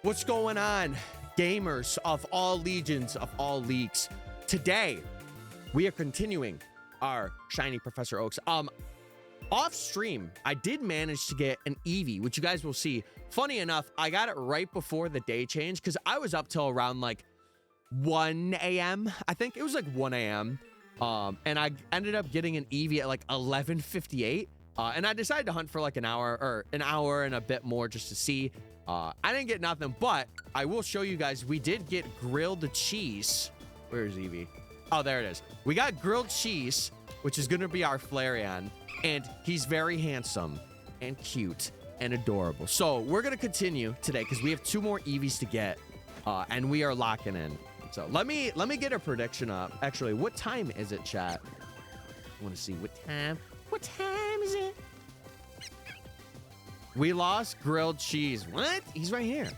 What's going on, gamers of all legions, of all leagues? Today, we are continuing our shiny Professor Oaks. Off stream, I did manage to get an Eevee, which you guys will see. Funny enough, I got it right before the day change because I was up till around like 1 a.m. I think it was like 1 a.m. And I ended up getting an Eevee at like 11:58. And I decided to hunt for like an hour and a bit more just to see. I didn't get nothing, but I will show you guys. We did get grilled cheese. Where is Eevee? Oh, there it is. We got grilled cheese, which is going to be our Flareon. And he's very handsome and cute and adorable. So we're going to continue today because we have 2 more Eevees to get. And we are locking in. So let me get a prediction up. Actually, what time is it, chat? I want to see what time. What time is it? We lost grilled cheese. What? He's right here.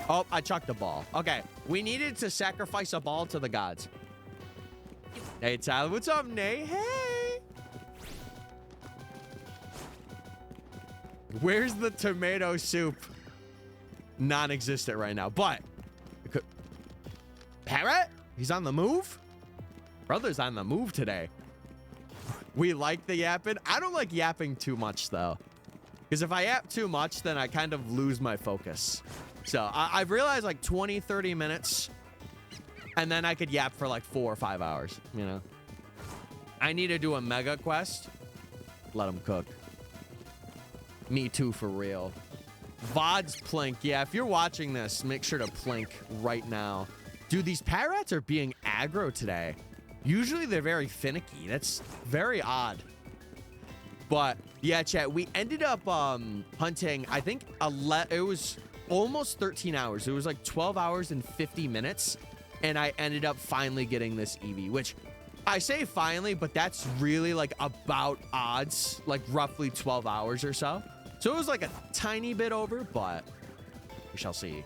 Oh, I chucked the ball. Okay, we needed to sacrifice a ball to the gods. Hey, Tyler, what's up, Nate? Hey. Where's the tomato soup? Non-existent right now, but Parrot? He's on the move? Brother's on the move today. We like the yapping. I don't like yapping too much, though. Because if I yap too much, then I kind of lose my focus. So I've realized like 20, 30 minutes. And then I could yap for like 4 or 5 hours, you know. I need to do a mega quest. Let him cook. Me too, for real. VOD's plink. Yeah, if you're watching this, make sure to plink right now. Dude, these parrots are being aggro today. Usually they're very finicky. That's very odd. But yeah, chat, we ended up hunting, I think it was almost 13 hours. It was like 12 hours and 50 minutes. And I ended up finally getting this Eevee, which I say finally, but that's really like about odds, like roughly 12 hours or so. So it was like a tiny bit over, but we shall see.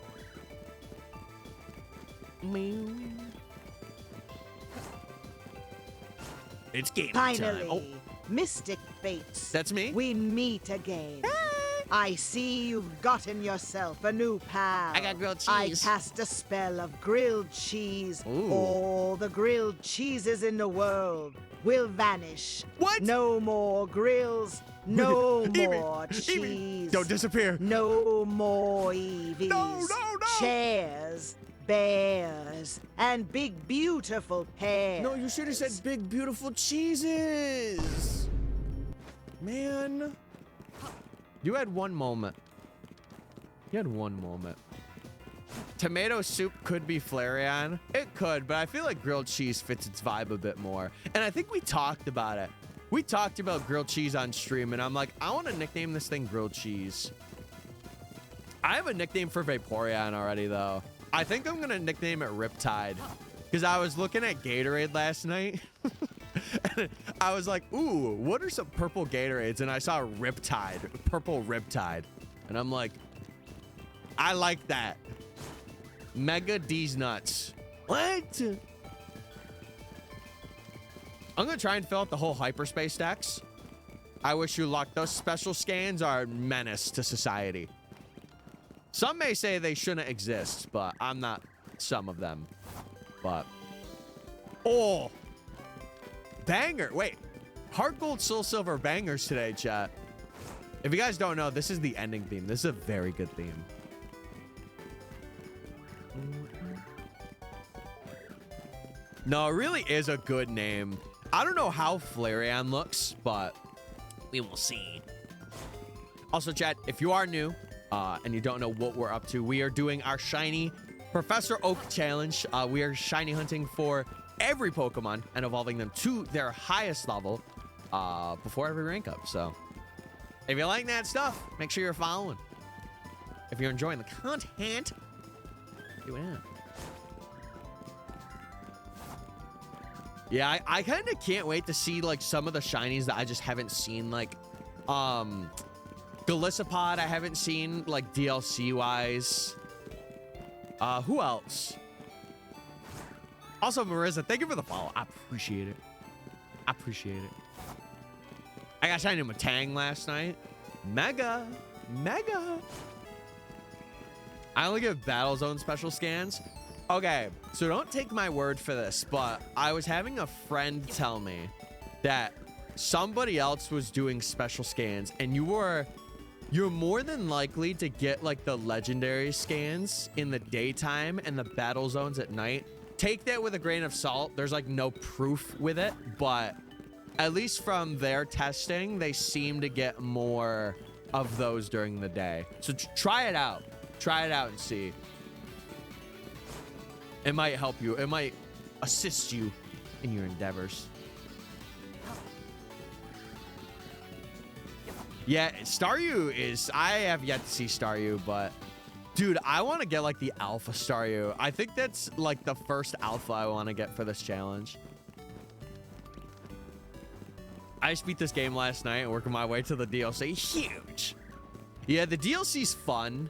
It's game time. Finally, Oh. MysticFates. That's me? We meet again. Hey. I see you've gotten yourself a new pal. I got grilled I cheese. cast a spell of grilled cheese. Ooh. All the grilled cheeses in the world will vanish. What? No more grills. No Eevee, more cheese. Don't disappear. No more Eevees. No. Chairs, bears, and big beautiful pears. No, you should have said big, beautiful cheeses. Man. You had one moment. Tomato soup could be Flareon. It could, but I feel like grilled cheese fits its vibe a bit more. And I think we talked about it. We talked about grilled cheese on stream, and I'm like, I want to nickname this thing grilled cheese. I have a nickname for Vaporeon already, though. I think I'm going to nickname it Riptide. Because I was looking at Gatorade last night. And I was like, ooh, what are some purple Gatorades? And I saw Riptide, purple Riptide. And I'm like, I like that. Mega D's nuts. What? I'm going to try and fill out the whole hyperspace stacks. I wish you luck. Those special scans are a menace to society. Some may say they shouldn't exist, but I'm not some of them. But, oh, banger. Wait, Heart Gold, Soul Silver bangers today, chat. If you guys don't know, this is the ending theme. This is a very good theme. No, it really is a good name. I don't know how Flareon looks, but we will see. Also, chat, if you are new and you don't know what we're up to, we are doing our shiny Professor Oak challenge. We are shiny hunting for every Pokemon and evolving them to their highest level before every rank up. So if you like that stuff, make sure you're following. If you're enjoying the content, do it. Yeah, I kind of can't wait to see like some of the shinies that I just haven't seen, like Golisopod I haven't seen like DLC wise. Who else? Also, Marissa, thank you for the follow. I appreciate it. I got shiny Matang last night. Mega. I only give battle zone special scans. Okay, so don't take my word for this, but I was having a friend tell me that somebody else was doing special scans, and you're more than likely to get like the legendary scans in the daytime and the battle zones at night. Take that with a grain of salt. There's like no proof with it, but at least from their testing, they seem to get more of those during the day. So try it out. Try it out and see. It might help you. It might assist you in your endeavors. Yeah, Staryu is... I have yet to see Staryu, but... Dude, I want to get, like, the Alpha Staryu. I think that's, like, the first Alpha I want to get for this challenge. I just beat this game last night and working my way to the DLC. Huge! Yeah, the DLC's fun.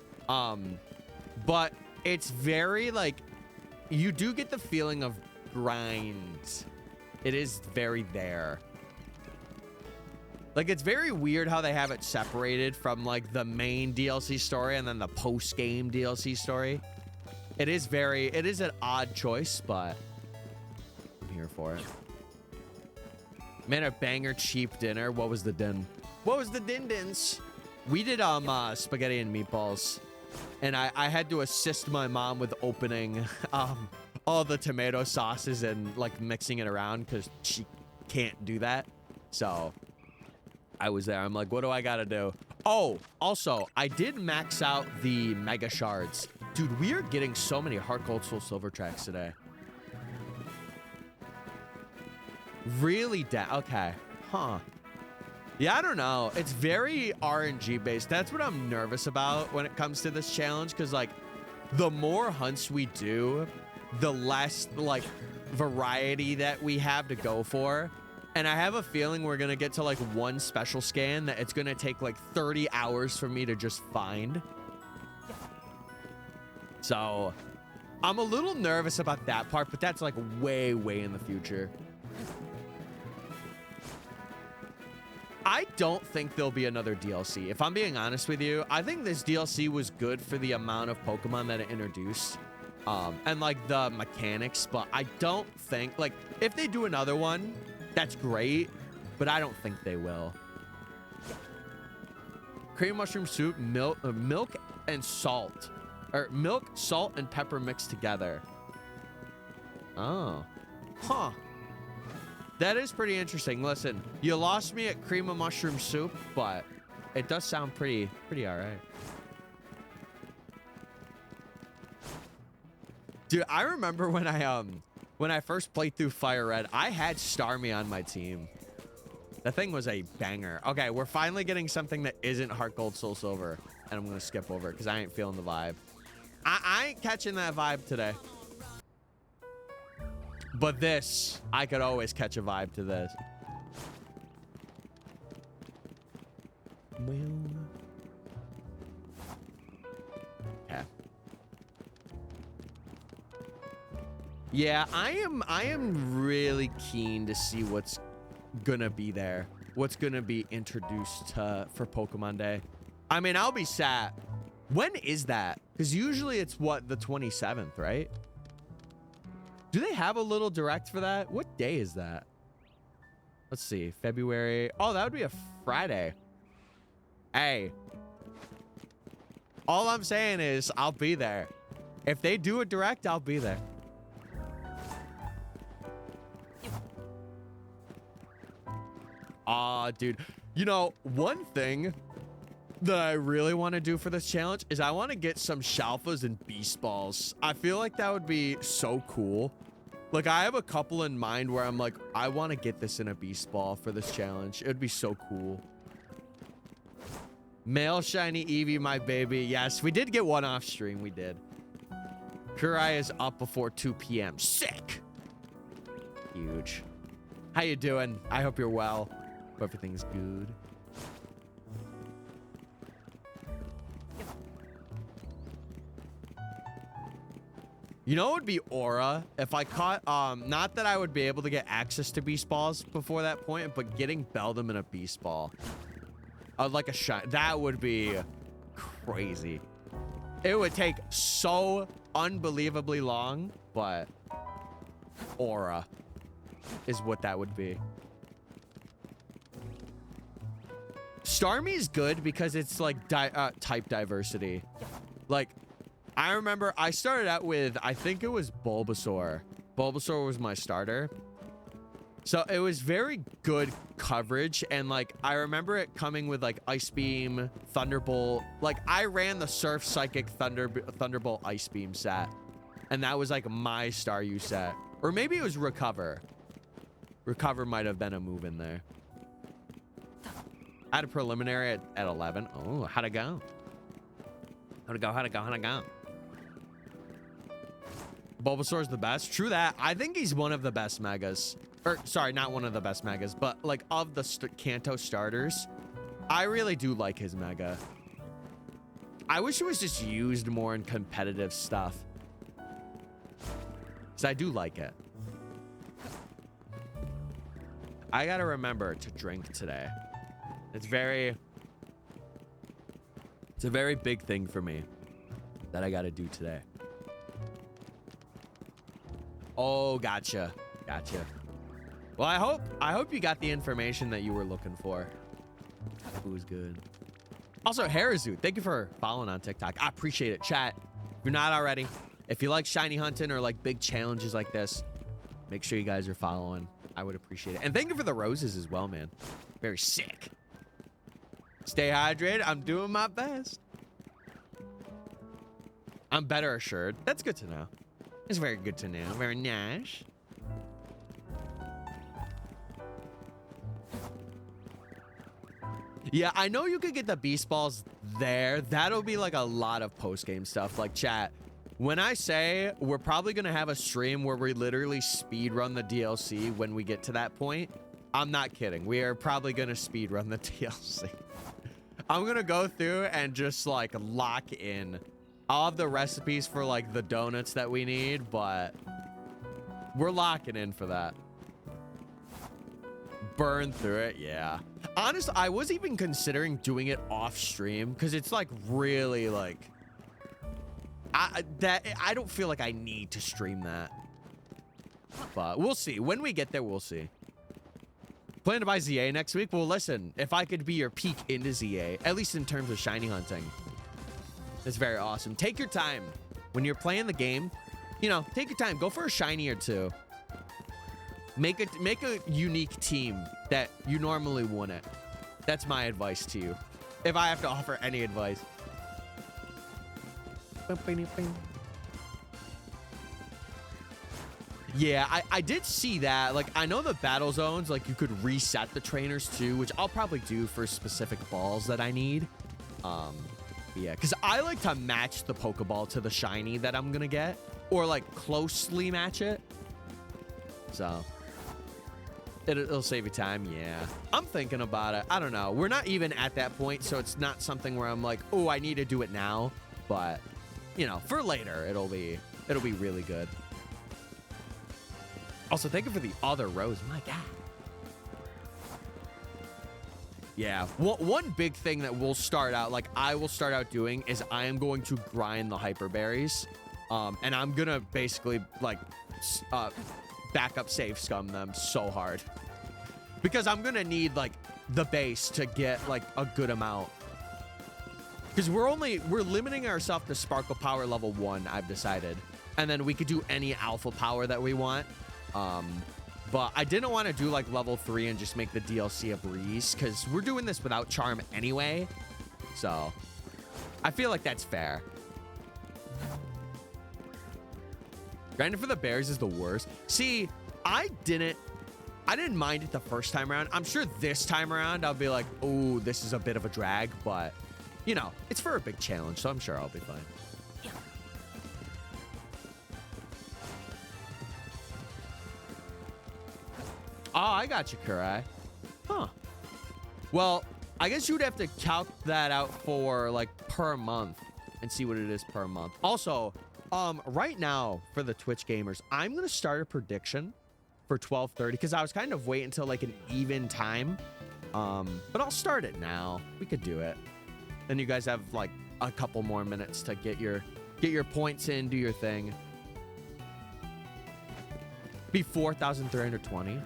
But it's very, like... You do get the feeling of grind. It is very there. Like, it's very weird how they have it separated from, like, the main DLC story and then the post-game DLC story. It is an odd choice, but I'm here for it. Man, a banger cheap dinner. What was the din? What was the din-dins? We did, spaghetti and meatballs. And I had to assist my mom with opening, all the tomato sauces and, like, mixing it around because she can't do that. So... I was there. I'm like, what do I gotta do? Oh, also, I did max out the mega shards. Dude, we are getting so many Heart Gold Soul Silver tracks today. Really? Okay. Huh. Yeah, I don't know. It's very RNG based. That's what I'm nervous about when it comes to this challenge. Because, like, the more hunts we do, the less, like, variety that we have to go for. And I have a feeling we're going to get to, like, one special scan that it's going to take, like, 30 hours for me to just find. So, I'm a little nervous about that part, but that's, like, way, way in the future. I don't think there'll be another DLC. If I'm being honest with you, I think this DLC was good for the amount of Pokemon that it introduced. And, like, the mechanics, but I don't think, like, if they do another one... That's great, but I don't think they will. Cream mushroom soup, milk and salt. Or milk, salt, and pepper mixed together. Oh. Huh. That is pretty interesting. Listen, you lost me at cream of mushroom soup, but it does sound pretty all right. Dude, I remember when I first played through Fire Red, I had Starmie on my team. That thing was a banger. Okay, we're finally getting something that isn't Heart Gold Soul Silver. And I'm going to skip over it because I ain't feeling the vibe. I ain't catching that vibe today. But this, I could always catch a vibe to this. Okay. Yeah, I am really keen to see what's gonna be there. What's gonna be introduced for Pokemon Day. I mean, I'll be sad. When is that? Because usually it's what, the 27th, right? Do they have a little direct for that? What day is that? Let's see, February. Oh, that would be a Friday. Hey. All I'm saying is I'll be there. If they do a direct, I'll be there. Dude, you know, one thing that I really want to do for this challenge is I want to get some Shalfas and Beast Balls. I feel like that would be so cool. Like, I have a couple in mind where I'm like, I want to get this in a Beast Ball for this challenge. It would be so cool. Male shiny Eevee, my baby. Yes, we did get one off stream. We did. Kurai is up before 2 p.m. Sick. Huge. How you doing? I hope you're well. Hope everything's good. You know what would be Aura? If I caught, not that I would be able to get access to Beast Balls before that point, but getting Beldum in a Beast Ball. Like a shot. That would be crazy. It would take so unbelievably long, but aura is what that would be. Starmie is good because it's like type diversity. Like, I remember I started out with, I think it was Bulbasaur. Bulbasaur was my starter. So it was very good coverage. And like, I remember it coming with like Ice Beam, Thunderbolt. Like I ran the Surf Psychic Thunderbolt Ice Beam set. And that was like my Staryu set. Or maybe it was Recover. Recover might have been a move in there. I had a preliminary at 11. Oh, how'd it go? How'd it go? How'd it go? How'd it go? Bulbasaur's the best. True that. I think he's one of the best megas. Or, sorry, not one of the best megas, but like of the Kanto starters, I really do like his mega. I wish it was just used more in competitive stuff. Because I do like it. I gotta remember to drink today. It's a very big thing for me that I gotta do today. Oh, gotcha. Gotcha. Well, I hope you got the information that you were looking for. It was good. Also, Harazu, thank you for following on TikTok. I appreciate it. Chat, if you're not already, if you like shiny hunting or like big challenges like this, make sure you guys are following. I would appreciate it. And thank you for the roses as well, man. Very sick. Stay hydrated. I'm doing my best. I'm better assured. That's good to know. It's very good to know. Very nice. Yeah, I know you could get the beast balls there. That'll be like a lot of post-game stuff. Like, chat, when I say we're probably going to have a stream where we literally speed run the DLC when we get to that point, I'm not kidding. We are probably going to speed run the DLC. I'm going to go through and just like lock in. I'll have the recipes for like the donuts that we need, but we're locking in for that. Burn through it, yeah. Honestly, I was even considering doing it off stream because it's like really like I don't feel like I need to stream that. But we'll see. When we get there, we'll see. Plan to buy ZA next week? Well, listen, if I could be your peek into ZA, at least in terms of shiny hunting, it's very awesome. Take your time. When you're playing the game, you know, take your time. Go for a shiny or two. Make a unique team that you normally wouldn't. That's my advice to you. If I have to offer any advice. Yeah, I did see that. Like, I know the battle zones, like, you could reset the trainers too, which I'll probably do for specific balls that I need. Yeah, because I like to match the Pokeball to the shiny that I'm gonna get, or like closely match it. So it'll save you time. Yeah, I'm thinking about it. I don't know. We're not even at that point, so it's not something where I'm like, oh, I need to do it now. But you know, for later, it'll be really good. Also, thank you for the other rose. My God. Yeah, one big thing that we'll start out, like I will start out doing, is I am going to grind the hyper berries, and I'm gonna basically like backup save scum them so hard because I'm gonna need like the base to get like a good amount, because we're limiting ourselves to Sparkle Power level 1, I've decided, and then we could do any alpha power that we want. But I didn't want to do like level 3 and just make the DLC a breeze, because we're doing this without charm anyway. So I feel like that's fair. Grinding for the bears is the worst. See, I didn't mind it the first time around. I'm sure this time around I'll be like, oh, this is a bit of a drag, but you know, it's for a big challenge, so I'm sure I'll be fine. Oh, I got you, Kurai. Huh. Well, I guess you'd have to calc that out for like per month and see what it is per month. Also, right now for the Twitch gamers, I'm going to start a prediction for 12:30 because I was kind of waiting until like an even time. But I'll start it now. We could do it. Then you guys have like a couple more minutes to get your points in, do your thing. Be 4,320.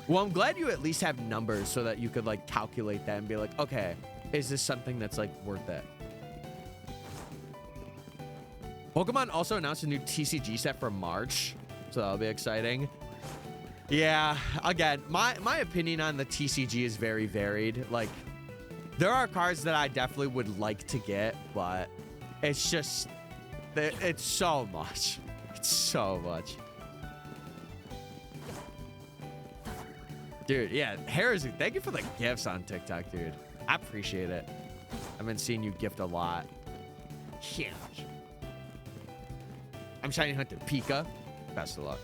Well, I'm glad you at least have numbers so that you could like calculate that and be like, okay, is this something that's like worth it? Pokemon also announced a new TCG set for March, so that'll be exciting. Yeah, again, my opinion on the TCG is very varied. Like, there are cards that I definitely would like to get, but it's just, it's so much. It's so much. Dude, yeah, Harrison, thank you for the gifts on TikTok, dude. I appreciate it. I've been seeing you gift a lot. Yeah. I'm shiny hunting Pika. Best of luck.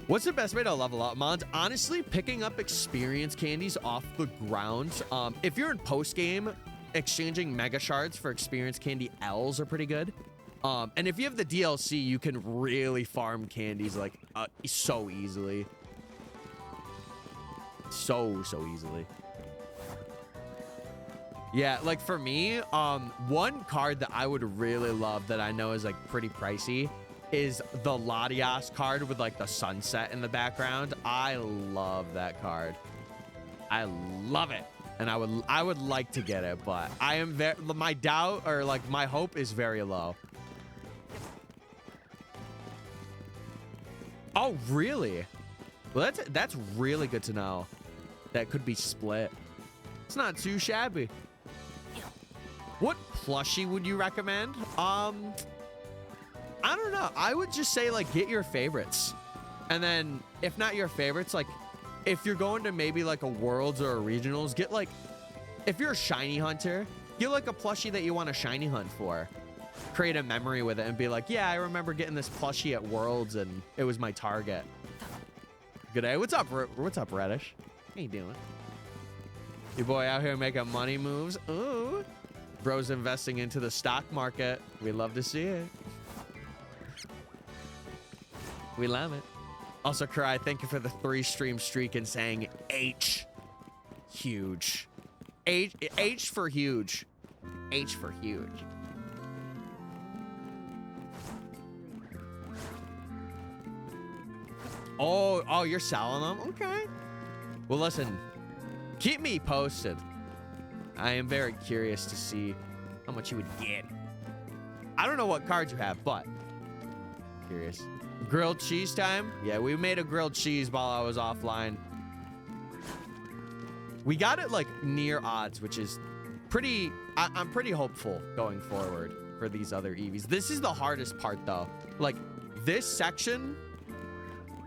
What's the best way to level up, Mons? Honestly, picking up experience candies off the ground. If you're in post-game, exchanging mega shards for experience candy L's are pretty good. And if you have the DLC, you can really farm candies like so easily. So easily. Yeah, like for me, one card that I would really love that I know is like pretty pricey is the Latias card with like the sunset in the background. I love that card. I love it. And I would like to get it, but I am my doubt or like my hope is very low. Oh, really? Well, that's really good to know. That could be split. It's not too shabby. What plushie would you recommend? I don't know. I would just say like get your favorites. And then if not your favorites, like if you're going to maybe like a Worlds or a Regionals, get like, if you're a shiny hunter, get like a plushie that you want to shiny hunt for. Create a memory with it and be like, yeah, I remember getting this plushie at Worlds and it was my target. Good day. What's up, Reddish? How you doing? Your boy out here making money moves. Ooh. Bro's investing into the stock market. We love to see it. We love it. Also, Cry, thank you for the 3-stream streak and saying H. Huge. H for huge. H for huge. Oh, you're selling them? Okay. Well, listen, keep me posted. I am very curious to see how much you would get. I don't know what cards you have, but curious. Grilled cheese time? Yeah, we made a grilled cheese while I was offline. We got it like near odds, which is pretty, I'm pretty hopeful going forward for these other Eevees. This is the hardest part though. Like this section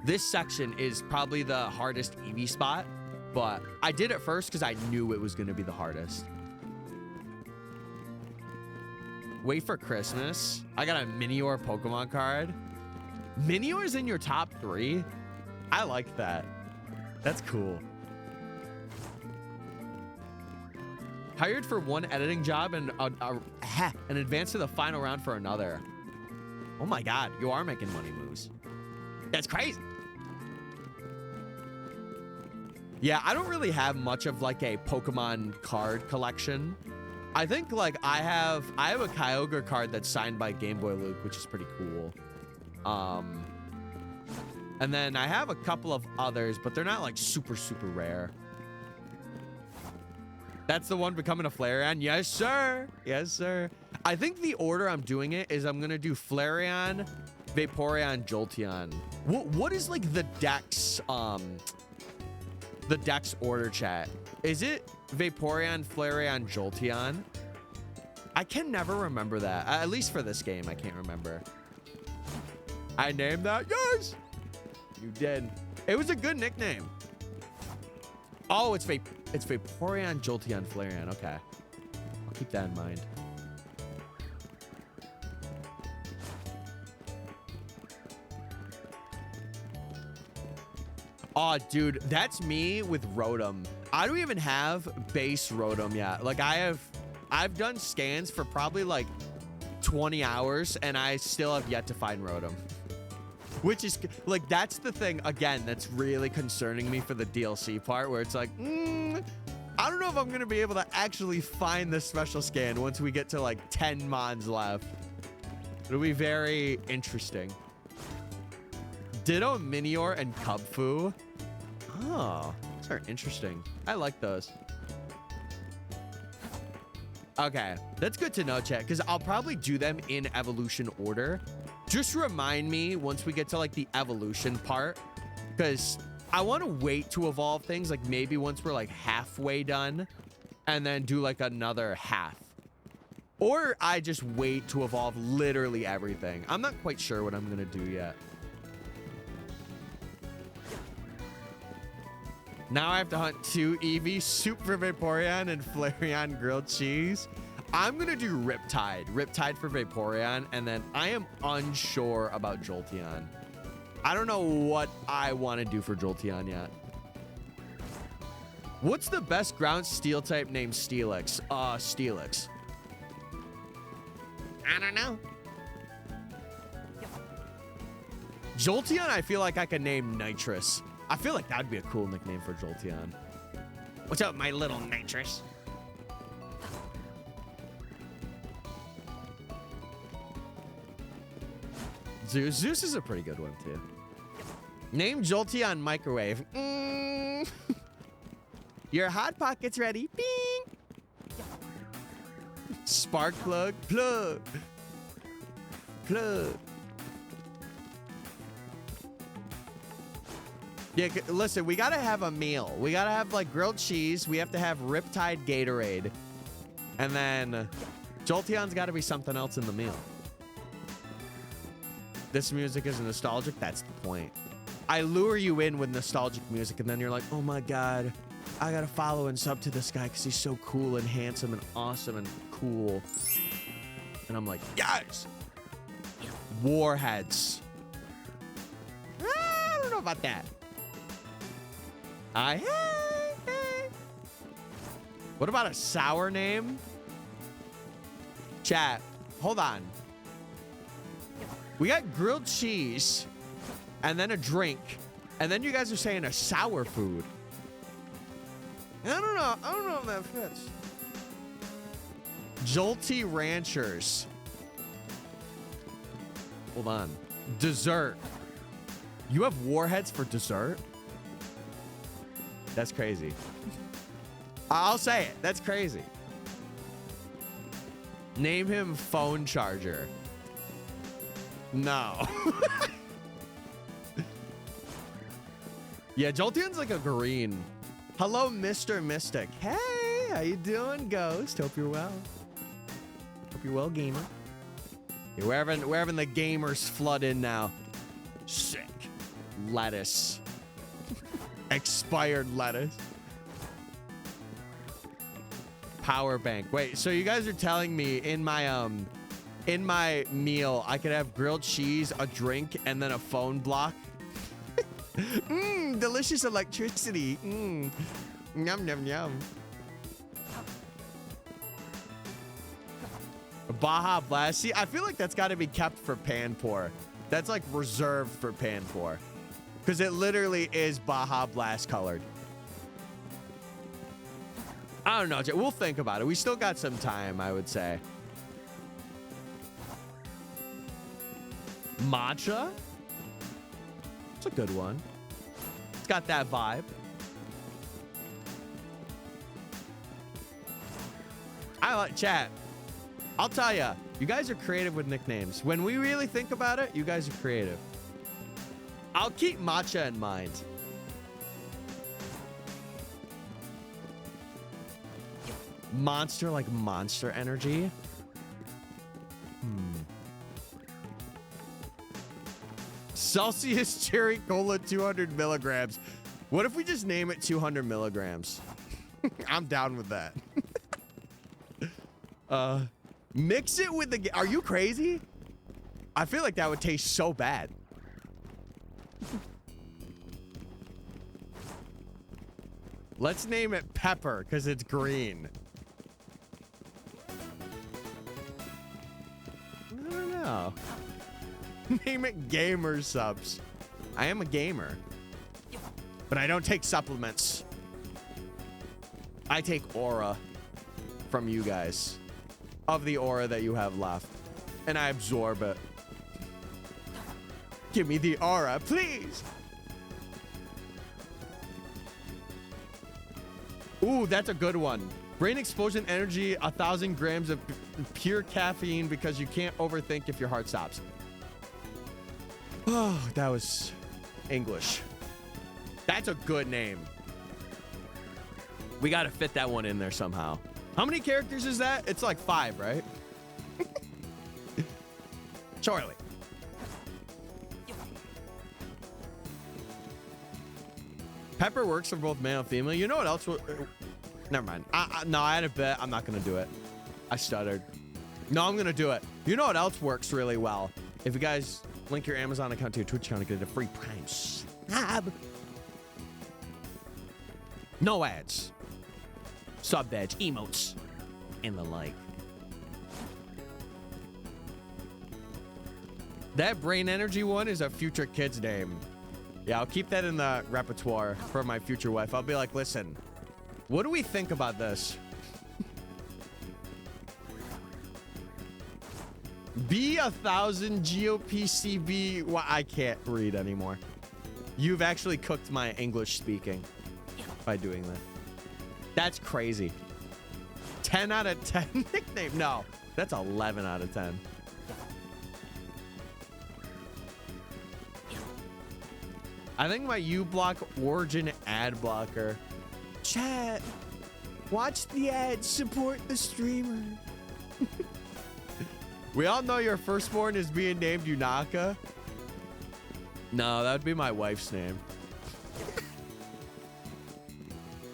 is probably the hardest Eevee spot, but I did it first because I knew it was going to be the hardest. Wait for Christmas. I got a Minior Pokemon card. Minior's in your top 3? I like that. That's cool. Hired for one editing job and advance to the final round for another. Oh my God, you are making money moves. That's crazy. Yeah, I don't really have much of like a Pokemon card collection. I think like I have a Kyogre card that's signed by Game Boy Luke, which is pretty cool. And then I have a couple of others, but they're not like super rare. That's the one becoming a Flareon. Yes, sir. Yes, sir. I think the order I'm doing it is I'm gonna do Flareon, Vaporeon, Jolteon. What is like the Dex order, chat? Is it Vaporeon, Flareon, Jolteon? I can never remember that. At least for this game, I can't remember. I named that? Yes! You did. It was a good nickname. Oh, it's Vaporeon, Jolteon, Flareon. Okay. I'll keep that in mind. Oh, dude, that's me with Rotom. I don't even have base Rotom yet. Like I've done scans for probably like 20 hours and I still have yet to find Rotom. Which is like, that's the thing again that's really concerning me for the DLC part where it's like, I don't don't know if I'm going to be able to actually find this special scan once we get to like 10 mons left. It'll be very interesting. Ditto, Minior, and Cubfu. Oh, those are interesting. I like those. Okay, that's good to know, chat, because I'll probably do them in evolution order. Just remind me once we get to like the evolution part, because I want to wait to evolve things like maybe once we're like halfway done and then do like another half. Or I just wait to evolve literally everything. I'm not quite sure what I'm going to do yet. Now I have to hunt 2 Eevee, Soup for Vaporeon, and Flareon grilled cheese. I'm going to do Riptide. Riptide for Vaporeon, and then I am unsure about Jolteon. I don't know what I want to do for Jolteon yet. What's the best ground steel type named Steelix? Steelix. I don't know. Jolteon, I feel like I could name Nitrous. I feel like that'd be a cool nickname for Jolteon. What's up, my little Nitrous? Zeus. Zeus is a pretty good one, too. Name Jolteon Microwave. Your Hot Pocket's ready. Bing! Spark plug. Plug. Plug. Yeah, listen, we gotta have a meal. We gotta have like grilled cheese. We have to have Riptide Gatorade. And then Jolteon's gotta be something else in the meal. This music is nostalgic. That's the point. I lure you in with nostalgic music, and then you're like, oh my God, I gotta follow and sub to this guy because he's so cool and handsome and awesome and cool. And I'm like, yes! Warheads. I don't know about that. Hey. What about a sour name? Chat, hold on. We got grilled cheese and then a drink. And then you guys are saying a sour food. I don't know. I don't know if that fits. Jolty Ranchers. Hold on. Dessert. You have warheads for dessert? That's crazy. I'll say it. That's crazy. Name him Phone Charger. No. Yeah, Jolteon's like a green. Hello, Mr. Mystic. Hey, how you doing, Ghost? Hope you're well. Hope you're well, gamer. Yeah, we're having the gamers flood in now. Sick. Lettuce. Expired lettuce. Power bank. Wait, so you guys are telling me in my meal I could have grilled cheese, a drink, and then a phone block? Delicious electricity. Yum, yum, yum. Baja Blast. See, I feel like that's got to be kept for Panpour. That's like reserved for Panpour. Because it literally is Baja Blast colored. I don't know. We'll think about it. We still got some time, I would say. Matcha? It's a good one. It's got that vibe. I like chat. I'll tell ya, you guys are creative with nicknames. When we really think about it, you guys are creative. I'll keep matcha in mind. Monster, like Monster Energy. Celsius Cherry Cola 200 milligrams. What if we just name it 200 milligrams? I'm down with that. Mix it with the... Are you crazy? I feel like that would taste so bad. Let's name it Pepper because it's green. I don't know. Name it Gamer Subs. I am a gamer. But I don't take supplements. I take aura from you guys, of the aura that you have left, and I absorb it. Give me the aura, please. Ooh, that's a good one. Brain explosion energy, 1,000 grams of pure caffeine because you can't overthink if your heart stops. Oh, that was English. That's a good name. We got to fit that one in there somehow. How many characters is that? It's like 5, right? Charlie. Pepper works for both male and female. You know what else? Never mind. No, I had a bet. I'm not going to do it. I stuttered. No, I'm going to do it. You know what else works really well? If you guys link your Amazon account to your Twitch account and get a free Prime sub. No ads. Sub badge, emotes, and the like. That brain energy one is a future kid's name. Yeah, I'll keep that in the repertoire for my future wife. I'll be like, listen, what do we think about this? B1000 GOPCB. Well, I can't read anymore. You've actually cooked my English speaking by doing that. That's crazy. 10 out of 10 nickname. No, that's 11 out of 10. I think my uBlock origin ad blocker. Chat, watch the ads, support the streamer. We all know your firstborn is being named Yunaka. No, that would be my wife's name.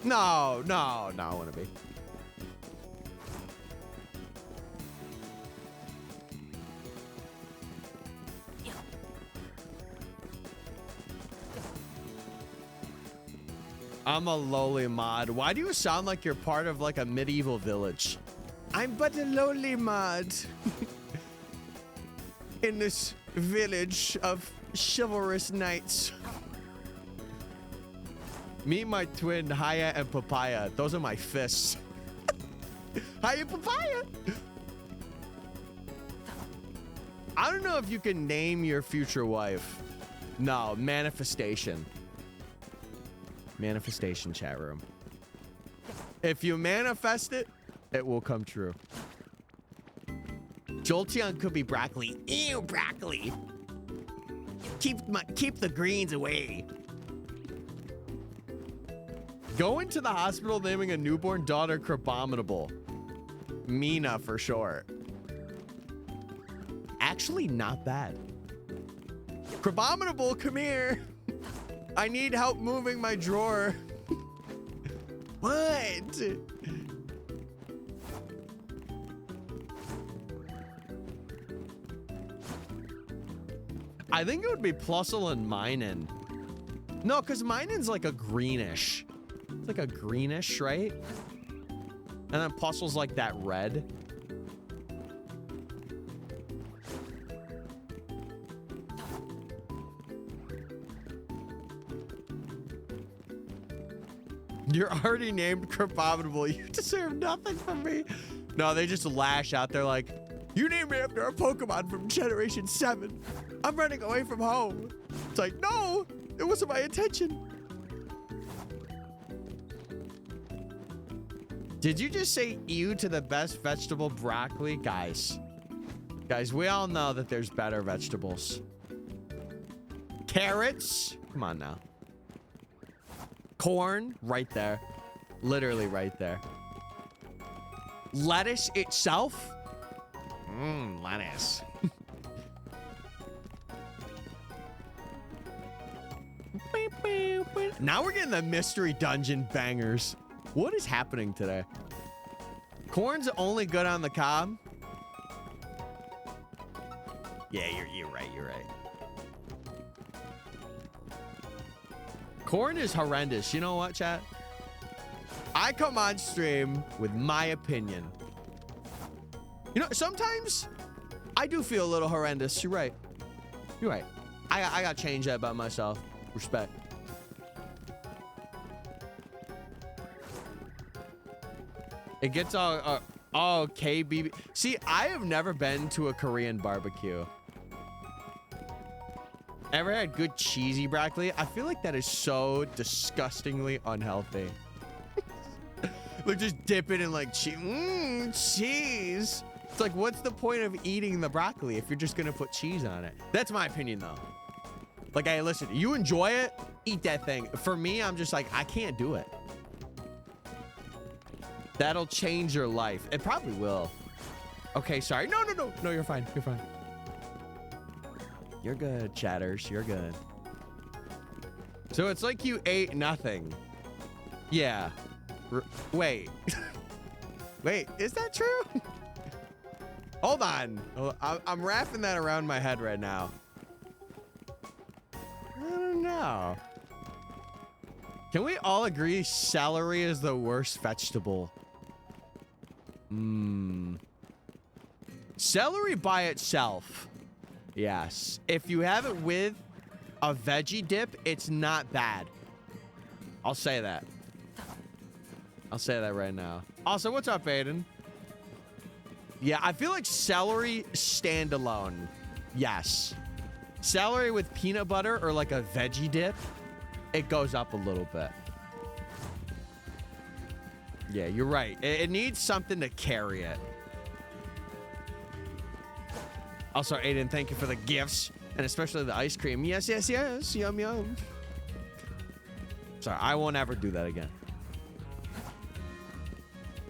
No, I want to be. I'm a lowly mod. Why do you sound like you're part of like a medieval village? I'm but a lowly mod in this village of chivalrous knights. Meet my twin, Haya and Papaya. Those are my fists. Haya Papaya. I don't know if you can name your future wife. No, manifestation. Manifestation chat room. If you manifest it, it will come true. Jolteon could be broccoli. Ew, broccoli. Keep the greens away. Going to the hospital naming a newborn daughter Crabominable. Mina for short. Actually, not bad. Crabominable, come here. I need help moving my drawer. What? I think it would be Plusle and Minin. No, because Minin's like a greenish. It's like a greenish, right? And then Plusle's like that red. You're already named Crabominable. You deserve nothing from me. No, they just lash out. They're like, you named me after a Pokemon from Generation 7. I'm running away from home. It's like, no, it wasn't my intention. Did you just say ew to the best vegetable, broccoli? Guys, we all know that there's better vegetables. Carrots? Come on now. Corn, right there. Literally right there. Lettuce itself? Lettuce. Now we're getting the mystery dungeon bangers. What is happening today? Corn's only good on the cob? Yeah, you're right. Corn is horrendous. You know what, chat? I come on stream with my opinion. You know, sometimes I do feel a little horrendous. You're right. I got to change that about myself. Respect. It gets all KBB. See, I have never been to a Korean barbecue. Ever had good cheesy broccoli? I feel like that is so disgustingly unhealthy. Like just dip it in like cheese. It's like, what's the point of eating the broccoli if you're just gonna put cheese on it? That's my opinion though. Like, hey, listen, you enjoy it, eat that thing. For me, I'm just like, I can't do it. That'll change your life. It probably will. Okay, sorry. No, you're fine. You're fine. You're good, chatters. You're good. So it's like you ate nothing. Yeah. Wait. Wait, is that true? Hold on. I'm wrapping that around my head right now. I don't know. Can we all agree celery is the worst vegetable? Celery by itself. Yes. If you have it with a veggie dip, it's not bad. I'll say that. I'll say that right now. Also, what's up, Aiden? Yeah, I feel like celery standalone. Yes. Celery with peanut butter or like a veggie dip, it goes up a little bit. Yeah, you're right. It needs something to carry it. Also, Aiden, thank you for the gifts and especially the ice cream. Yes, yes, yes. Yum, yum. Sorry, I won't ever do that again.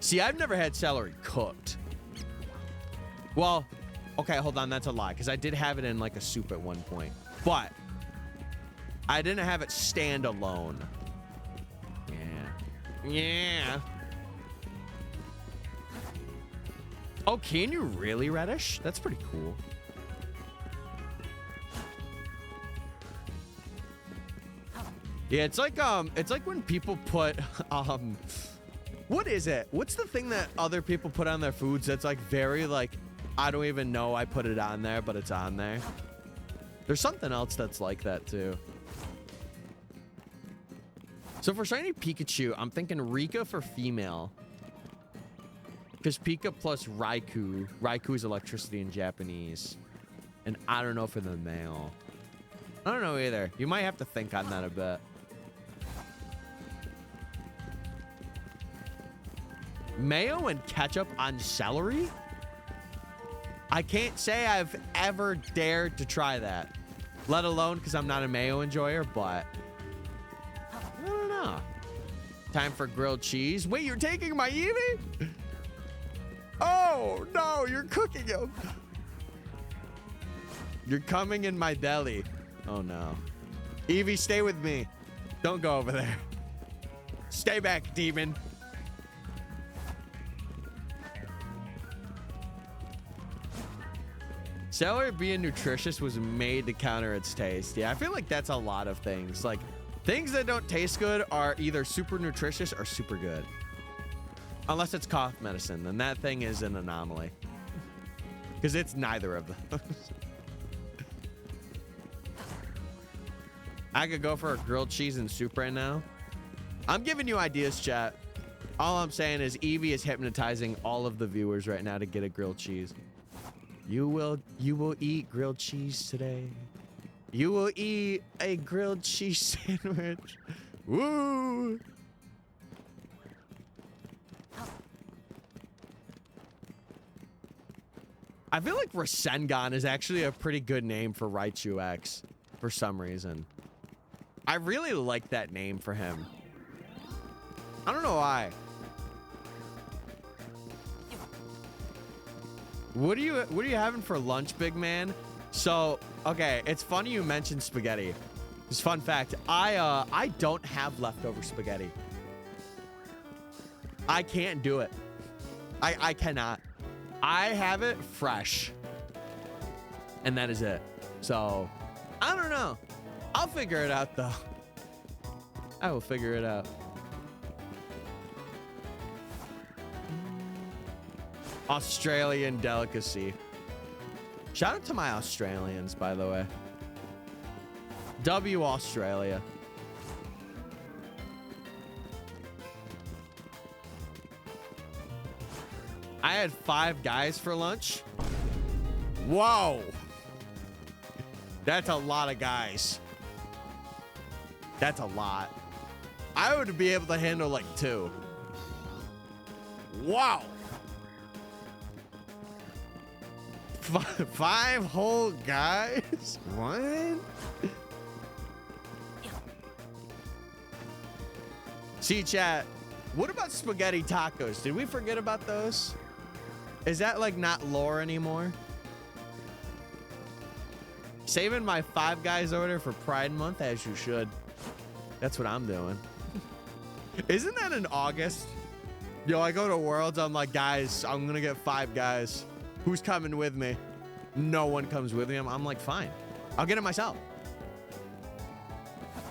See, I've never had celery cooked. Well, okay, hold on. That's a lie because I did have it in like a soup at one point, but I didn't have it stand alone. Yeah. Yeah. Oh, can you really, Reddish? That's pretty cool. Yeah, it's like when people put what is it? What's the thing that other people put on their foods that's like very like, I don't even know I put it on there, but it's on there. There's something else that's like that too. So for shiny Pikachu, I'm thinking Rika for female. Because Pika plus Raikou. Raikou is electricity in Japanese. And I don't know for the male. I don't know either. You might have to think on that a bit. Mayo and ketchup on celery? I can't say I've ever dared to try that. Let alone because I'm not a mayo enjoyer, but I don't know. Time for grilled cheese. Wait, you're taking my Eevee? Oh, no, you're cooking him. You're coming in my belly. Oh, no. Eevee, stay with me. Don't go over there. Stay back, demon. Celery being nutritious was made to counter its taste. Yeah, I feel like that's a lot of things. Like, things that don't taste good are either super nutritious or super good. Unless it's cough medicine, then that thing is an anomaly. Because it's neither of those. I could go for a grilled cheese and soup right now. I'm giving you ideas, chat. All I'm saying is Eevee is hypnotizing all of the viewers right now to get a grilled cheese. You will eat grilled cheese today. You will eat a grilled cheese sandwich. Woo! I feel like Rasengan is actually a pretty good name for Raichu X for some reason. I really like that name for him. I don't know why. What are you having for lunch, big man? So, okay, it's funny you mentioned spaghetti. Just fun fact, I don't have leftover spaghetti. I can't do it. I cannot. I have it fresh. And that is it. So, I don't know. I'll figure it out though. I will figure it out. Australian delicacy. Shout out to my Australians, by the way. W Australia. I had 5 guys for lunch. Whoa. That's a lot of guys. That's a lot. I would be able to handle like 2. Wow. 5 whole guys? What? See, chat, what about spaghetti tacos? Did we forget about those? Is that like not lore anymore? Saving my 5 guys order for Pride Month, as you should. That's what I'm doing. Isn't that in August? Yo, I go to Worlds, I'm like, guys, I'm gonna get 5 guys. Who's coming with me? No one comes with me. I'm like, fine. I'll get it myself.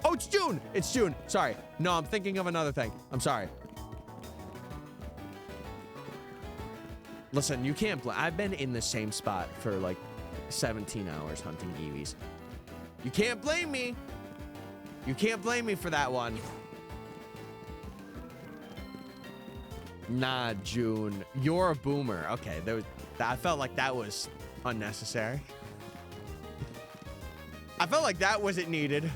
Oh, it's June. It's June. Sorry. No, I'm thinking of another thing. I'm sorry. Listen, you can't I've been in the same spot for like 17 hours hunting Eevees. You can't blame me. You can't blame me for that one. Nah, June. You're a boomer. Okay, I felt like that was unnecessary. I felt like that wasn't needed.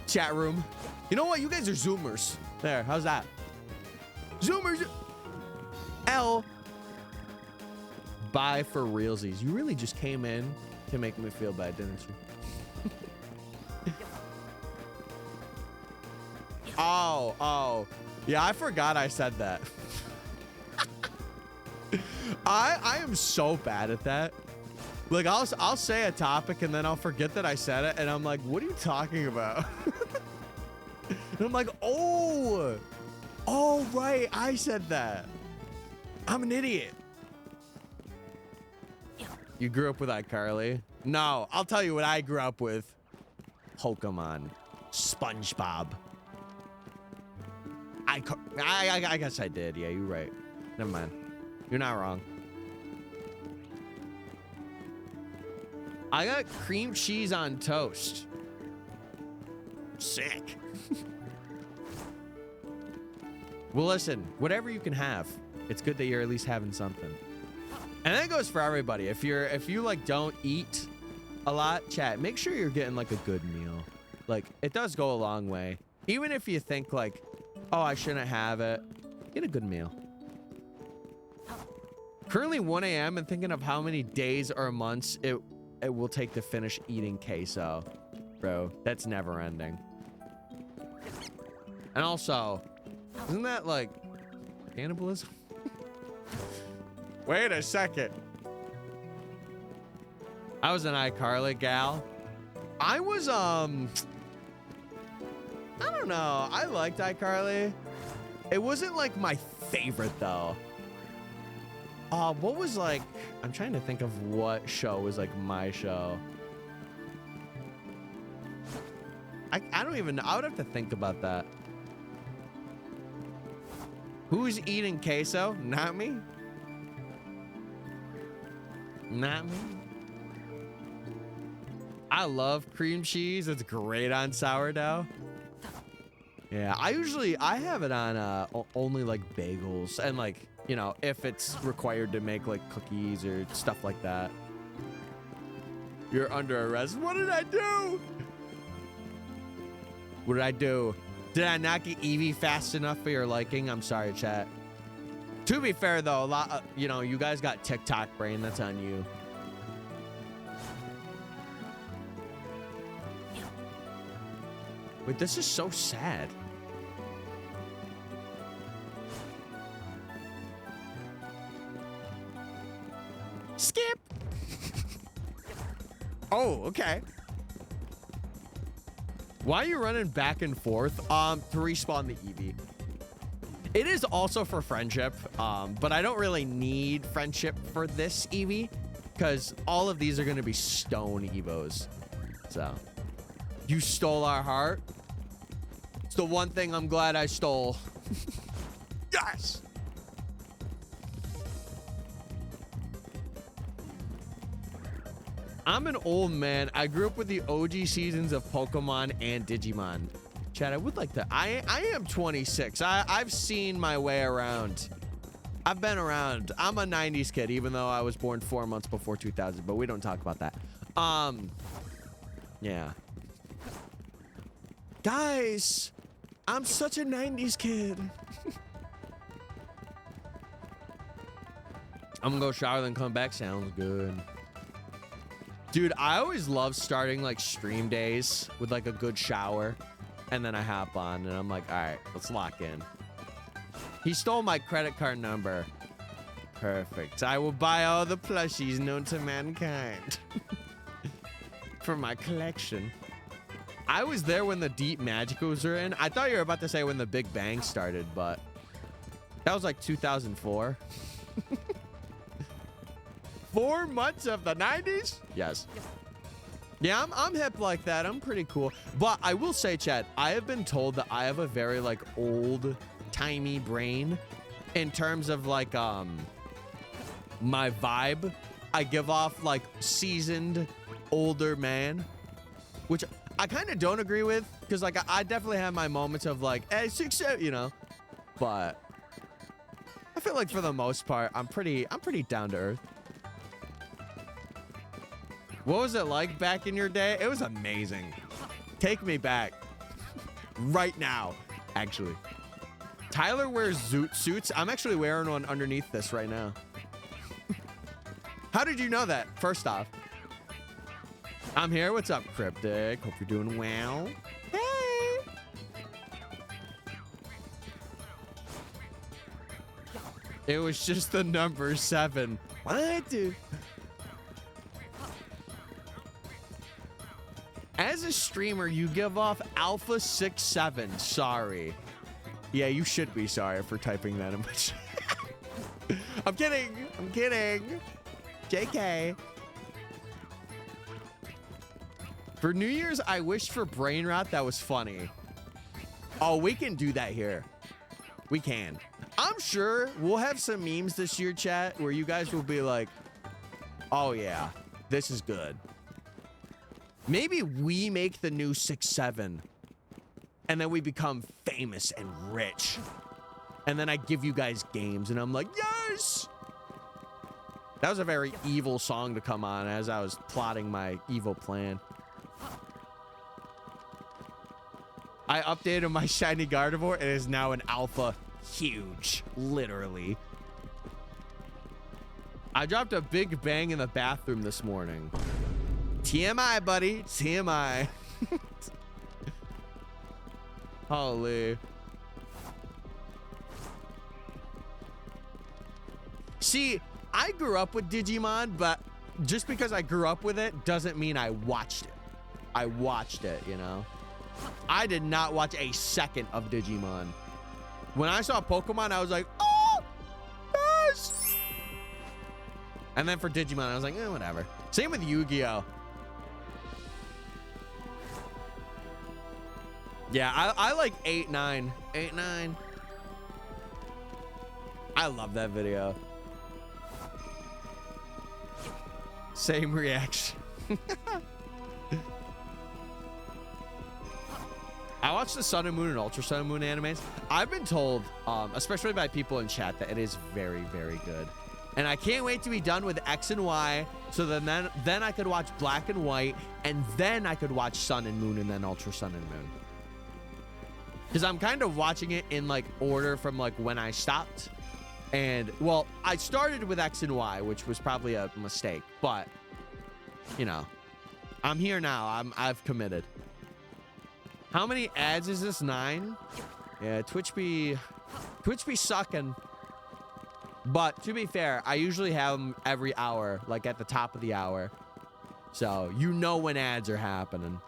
Chat room. You know what? You guys are Zoomers. There, how's that? Zoomers. L. Bye for realsies. You really just came in to make me feel bad, didn't you? Oh. Yeah, I forgot I said that. I am so bad at that. Like, I'll say a topic and then I'll forget that I said it, and I'm like, what are you talking about? And I'm like, oh, right, I said that. I'm an idiot. You grew up with iCarly? No, I'll tell you what I grew up with. Pokemon. SpongeBob. I guess I did. Yeah, you're right. Never mind. You're not wrong. I got cream cheese on toast. Sick. Well, listen, whatever you can have, it's good that you're at least having something. And that goes for everybody. If you like don't eat a lot, chat, make sure you're getting like a good meal. Like, it does go a long way. Even if you think like, oh, I shouldn't have it, get a good meal. Currently 1 a.m. and thinking of how many days or months it will take to finish eating queso. Bro, that's never ending. And also, isn't that like cannibalism? Wait a second. I was an iCarly gal. I was, I don't know. I liked iCarly. It wasn't like my favorite though. What was like, I'm trying to think of what show was like my show. I don't even know. I would have to think about that. Who's eating queso? Not me. Not me. I love cream cheese. It's great on sourdough. Yeah, I have it on only like bagels and like, you know, if it's required to make like cookies or stuff like that. You're under arrest. What did I do? What did I do? Did I not get Eevee fast enough for your liking? I'm sorry, chat. To be fair though, a lot, you know, you guys got TikTok brain. That's on you. Wait, this is so sad. Skip. Oh, okay. Why are you running back and forth? To respawn the Eevee. It is also for friendship, but I don't really need friendship for this Eevee because all of these are going to be stone Evos. So, you stole our heart. It's the one thing I'm glad I stole. Yes. I'm an old man. I grew up with the OG seasons of Pokemon and Digimon. Chad, I would like to. I am 26. I've seen my way around. I've been around. I'm a 90s kid, even though I was born 4 months before 2000, but we don't talk about that. Yeah. Guys, I'm such a 90s kid. I'm gonna go shower, then come back. Sounds good. Dude, I always love starting like stream days with like a good shower. And then I hop on and I'm like, all right, let's lock in. He stole my credit card number. Perfect. I will buy all the plushies known to mankind for my collection. I was there when the Deep Magicals were in. I thought you were about to say when the Big Bang started, but that was like 2004. 4 months of the 90s? Yes. Yeah, I'm hip like that. I'm pretty cool. But I will say, Chad, I have been told that I have a very like old-timey brain in terms of like my vibe. I give off like seasoned older man, which I kind of don't agree with, because like I definitely have my moments of like, hey, 6, you know, but I feel like for the most part, I'm pretty down to earth. What was it like back in your day? It was amazing. Take me back. Right now, actually. Tyler wears zoot suits. I'm actually wearing one underneath this right now. How did you know that? First off. I'm here. What's up, Cryptic? Hope you're doing well. Hey! It was just the number 7. What, dude? As a streamer, you give off Alpha 67. Sorry. Yeah, you should be sorry for typing that in my chat. I'm kidding. I'm kidding. JK. For New Year's, I wished for brain rot that was funny. Oh, we can do that here. We can. I'm sure we'll have some memes this year, chat, where you guys will be like, oh yeah, this is good. Maybe we make the new 6-7 and then we become famous and rich. And then I give you guys games and I'm like, yes! That was a very evil song to come on as I was plotting my evil plan. I updated my shiny Gardevoir. It is now an alpha. Huge. Literally. I dropped a big bang in the bathroom this morning. TMI, buddy. TMI. Holy. See, I grew up with Digimon, but just because I grew up with it doesn't mean I watched it. I watched it, you know? I did not watch a second of Digimon. When I saw Pokemon, I was like, oh, yes! And then for Digimon, I was like, eh, whatever. Same with Yu-Gi-Oh! Yeah, I like 8-9. 8-9. I love that video. Same reaction. I watched the Sun and Moon and Ultra Sun and Moon animes. I've been told, especially by people in chat, that it is very, very good. And I can't wait to be done with X and Y, so then I could watch Black and White, and then I could watch Sun and Moon and then Ultra Sun and Moon. Because I'm kind of watching it in like order from like when I stopped. And well, I started with X and Y, which was probably a mistake, but you know, I'm here now. I've committed. How many ads is this? 9? Yeah, Twitch be sucking. But to be fair, I usually have them every hour, like at the top of the hour. So you know when ads are happening.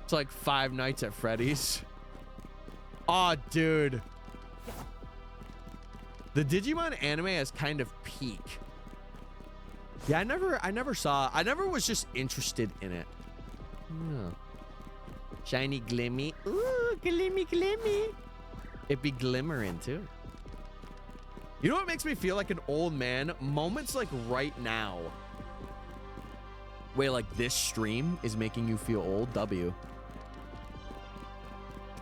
It's like Five Nights at Freddy's. Oh, dude. The Digimon anime has kind of peak. Yeah, I never was just interested in it. Oh. Shiny Glimmy. Ooh, Glimmy, Glimmy. It be glimmering too. You know what makes me feel like an old man? Moments like right now. Where like this stream is making you feel old. W.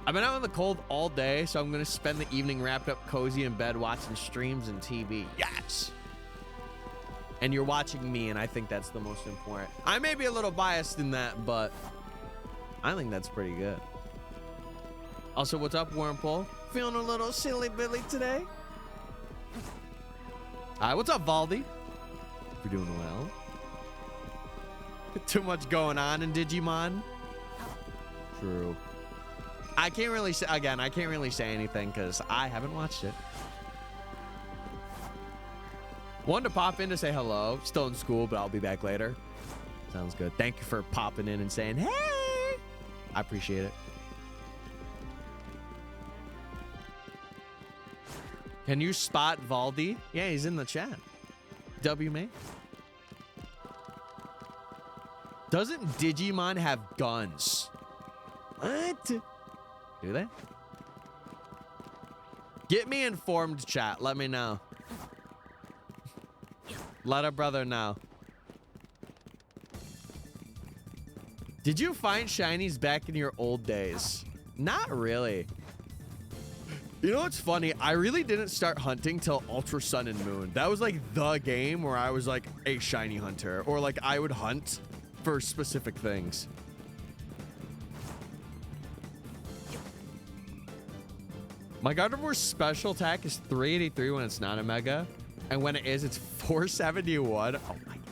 I've been out in the cold all day, so I'm gonna spend the evening wrapped up cozy in bed watching streams and TV. Yes. And you're watching me, and I think that's the most important. I may be a little biased in that, but I think that's pretty good. Also, what's up, Wormpole? Feeling a little silly Billy today? Hi, what's up, Valdi? You're doing well. Too much going on in Digimon. True. I can't really say, again, I can't really say anything because I haven't watched it. Wanted to pop in to say hello. Still in school, but I'll be back later. Sounds good. Thank you for popping in and saying, hey. I appreciate it. Can you spot Valdi? Yeah, he's in the chat. W mate. Doesn't Digimon have guns? What? Do they? Get me informed, chat. Let me know. Let a brother know. Did you find shinies back in your old days? Not really. You know what's funny? I really didn't start hunting till Ultra Sun and Moon. That was like the game where I was like a shiny hunter, or like I would hunt for specific things. My Gardevoir's special attack is 383 when it's not a mega, and when it is, it's 471. Oh my god.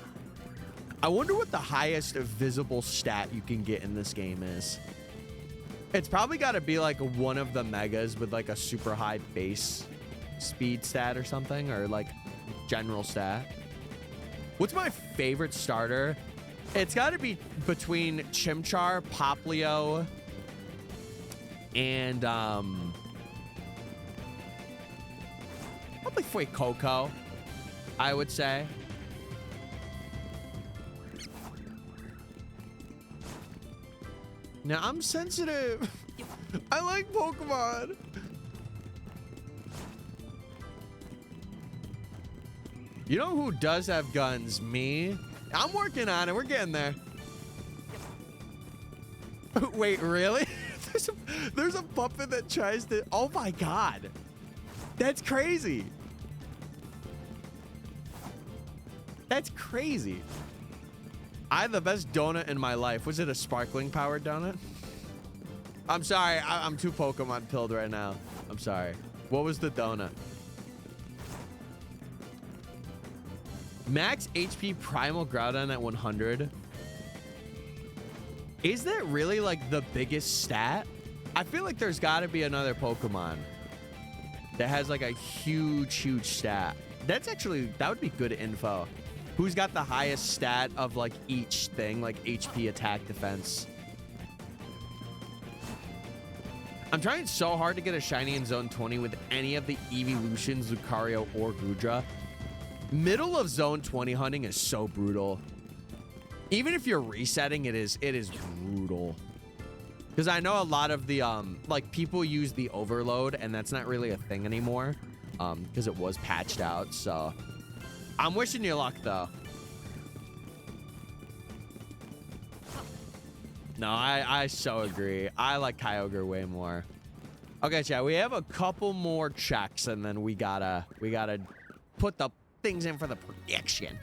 I wonder what the highest visible stat you can get in this game is. It's probably got to be like one of the megas with like a super high base speed stat or something, or like general stat. What's my favorite starter? It's got to be between Chimchar, Poplio, and probably Fuecoco, I would say. Now, I'm sensitive. I like Pokemon. You know who does have guns? Me. I'm working on it. We're getting there. Wait, really? There's a puppet that tries to... Oh, my God. That's crazy. That's crazy. I had the best donut in my life. Was it a sparkling powered donut? I'm sorry. I'm too Pokemon pilled right now. I'm sorry. What was the donut? Max HP Primal Groudon at 100. Is that really like the biggest stat? I feel like there's got to be another Pokemon that has like a huge stat. That's actually, that would be good info. Who's got the highest stat of like each thing, like HP, attack, defense? I'm trying so hard to get a shiny in Zone 20 with any of the Eeveelutions, Lucario, or Goodra. Middle of Zone 20 hunting is so brutal. Even if you're resetting, it is brutal. Because I know a lot of the like people use the overload, and that's not really a thing anymore. Because it was patched out, so I'm wishing you luck, though. No, I so agree. I like Kyogre way more. Okay, chat, we have a couple more checks, and then we gotta put the things in for the prediction.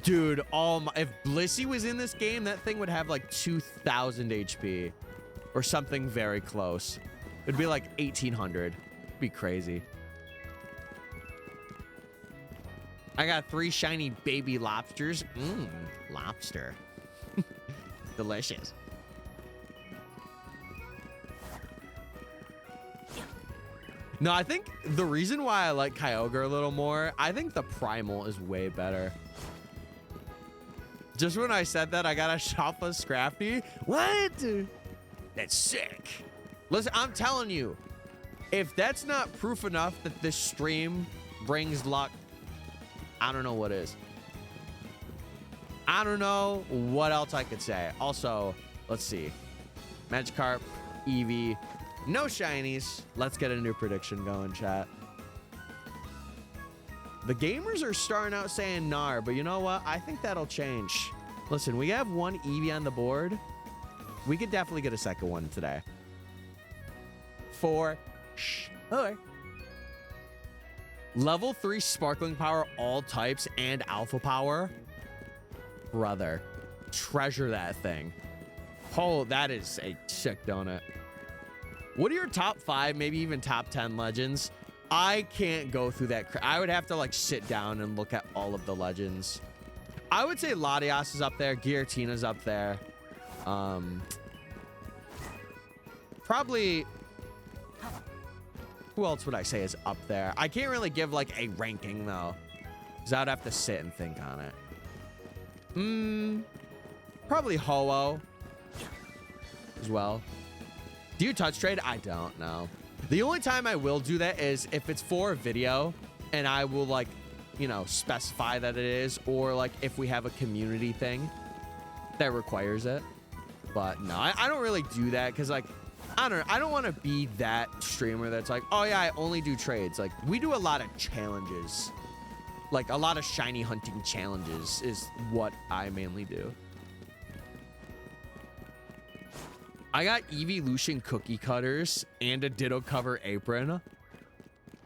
Dude, if Blissey was in this game, that thing would have like 2,000 HP or something very close. It'd be like 1,800. It'd be crazy. I got 3 shiny baby lobsters. Mmm, lobster. Delicious. No, I think the reason why I like Kyogre a little more, I think the Primal is way better. Just when I said that, I got a Shoppa Scrafty. What? That's sick. Listen, I'm telling you, if that's not proof enough that this stream brings luck, I don't know what is. I don't know what else I could say. Also, let's see. Magikarp, Eevee, no shinies. Let's get a new prediction going, chat. The gamers are starting out saying Gnar, but you know what? I think that'll change. Listen, we have one Eevee on the board. we could definitely get a second one today. For sure. Level 3 sparkling power, all types, and alpha power. Brother, treasure that thing. Oh, that is a sick donut. What are your top 5, maybe even top 10 legends? I can't go through that. I would have to like sit down and look at all of the legends. I would say Latias is up there. Giratina up there. Probably... Who else would I say is up there? I can't really give like a ranking though, because I'd have to sit and think on it. Probably Ho-Oh as well. Do you touch trade? I don't know. The only time I will do that is if it's for a video and I will like, you know, specify that it is, or like if we have a community thing that requires it. But no, I don't really do that because like, I don't know. I don't want to be that streamer that's like, oh yeah, I only do trades. Like we do a lot of challenges, like a lot of shiny hunting challenges is what I mainly do. I got Eevee Lucian cookie cutters and a Ditto cover apron.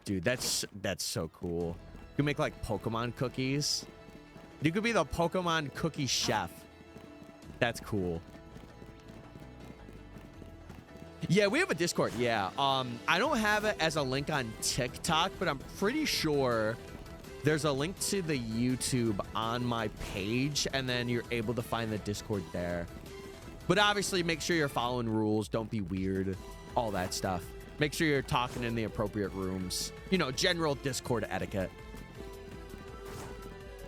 Dude, that's so cool. You can make like Pokemon cookies. You could be the Pokemon cookie chef. That's cool. Yeah, we have a Discord. Yeah. I don't have it as a link on TikTok, but I'm pretty sure there's a link to the YouTube on my page, and then you're able to find the Discord there. But obviously, make sure you're following rules. Don't be weird. All that stuff. Make sure you're talking in the appropriate rooms. You know, general Discord etiquette.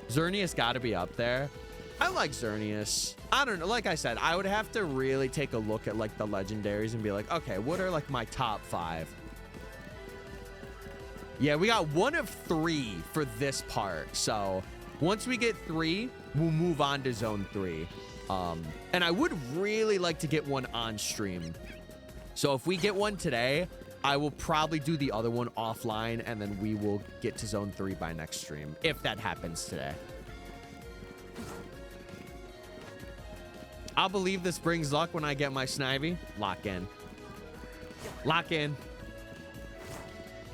Xerneas got to be up there. I like Xerneas. I don't know. Like I said, I would have to really take a look at like the legendaries and be like, okay, what are like my top 5? Yeah, we got 1 of 3 for this part. So once we get 3, we'll move on to zone 3. And I would really like to get one on stream. So if we get one today, I will probably do the other one offline, and then we will get to zone 3 by next stream, if that happens today. I'll believe this brings luck when I get my Snivy. Lock in. Lock in.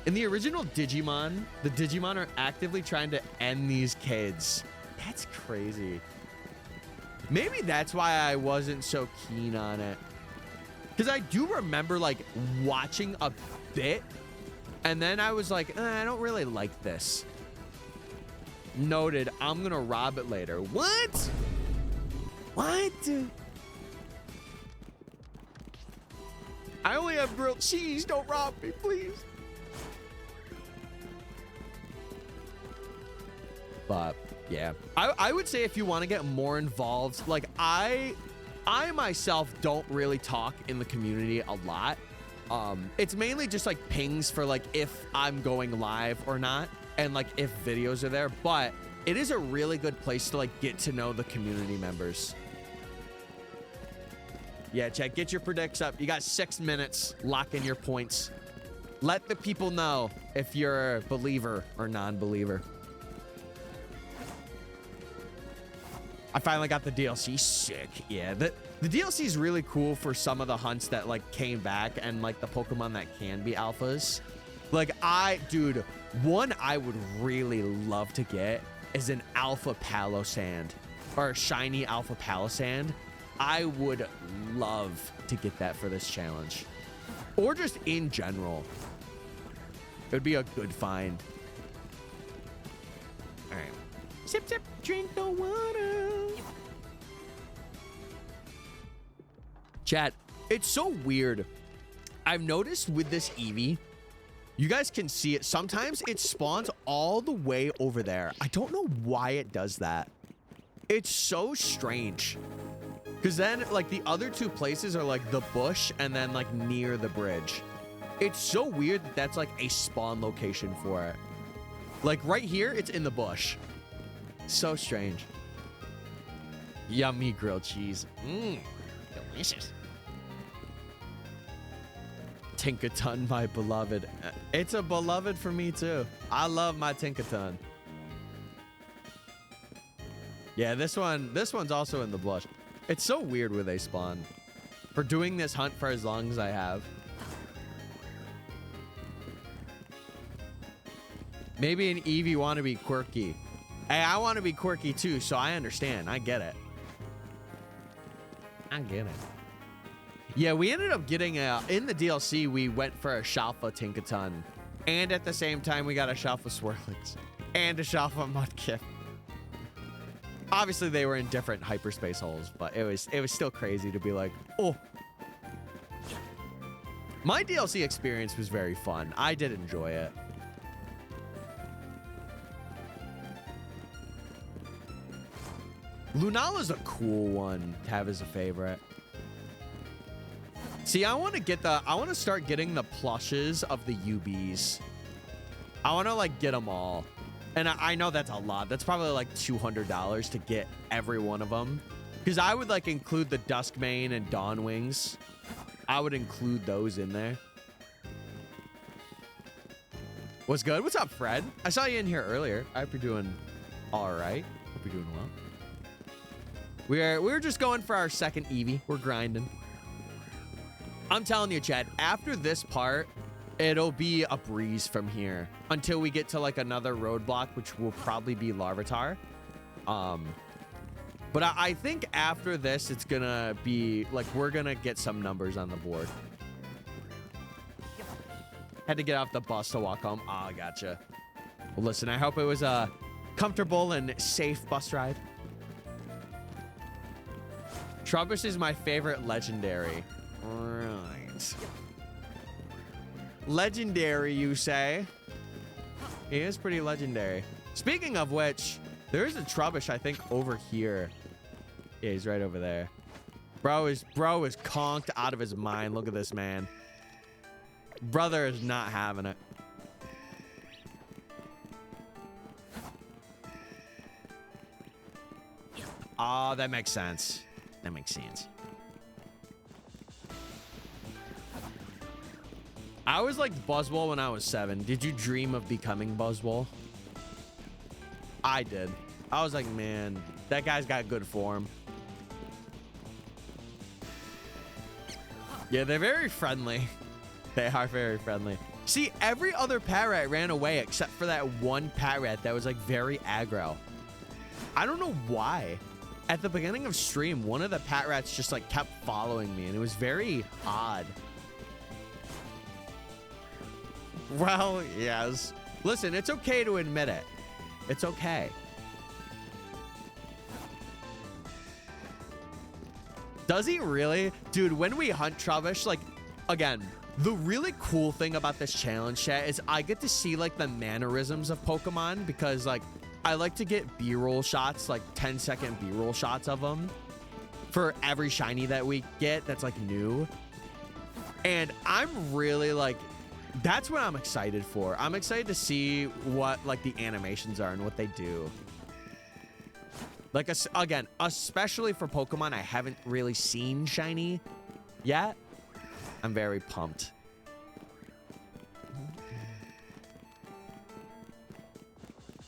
In the original Digimon, the Digimon are actively trying to end these kids. That's crazy. Maybe that's why I wasn't so keen on it. Because I do remember, like, watching a bit, and then I was like, I don't really like this. Noted. I'm going to rob it later. What? What? I only have grilled cheese. Don't rob me, please. But yeah, I would say if you want to get more involved, like I myself don't really talk in the community a lot. It's mainly just like pings for like if I'm going live or not, and like if videos are there. But it is a really good place to like get to know the community members. Yeah, chat, get your predicts up. You got 6 minutes. Lock in your points. Let the people know if you're a believer or non-believer. I finally got the DLC. Sick. Yeah, the DLC is really cool for some of the hunts that like came back and like the Pokemon that can be alphas. Like dude, one I would really love to get is an Alpha Palossand or a shiny Alpha Palossand. I would love to get that for this challenge, or just in general. It would be a good find. All right. Sip, sip, drink the water. Chat, it's so weird. I've noticed with this Eevee, you guys can see it. Sometimes it spawns all the way over there. I don't know why it does that. It's so strange. Because then, like, the other 2 places are, like, the bush and then, like, near the bridge. It's so weird that that's, like, a spawn location for it. Like, right here, it's in the bush. So strange. Yummy grilled cheese. Mmm. Delicious. Tinkaton, my beloved. It's a beloved for me, too. I love my Tinkaton. Yeah, this one's also in the bush. It's so weird where they spawn. for doing this hunt for as long as I have. Maybe an Eevee want to be quirky. Hey, I want to be quirky too, so I understand. I get it. I get it. Yeah, we ended up getting in the DLC, we went for a Shalfa Tinkaton. And at the same time, we got a Shalfa Swirlix. And a Shalfa Mudkip. Obviously, they were in different hyperspace holes, but it was still crazy to be like, oh. My DLC experience was very fun. I did enjoy it. Lunala's a cool one to have as a favorite. See, I want to start getting the plushes of the UBs. I want to like get them all. And I know that's a lot. That's probably like $200 to get every one of them. Because I would like include the Duskmane and Dawn Wings. I would include those in there. What's good? What's up, Fred? I saw you in here earlier. I hope you're doing all right. Hope you're doing well. We're just going for our second Eevee. We're grinding. I'm telling you, Chad, after this part, it'll be a breeze from here until we get to like another roadblock, which will probably be Larvitar. But I think after this, it's gonna be like we're gonna get some numbers on the board. Had to get off the bus to walk home. Oh, gotcha. Well, listen, I hope it was a comfortable and safe bus ride. Trubbish is my favorite legendary. Right. Legendary, you say? He is pretty legendary. Speaking of which, there is a Trubbish, I think, over here. Yeah, he's right over there. Bro is conked out of his mind. Look at this man. Brother is not having it. Oh, that makes sense. That makes sense. I always liked Buzzwole when I was 7. Did you dream of becoming Buzzwole? I did. I was like, man, that guy's got good form. Yeah, they're very friendly. They are very friendly. See, every other parrot ran away except for that one parrot that was like very aggro. I don't know why. At the beginning of stream, one of the parrots just like kept following me and it was very odd. Well, yes. Listen, it's okay to admit it. It's okay. Does he really? Dude, when we hunt Trubbish, like, again, the really cool thing about this challenge, chat, is I get to see, like, the mannerisms of Pokemon because, like, I like to get B-roll shots, like 10-second B-roll shots of them for every shiny that we get that's, like, new. And I'm really, like, that's what I'm excited for. I'm excited to see what, like, the animations are and what they do. Like, again, especially for Pokemon I haven't really seen shiny yet. I'm very pumped.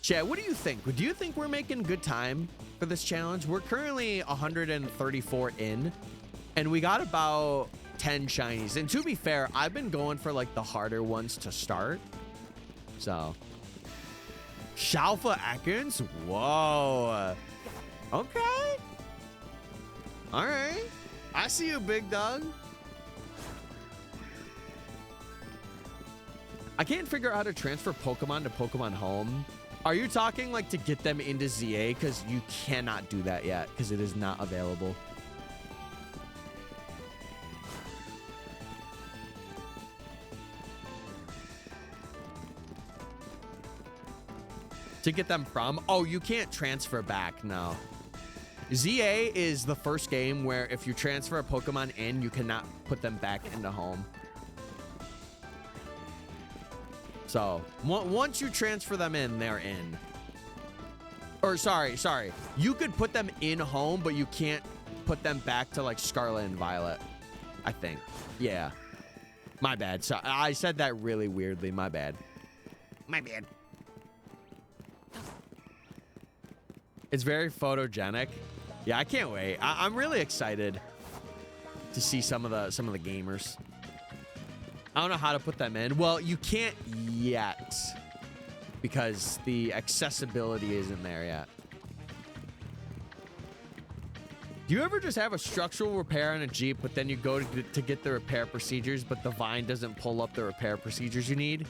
Chat, what do you think? Do you think we're making good time for this challenge? We're currently 134 in, and we got about 10 shinies. And to be fair, I've been going for, like, the harder ones to start. So. Shalfa Ekans? Whoa. Okay. All right. I see you, big dog. I can't figure out how to transfer Pokemon to Pokemon Home. Are you talking like to get them into ZA? Because you cannot do that yet because it is not available. To get them from? Oh, you can't transfer back, no. ZA is the first game where if you transfer a Pokemon in, you cannot put them back into Home. So, once you transfer them in, they're in. Or, sorry. You could put them in Home, but you can't put them back to, like, Scarlet and Violet, I think. Yeah. My bad. So, I said that really weirdly. My bad. My bad. It's very photogenic. Yeah, I can't wait. I'm really excited to see some of the gamers. I don't know how to put them in. Well, you can't yet because the accessibility isn't there yet. Do you ever just have a structural repair on a Jeep, but then you go to get the repair procedures, but the Vine doesn't pull up the repair procedures you need?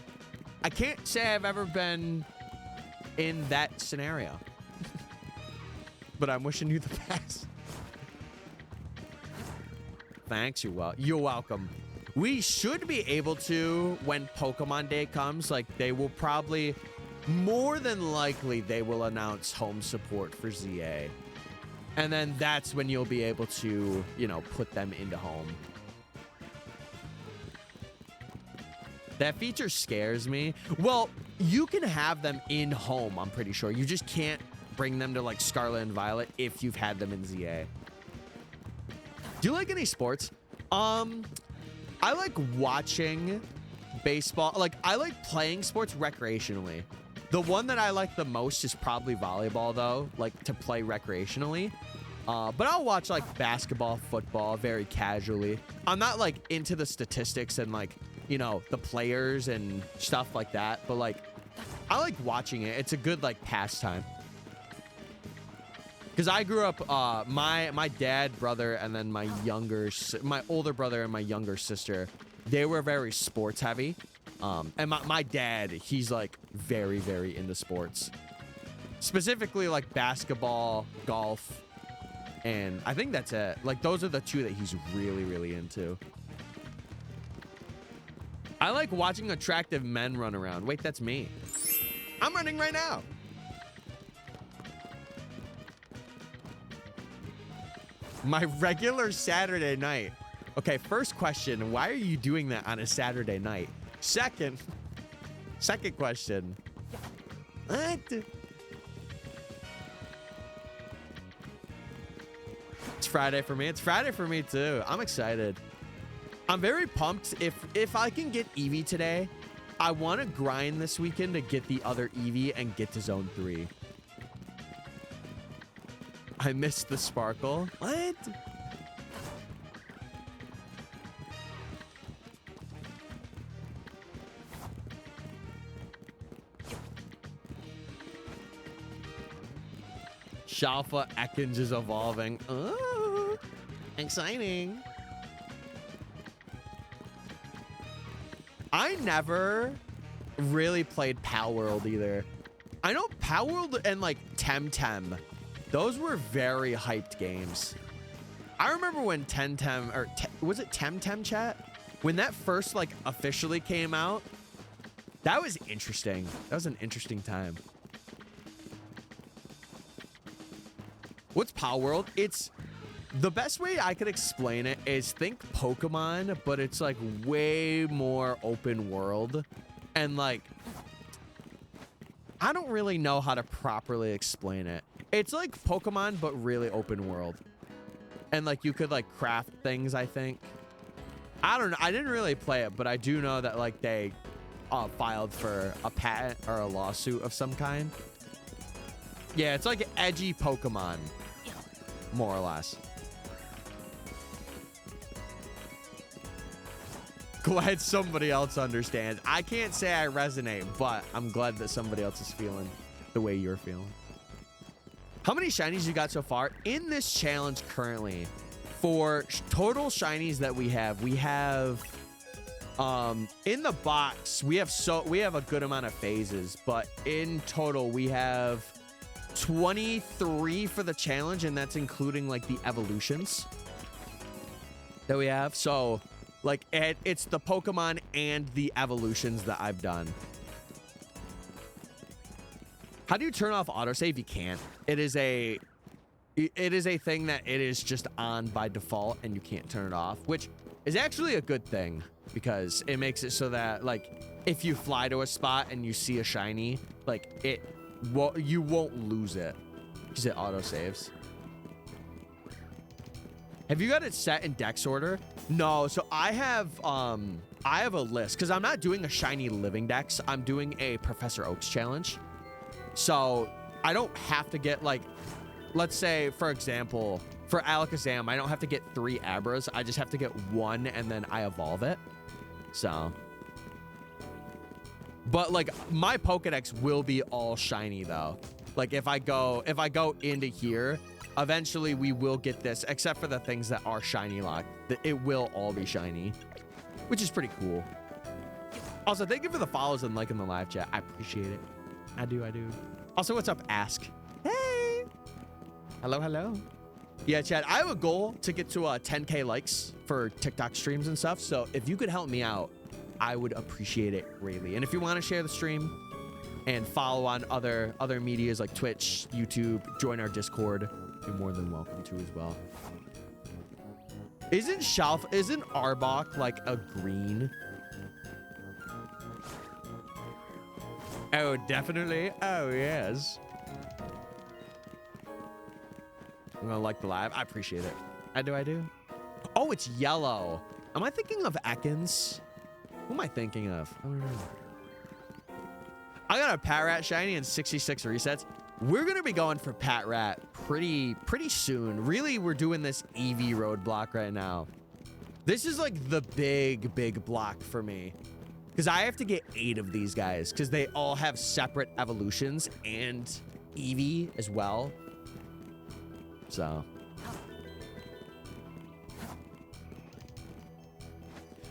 I can't say I've ever been in that scenario, but I'm wishing you the best. Thanks, you're welcome. We should be able to, when Pokemon Day comes, like they will probably, more than likely, they will announce home support for ZA. And then that's when you'll be able to, you know, put them into home. That feature scares me. Well, you can have them in home, I'm pretty sure. You just can't bring them to like Scarlet and Violet if you've had them in ZA. Do you like any sports? I like watching baseball. Like, I like playing sports recreationally. The one that I like the most is probably volleyball, though, like to play recreationally. But I'll watch like basketball, football very casually. I'm not like into the statistics and like, you know, the players and stuff like that. But like, I like watching it. It's a good like pastime. Because I grew up, my dad, brother, and then my older brother and my younger sister, they were very sports heavy. And my dad, he's like very, very into sports. Specifically like basketball, golf, and I think that's it. Like those are the two that he's really, really into. I like watching attractive men run around. Wait, that's me. I'm running right now. My regular Saturday night. Okay, first question, why are you doing that on a Saturday night? Second question. What? It's Friday for me. It's Friday for me too. I'm excited. I'm very pumped. If I can get Eevee today, I want to grind this weekend to get the other Eevee and get to Zone 3. I missed the sparkle. What? Shalfa Ekans is evolving. Oh, exciting. I never really played Pal World either. I know Pal World and like Temtem, those were very hyped games. I remember when Temtem, or was it Temtem chat? When that first like officially came out, that was interesting. That was an interesting time. What's Pal World? It's the best way I could explain it is think Pokemon, but it's like way more open world. And like, I don't really know how to properly explain it. It's like Pokemon, but really open world. And like you could like craft things, I think. I don't know. I didn't really play it, but I do know that like they filed for a patent or a lawsuit of some kind. Yeah, it's like edgy Pokemon, more or less. Glad somebody else understands. I can't say I resonate, but I'm glad that somebody else is feeling the way you're feeling. How many shinies you got so far in this challenge currently? For total shinies that we have in the box, we have a good amount of phases, but in total we have 23 for the challenge, and that's including like the evolutions that we have. So like it's the Pokemon and the evolutions that I've done. How do you turn off autosave? You can't. It is a thing that it is just on by default and you can't turn it off, which is actually a good thing because it makes it so that like if you fly to a spot and you see a shiny, like you won't lose it because it autosaves. Have you got it set in dex order? No, so I have a list because I'm not doing a shiny living dex. I'm doing a Professor Oak's challenge. So I don't have to get like, let's say for example, For Alakazam, I don't have to get 3 Abras. I just have to get 1 and then I evolve it. So. But like my Pokedex will be all shiny though. Like if I go into here, eventually we will get this, except for the things that are shiny locked. It will all be shiny, which is pretty cool. Also, thank you for the follows and liking the live chat. I appreciate it. I do. Also, what's up, Ask? Hey. Hello. Yeah, Chad, I have a goal to get to 10K likes for TikTok streams and stuff. So if you could help me out, I would appreciate it greatly. And if you want to share the stream and follow on other medias like Twitch, YouTube, join our Discord, you're more than welcome to as well. Isn't Arbok like a green? Oh, definitely. Oh, yes. I'm gonna like the live. I appreciate it. I do. Oh, it's yellow. Am I thinking of Ekans? Who am I thinking of? I don't know. I got a Patrat shiny and 66 resets. We're gonna be going for Patrat pretty soon. Really, we're doing this Eevee roadblock right now. This is like the big block for me. Because I have to get 8 of these guys because they all have separate evolutions and Eevee as well. So.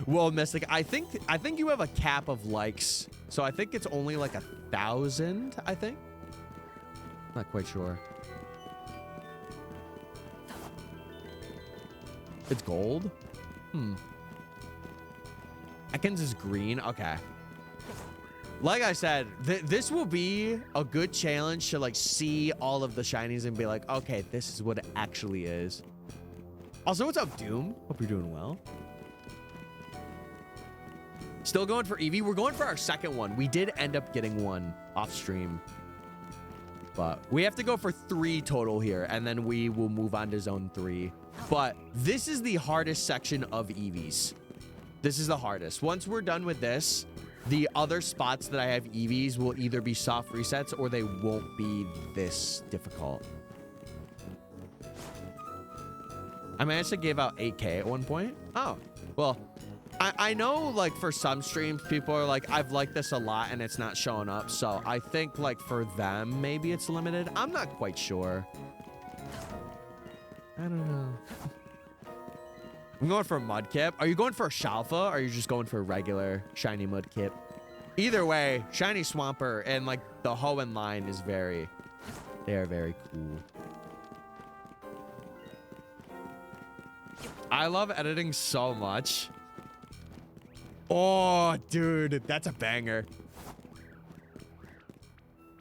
Well, Mystic, I think you have a cap of likes. So I think it's only like 1,000, I think. Not quite sure. It's gold? Ekans is green. Okay. Like I said, this will be a good challenge to like see all of the shinies and be like, okay, this is what it actually is. Also, what's up, Doom? Hope you're doing well. Still going for Eevee. We're going for our second one. We did end up getting one off stream, but we have to go for 3 total here, and then we will move on to zone 3. But this is the hardest section of Eevees. This is the hardest. Once we're done with this, the other spots that I have Eevees will either be soft resets or they won't be this difficult. I managed to give out 8K at one point. Oh, well, I know like for some streams, people are like, I've liked this a lot and it's not showing up. So I think like for them, maybe it's limited. I'm not quite sure. I don't know. I'm going for a Mudkip. Are you going for a Shalfa or are you just going for a regular shiny Mudkip? Either way, shiny Swampert and like the Hoenn line is they are very cool. I love editing so much. Oh, dude, that's a banger.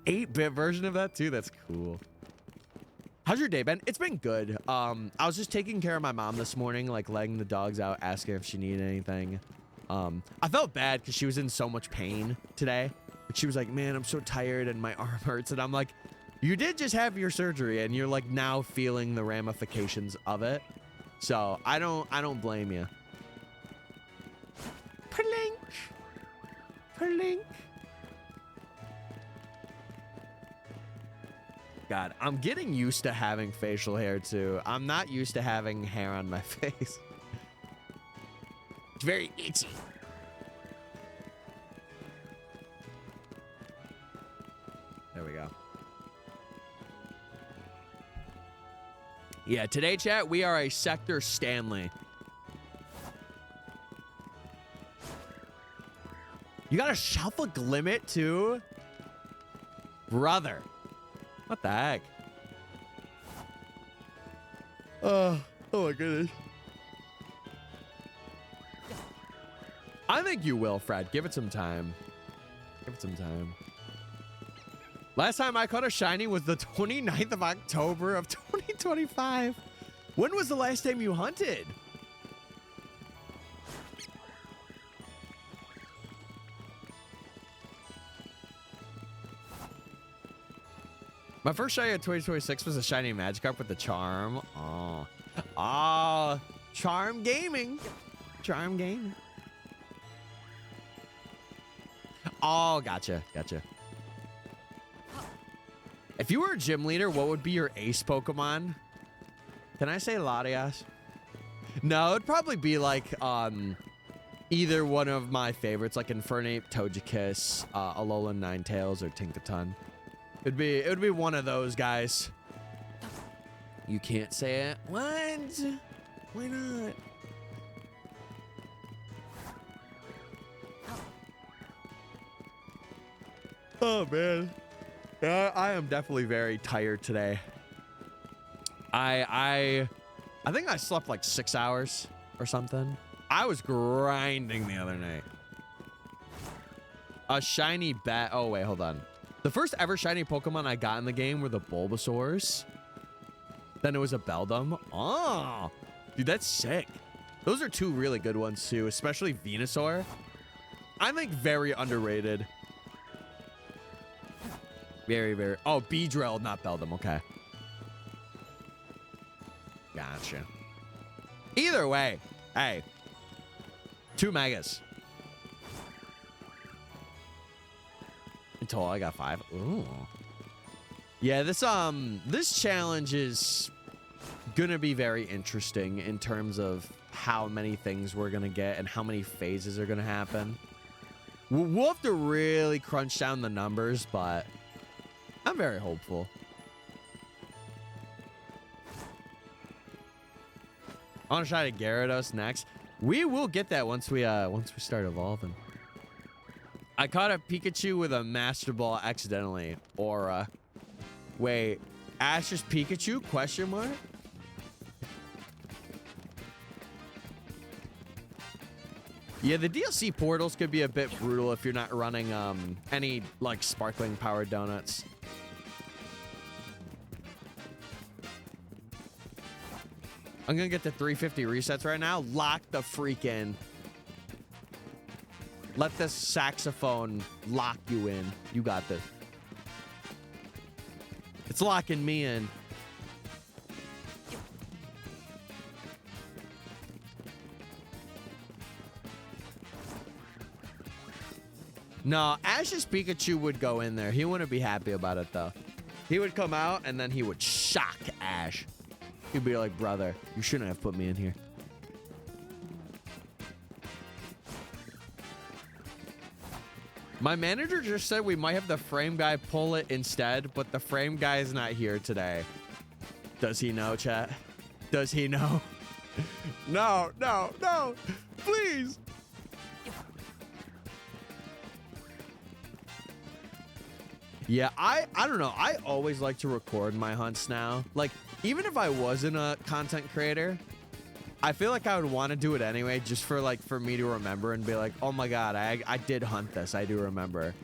8-bit version of that too. That's cool. How's your day been? It's been good. I was just taking care of my mom this morning, like letting the dogs out, asking if she needed anything. I felt bad because she was in so much pain today. But she was like, man, I'm so tired and my arm hurts. And I'm like, you did just have your surgery and you're like now feeling the ramifications of it. So I don't blame you. Plink. Plink. God, I'm getting used to having facial hair too. I'm not used to having hair on my face. It's very itchy. There we go. Yeah, today, chat, we are a Sector Stanley. You got a Shalfa Glimmet too? Brother. What the heck? Oh my goodness. I think you will, Fred. Give it some time. Give it some time. Last time I caught a shiny was the 29th of October of 2025. When was the last time you hunted? My first shiny of 2026 was a shiny Magikarp with the Charm. Oh. Oh. Charm Gaming. Charm Gaming. Oh, gotcha. Gotcha. If you were a gym leader, what would be your ace Pokemon? Can I say Latias? No, it'd probably be like either one of my favorites, like Infernape, Togekiss, Alolan Ninetales, or Tinkaton. It'd be one of those guys. You can't say it. What? Why not? Oh man, I am definitely very tired today. I think I slept like 6 hours or something. I was grinding the other night. A shiny bat. Oh wait, hold on. The first ever shiny Pokemon I got in the game were the Bulbasaurs. Then it was a Beldum. Oh, dude, that's sick. Those are two really good ones too, especially Venusaur. I think very underrated. Very, very. Oh, Beedrill, not Beldum. Okay. Gotcha. Either way, hey, 2 megas. Until I got 5. Ooh. Yeah, this challenge is gonna be very interesting in terms of how many things we're gonna get and how many phases are gonna happen. We'll have to really crunch down the numbers, but I'm very hopeful. I want to try to Gyarados next. We will get that once we start evolving. I caught a Pikachu with a Master Ball accidentally. Aura. Wait, Ash's Pikachu? Question mark? Yeah, the DLC portals could be a bit brutal if you're not running any like sparkling powered donuts. I'm gonna get the 350 resets right now. Lock the freaking. Let this saxophone lock you in. You got this. It's locking me in. No, Ash's Pikachu would go in there. He wouldn't be happy about it, though. He would come out, and then he would shock Ash. He'd be like, brother, you shouldn't have put me in here. My manager just said we might have the frame guy pull it instead, but the frame guy is not here today. Does he know, chat? Does he know? No, no, no. Please. Yeah, I don't know. I always like to record my hunts now. Like, even if I wasn't a content creator, I feel like I would want to do it anyway, just for me to remember and be like, oh my god, I did hunt this. I do remember.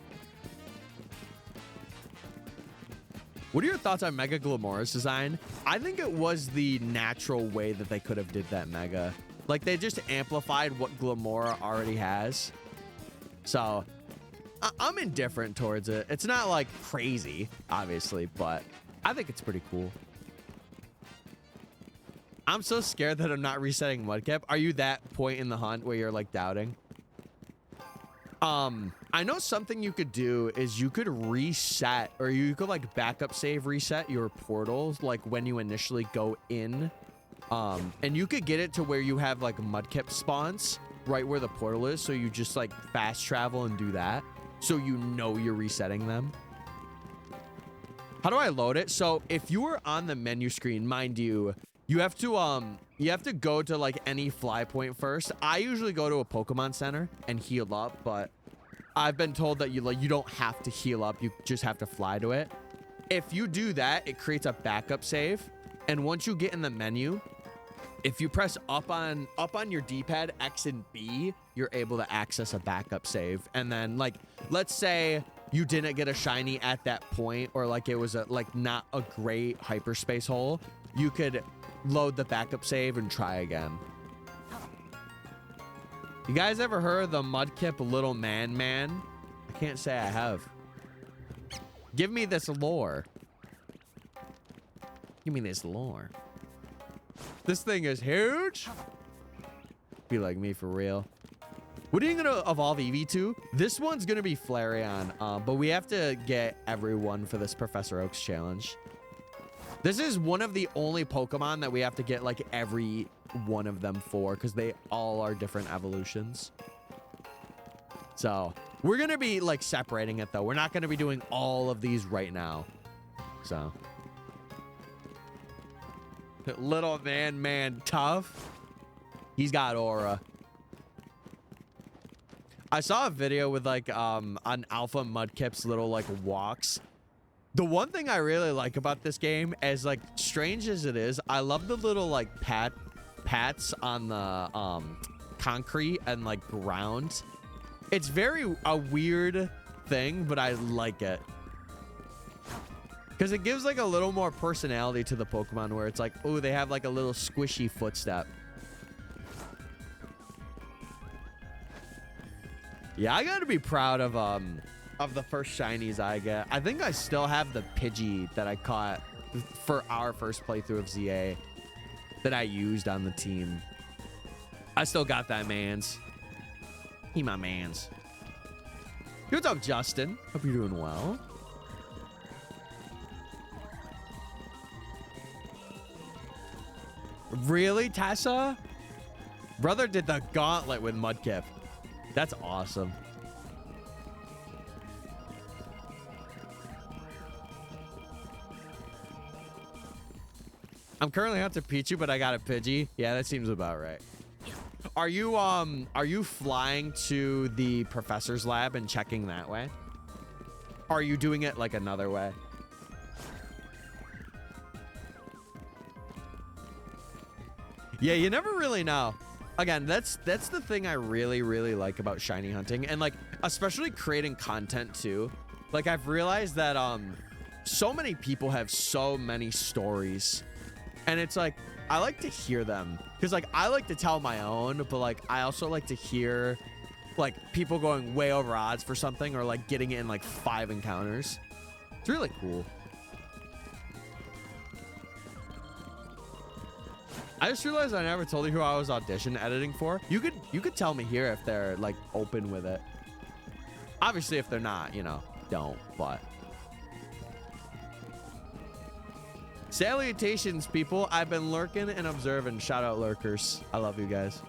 What are your thoughts on Mega Glamora's design? I think it was the natural way that they could have did that Mega. Like, they just amplified what Glamora already has. So I'm indifferent towards it. It's not like crazy, obviously, but I think it's pretty cool. I'm so scared that I'm not resetting Mudkip. Are you that point in the hunt where you're like doubting? I know something you could do is you could reset, or you could like backup save reset your portals like when you initially go in. And you could get it to where you have like Mudkip spawns right where the portal is, so you just like fast travel and do that. So you know you're resetting them. How do I load it? So if you were on the menu screen, mind you, you have to go to like any fly point first. I usually go to a Pokemon Center and heal up, but I've been told that you don't have to heal up. You just have to fly to it. If you do that, it creates a backup save. And once you get in the menu, if you press up on your D-pad, X and B, you're able to access a backup save. And then like, let's say you didn't get a shiny at that point, or like it was not a great hyperspace hole, you could load the backup save and try again. You guys ever heard of the Mudkip Little Man? I can't say I have. Give me this lore. Give me this lore. This thing is huge. Be like me for real. What are you gonna evolve Eevee to? This one's gonna be Flareon, but we have to get everyone for this Professor Oak's challenge. This is one of the only Pokemon that we have to get like every one of them for, because they all are different evolutions. So we're going to be like separating it though. We're not going to be doing all of these right now. So little man tough. He's got aura. I saw a video with like on Alpha Mudkip's little like walks. The one thing I really like about this game, as like strange as it is, I love the little like pats on the concrete and like ground. It's very a weird thing, but I like it. Because it gives like a little more personality to the Pokemon, where it's like, oh, they have like a little squishy footstep. Yeah, I gotta be proud of the first shinies I get. I think I still have the Pidgey that I caught for our first playthrough of ZA that I used on the team. I still got that mans. He my mans. What's up, Justin? Hope you're doing well. Really, Tessa? Brother did the gauntlet with Mudkip. That's awesome. I'm currently up to Pichu, but I got a Pidgey. Yeah, that seems about right. Are you flying to the professor's lab and checking that way? Or are you doing it like another way? Yeah, you never really know. Again, that's the thing I really like about shiny hunting, and like especially creating content too. Like I've realized that so many people have so many stories, and it's like I like to hear them, because like I like to tell my own, but like I also like to hear like people going way over odds for something, or like getting it in like 5 encounters. It's really cool. I just realized I never told you who I was audition editing for. You could tell me here if they're like open with it. Obviously, if they're not, you know, don't. But salutations, people. I've been lurking and observing. Shout out lurkers. I love you guys.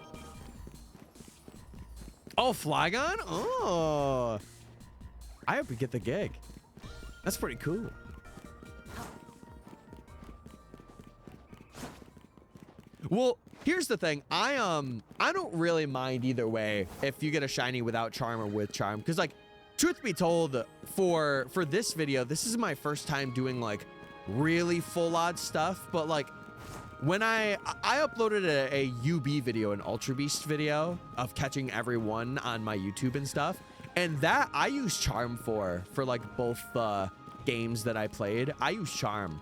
Oh, Flygon? Oh, I hope we get the gig. That's pretty cool. Well, here's the thing. I don't really mind either way if you get a shiny without charm or with charm, because like truth be told, for this video, this is my first time doing like really full odd stuff. But like when I uploaded a UB video, an Ultra Beast video of catching everyone on my YouTube and stuff, and that I use charm for like both games that I played. I use charm.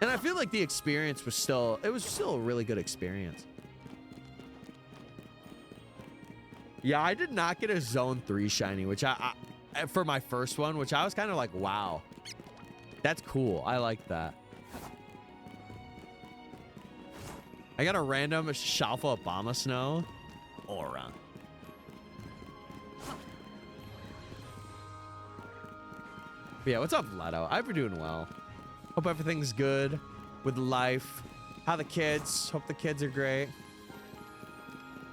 And I feel like the experience was still a really good experience. Yeah, I did not get a Zone 3 shiny, which I for my first one, which I was kind of like, wow, that's cool. I like that. I got a random Shalfa Obama Snow. Aura. But yeah, what's up, Leto? I've been doing well. Hope everything's good with life. How the kids? Hope the kids are great.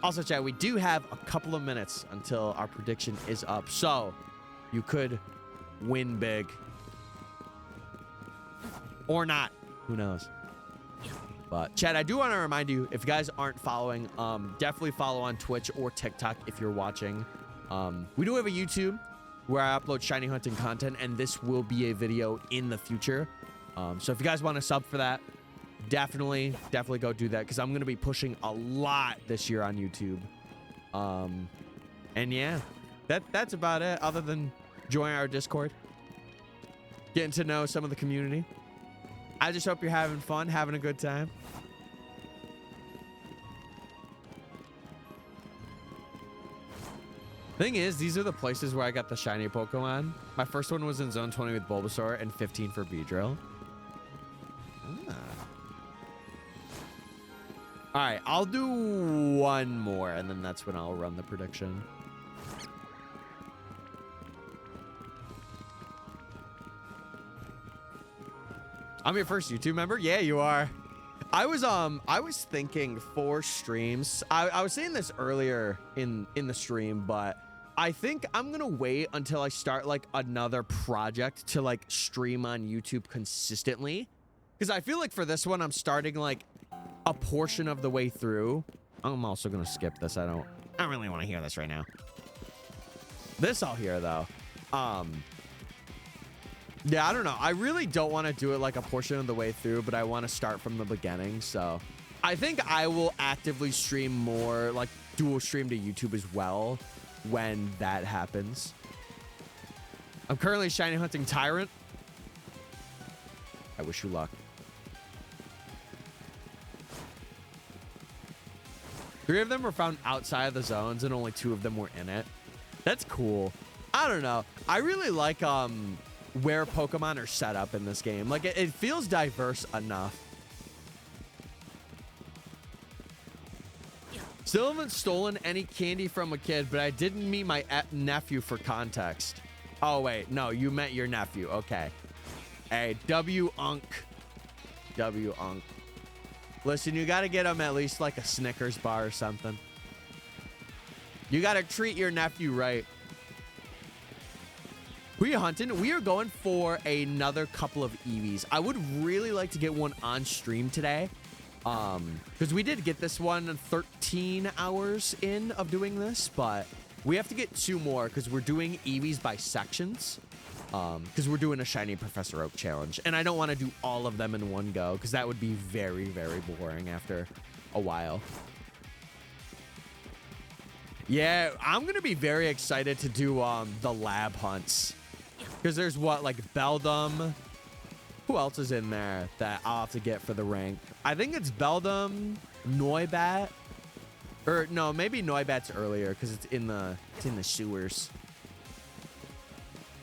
Also, chat, we do have a couple of minutes until our prediction is up, so you could win big. Or not. Who knows? But chat, I do want to remind you, if you guys aren't following, definitely follow on Twitch or TikTok if you're watching. We do have a YouTube where I upload shiny hunting content, and this will be a video in the future. So if you guys want to sub for that, definitely go do that, because I'm going to be pushing a lot this year on YouTube. And yeah, that's about it, other than joining our Discord, getting to know some of the community. I just hope you're having fun, having a good time. Thing is, these are the places where I got the shiny Pokemon. My first one was in Zone 20 with Bulbasaur and 15 for Beedrill. All right, I'll do one more, and then that's when I'll run the prediction. I'm your first YouTube member. Yeah, you are. I was thinking 4 streams. I was saying this earlier in the stream, but I think I'm gonna wait until I start like another project to like stream on YouTube consistently, because I feel like for this one I'm starting like a portion of the way through. I'm also gonna skip this. I don't really want to hear this right now. This I'll hear though. Yeah, I don't know. I really don't want to do it like a portion of the way through, but I want to start from the beginning. So I think I will actively stream more, like dual stream to YouTube as well when that happens. I'm currently shiny hunting Tyrant. I wish you luck. 3 of them were found outside of the zones and only 2 of them were in it. That's cool. I don't know. I really like where Pokemon are set up in this game. Like it feels diverse enough. Still haven't stolen any candy from a kid, but I didn't meet my nephew for context. Oh wait, no, you meant your nephew. Okay. Hey, W-Unk. W-Unk. Listen, you gotta get him at least like a Snickers bar or something. You gotta treat your nephew right. Who are you hunting? We are going for another couple of Eevees. I would really like to get one on stream today. Because we did get this one 13 hours in of doing this, but we have to get 2 more because we're doing Eevees by sections. Because we're doing a shiny Professor Oak challenge, and I don't want to do all of them in one go because that would be very, very boring after a while. Yeah, I'm gonna be very excited to do the lab hunts because there's what, like Beldum. Who else is in there that I'll have to get for the rank? I think it's Beldum, Noibat, or no, maybe Noibat's earlier because it's in the sewers.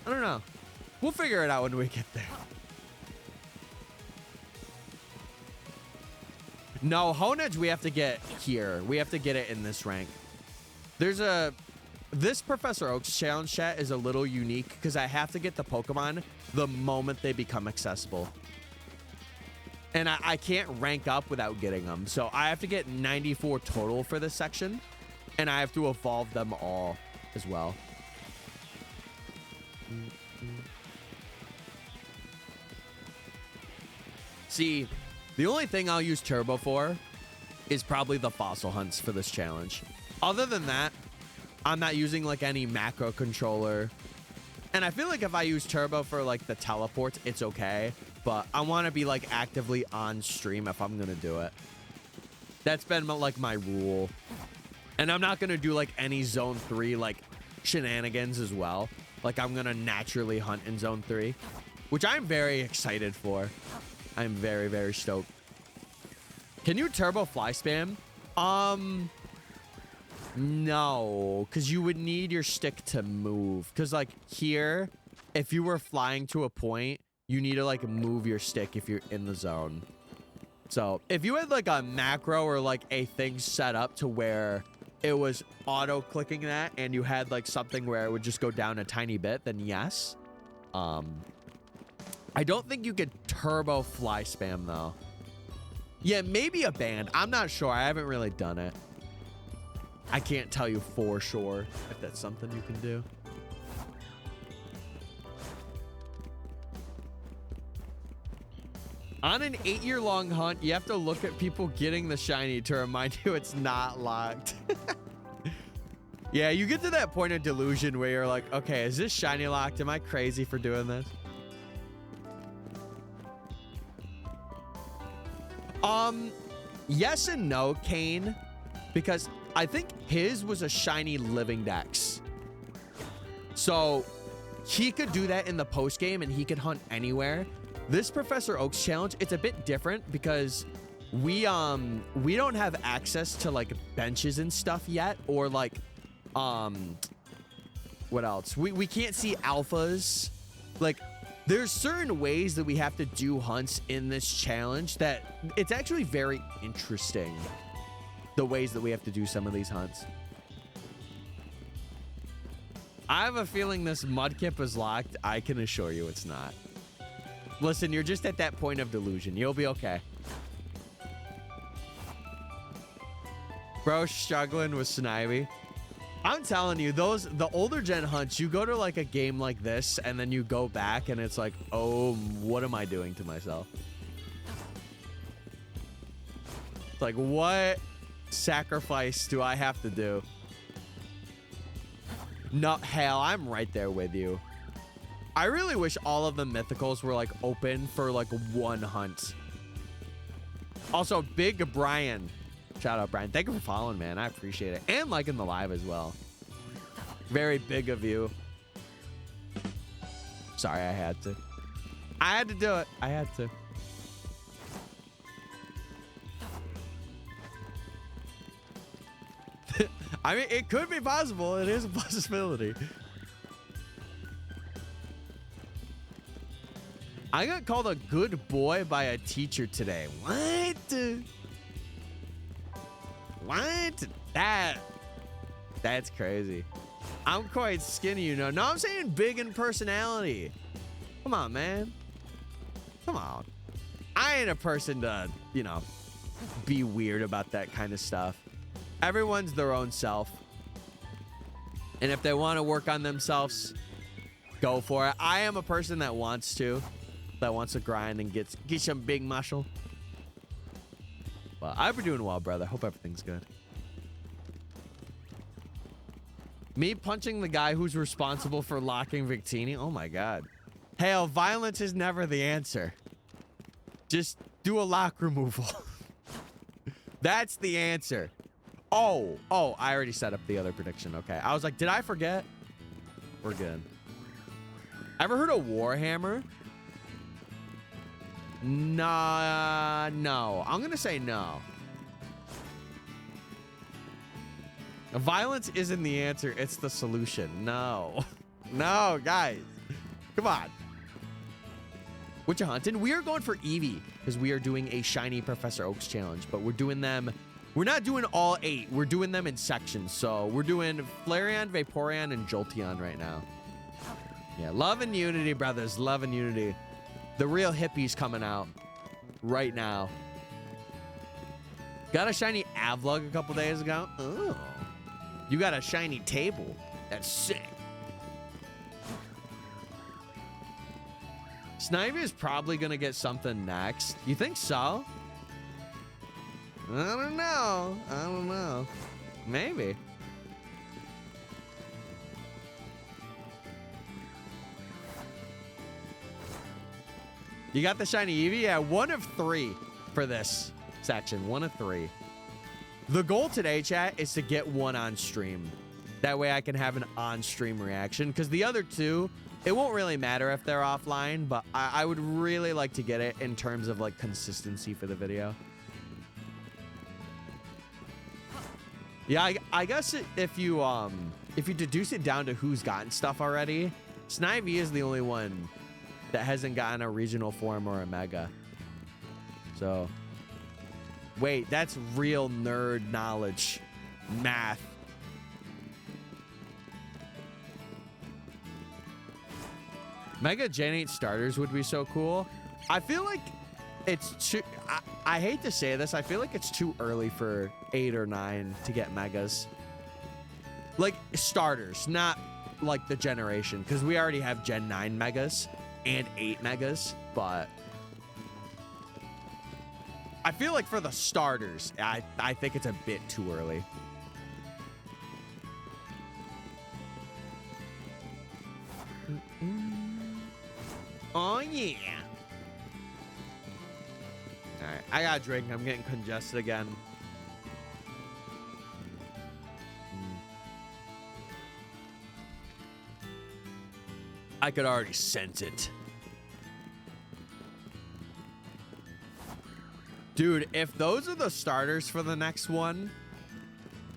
I don't know. We'll figure it out when we get there. No, Honedge we have to get here. We have to get it in this rank. This Professor Oak's challenge chat is a little unique because I have to get the Pokemon the moment they become accessible. And I can't rank up without getting them. So I have to get 94 total for this section. And I have to evolve them all as well. See, the only thing I'll use Turbo for is probably the fossil hunts for this challenge. Other than that, I'm not using like any macro controller. And I feel like if I use Turbo for like the teleports, it's okay. But I want to be like actively on stream if I'm going to do it. That's been like my rule. And I'm not going to do like any zone 3 like shenanigans as well. Like I'm going to naturally hunt in zone 3, which I'm very excited for. I'm very, very stoked. Can you turbo fly spam? No, because you would need your stick to move. Because like here, if you were flying to a point, you need to like move your stick if you're in the zone. So if you had like a macro or like a thing set up to where it was auto clicking that and you had like something where it would just go down a tiny bit, then yes. I don't think you could turbo fly spam though. Yeah, maybe a band. I'm not sure. I haven't really done it. I can't tell you for sure if that's something you can do. On an 8-year-long hunt, you have to look at people getting the shiny to remind you it's not locked. Yeah, you get to that point of delusion where you're like, okay, is this shiny locked? Am I crazy for doing this? Yes and no, Kane, because I think his was a shiny living dex. So he could do that in the post game and he could hunt anywhere. This Professor Oak's challenge, it's a bit different because we don't have access to like benches and stuff yet, or like what else? We can't see alphas. Like there's certain ways that we have to do hunts in this challenge that it's actually very interesting, the ways that we have to do some of these hunts. I have a feeling this Mudkip is locked. I can assure you it's not. Listen, you're just at that point of delusion. You'll be okay. Bro, struggling with Snivy. I'm telling you, the older gen hunts, you go to like a game like this and then you go back and it's like, oh, what am I doing to myself? It's like, what sacrifice do I have to do? No, hell, I'm right there with you. I really wish all of the mythicals were like open for like one hunt. Also, Big Brian. Shout out, Brian. Thank you for following, man. I appreciate it. And liking the live as well. Very big of you. Sorry, I had to. I had to do it. I had to. I mean, it could be possible. It is a possibility. I got called a good boy by a teacher today. What? What? That's crazy. I'm quite skinny, you know. No, I'm saying big in personality. Come on, man. Come on. I ain't a person to, you know, be weird about that kind of stuff. Everyone's their own self. And if they want to work on themselves, go for it. I am a person that wants to grind and get some big muscle. Well, I've been doing well, brother. Hope everything's good. Me punching the guy who's responsible for locking Victini? Oh my god. Hell, violence is never the answer. Just do a lock removal. That's the answer. Oh, I already set up the other prediction. Okay. I was like, did I forget? We're good. Ever heard of Warhammer? Nah, no. I'm gonna say no. Violence isn't the answer, it's the solution. No. No, guys. Come on. What you hunting? We are going for Eevee because we are doing a shiny Professor Oak's challenge, but we're doing them. We're not doing all 8. We're doing them in sections. So we're doing Flareon, Vaporeon, and Jolteon right now. Yeah, love and unity, brothers. Love and unity. The real hippies coming out right now. Got a shiny Avlug a couple days ago. Oh. You got a shiny table. That's sick. Snivy is probably going to get something next. You think so? I don't know. I don't know. Maybe. You got the shiny Eevee? Yeah, 1 of 3 for this section. 1 of 3. The goal today, chat, is to get 1 on stream. That way I can have an on-stream reaction. Because the other 2, it won't really matter if they're offline. But I would really like to get it in terms of, like, consistency for the video. Yeah, I guess if you deduce it down to who's gotten stuff already, Snivy is the only one that hasn't gotten a regional form or a mega. So, wait, that's real nerd knowledge. Math. Mega Gen 8 starters would be so cool. I feel like it's too... I hate to say this. I feel like it's too early for 8 or 9 to get megas. Like, starters, not like the generation. Because we already have Gen 9 megas and 8 megas. But I feel like for the starters, I think it's a bit too early. Oh, yeah. All right, I got a drink. I'm getting congested again. I could already sense it. Dude, if those are the starters for the next one,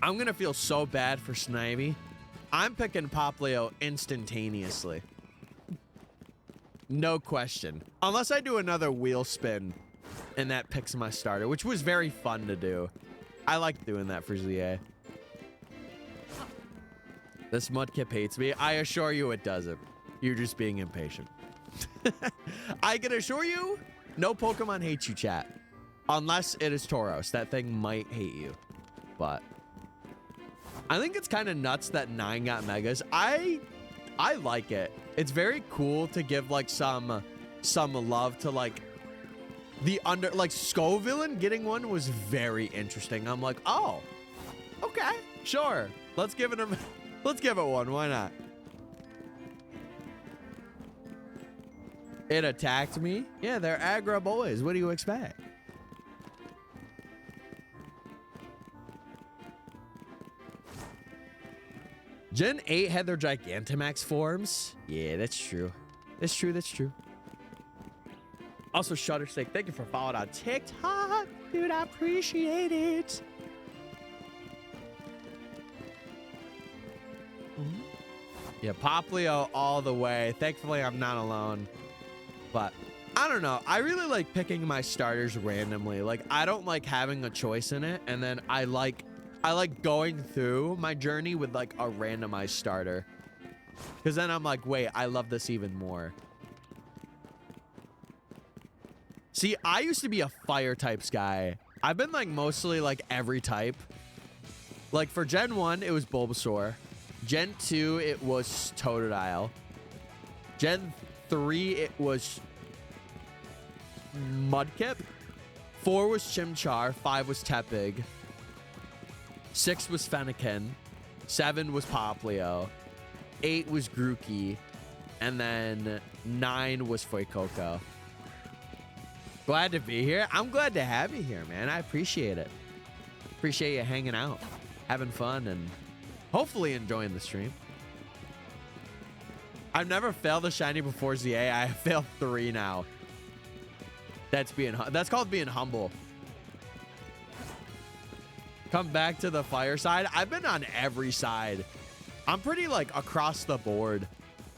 I'm going to feel so bad for Snivy. I'm picking Poplio instantaneously. No question. Unless I do another wheel spin and that picks my starter, which was very fun to do. I like doing that for ZA. This Mudkip hates me. I assure you it doesn't. You're just being impatient. I can assure you, no Pokemon hates you, chat. Unless it is Tauros. That thing might hate you. But I think it's kind of nuts that 9 got Megas. I like it. It's very cool to give like some love to like the like Scovillain getting one was very interesting. I'm like, oh, okay, sure. Let's give it one. Why not? It attacked me. Yeah, they're aggro boys. What do you expect? Gen 8 had their Gigantamax forms. Yeah, that's true. That's true. Also, Shutterstick, thank you for following on TikTok. Dude, I appreciate it. Yeah, Poplio all the way. Thankfully, I'm not alone. But I don't know. I really like picking my starters randomly. Like, I don't like having a choice in it. And then I like going through my journey with like a randomized starter. Because then I'm like, wait, I love this even more. See, I used to be a fire types guy. I've been like mostly like every type. Like for Gen 1, it was Bulbasaur. Gen 2, it was Totodile. Gen 3, it was Mudkip. 4 was Chimchar. 5 was Tepig. 6 was Fennekin. 7 was Poplio. 8 was Grookey. And then 9 was Fuecoco. Glad to be here. I'm glad to have you here, man. I appreciate it. Appreciate you hanging out, having fun, and hopefully enjoying the stream. I've never failed a shiny before ZA. I have failed 3 now. That's called being humble. Come back to the fire side. I've been on every side. I'm pretty like across the board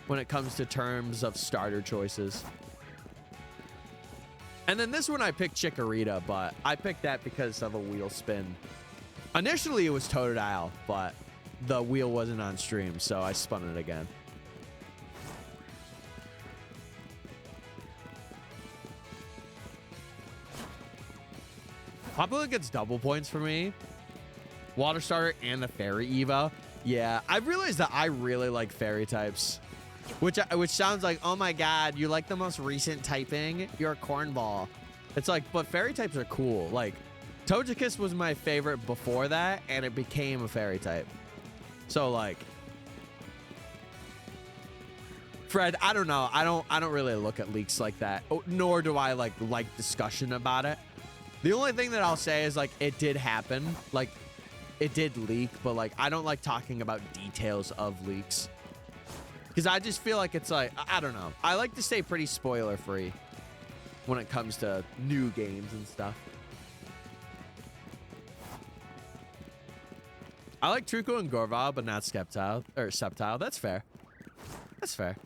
when it comes to terms of starter choices. And then this one I picked Chikorita, but I picked that because of a wheel spin. Initially it was Totodile, but the wheel wasn't on stream, so I spun it again. Popula gets double points for me. Water starter and the fairy Eevee. Yeah, I realized that I really like fairy types. Which sounds like, oh my god, you like the most recent typing? You're a cornball. It's like, but fairy types are cool. Like, Togekiss was my favorite before that, and it became a fairy type. So like, Fred, I don't know. I don't really look at leaks like that. Oh, nor do I like discussion about it. The only thing that I'll say is like, it did happen. Like, it did leak, but like, I don't like talking about details of leaks. Because I just feel like it's like, I don't know. I like to stay pretty spoiler free when it comes to new games and stuff. I like Truco and Gorval, but not Sceptile. Or Sceptile. That's fair. That's fair.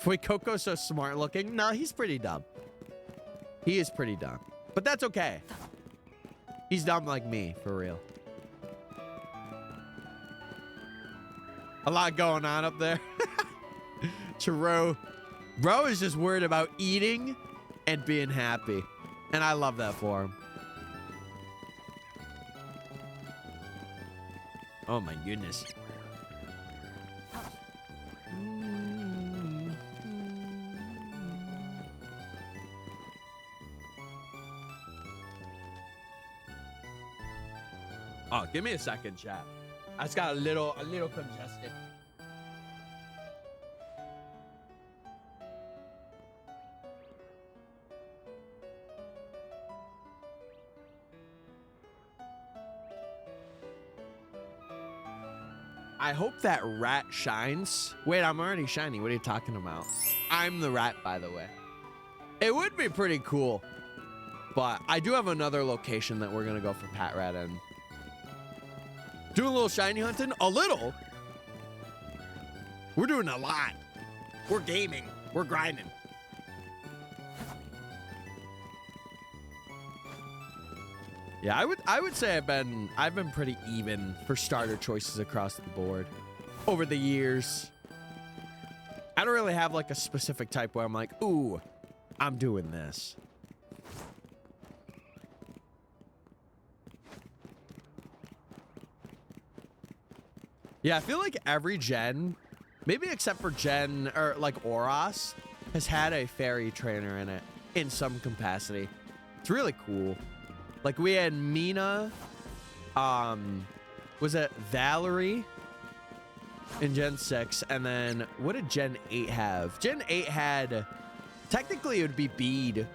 Fuecoco's so smart looking. No, he's pretty dumb. He is pretty dumb. But that's okay. He's dumb like me, for real. A lot going on up there. Churro. Bro is just worried about eating and being happy. And I love that for him. Oh my goodness. Oh, give me a second, chat. I just got a little congested. I hope that rat shines. Wait, I'm already shiny. What are you talking about? I'm the rat, by the way. It would be pretty cool. But I do have another location that we're going to go for Pat Rat in. Doing a little shiny hunting? A little? We're doing a lot. We're gaming. We're grinding. Yeah, I would say I've been pretty even for starter choices across the board over the years. I don't really have like a specific type where I'm like, ooh, I'm doing this. Yeah, I feel like every gen, maybe except for gen, or like Oros, has had a fairy trainer in it in some capacity. It's really cool. Like we had Mina, was it Valerie in Gen 6? And then what did Gen 8 have? Gen 8 had, technically it would be Bead,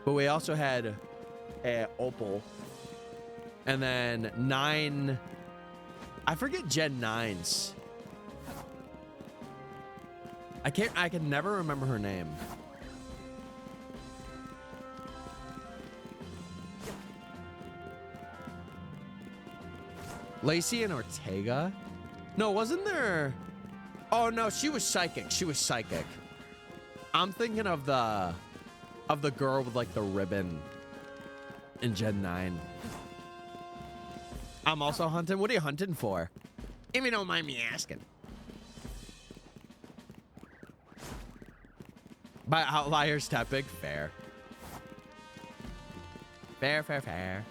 but we also had Opal. And then 9, I forget Gen 9's. I can never remember her name. Lacey and Ortega? No, wasn't there? Oh no, she was psychic. She was psychic. I'm thinking of the girl with like the ribbon in Gen 9. I'm also hunting. What are you hunting for? If you don't mind me asking. By Outliers Tepic? Fair. Fair, fair, fair.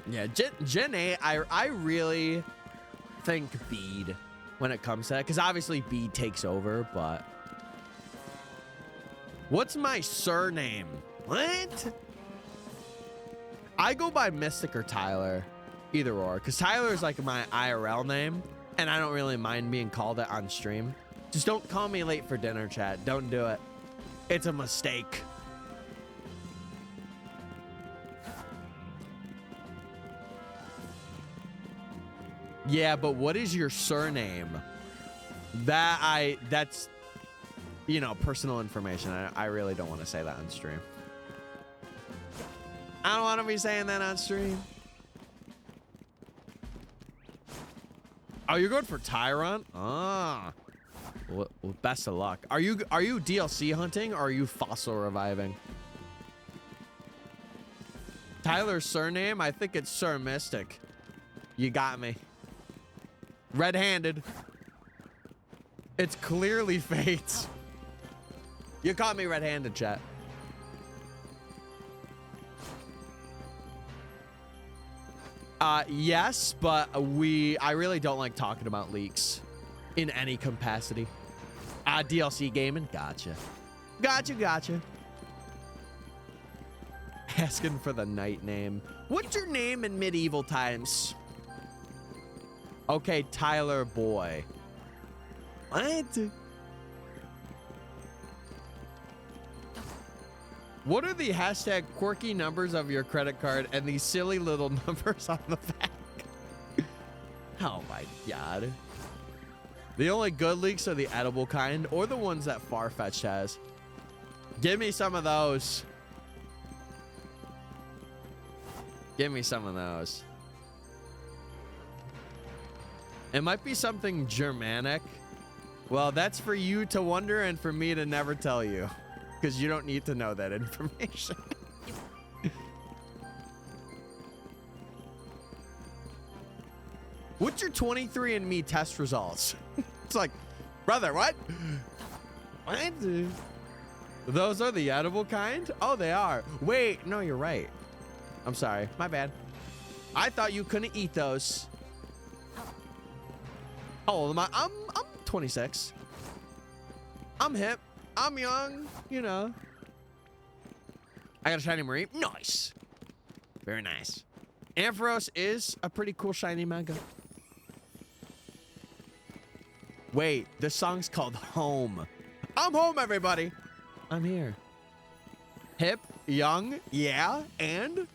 Yeah, Gen 8, I really think Bead when it comes to that. Because obviously Bead takes over, but... What's my surname? What? I go by Mystic or Tyler. Either or. Because Tyler is like my IRL name. And I don't really mind being called it on stream. Just don't call me late for dinner, chat. Don't do it. It's a mistake. Yeah, but what is your surname? That's, you know, personal information. I really don't want to say that on stream. I don't want to be saying that on stream. Oh, you're going for Tyrant? Ah. Well, best of luck. Are you DLC hunting or are you fossil reviving? Tyler's surname? I think it's Sir Mystic. You got me. Red-handed. It's clearly Fates. You caught me red-handed, chat. Yes, but I really don't like talking about leaks in any capacity. DLC gaming, gotcha. Gotcha. Asking for the knight name. What's your name in medieval times? Okay, Tyler boy. What? What are the hashtag quirky numbers of your credit card and these silly little numbers on the back? Oh my god. The only good leaks are the edible kind or the ones that Farfetch'd has. Give me some of those. Give me some of those. It might be something Germanic. Well, that's for you to wonder and for me to never tell you. Because you don't need to know that information. What's your 23andMe test results? It's like, brother, what? What? Those are the edible kind? Oh, they are. Wait, no, you're right. I'm sorry. My bad. I thought you couldn't eat those. How old am I? I'm 26. I'm hip. I'm young, you know. I got a shiny Marie. Nice. Very nice. Ampharos is a pretty cool shiny mega. Wait, this song's called Home. I'm home, everybody. I'm here. Hip, young, yeah, and...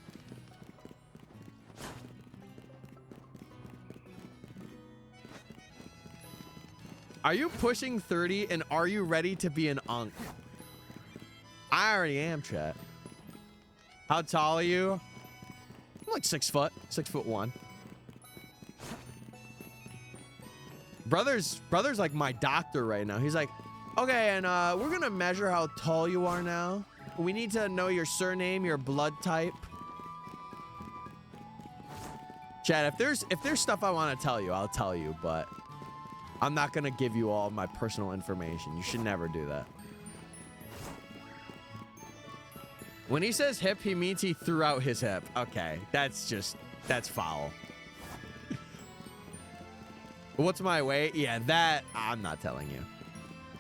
Are you pushing 30 and are you ready to be an unk? I already am, chat. How tall are you? I'm like 6 foot, 6'1". Brother's like my doctor right now. He's like, okay, and we're gonna measure how tall you are now. We need to know your surname, your blood type. Chad, if there's stuff I want to tell you, I'll tell you, but I'm not gonna give you all my personal information. You should never do that. When he says hip, he means he threw out his hip. Okay, that's foul. What's my weight? Yeah, that I'm not telling you.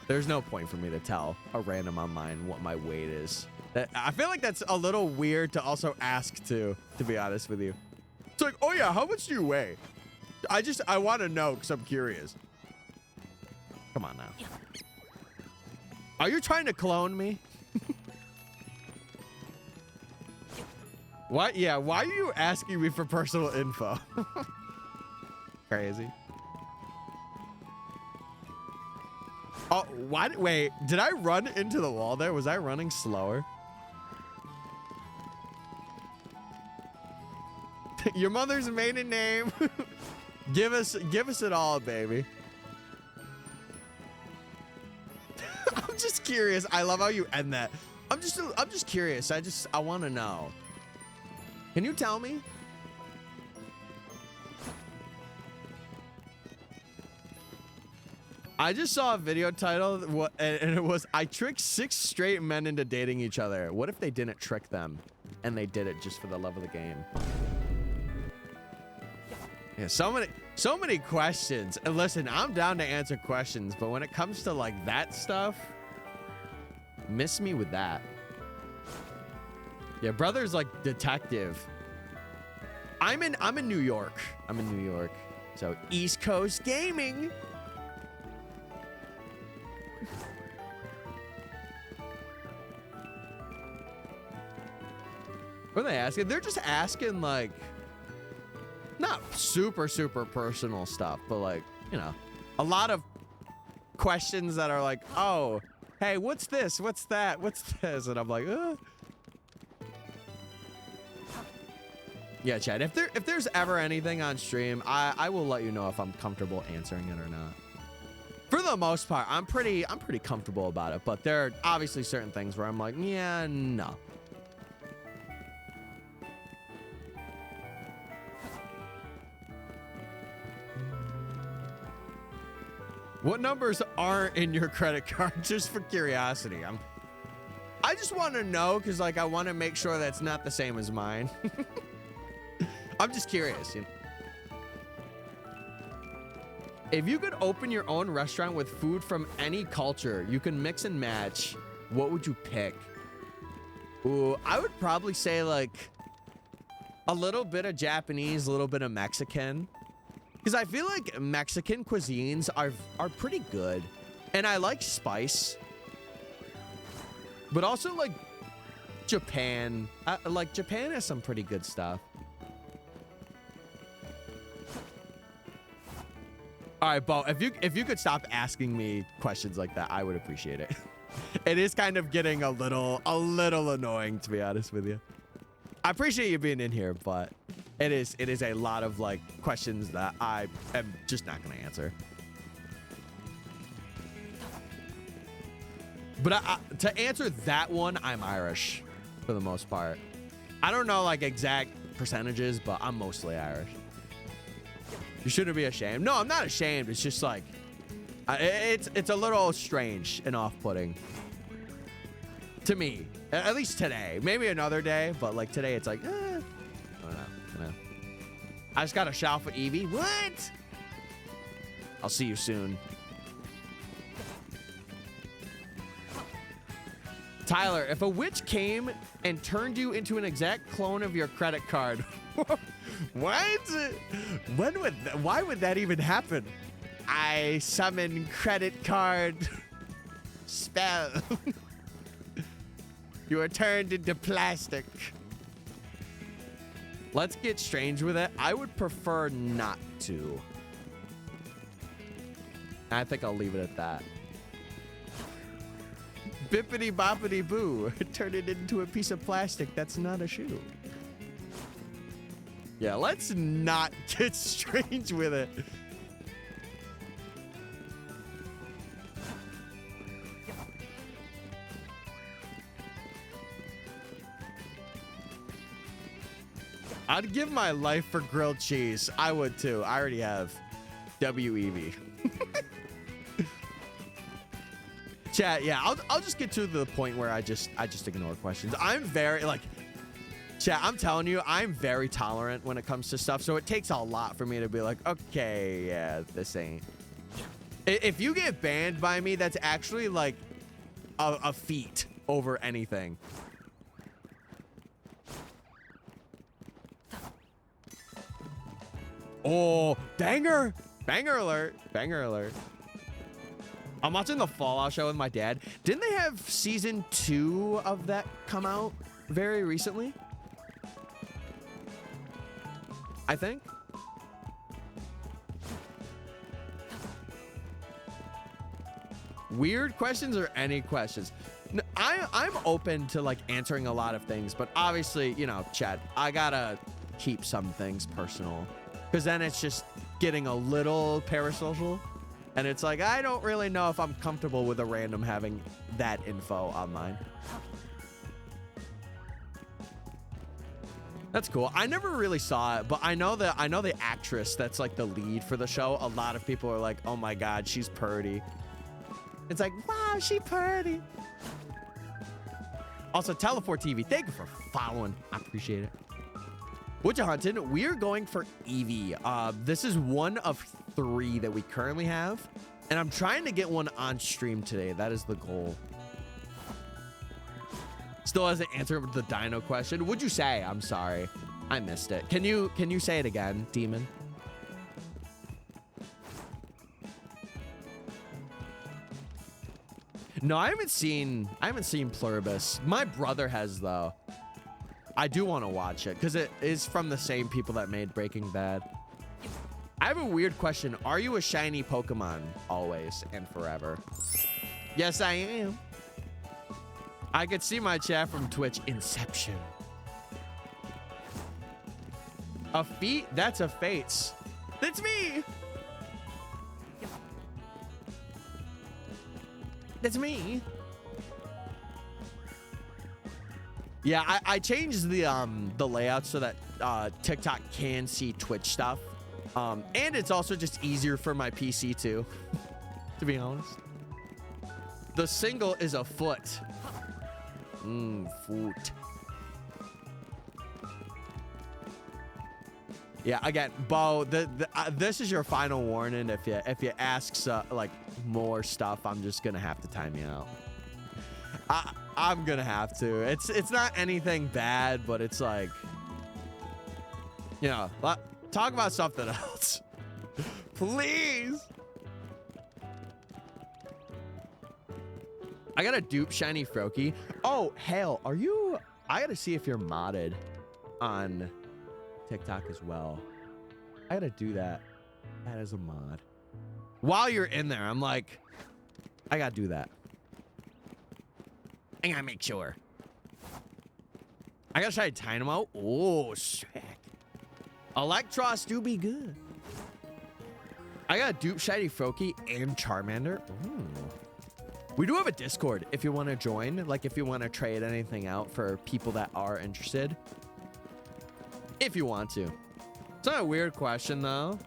There's no point for me to tell a random on mine what my weight is. I feel like that's a little weird to also ask to be honest with you. It's like, oh yeah, how much do you weigh? I want to know because I'm curious. Come on now. Are you trying to clone me? What? Yeah, why are you asking me for personal info? Crazy. Oh, what? Wait, did I run into the wall there? Was I running slower? Your mother's maiden name. Give us it all, baby. I'm just curious. I love how you end that. I'm just curious. I want to know. Can you tell me? I just saw a video title and it was, I tricked 6 straight men into dating each other. What if they didn't trick them and they did it just for the love of the game? Yeah, so many questions. And listen, I'm down to answer questions, but when it comes to like that stuff, miss me with that. Yeah, brother's like detective. I'm in New York. I'm in New York. So East Coast gaming. What are they asking? They're just asking like not super personal stuff, but like, you know, a lot of questions that are like, oh, hey, what's this? What's that? What's this? And I'm like, Yeah, Chad, if there's ever anything on stream, I will let you know if I'm comfortable answering it or not. For the most part, I'm pretty comfortable about it, but there are obviously certain things where I'm like, yeah, no. What numbers aren't in your credit card? Just for curiosity. I just want to know because like I want to make sure that's not the same as mine. I'm just curious, you know. If you could open your own restaurant with food from any culture, you can mix and match, what would you pick? Ooh, I would probably say like a little bit of Japanese, a little bit of Mexican. Because I feel like Mexican cuisines are pretty good. And I like spice. But also like Japan. Like Japan has some pretty good stuff. All right, Bo, if you could stop asking me questions like that, I would appreciate it. It is kind of getting a little annoying, to be honest with you. I appreciate you being in here, but it is a lot of like questions that I am just not going to answer. But to answer that one, I'm Irish for the most part. I don't know like exact percentages, but I'm mostly Irish. You shouldn't be ashamed. No, I'm not ashamed. It's just like, it's a little strange and off-putting to me, at least today. Maybe another day, but like today, it's like, I don't know. I just got a shout for Eevee. What? I'll see you soon. Tyler, if a witch came and turned you into an exact clone of your credit card, what? Why would that even happen? I summon credit card spell. You are turned into plastic. Let's get strange with it. I would prefer not to. I think I'll leave it at that. Bippity boppity boo. Turn it into a piece of plastic that's not a shoe. Yeah, let's not get strange with it. I'd give my life for grilled cheese. I would too. I already have Eevee. Chat, yeah, I'll just get to the point where I just ignore questions. I'm very like, chat, I'm telling you, I'm very tolerant when it comes to stuff. So it takes a lot for me to be like, okay, yeah, this ain't. If you get banned by me, that's actually like a feat over anything. Oh, banger! Banger alert! Banger alert. I'm watching the Fallout show with my dad. Didn't they have season 2 of that come out very recently? I think. Weird questions or any questions? I'm open to like answering a lot of things, but obviously, you know, chat, I gotta keep some things personal because then it's just getting a little parasocial. And it's like, I don't really know if I'm comfortable with a random having that info online. That's cool. I never really saw it, but I know the actress that's like the lead for the show. A lot of people are like, oh my God, she's purty. It's like, wow, she purty. Also, Teleport TV, thank you for following. I appreciate it. What you hunting? We're going for Eevee. This is one of 3 that we currently have, and I'm trying to get one on stream today. That is the goal. Still hasn't answered the dino question. What'd you say? I'm sorry, I missed it. Can you say it again, Demon? No, I haven't seen Pluribus. My brother has though. I do want to watch it because it is from the same people that made Breaking Bad. I have a weird question. Are you a shiny Pokemon always and forever? Yes, I am. I could see my chat from Twitch. Inception. A feat? That's a Fates. That's me. That's me. Yeah, I changed the layout so that TikTok can see Twitch stuff. And it's also just easier for my PC too, to be honest. The single is a foot. Foot. Yeah, again, Bo, this is your final warning. If you ask like more stuff, I'm just gonna have to time you out. I'm gonna have to. It's not anything bad, but it's like, you know, talk about something else. Please. I got a dupe shiny Froakie. Oh, hell, are you? I gotta see if you're modded on TikTok as well. I gotta do that. That is a mod. While you're in there, I'm like, I gotta do that. I gotta make sure. I gotta try Dynamo. Oh, sick. Electros do be good. I got a dupe shiny Froakie and Charmander. Ooh. We do have a Discord if you want to join. Like if you want to trade anything out for people that are interested. If you want to. It's not a weird question though.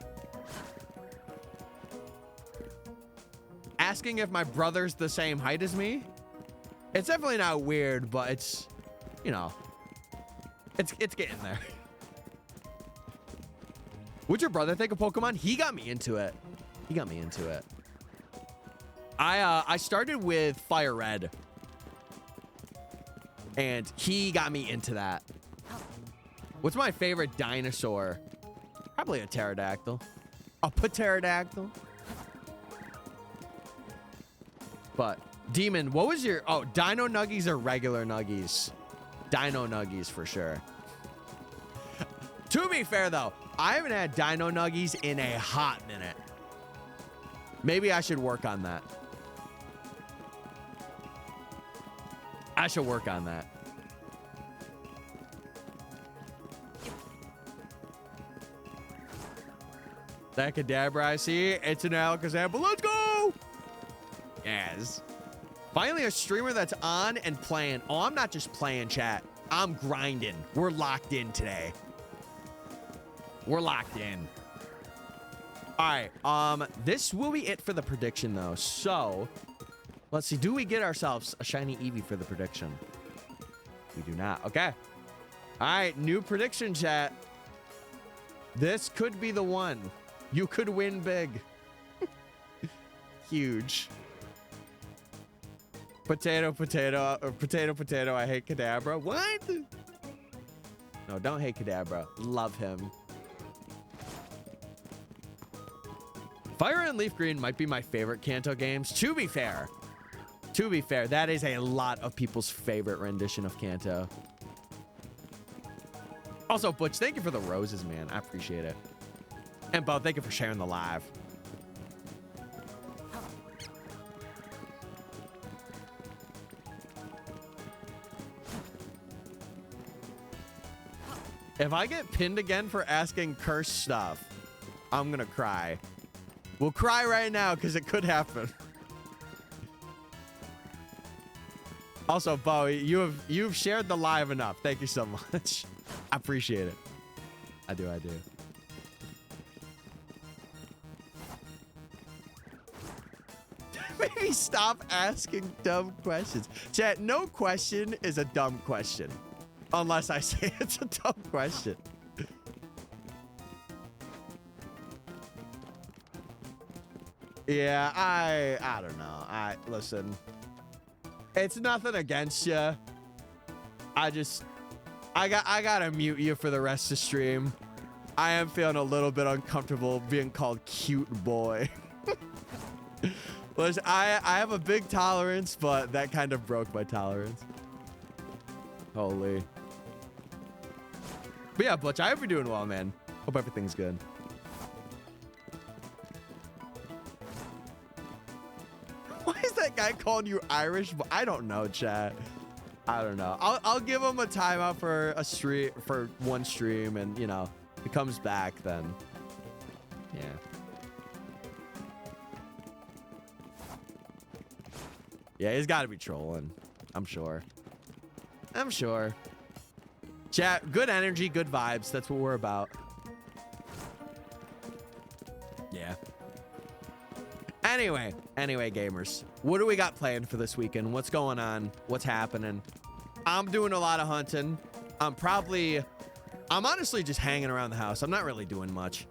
Asking if my brother's the same height as me. It's definitely not weird, but it's, you know, it's getting there. What'd your brother think of Pokemon? He got me into it. He got me into it. I started with Fire Red. And he got me into that. What's my favorite dinosaur? Probably a pterodactyl. A pterodactyl. But, Demon, what was your... Oh, Dino Nuggies or regular Nuggies? Dino Nuggies for sure. To be fair, though, I haven't had Dino Nuggies in a hot minute. Maybe I should work on that. I should work on that. That Kadabra I see. It's an Alakazam, but let's go! Yes. Finally, a streamer that's on and playing. Oh, I'm not just playing, chat. I'm grinding. We're locked in today. We're locked in. All right. This will be it for the prediction, though. So, let's see. Do we get ourselves a shiny Eevee for the prediction? We do not. Okay. All right. New prediction, chat. This could be the one. You could win big. Huge. Potato, potato, or potato, potato. I hate Kadabra. What? No, don't hate Kadabra. Love him. Fire and Leaf Green might be my favorite Kanto games. To be fair, that is a lot of people's favorite rendition of Kanto. Also, Butch, thank you for the roses, man. I appreciate it. And Bo, thank you for sharing the live. If I get pinned again for asking cursed stuff, I'm gonna cry. We'll cry right now because it could happen. Also, Bo, you've shared the live enough. Thank you so much. I appreciate it. I do. Maybe stop asking dumb questions. Chat, no question is a dumb question. Unless I say it's a dumb question. Yeah, I don't know. Listen. It's nothing against you. I gotta mute you for the rest of the stream. I am feeling a little bit uncomfortable being called cute boy. Listen, I have a big tolerance, but that kind of broke my tolerance. Holy. But yeah, Butch, I hope you're doing well, man. Hope everything's good. Why is that guy calling you Irish? I don't know, chat. I don't know. I'll give him a timeout for a stream, for one stream, and you know, if he comes back, then yeah. Yeah, he's got to be trolling. I'm sure. Chat, good energy, good vibes. That's what we're about. Yeah. Anyway, gamers. What do we got planned for this weekend? What's going on? What's happening? I'm doing a lot of hunting. I'm honestly just hanging around the house. I'm not really doing much.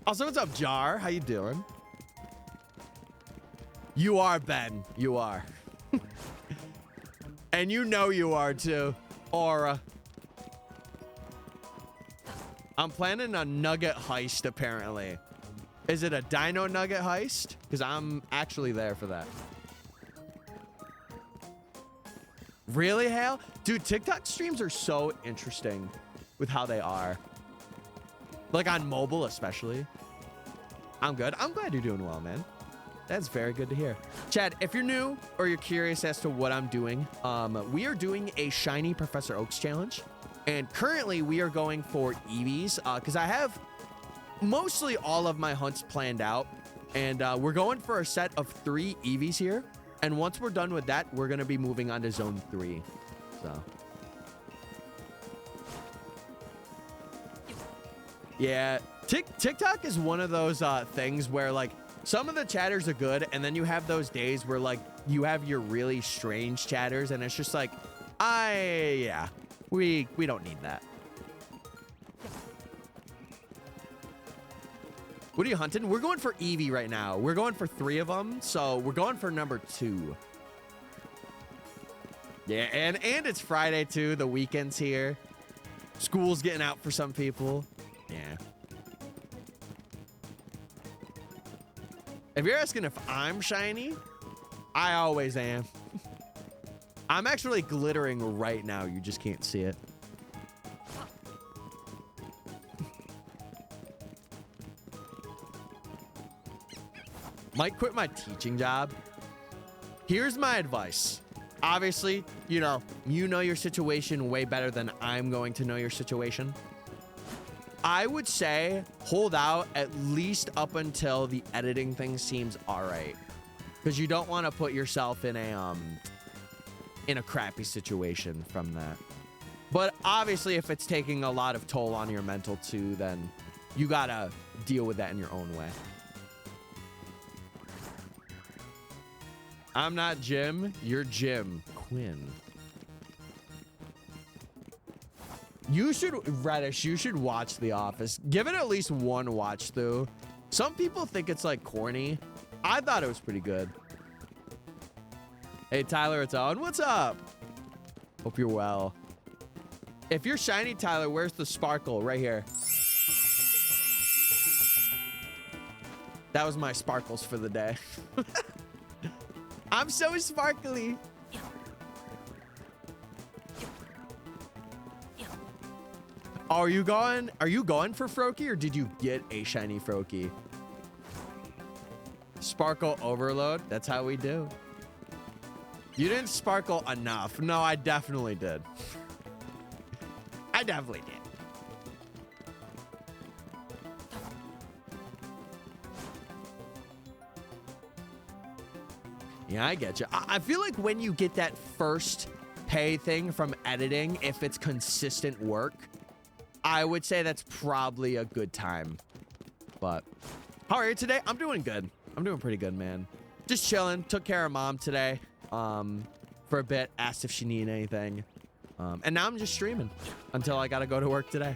Also, what's up, Jar? How you doing? You are, Ben. You are. And you know you are too, Aura. I'm planning a nugget heist, apparently. Is it a dino nugget heist? Because I'm actually there for that. Really, Hale? Dude, TikTok streams are so interesting with how they are. Like on mobile, especially. I'm good. I'm glad you're doing well, man. That's very good to hear. Chad, if you're new or you're curious as to what I'm doing, we are doing a Shiny Professor Oaks challenge. And currently we are going for Eevees because I have mostly all of my hunts planned out. And we're going for a set of 3 Eevees here. And once we're done with that, we're going to be moving on to Zone 3. So. Yeah, TikTok is one of those things where like, some of the chatters are good, and then you have those days where, like, you have your really strange chatters, and it's just like, yeah, we don't need that. What are you hunting? We're going for Eevee right now. We're going for 3 of them, so we're going for number 2. Yeah, and it's Friday, too. The weekend's here. School's getting out for some people. Yeah. If you're asking if I'm shiny, I always am. I'm actually glittering right now. You just can't see it. Might quit my teaching job. Here's my advice. Obviously, you know your situation way better than I'm going to know your situation. I would say hold out at least up until the editing thing seems all right, because you don't want to put yourself in a crappy situation from that. But obviously, if it's taking a lot of toll on your mental too, then you gotta deal with that in your own way. I'm not Jim. You're Jim. Quinn. You should, Reddish, you should watch The Office. Give it at least one watch through. Some people think it's like corny. I thought it was pretty good. Hey, Tyler, it's Owen. What's up? Hope you're well. If you're shiny, Tyler, where's the sparkle? Right here. That was my sparkles for the day. I'm so sparkly. Are you going for Froakie, or did you get a shiny Froakie? Sparkle overload. That's how we do. You didn't sparkle enough. No, I definitely did. I definitely did. Yeah, I get you. I feel like when you get that first pay thing from editing, if it's consistent work, I would say that's probably a good time. But how are you today? I'm doing good. I'm doing pretty good, man. Just chilling. Took care of mom today for a bit. Asked if she needed anything. And now I'm just streaming until I got to go to work today.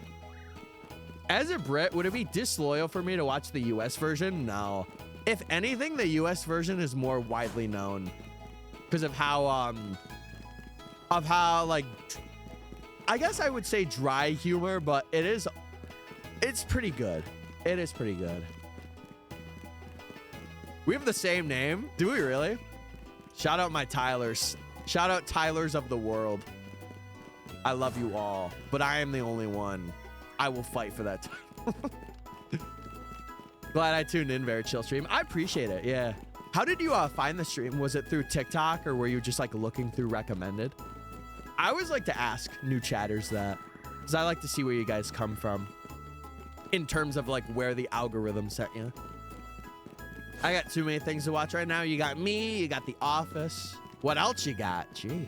As a Brit, would it be disloyal for me to watch the US version? No. If anything, the US version is more widely known because of how like, I guess I would say dry humor, but it's pretty good. It is pretty good. We have the same name. Do we really? Shout out my Tylers. Shout out Tylers of the world. I love you all, but I am the only one. I will fight for that title. Glad I tuned in. Very chill stream. I appreciate it. Yeah. How did you find the stream? Was it through TikTok, or were you just like looking through recommended? I always like to ask new chatters that, because I like to see where you guys come from in terms of like where the algorithm set you. I got too many things to watch right now. You got me, you got The Office. What else you got? Jeez.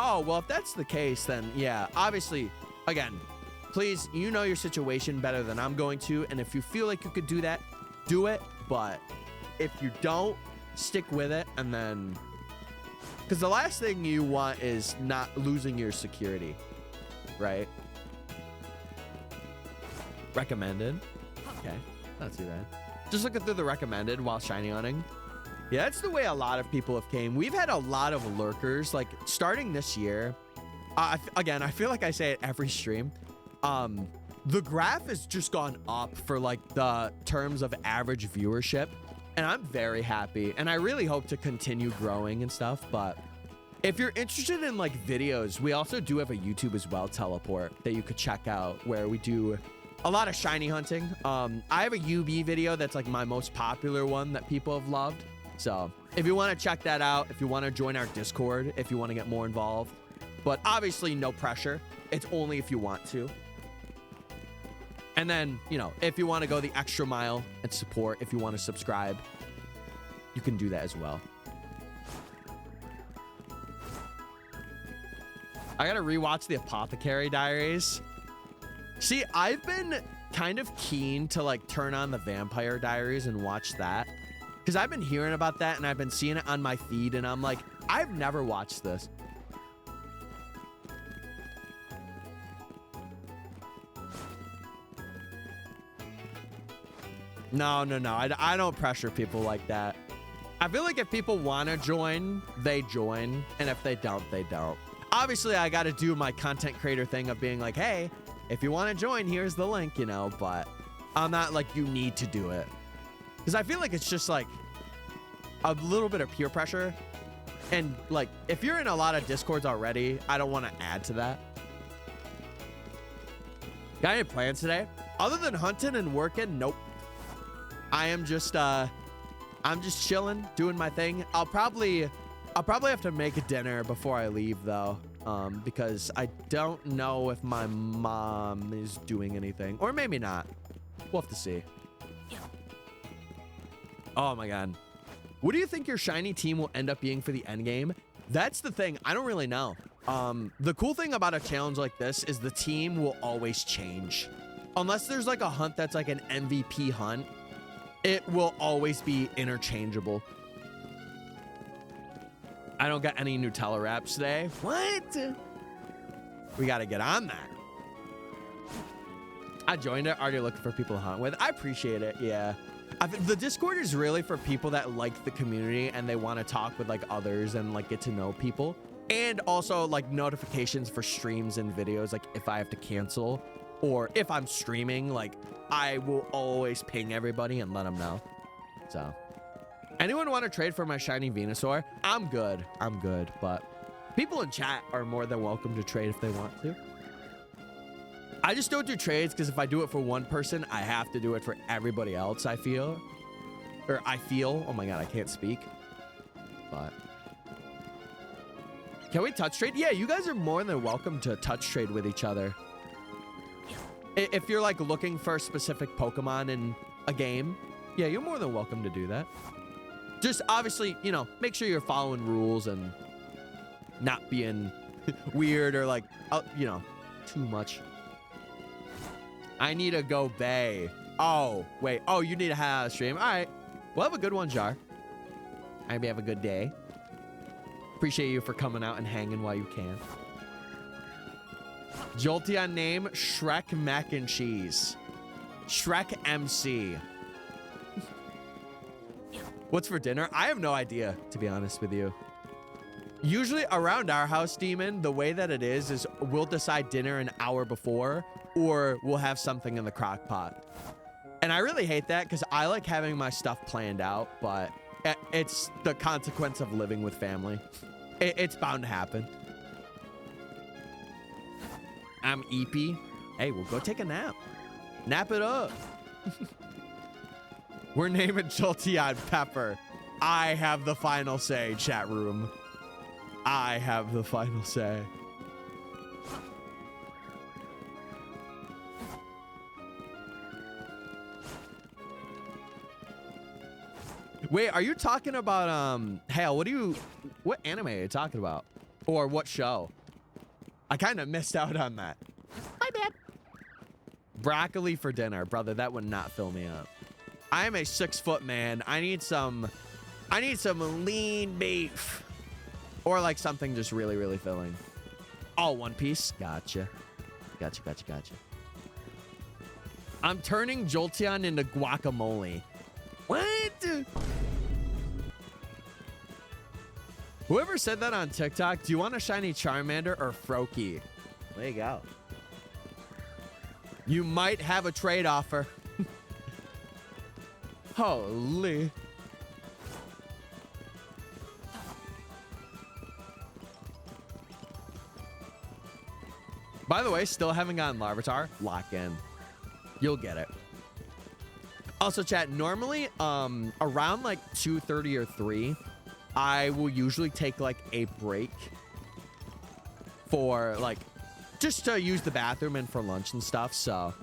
Oh, well, if that's the case, then yeah, obviously, again, please, you know your situation better than I'm going to. And if you feel like you could do that, do it. But if you don't, stick with it. And then, because the last thing you want is not losing your security, right? Recommended. Okay, not too bad. Just looking through the recommended while shiny hunting. Yeah, that's the way a lot of people have came. We've had a lot of lurkers, like starting this year. Again, I feel like I say it every stream. The graph has just gone up for like the terms of average viewership, and I'm very happy. And I really hope to continue growing and stuff. But if you're interested in like videos, we also do have a YouTube as well, Teleport, that you could check out, where we do a lot of shiny hunting. I have a Eevee video that's like my most popular one that people have loved. So if you want to check that out, if you want to join our Discord, if you want to get more involved, but obviously no pressure. It's only if you want to. And then, you know, if you want to go the extra mile and support, if you want to subscribe, you can do that as well. I got to rewatch the Apothecary Diaries. See, I've been kind of keen to like turn on the Vampire Diaries and watch that. Because I've been hearing about that and I've been seeing it on my feed, and I'm like, I've never watched this. No. I don't pressure people like that. I feel like if people want to join, they join. And if they don't, they don't. Obviously, I got to do my content creator thing of being like, hey, if you want to join, here's the link, you know. But I'm not like, you need to do it. Because I feel like it's just like a little bit of peer pressure. And like, if you're in a lot of Discords already, I don't want to add to that. Got any plans today? Other than hunting and working, nope. I am just, I'm just chilling, doing my thing. I'll probably have to make a dinner before I leave though. Because I don't know if my mom is doing anything, or maybe not. We'll have to see. Oh my God. What do you think your shiny team will end up being for the end game? That's the thing. I don't really know. The cool thing about a challenge like this is the team will always change. Unless there's like a hunt that's like an MVP hunt, it will always be interchangeable. I don't got any Nutella wraps today. What? We got to get on that. I joined it, already looking for people to hunt with. I appreciate it, yeah. The Discord is really for people that like the community and they want to talk with like others and like get to know people. And also like notifications for streams and videos, like if I have to cancel or if I'm streaming, like I will always ping everybody and let them know. So, anyone want to trade for my shiny Venusaur? I'm good, but people in chat are more than welcome to trade if they want to. I just don't do trades because if I do it for one person, I have to do it for everybody else, I feel. Oh my God, I can't speak. But can we touch trade? Yeah, you guys are more than welcome to touch trade with each other. If you're like looking for a specific Pokemon in a game, yeah, you're more than welcome to do that. Just obviously, you know, make sure you're following rules and not being weird or like, you know, too much. I need to go bay. Oh, wait. Oh, you need to have a stream. All right. Well, have a good one, Jar. I hope you have a good day. Appreciate you for coming out and hanging while you can. Jolteon name, Shrek Mac and Cheese. Shrek MC. What's for dinner? I have no idea, to be honest with you. Usually around our house, Demon, the way that it is we'll decide dinner an hour before or we'll have something in the crock pot. And I really hate that because I like having my stuff planned out, but it's the consequence of living with family. It's bound to happen. I'm Eepy. Hey, we'll go take a nap. Nap it up. We're naming Jolteon Pepper. I have the final say, chat room. I have the final say. Wait, are you talking about Hale, what anime are you talking about? Or what show? I kind of missed out on that. My bad. Broccoli for dinner, brother. That would not fill me up. I am a 6-foot man. I need some lean beef. Or like something just really, really filling. Oh, One Piece. Gotcha. Gotcha. I'm turning Jolteon into guacamole. What? Whoever said that on TikTok, do you want a shiny Charmander or Froakie? There you go. You might have a trade offer. Holy. By the way, still haven't gotten Larvitar. Lock in. You'll get it. Also, chat, normally around like 2:30 or 3, I will usually take like a break for like just to use the bathroom and for lunch and stuff. So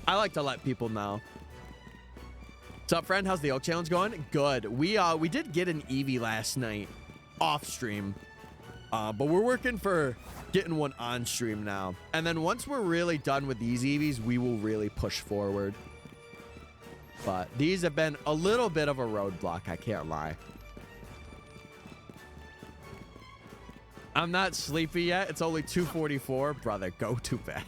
I like to let people know. What's up, friend? How's the Oak Challenge going? Good. We did get an Eevee last night off stream, but we're working for getting one on stream now. And then once we're really done with these Eevees, we will really push forward. But these have been a little bit of a roadblock, I can't lie. I'm not sleepy yet. It's only 2:44. Brother, go to bed.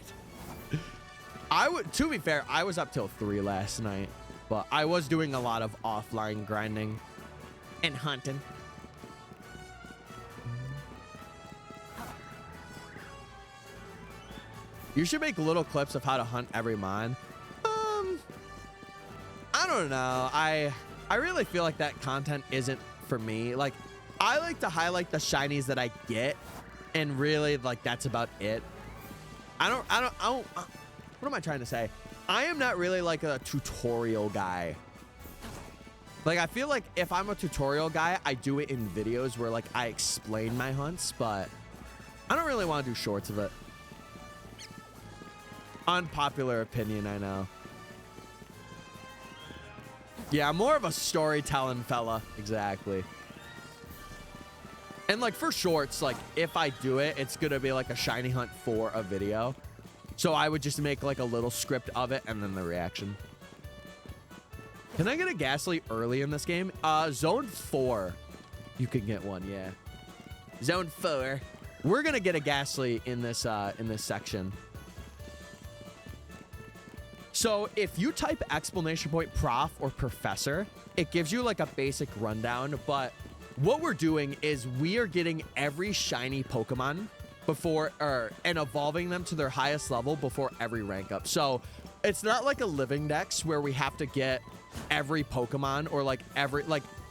To be fair, I was up till 3 last night, but I was doing a lot of offline grinding and hunting. You should make little clips of how to hunt every mon. I don't know. I really feel like that content isn't for me. Like, I like to highlight the shinies that I get, and really, like, that's about it. I don't, what am I trying to say? I am not really like a tutorial guy. Like, I feel like if I'm a tutorial guy, I do it in videos where, like, I explain my hunts, but I don't really want to do shorts of it. Unpopular opinion, I know. Yeah, I'm more of a storytelling fella. Exactly. And like for shorts, like if I do it, it's gonna be like a shiny hunt for a video. So I would just make like a little script of it and then the reaction. Can I get a ghastly early in this game? Zone 4. You can get one, yeah. Zone 4. We're gonna get a ghastly in this section. So if you type exclamation point prof or professor, it gives you like a basic rundown, but what we're doing is we are getting every shiny Pokemon before and evolving them to their highest level before every rank up. So it's not like a living dex where we have to get every Pokemon or like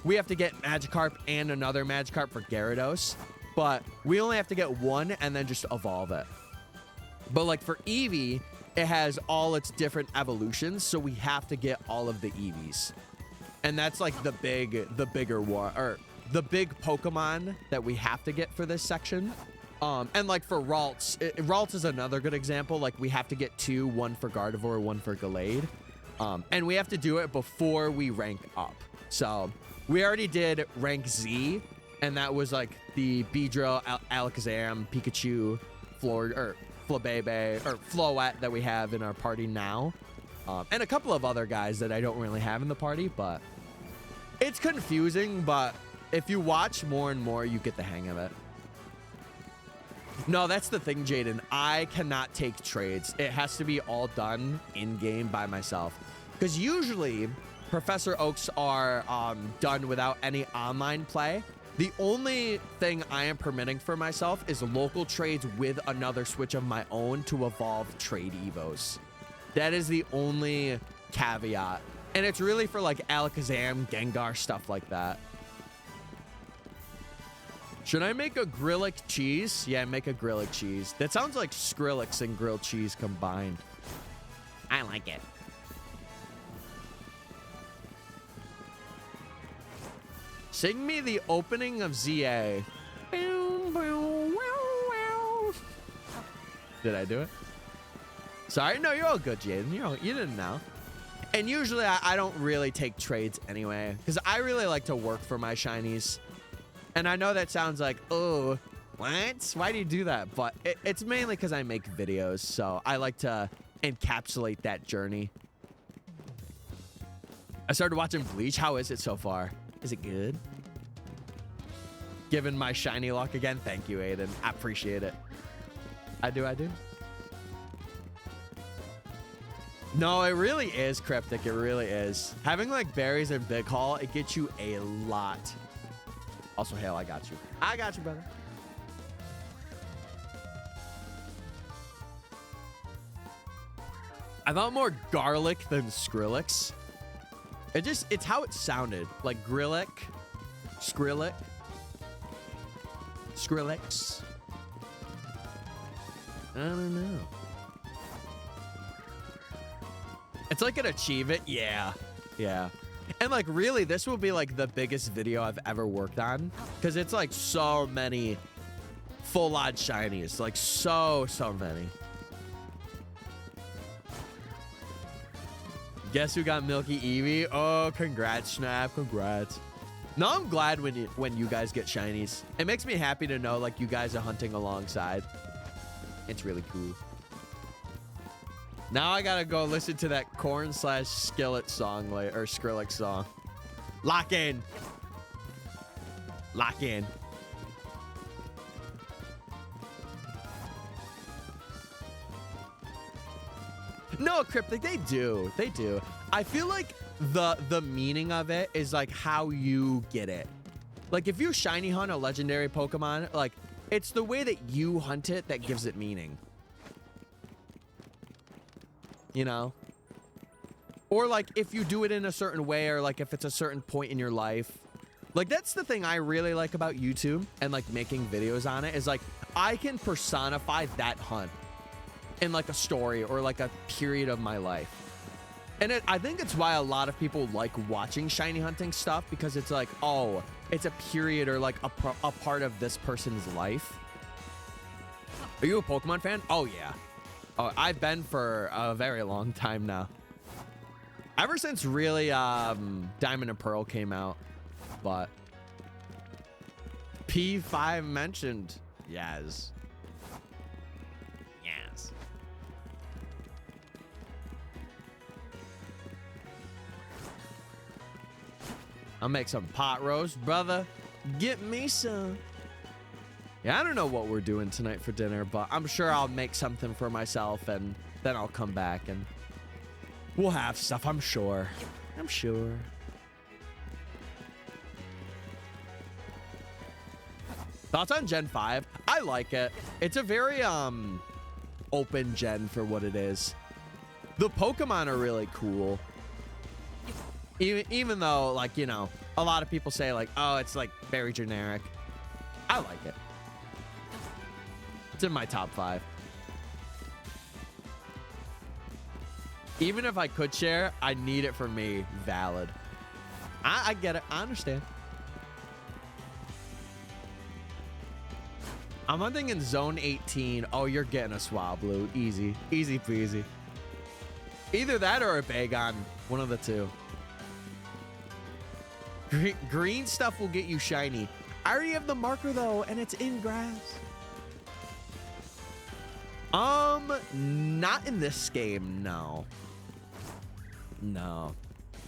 we have to get Magikarp and another Magikarp for Gyarados, but we only have to get one and then just evolve it. But like for Eevee, it has all its different evolutions, so we have to get all of the Eevees. And that's like the bigger one, or the big Pokemon that we have to get for this section. And like for Ralts, Ralts is another good example. Like we have to get 2, one for Gardevoir, one for Gallade. And we have to do it before we rank up. So we already did rank Z, and that was like the Beedrill, Alakazam, Pikachu, Flabebe, or Floette that we have in our party now. And a couple of other guys that I don't really have in the party, but it's confusing, but if you watch more and more, you get the hang of it. No, that's the thing, Jaden. I cannot take trades. It has to be all done in-game by myself. Because usually, Professor Oaks are done without any online play. The only thing I am permitting for myself is local trades with another Switch of my own to evolve trade Evos. That is the only caveat. And it's really for like Alakazam, Gengar, stuff like that. Should I make a Grillick cheese? Yeah, make a Grillick cheese. That sounds like Skrillex and grilled cheese combined. I like it. Sing me the opening of ZA. Did I do it? Sorry, no, you're all good, Jaden. You didn't know. And usually I don't really take trades anyway, because I really like to work for my shinies. And I know that sounds like, oh, what? Why do you do that? But it's mainly because I make videos, so I like to encapsulate that journey. I started watching Bleach. How is it so far? Is it good? Given my shiny luck again. Thank you, Aiden. I appreciate it. I do. No, it really is cryptic. It really is. Having like berries and big haul, it gets you a lot. Also, Hale, I got you. I got you, brother. I thought more garlic than Skrillex. It's how it sounded. Like Grillick, Skrillex. I don't know. It's like an achieve it. Yeah. And like really, this will be like the biggest video I've ever worked on, because it's like so many full-on shinies. Like so many. Guess who got Milky Eevee? Oh, congrats, Snap. Congrats. No, I'm glad when you guys get shinies. It makes me happy to know like you guys are hunting alongside. It's really cool. Now I gotta go listen to that corn/skillet song or Skrillex song. Lock in. Lock in. No, Cryptic, they do. They do. I feel like the meaning of it is like how you get it. Like if you shiny hunt a legendary Pokemon, like it's the way that you hunt it that gives it meaning. You know? Or like if you do it in a certain way, or like if it's a certain point in your life. Like that's the thing I really like about YouTube and like making videos on it, is like I can personify that hunt in like a story or like a period of my life. And I think it's why a lot of people like watching shiny hunting stuff, because it's like, oh, it's a period or like a part of this person's life. Are you a Pokemon fan? Oh yeah. Oh, I've been for a very long time now. Ever since really Diamond and Pearl came out, but P5 mentioned. Yes. Yes. I'll make some pot roast, brother. Get me some. Yeah, I don't know what we're doing tonight for dinner, but I'm sure I'll make something for myself and then I'll come back and we'll have stuff, I'm sure. I'm sure. Thoughts on Gen 5? I like it. It's a very open gen for what it is. The Pokemon are really cool. Even though, like, you know, a lot of people say like, oh, it's like very generic. I like it. It's in my top 5. Even if I could share, I need it for me. Valid. I get it. I understand. I'm hunting in zone 18. Oh, you're getting a Swablu. Easy. Easy peasy. Either that or a Bagon. One of the two. Green stuff will get you shiny. I already have the marker though, and it's in grass. Not in this game, no. No.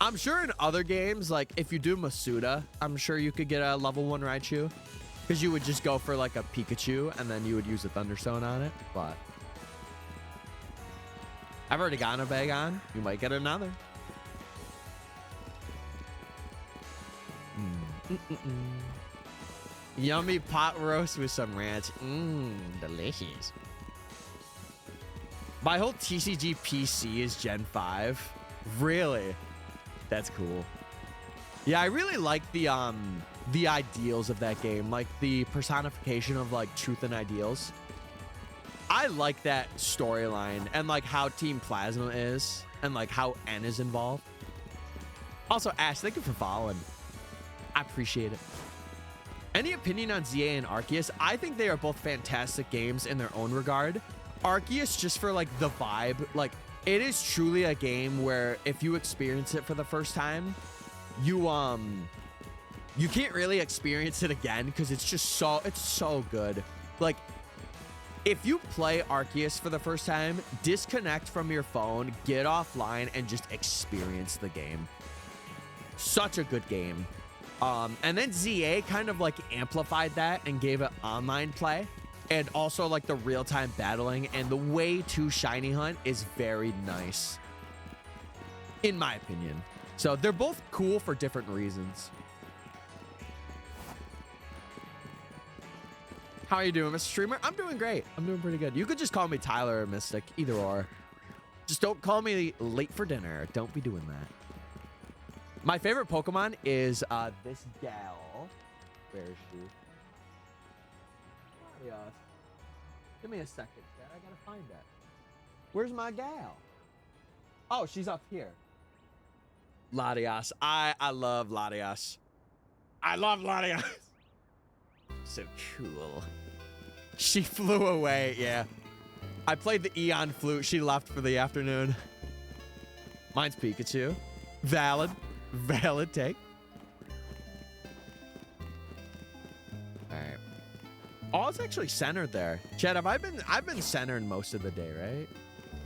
I'm sure in other games, like if you do Masuda, I'm sure you could get a level 1 Raichu. Because you would just go for like a Pikachu and then you would use a Thunderstone on it. But I've already gotten a Bagon. You might get another. Yummy pot roast with some ranch. Delicious. My whole TCG PC is Gen 5. Really? That's cool. Yeah, I really like the ideals of that game, like the personification of like truth and ideals. I like that storyline and like how Team Plasma is and like how N is involved. Also, Ash, thank you for following. I appreciate it. Any opinion on ZA and Arceus? I think they are both fantastic games in their own regard. Arceus, just for like the vibe, like it is truly a game where if you experience it for the first time, you can't really experience it again because it's so good. Like if you play Arceus for the first time, disconnect from your phone, get offline, and just experience the game. Such a good game. And then ZA kind of like amplified that and gave it online play and also like the real-time battling, and the way to shiny hunt is very nice in my opinion. So they're both cool for different reasons. How are you doing, Mr. Streamer? I'm doing great. I'm doing pretty good. You could just call me Tyler or Mystic, either or. Just don't call me late for dinner. Don't be doing that. My favorite Pokemon is this gal. Where is she? Latios. Give me a second, Chad. I gotta find that. Where's my gal? Oh, she's up here. Latios. I love Latios. I love Latios. So cool. She flew away, yeah. I played the Eon flute. She left for the afternoon. Mine's Pikachu. Valid. Valid take. All right. Oh, it's actually centered there. Chad, I've been centered most of the day, right?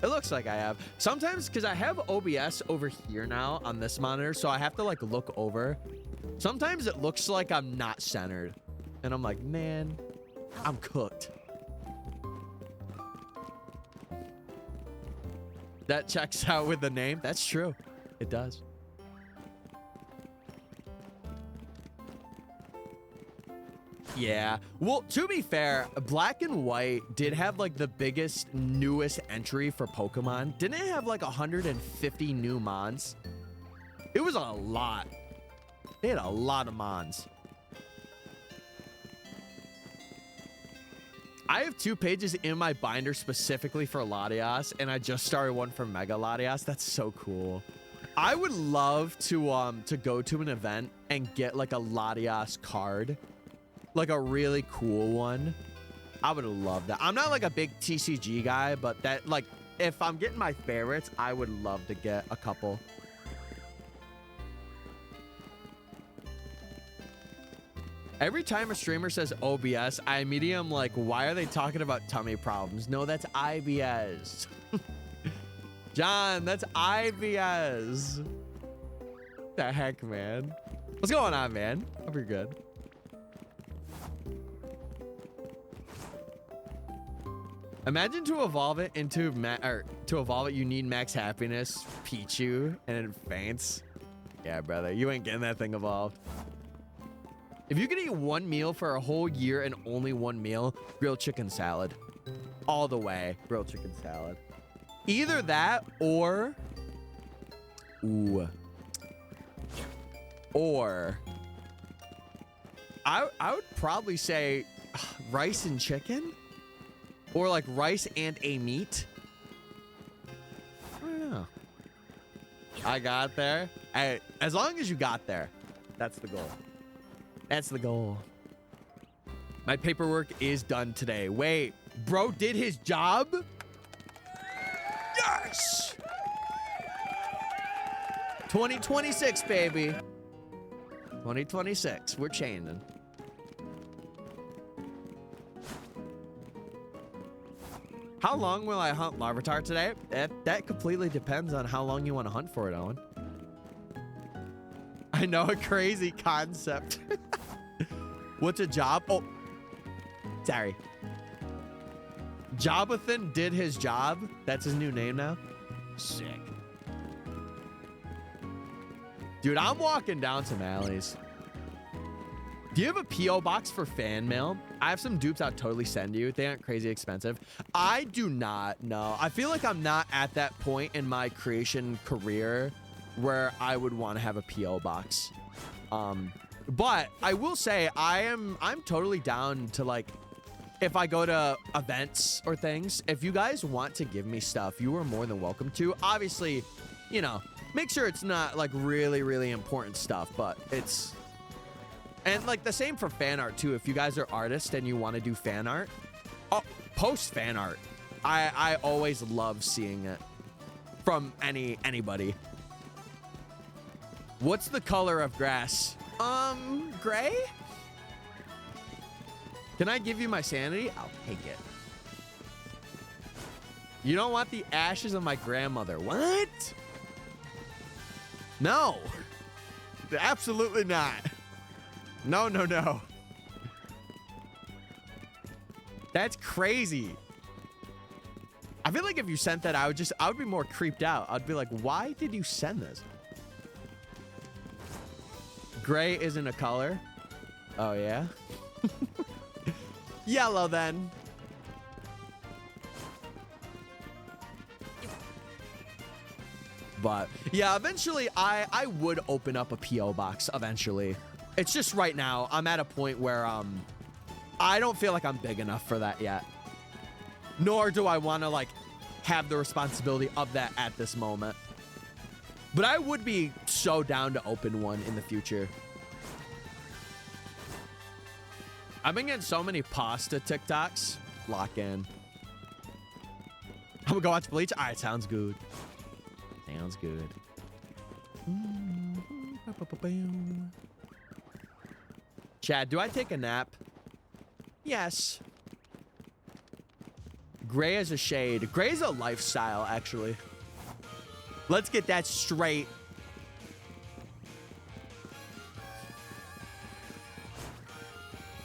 It looks like I have. Sometimes, because I have OBS over here now on this monitor, so I have to like look over. Sometimes it looks like I'm not centered. And I'm like, man, I'm cooked. That checks out with the name. That's true. It does. Yeah. Well, to be fair, Black and White did have like the biggest, newest entry for Pokemon. Didn't it have like 150 new Mons? It was a lot. They had a lot of Mons. I have 2 pages in my binder specifically for Latias, and I just started one for Mega Latias. That's so cool. I would love to go to an event and get like a Latias card, like a really cool one. I would love that. I'm not like a big TCG guy, but that like if I'm getting my favorites, I would love to get a couple. Every time a streamer says OBS, I immediately am like, why are they talking about tummy problems? No, that's IBS. John, that's IBS. The heck, man? What's going on, man? Hope you're good. Imagine to evolve it into you need max happiness, Pichu, and it faints. Yeah, brother, you ain't getting that thing evolved. If you could eat one meal for a whole year and only one meal, grilled chicken salad. All the way, grilled chicken salad. Either that or... Ooh. Or... I would probably say rice and chicken? Or like rice and a meat? I don't know. I got there. As long as you got there, that's the goal. That's the goal. My paperwork is done today. Wait, bro did his job? Yes! 2026, baby. 2026, we're changing. How long will I hunt Larvitar today? That completely depends on how long you want to hunt for it, Owen. I know, a crazy concept. What's a job? Oh, sorry. Jobathan did his job. That's his new name now. Sick. Dude, I'm walking down some alleys. Do you have a P.O. box for fan mail? I have some dupes I'll totally send you. They aren't crazy expensive. I do not, no. I feel like I'm not at that point in my creation career where I would want to have a P.O. box. But I will say I'm totally down to, like, if I go to events or things, if you guys want to give me stuff, you are more than welcome to. Obviously, you know, make sure it's not like really, really important stuff, but it's... And like the same for fan art too. If you guys are artists and you want to do fan art, oh, post fan art. I always love seeing it from anybody. What's the color of grass? Gray? Can I give you my sanity? I'll take it. You don't want the ashes of my grandmother. What? No. Absolutely not. No, no, no. That's crazy. I feel like if you sent that, I would be more creeped out. I'd be like, why did you send this? Gray isn't a color. Oh, yeah? Yellow, then. But, yeah, eventually, I would open up a P.O. box, eventually. It's just right now, I'm at a point where, I don't feel like I'm big enough for that yet. Nor do I want to, like, have the responsibility of that at this moment. But I would be so down to open one in the future. I've been getting so many pasta TikToks. Lock in. I'm gonna go watch Bleach. All right, sounds good. Sounds good. Chad, do I take a nap? Yes. Gray is a shade. Gray is a lifestyle, actually. Let's get that straight.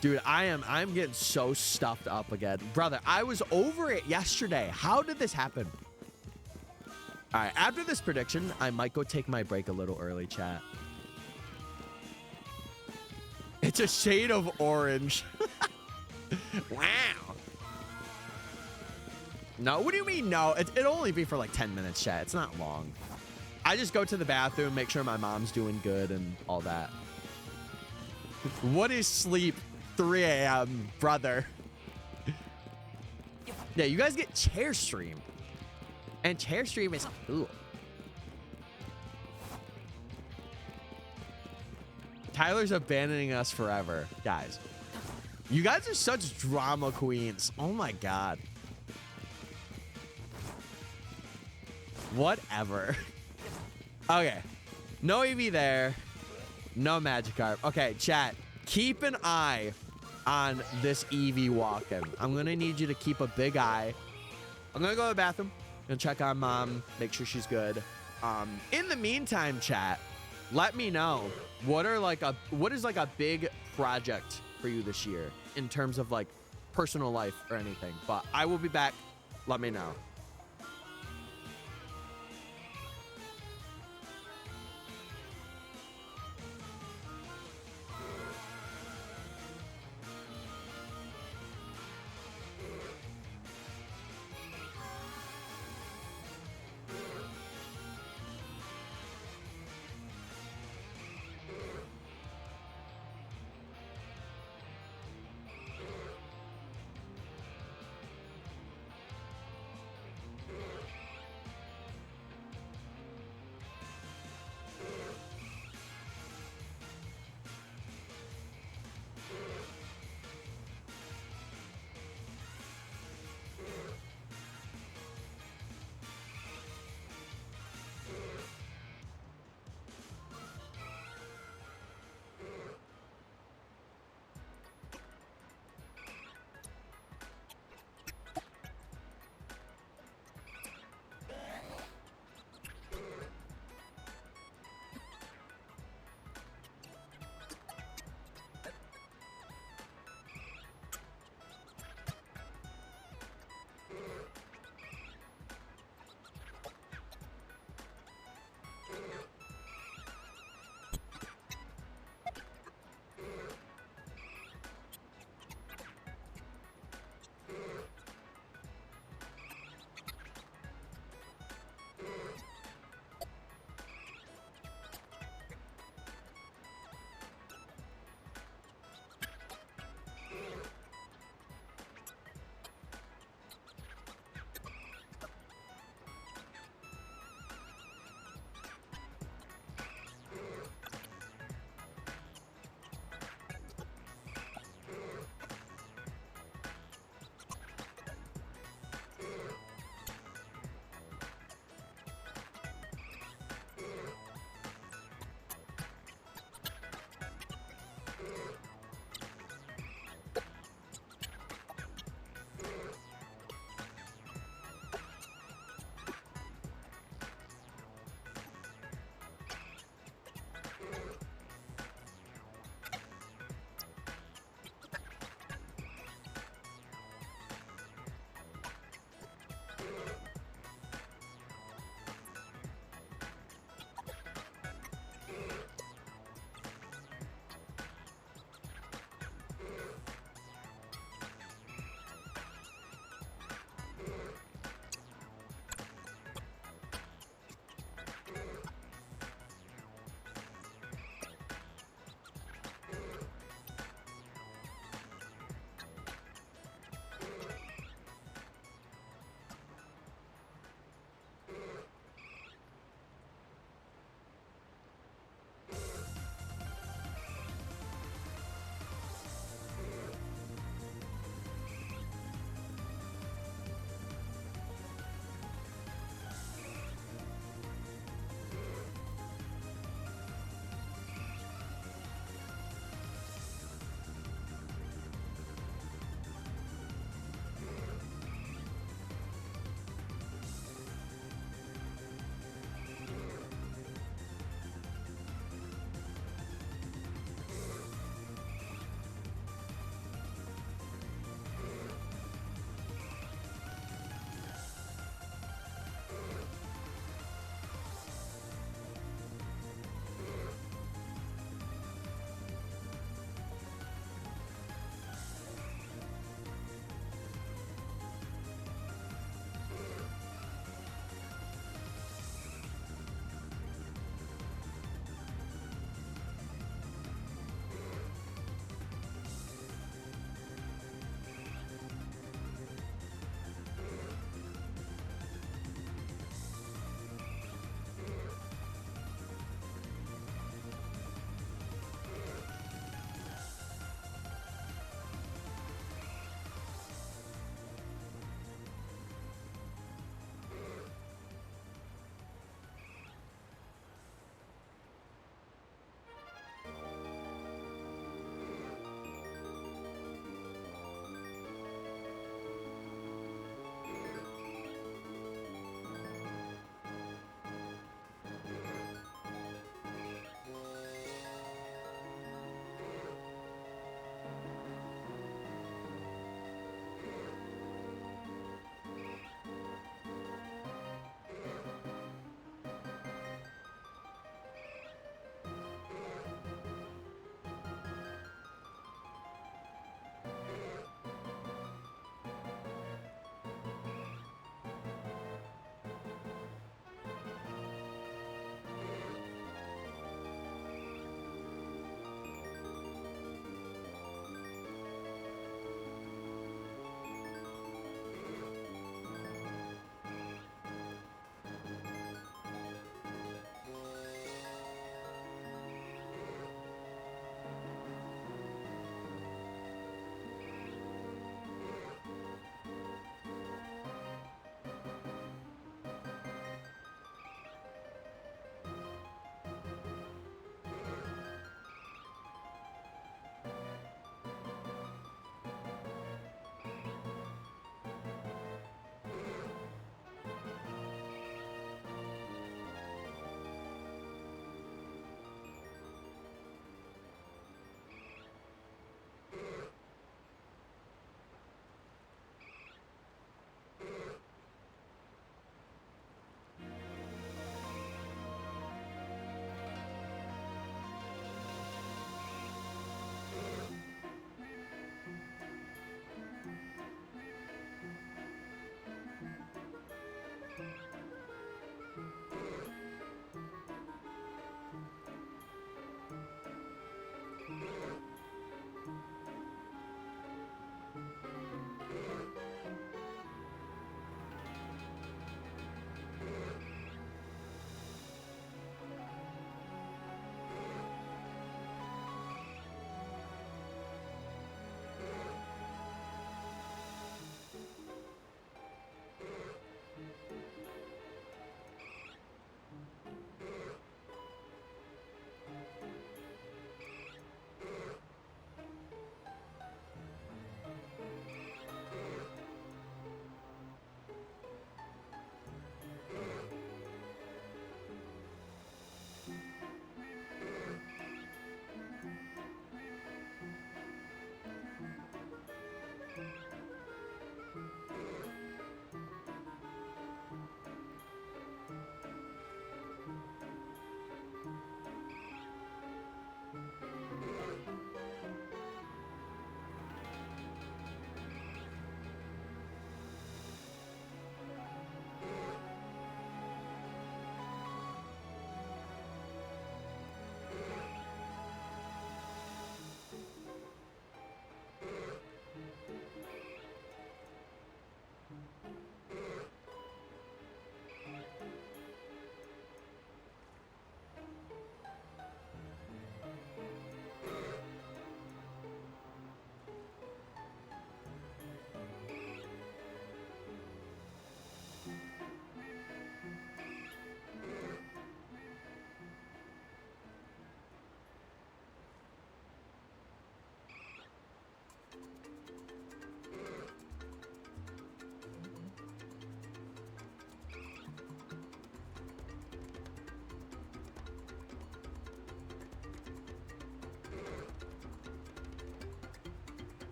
Dude, I'm getting so stuffed up again. Brother, I was over it yesterday. How did this happen? All right, after this prediction, I might go take my break a little early, chat. It's a shade of orange. Wow. No, what do you mean no? It'll only be for like 10 minutes, chat. It's not long. I just go to the bathroom, make sure my mom's doing good and all that. What is sleep? 3 a.m., brother. Yeah, you guys get chair stream. And chair stream is cool. Tyler's abandoning us forever. Guys, you guys are such drama queens. Oh my God. Whatever. Okay. No Eevee there. No Magikarp. Okay, chat. keep an eye on this Eevee walking. I'm gonna need you to keep a big eye. I'm gonna go to the bathroom and check on mom, make sure she's good. In the meantime, chat, let me know what is like a big project for you this year in terms of like personal life or anything. But I will be back. Let me know.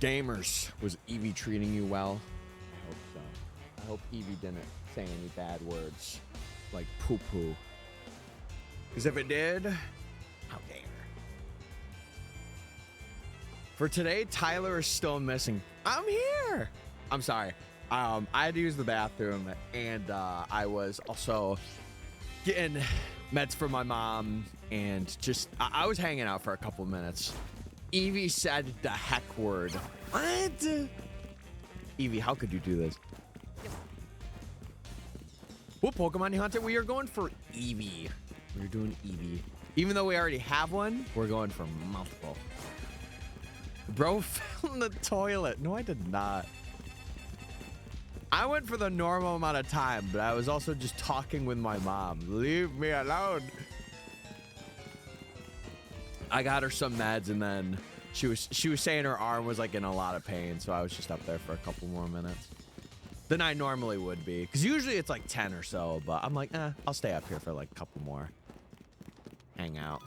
Gamers, was Eevee treating you well? I hope so. I hope Eevee didn't say any bad words like poo-poo. Because if it did, how dare. For today, Tyler is still missing. I'm here. I'm sorry. I had to use the bathroom, and I was also getting meds for my mom, and just I was hanging out for a couple minutes. Eevee said the heck word. What? Eevee, how could you do this? What Pokemon you hunted? We are going for Eevee. We're doing Eevee. Even though we already have one, we're going for multiple. Bro fell in the toilet. No, I did not. I went for the normal amount of time, but I was also just talking with my mom. Leave me alone. I got her some meds, and then she was saying her arm was like in a lot of pain, so I was just up there for a couple more minutes than I normally would be, because usually it's like 10 or so, but I'm like, I'll stay up here for like a couple more. Hang out.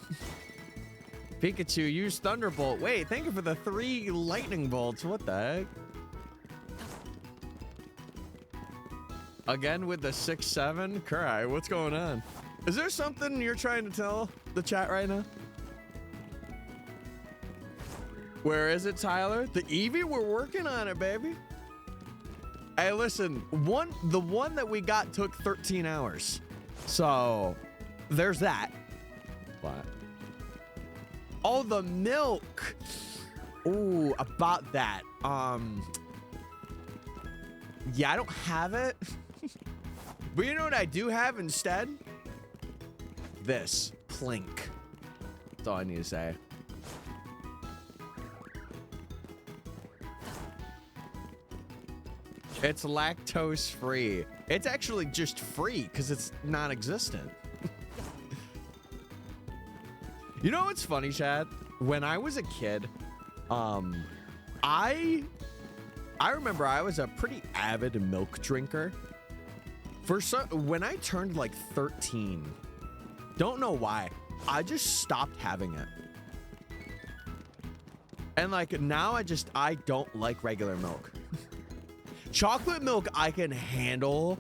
Pikachu, use Thunderbolt. Wait, thank you for the 3 lightning bolts. What the heck? Again with the 6-7? Cry, what's going on? Is there something you're trying to tell the chat right now? Where is it, Tyler? The Eevee? We're working on it, baby. Hey, listen, the one that we got took 13 hours. So, there's that. What? Oh, the milk. Ooh, about that. Yeah, I don't have it. But you know what I do have instead? This. Plink. That's all I need to say. It's lactose free. It's actually just free because it's non-existent. You know what's funny, Chad? When I was a kid, I remember I was a pretty avid milk drinker. When I turned like 13, don't know why, I just stopped having it. And like now I don't like regular milk. Chocolate milk I can handle,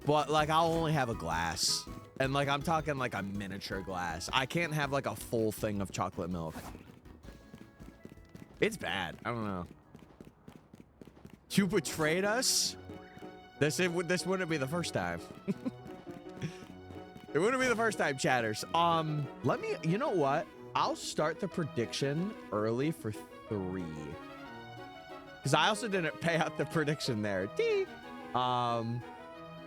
but like I'll only have a glass. And like I'm talking like a miniature glass. I can't have like a full thing of chocolate milk. It's bad. I don't know. You betrayed us? This wouldn't be the first time. It wouldn't be the first time, chatters. You know what? I'll start the prediction early for 3. Because I also didn't pay out the prediction there. Yeah,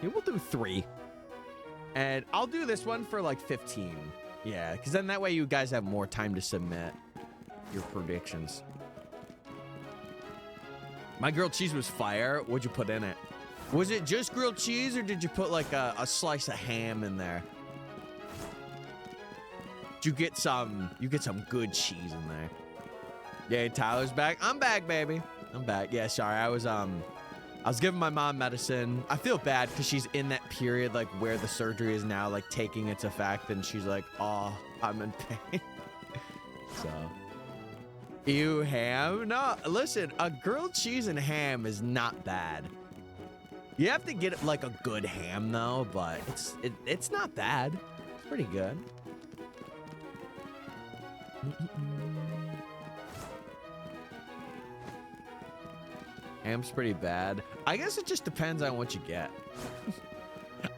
we'll do 3. And I'll do this one for like 15. Yeah, because then that way you guys have more time to submit your predictions. My grilled cheese was fire. What'd you put in it? Was it just grilled cheese, or did you put like a slice of ham in there? You get some good cheese in there. Yeah, Tyler's back. I'm back, baby. I'm back. Yeah, sorry. I was giving my mom medicine. I feel bad because she's in that period like where the surgery is now like taking its effect, and she's like, oh, I'm in pain. So, ew, ham? No, listen, a grilled cheese and ham is not bad. You have to get like a good ham though, but it's not bad. It's pretty good. Ham's pretty bad. I guess it just depends on what you get.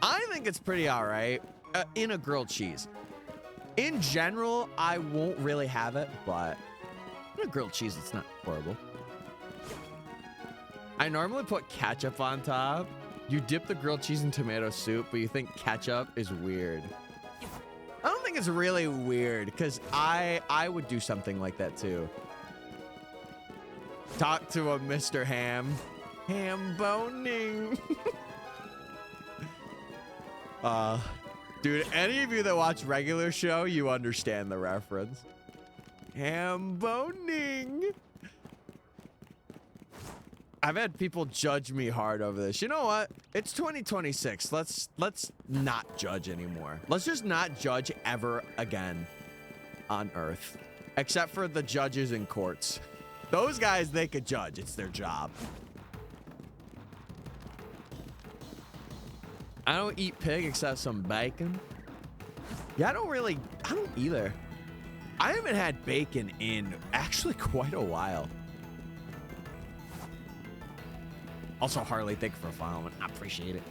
I think it's pretty all right in a grilled cheese. In general, I won't really have it, but in a grilled cheese, it's not horrible. I normally put ketchup on top. You dip the grilled cheese in tomato soup, but you think ketchup is weird. I don't think it's really weird, because I would do something like that too. Talk to a Mr. Ham. Ham boning. Dude, any of you that watch regular show, you understand the reference. Ham boning. I've had people judge me hard over this. You know what? It's 2026. Let's not judge anymore. Let's just not judge ever again on Earth. Except for the judges in courts. Those guys, they could judge. It's their job. I don't eat pig except some bacon. Yeah, I don't either. I haven't had bacon in actually quite a while. Also, Harley, thank you for following. I appreciate it.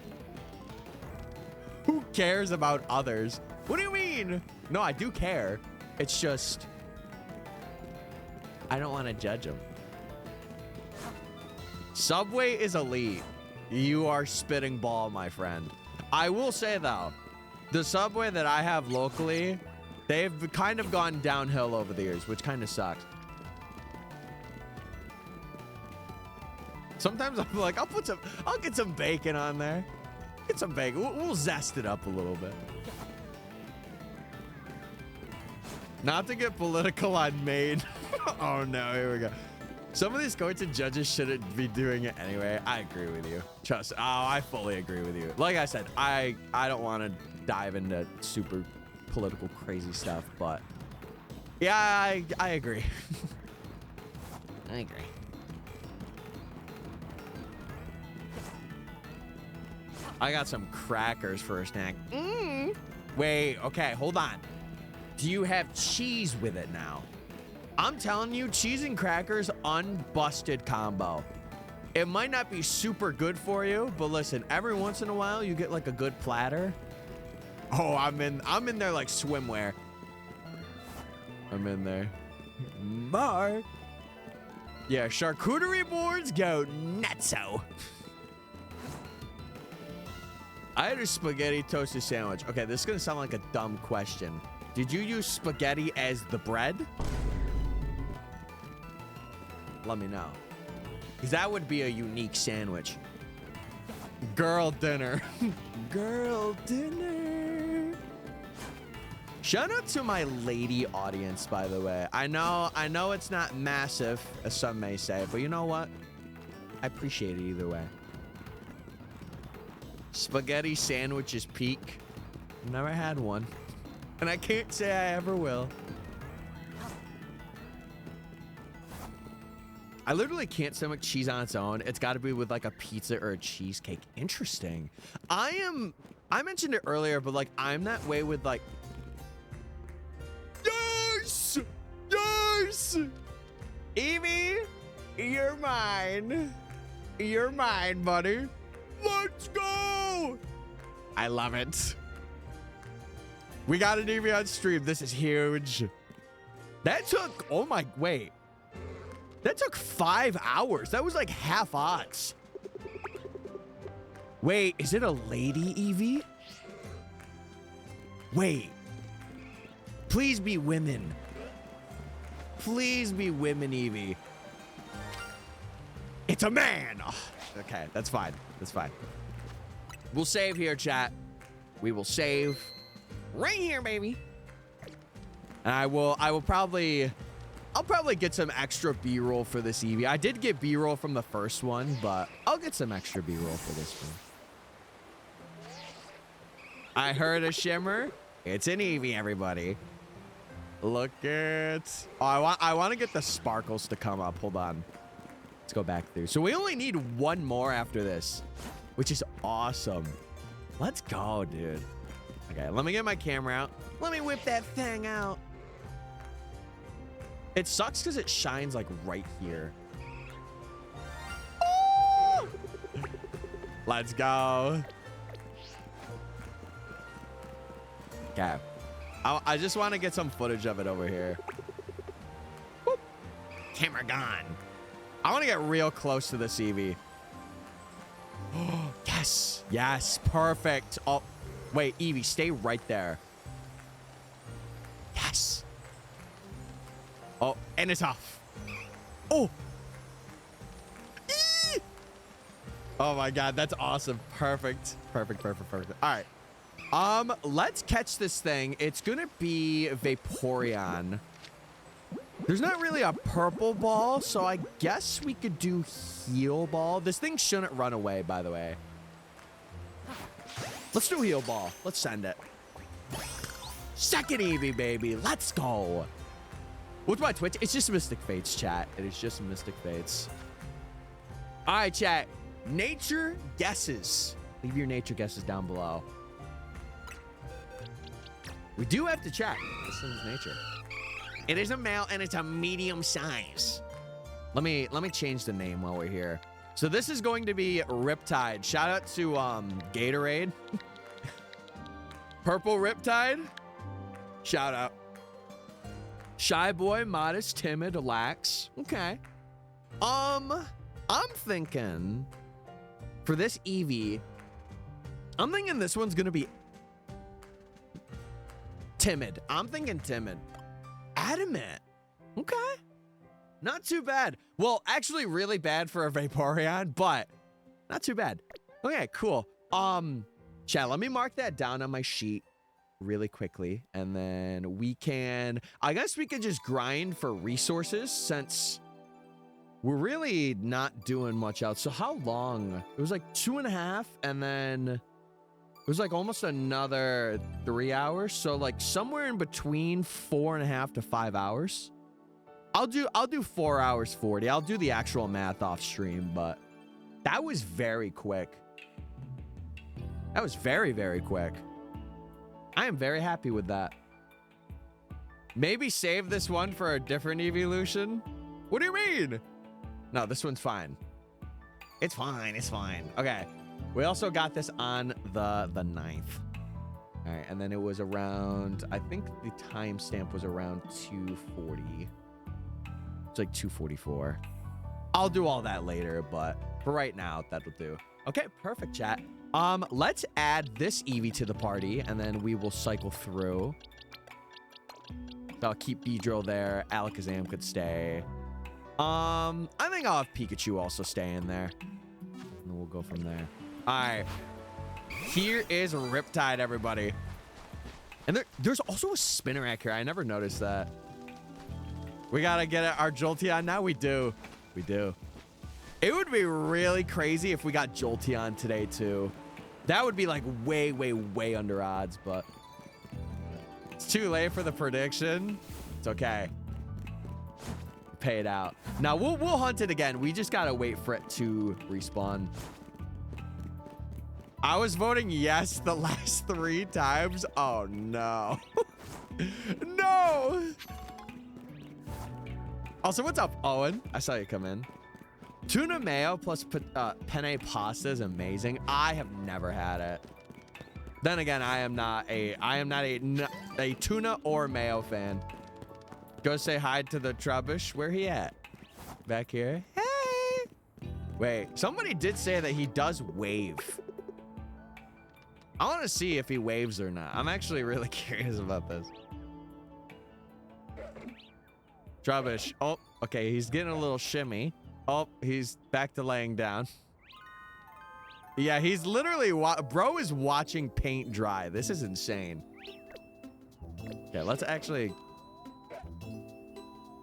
Who cares about others? What do you mean? No, I do care. It's just, I don't want to judge them. Subway is elite. You are spitting ball, my friend. I will say, though, the Subway that I have locally, they've kind of gone downhill over the years, which kind of sucks. Sometimes I'm like, I'll get some bacon on there. Get some bacon. We'll zest it up a little bit. Not to get political on Maine. Oh no, here we go. Some of these coaches and judges shouldn't be doing it anyway. I agree with you. Trust. Oh, I fully agree with you. Like I said, I don't want to dive into super political crazy stuff, but yeah, I agree. I agree. I got some crackers for a snack. Wait, okay, hold on. Do you have cheese with it now? I'm telling you, cheese and crackers, unbusted combo. It might not be super good for you, but listen, every once in a while, you get like a good platter. Oh, I'm in there like swimwear. I'm in there. More. Yeah, charcuterie boards go nutso. I had a spaghetti toasted sandwich. Okay, this is gonna sound like a dumb question. Did you use spaghetti as the bread? Let me know. Because that would be a unique sandwich. Girl dinner. Girl dinner. Shout out to my lady audience, by the way. I know it's not massive, as some may say, but you know what? I appreciate it either way. Spaghetti sandwiches peak. Never had one. And I can't say I ever will. I literally can't stomach cheese on its own. It's got to be with like a pizza or a cheesecake. Interesting. I mentioned it earlier, but like I'm that way with like. Yes! Yes! Eevee, you're mine. You're mine, buddy. Let's go! I love it. We got an Eevee on stream. This is huge. That took, oh my, wait. That took 5 hours. That was like half odds. Wait, is it a lady Eevee? Wait. Please be women. Please be women Eevee. It's a man. Oh, okay, that's fine. That's fine. We'll save here, chat. We will save right here, baby. And I'll probably get some extra B-roll for this Eevee. I did get B-roll from the first one, but I'll get some extra B-roll for this one. I heard a shimmer. It's an Eevee, everybody. Look at. Oh, I want to get the sparkles to come up. Hold on. Let's go back through. So we only need one more after this, which is awesome. Let's go, dude. Okay, let me get my camera out. Let me whip that thing out. It sucks because it shines like right here. Oh! Let's go. Okay. I just want to get some footage of it over here. Boop. Camera gone. I want to get real close to this Eevee. Oh, yes. Yes. Perfect. Oh, wait, Eevee, stay right there. Yes. Oh, and it's off. Oh. Eee! Oh my God, that's awesome. Perfect. Perfect, perfect, perfect. All right. Let's catch this thing. It's gonna be Vaporeon. There's not really a purple ball, so I guess we could do heal ball. This thing shouldn't run away, by the way. Let's do heal ball. Let's send it. Second Eevee, baby. Let's go. What's my Twitch? It's just MysticFates, chat. It is just MysticFates. All right, chat. Nature guesses. Leave your nature guesses down below. We do have to check. This thing's nature. It is a male and it's a medium size. Let me change the name while we're here. So this is going to be Riptide. Shout out to Gatorade. Purple Riptide. Shout out. Shy boy, modest, timid, lax. Okay. I'm thinking for this Eevee, I'm thinking this one's gonna be timid. I'm thinking timid. Adamant. Okay. Not too bad. Well, actually really bad for a Vaporeon, but not too bad. Okay, cool. Chat, let me mark that down on my sheet really quickly. And then we can, I guess we could just grind for resources since we're really not doing much else. So how long? It was like 2.5 and then it was like almost another 3 hours. So like somewhere in between 4.5 to 5 hours. I'll do 4 hours 40. I'll do the actual math off stream, but that was very quick. That was very, very quick. I am very happy with that. Maybe save this one for a different evolution. What do you mean? No, this one's fine. It's fine. It's fine. Okay. We also got this on the 9th. All right. And then it was around, I think the timestamp was around 2:40. It's like 2:44. I'll do all that later, but for right now, that'll do. Okay, perfect, chat. Let's add this Eevee to the party, and then we will cycle through. So I'll keep Beedrill there. Alakazam could stay. I think I'll have Pikachu also stay in there. And we'll go from there. All right. Here is Riptide, everybody. And there's also a Spinarak here. I never noticed that. We gotta get our Jolteon now. We do. We do. It would be really crazy if we got Jolteon today, too. That would be like way, way, way under odds, but it's too late for the prediction. It's okay. Pay it out. Now, we'll hunt it again. We just gotta wait for it to respawn. I was voting yes the last 3 times. Oh, no. No! Also, what's up, Owen? I saw you come in. Tuna mayo plus penne pasta is amazing. I have never had it. Then again, I am not a tuna or mayo fan. Go say hi to the Trubbish. Where he at? Back here. Hey. Wait, somebody did say that he does wave. I want to see if he waves or not. I'm actually really curious about this. Trubbish. Oh, okay. He's getting a little shimmy. Oh, he's back to laying down. Yeah, he's literally... Bro is watching paint dry. This is insane. Okay, let's actually...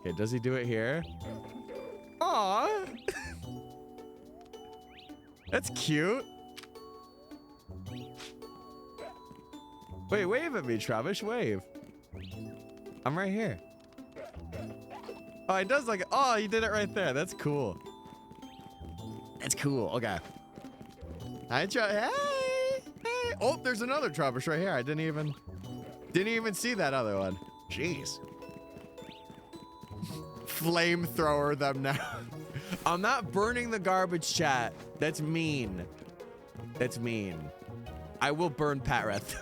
Okay, does he do it here? Aww. That's cute. Wait, wave at me, Travis. Wave. I'm right here. Oh, he does like... Oh, he did it right there. That's cool. That's cool. Okay. I try... Hey! Hey! Oh, there's another Travis right here. I didn't even see that other one. Jeez. Flamethrower them now. I'm not burning the garbage, chat. That's mean. That's mean. I will burn Patreth.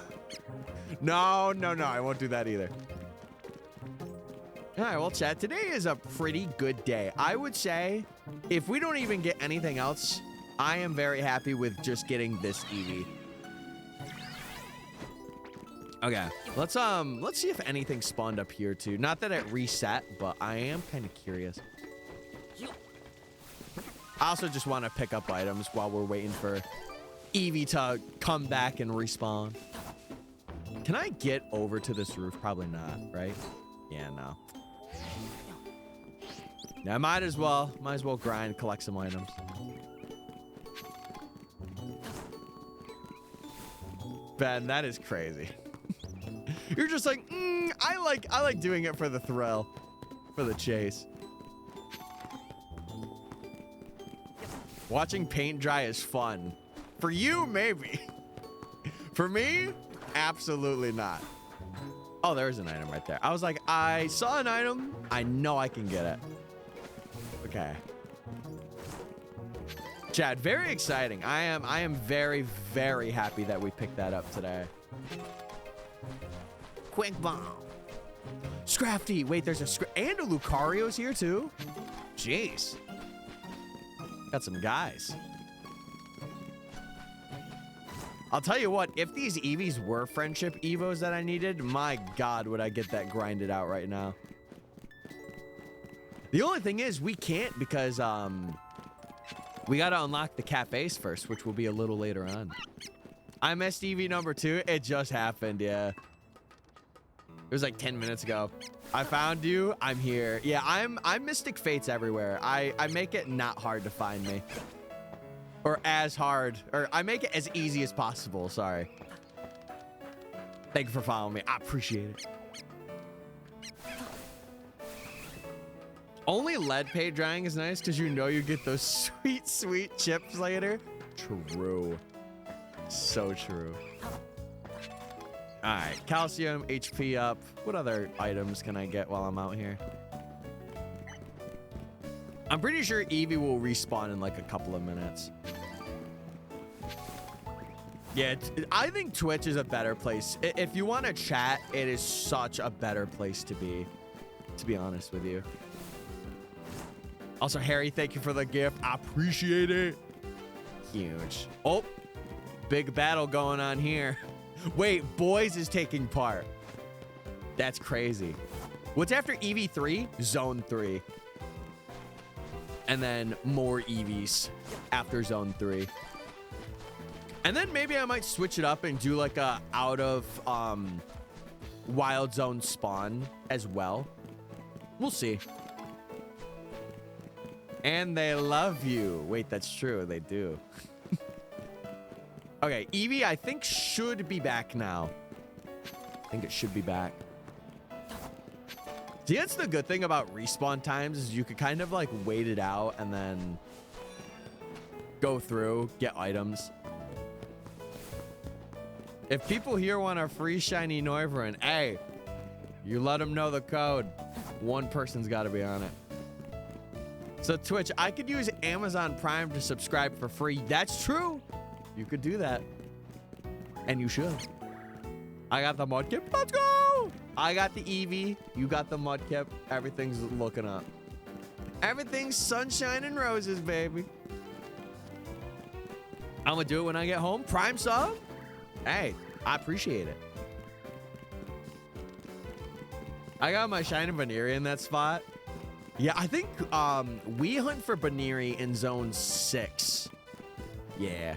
No, no, no. I won't do that either. All right, well, chat, today is a pretty good day. I would say if we don't even get anything else, I am very happy with just getting this Eevee. Okay, let's see if anything spawned up here too. Not that it reset, but I am kind of curious. I also just want to pick up items while we're waiting for Eevee to come back and respawn. Can I get over to this roof? Probably not, right? Yeah, no. Yeah, might as well grind, collect some items. Ben, that is crazy. You're just like, I like doing it for the thrill. for the chase. Watching paint dry is fun. For you, maybe. For me, absolutely not. Oh, there's an item right there. I was like, I saw an item. I know I can get it. Okay. Chad, very exciting. I am very, very happy that we picked that up today. Quick bomb. Scrafty. Wait, there's a and a Lucario's here too. Jeez. Got some guys. I'll tell you what, if these Eevees were friendship Evos that I needed, my God, would I get that grinded out right now. The only thing is we can't because we got to unlock the cafes first, which will be a little later on. I'm Eevee number 2. It just happened, yeah. It was like 10 minutes ago. I found you. I'm here. Yeah, I'm MysticFates everywhere. I make it not hard to find me. Or as hard. Or I make it as easy as possible. Sorry. Thank you for following me. I appreciate it. Only lead paint drying is nice because you know you get those sweet, sweet chips later. True. So true. All right, calcium, HP up. What other items can I get while I'm out here? I'm pretty sure Eevee will respawn in like a couple of minutes. Yeah, I think Twitch is a better place. If you want to chat, it is such a better place to be honest with you. Also, Harry, thank you for the gift. I appreciate it. Huge. Oh, big battle going on here. Wait, Boys is taking part. That's crazy. What's after Eevee 3? Zone 3. And then more Eevees after Zone 3. And then maybe I might switch it up and do like a out of Wild Zone spawn as well. We'll see. And they love you. Wait, that's true. They do. Okay, Eevee, I think, should be back now. I think it should be back. See, that's the good thing about respawn times is you could kind of like wait it out and then go through, get items. If people here want a free shiny Noivern, hey, you let them know the code. One person's got to be on it. So Twitch, I could use Amazon Prime to subscribe for free. That's true. You could do that. And you should. I got the Mudkip. Let's go. I got the Eevee. You got the Mudkip. Everything's looking up. Everything's sunshine and roses, baby. I'm going to do it when I get home. Prime sub. Hey, I appreciate it. I got my shiny Baneri in that spot. Yeah, I think we hunt for Baneri in Zone 6. Yeah.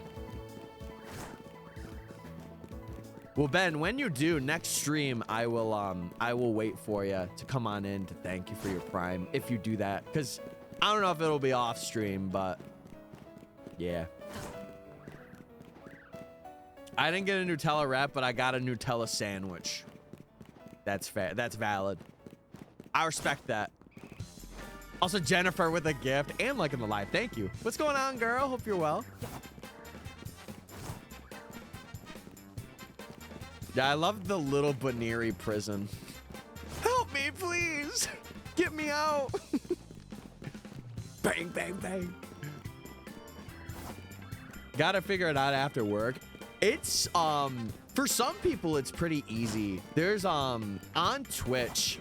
Well, Ben, when you do next stream, I will wait for you to come on in to thank you for your Prime if you do that, because I don't know if it'll be off stream, but yeah. I didn't get a Nutella wrap, but I got a Nutella sandwich. That's fair. That's valid. I respect that. Also, Jennifer with a gift and liking the live. Thank you. What's going on, girl? Hope you're well. Yeah, I love the little Baneri prison. Help me, please. Get me out. Bang, bang, bang. Gotta figure it out after work. It's, for some people, it's pretty easy. There's, on Twitch,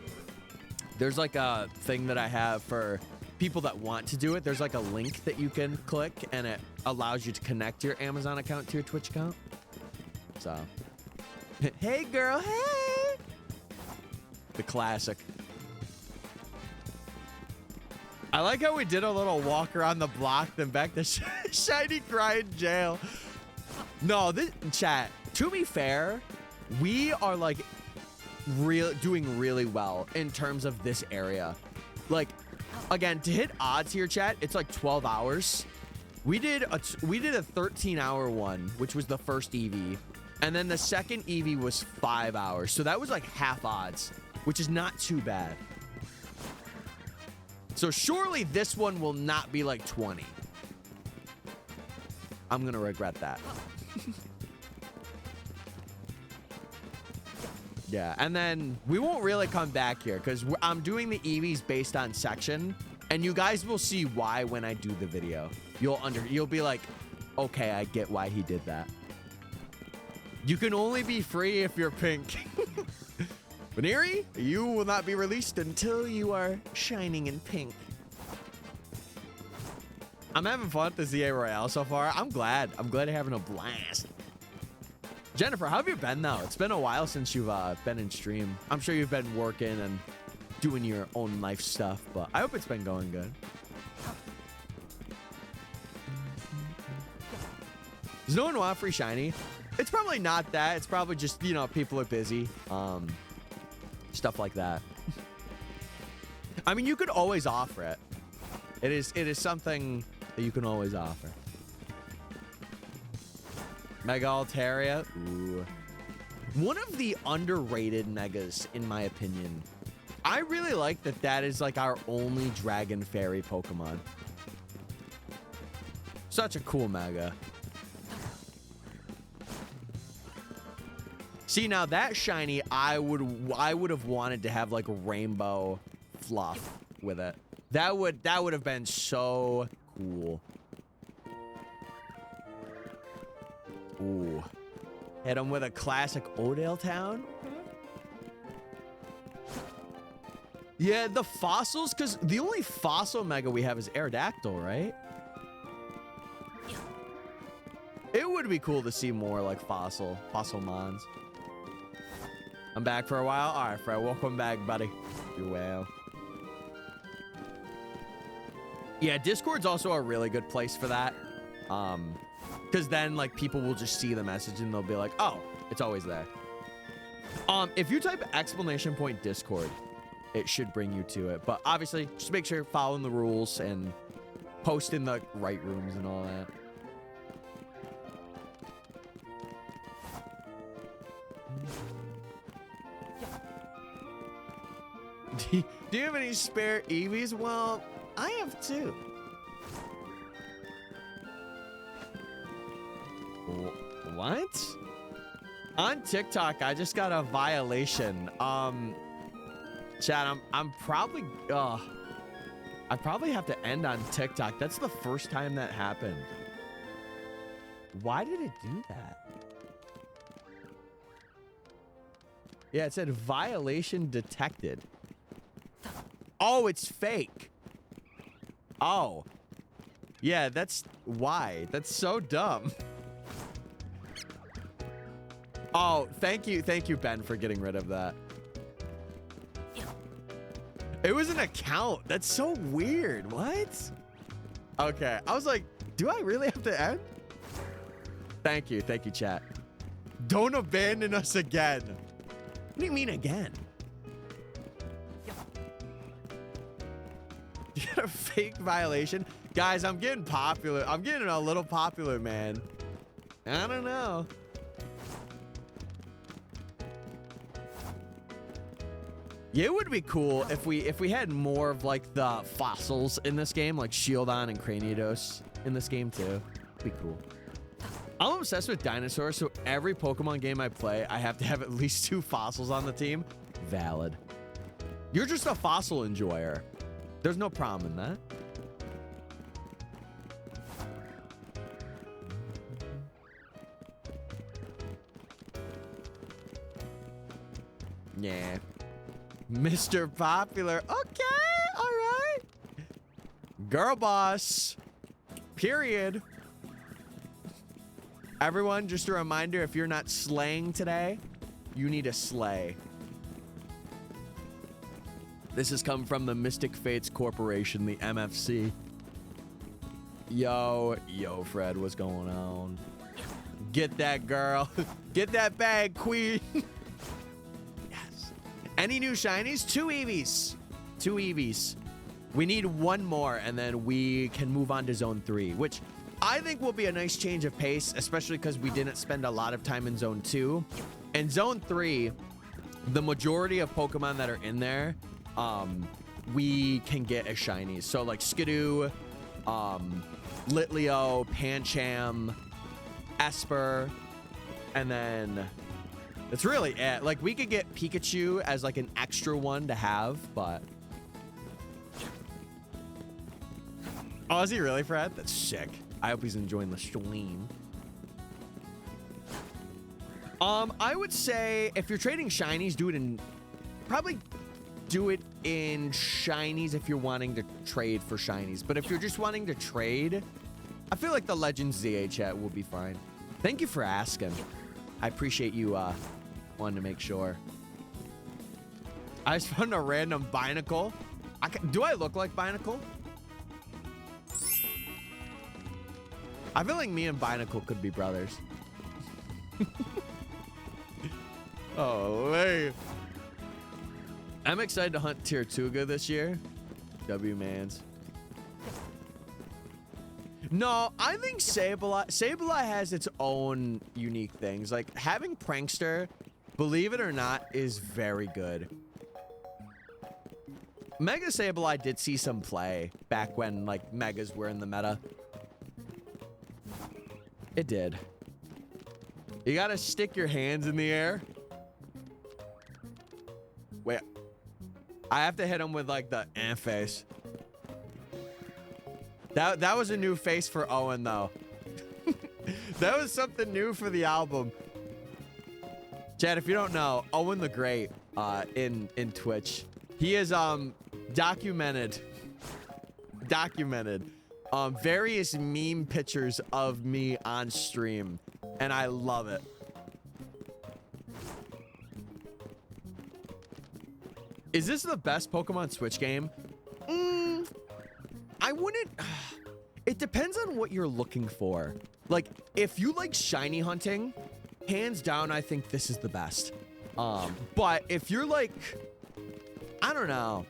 there's like a thing that I have for people that want to do it. There's like a link that you can click and it allows you to connect your Amazon account to your Twitch account. So, hey girl, hey! The classic. I like how we did a little walk around the block, then back to Shiny Grind Jail. No, this chat, to be fair, we are like doing really well in terms of this area. Like, again, to hit odds here, chat, it's like 12 hours. We did a 13-hour one, which was the first Eevee. And then the second Eevee was 5 hours. So that was like half odds, which is not too bad. So surely this one will not be like 20. I'm gonna regret that. Yeah, and then we won't really come back here because I'm doing the Eevees based on section, and you guys will see why when I do the video. You'll be like, okay, I get why he did that. You can only be free if you're pink. Veneri, you will not be released until you are shining in pink. I'm having fun at the ZA Royale so far. I'm glad. I'm glad you're having a blast. Jennifer, how have you been though? It's been a while since you've been in stream. I'm sure you've been working and doing your own life stuff, but I hope it's been going good. Does no one want free shiny? It's probably not that. It's probably just, you know, people are busy. Stuff like that. I mean, you could always offer it. It is something that you can always offer. Mega Altaria. Ooh. One of the underrated megas, in my opinion. I really like that that is like our only Dragon Fairy Pokemon. Such a cool mega. See, now that shiny, I would have wanted to have like rainbow fluff with it. That would have been so cool. Ooh. Hit him with a classic Odale Town. Yeah, the fossils, because the only fossil mega we have is Aerodactyl, right? It would be cool to see more like fossil mons. I'm back for a while. All right, Fred, welcome back, buddy. You well. Yeah, Discord's also a really good place for that. Because then like people will just see the message and they'll be like, oh, it's always there. If you type !Discord, it should bring you to it. But obviously, just make sure you're following the rules and post in the right rooms and all that. Do you have any spare Eevees? Well, I have two. What? On TikTok, I just got a violation. Chat, I'm probably, I probably have to end on TikTok. That's the first time that happened. Why did it do that? Yeah, it said violation detected. Oh, it's fake. Oh. Yeah, that's why. That's so dumb. Oh, thank you, Ben, for getting rid of that. It was an account. That's so weird. What? Okay, I was like, do I really have to end? Thank you, chat. Don't abandon us again. What do you mean again? You got a fake violation? Guys, I'm getting popular. I'm getting a little popular, man. I don't know. Yeah, it would be cool if we had more of like the fossils in this game, like Shieldon and Cranidos in this game too. It'd be cool. I'm obsessed with dinosaurs, so every Pokemon game I play, I have to have at least 2 fossils on the team. Valid. You're just a fossil enjoyer. There's no problem in that. Yeah. Mr. Popular. Okay, all right. Girl boss. Period. Everyone, just a reminder, if you're not slaying today, you need to slay. This has come from the MysticFates Corporation, the MFC. Yo, Fred, what's going on? Get that girl. Get that bag, queen. Yes. Any new shinies? 2 Eevees. 2 Eevees. We need 1 more, and then we can move on to Zone 3, which I think will be a nice change of pace, especially because we didn't spend a lot of time in Zone 2. In Zone 3, the majority of Pokemon that are in there we can get as shinies. So like Skidoo, Litleo, Pancham, Esper, and then that's really it. Like we could get Pikachu as like an extra one to have, but oh, is he really, Fred? That's sick. I hope he's enjoying the stream. I would say if you're trading shinies, probably do it in shinies if you're wanting to trade for shinies. But if you're just wanting to trade, I feel like the Legends ZA chat will be fine. Thank you for asking. I appreciate you wanting to make sure. I just found a random Binacle. Do I look like Binacle? I feel like me and Binacle could be brothers. Oh, man. I'm excited to hunt Tirtuga this year. W-mans. No, I think Sableye has its own unique things. Like, having Prankster, believe it or not, is very good. Mega Sableye did see some play back when, like, Megas were in the meta. It did. You gotta stick your hands in the air. Wait. I have to hit him with, like, the face. That was a new face for Owen, though. That was something new for the album. Chad, if you don't know, Owen the Great in Twitch. He is documented various meme pictures of me on stream, and I love it. Is this the best Pokemon Switch game? I wouldn't. It depends on what you're looking for. Like, if you like shiny hunting, hands down, I think this is the best. But if you're like, I don't know.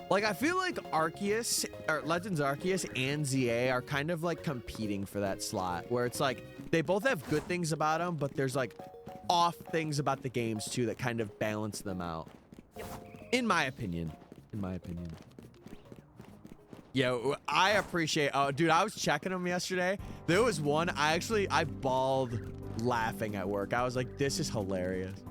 Like, I feel like Arceus, or Legends Arceus and ZA are kind of like competing for that slot, where it's like, they both have good things about them, but there's like off things about the games too that kind of balance them out. In my opinion. Yeah, I appreciate, oh, dude, I was checking them yesterday. There was one, I bawled laughing at work. I was like, this is hilarious.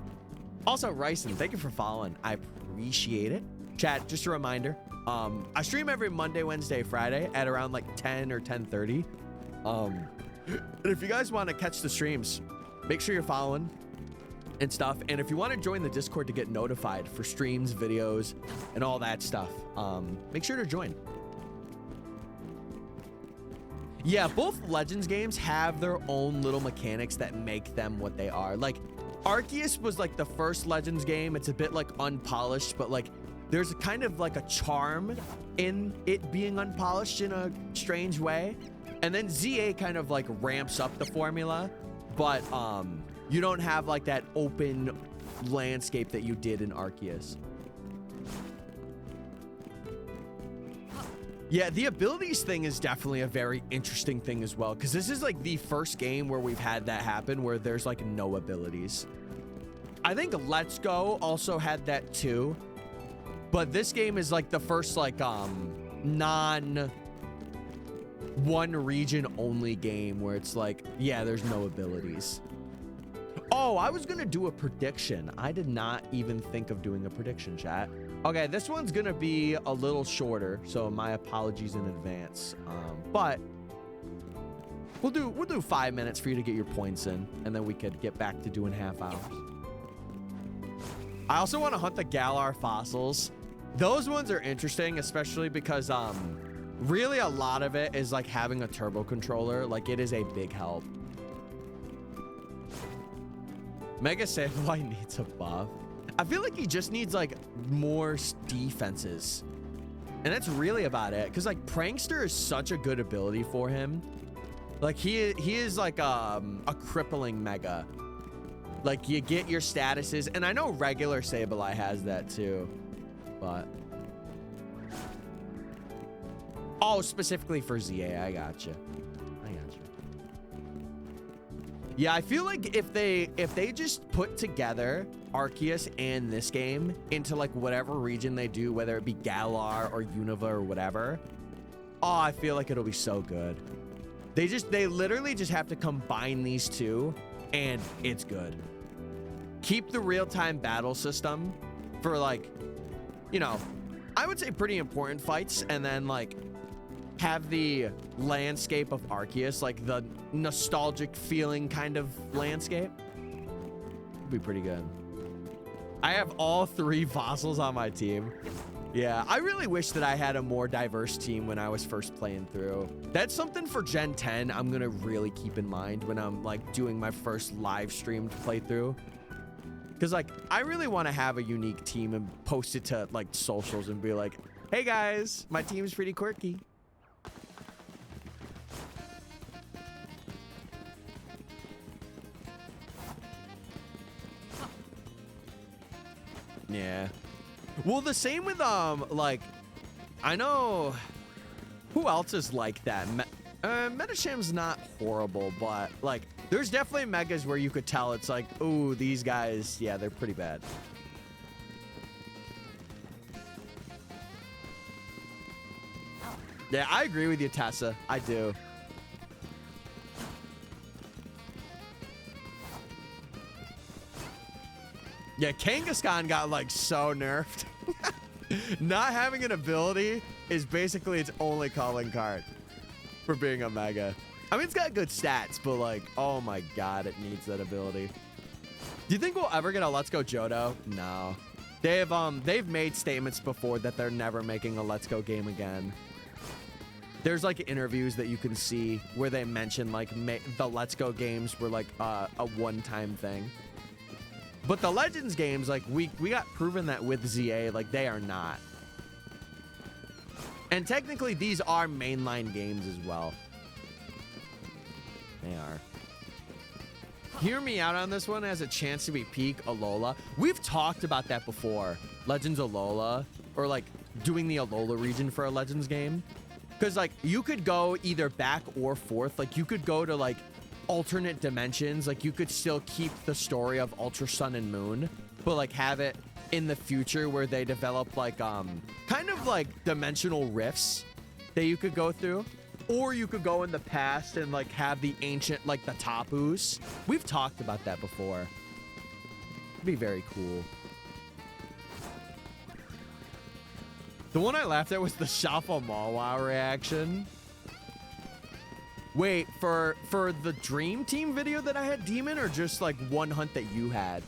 Also, Ryson, thank you for following. I appreciate it. Chat, just a reminder, I stream every Monday, Wednesday, Friday at around like 10 or 10:30. And if you guys want to catch the streams, make sure you're following and stuff. And if you want to join the Discord to get notified for streams, videos, and all that stuff, make sure to join. Yeah, both Legends games have their own little mechanics that make them what they are. Like, Arceus was like the first Legends game. It's a bit like unpolished, but like there's kind of like a charm in it being unpolished in a strange way. And then ZA kind of like ramps up the formula, but you don't have like that open landscape that you did in Arceus. Yeah, the abilities thing is definitely a very interesting thing as well, because this is like the first game where we've had that happen where there's like no abilities. I think Let's Go also had that too, but this game is like the first like non one region only game where it's like, yeah, there's no abilities. Oh, I was gonna do a prediction. I did not even think of doing a prediction, chat. Okay, this one's gonna be a little shorter, so my apologies in advance. But we'll do 5 minutes for you to get your points in, and then we could get back to doing half hours. I also want to hunt the Galar fossils. Those ones are interesting, especially because really a lot of it is like having a turbo controller. Like, it is a big help. Mega Sableye needs a buff. I feel like he just needs like more defenses, and that's really about it. Because like Prankster is such a good ability for him. Like he is like a crippling mega. Like, you get your statuses, and I know regular Sableye has that too, but oh, specifically for ZA, I gotcha. Yeah, I feel like if they just put together Arceus and this game into like whatever region they do, whether it be Galar or Unova or whatever, oh, I feel like it'll be so good. They literally just have to combine these two and it's good. Keep the real-time battle system for like, you know, I would say pretty important fights, and then like have the landscape of Arceus, like the nostalgic feeling kind of landscape. It'd be pretty good. I have all 3 fossils on my team. Yeah, I really wish that I had a more diverse team when I was first playing through. That's something for Gen 10 I'm gonna really keep in mind when I'm like doing my first live streamed playthrough. Because like, I really want to have a unique team and post it to like socials and be like, hey guys, my team's pretty quirky. Yeah. Well, the same with, like, I know, who else is like that? Metasham's not horrible, but, like, there's definitely megas where you could tell it's like, ooh, these guys, yeah, they're pretty bad. Yeah, I agree with you, Tessa. I do. Yeah, Kangaskhan got like so nerfed. Not having an ability is basically its only calling card for being a mega. I mean, it's got good stats, but like, oh my god, it needs that ability. Do you think we'll ever get a Let's Go Johto? No. They've made statements before that they're never making a Let's Go game again. There's like interviews that you can see where they mention like the Let's Go games were like a one-time thing. But the Legends games, like, we got proven that with ZA, like, they are not. And technically, these are mainline games as well. They are. Hear me out on this one. Has a chance to be peak Alola. We've talked about that before. Legends Alola, or, like, doing the Alola region for a Legends game. Because, like, you could go either back or forth. Like, you could go to, like, alternate dimensions. Like, you could still keep the story of Ultra Sun and Moon, but like have it in the future where they develop like kind of like dimensional rifts that you could go through, or you could go in the past and like have the ancient, like the Tapus. We've talked about that before. It'd be very cool. The one I laughed at was the Shafa Mawa reaction. Wait, for the Dream Team video that I had, Demon, or just like one hunt that you had?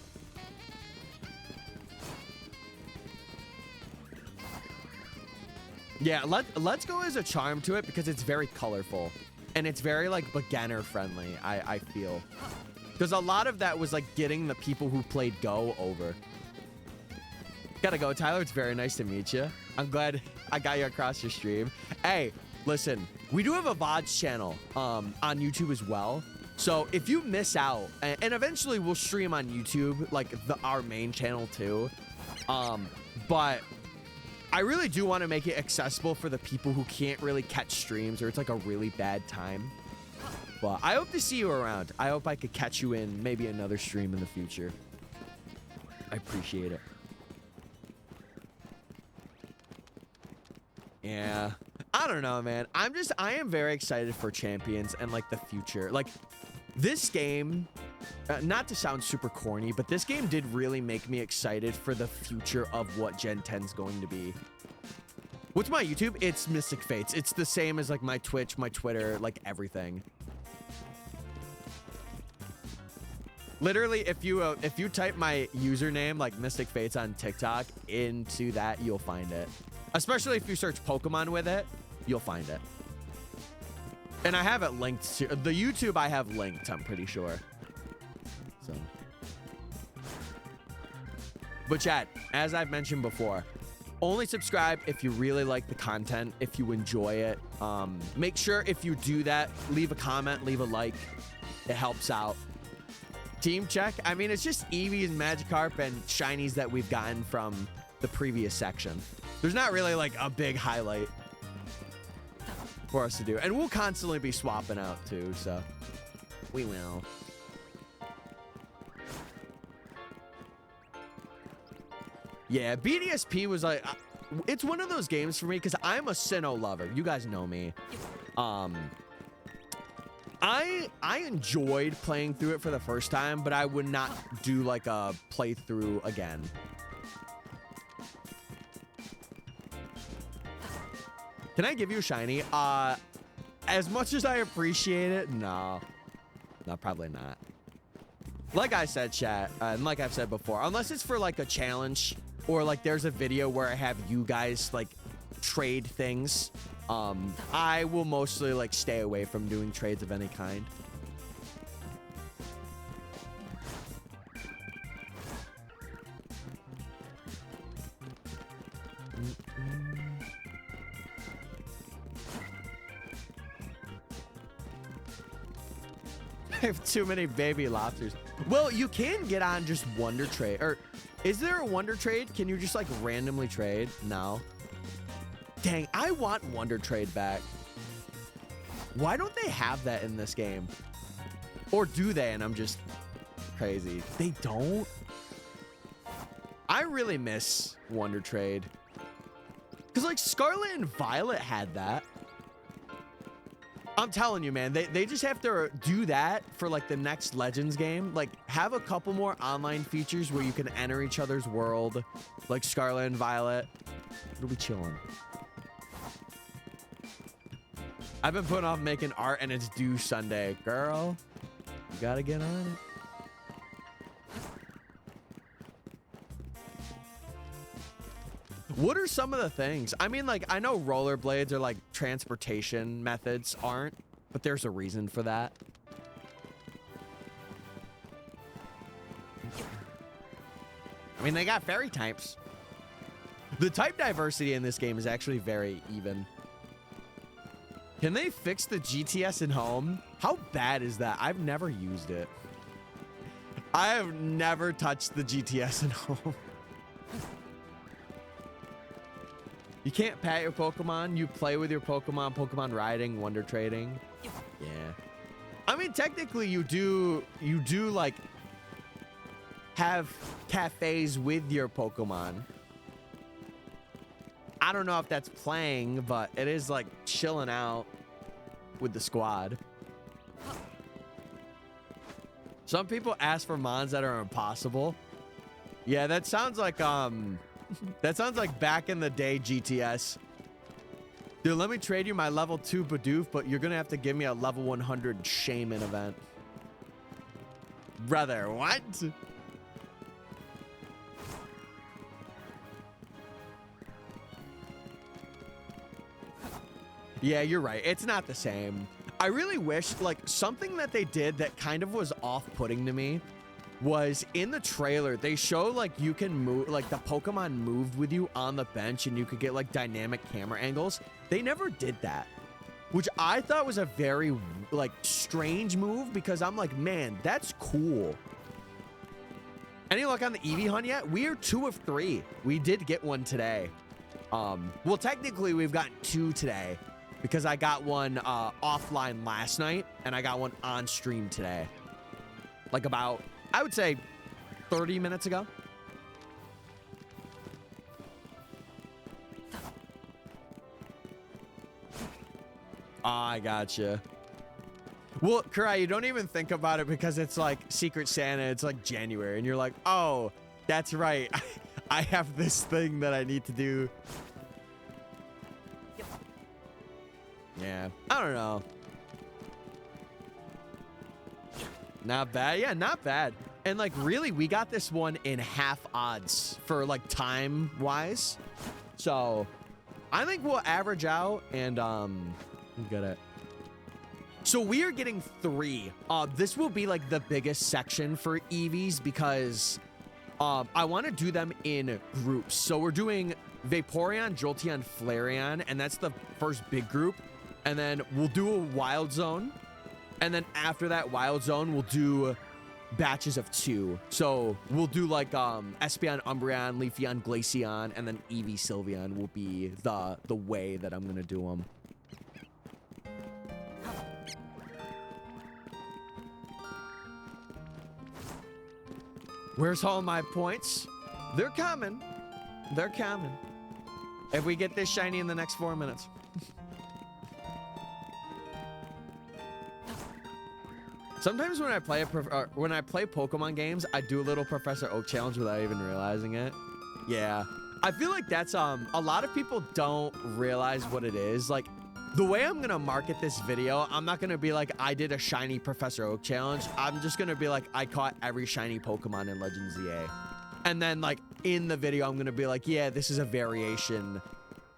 Yeah, Let's Go as a charm to it because it's very colorful and it's very like beginner friendly, I feel. Because a lot of that was like getting the people who played Go over. Gotta go, Tyler. It's very nice to meet you. I'm glad I got you across your stream. Hey, listen, we do have a VODs channel on YouTube as well. So if you miss out, and eventually we'll stream on YouTube, like our main channel too. But I really do want to make it accessible for the people who can't really catch streams or it's like a really bad time. But I hope to see you around. I hope I could catch you in maybe another stream in the future. I appreciate it. Yeah. I don't know, man. I am very excited for Champions and like the future. Like this game, not to sound super corny, but this game did really make me excited for the future of what Gen 10 is going to be. What's my YouTube? It's MysticFates. It's the same as like my Twitch, my Twitter, like everything. Literally, if you type my username like MysticFates on TikTok into that, you'll find it. Especially if you search Pokemon with it, you'll find it. And I have it linked to the YouTube. I have linked, I'm pretty sure. So, but chat, as I've mentioned before, only subscribe if you really like the content, if you enjoy it. Make sure if you do that, leave a comment, leave a like. It helps out. Team check. I mean, it's just Eevees, Magikarp, and shinies that we've gotten from the previous section. There's not really like a big highlight for us to do. And we'll constantly be swapping out too, so we will. Yeah, BDSP was like, it's one of those games for me because I'm a Sinnoh lover. You guys know me. I enjoyed playing through it for the first time, but I would not do like a playthrough again. Can I give you a shiny? As much as I appreciate it, no, probably not. Like I said, chat, and like I've said before, unless it's for like a challenge or like there's a video where I have you guys like trade things, I will mostly like stay away from doing trades of any kind. I have too many baby lobsters. Well, you can get on just Wonder Trade. Or is there a Wonder Trade? Can you just like randomly trade? No. Dang, I want Wonder Trade back. Why don't they have that in this game? Or do they? And I'm just crazy. They don't? I really miss Wonder Trade. Because like Scarlet and Violet had that. I'm telling you, man, they just have to do that for like the next Legends game. Like have a couple more online features where you can enter each other's world, like Scarlet and Violet. It'll be chilling. I've been putting off making art and it's due Sunday. Girl, you gotta get on it. What are some of the things? I mean, like, I know rollerblades are like transportation methods aren't, but there's a reason for that. I mean, they got fairy types. The type diversity in this game is actually very even. Can they fix the GTS in home? How bad is that? I've never used it. I have never touched the GTS in home. You can't pat your Pokemon. You play with your Pokemon, Pokemon riding, Wonder Trading. Yeah. I mean, technically you do like have cafes with your Pokemon. I don't know if that's playing, but it is like chilling out with the squad. Some people ask for mons that are impossible. Yeah, that sounds like that sounds like back in the day GTS. Dude, let me trade you my level 2 Bidoof, but you're gonna have to give me a level 100 Shaman event. Brother, what? Yeah, you're right. It's not the same. I really wish, like, something that they did that kind of was off-putting to me was in the trailer, they show like you can move, like the Pokemon moved with you on the bench and you could get like dynamic camera angles. They never did that, which I thought was a very like strange move because I'm like, man, that's cool. Any luck on the Eevee hunt yet? We are 2 of 3. We did get one today. Well, technically we've gotten 2 today because I got one offline last night and I got one on stream today. Like about, I would say 30 minutes ago. I gotcha. Well, Kurai, you don't even think about it because it's like Secret Santa. It's like January and you're like, oh, that's right. I have this thing that I need to do. Yeah, I don't know. Not bad. Yeah, not bad. And like really, we got this one in half odds for like time wise. So I think we'll average out and get it. So we are getting 3. This will be like the biggest section for Eevees because I want to do them in groups. So we're doing Vaporeon, Jolteon, Flareon, and that's the first big group. And then we'll do a Wild Zone. And then after that Wild Zone, we'll do batches of 2. So we'll do like Espeon, Umbreon, Leafeon, Glaceon, and then Eevee, Sylveon will be the way that I'm gonna do them. Where's all my points? They're coming. They're coming. If we get this shiny in the next 4 minutes. Sometimes when I play Pokemon games, I do a little Professor Oak challenge without even realizing it. Yeah. I feel like that's a lot of people don't realize what it is. Like, the way I'm gonna market this video, I'm not gonna be like, I did a shiny Professor Oak challenge. I'm just gonna be like, I caught every shiny Pokemon in Legends ZA. And then, like, in the video, I'm gonna be like, yeah, this is a variation.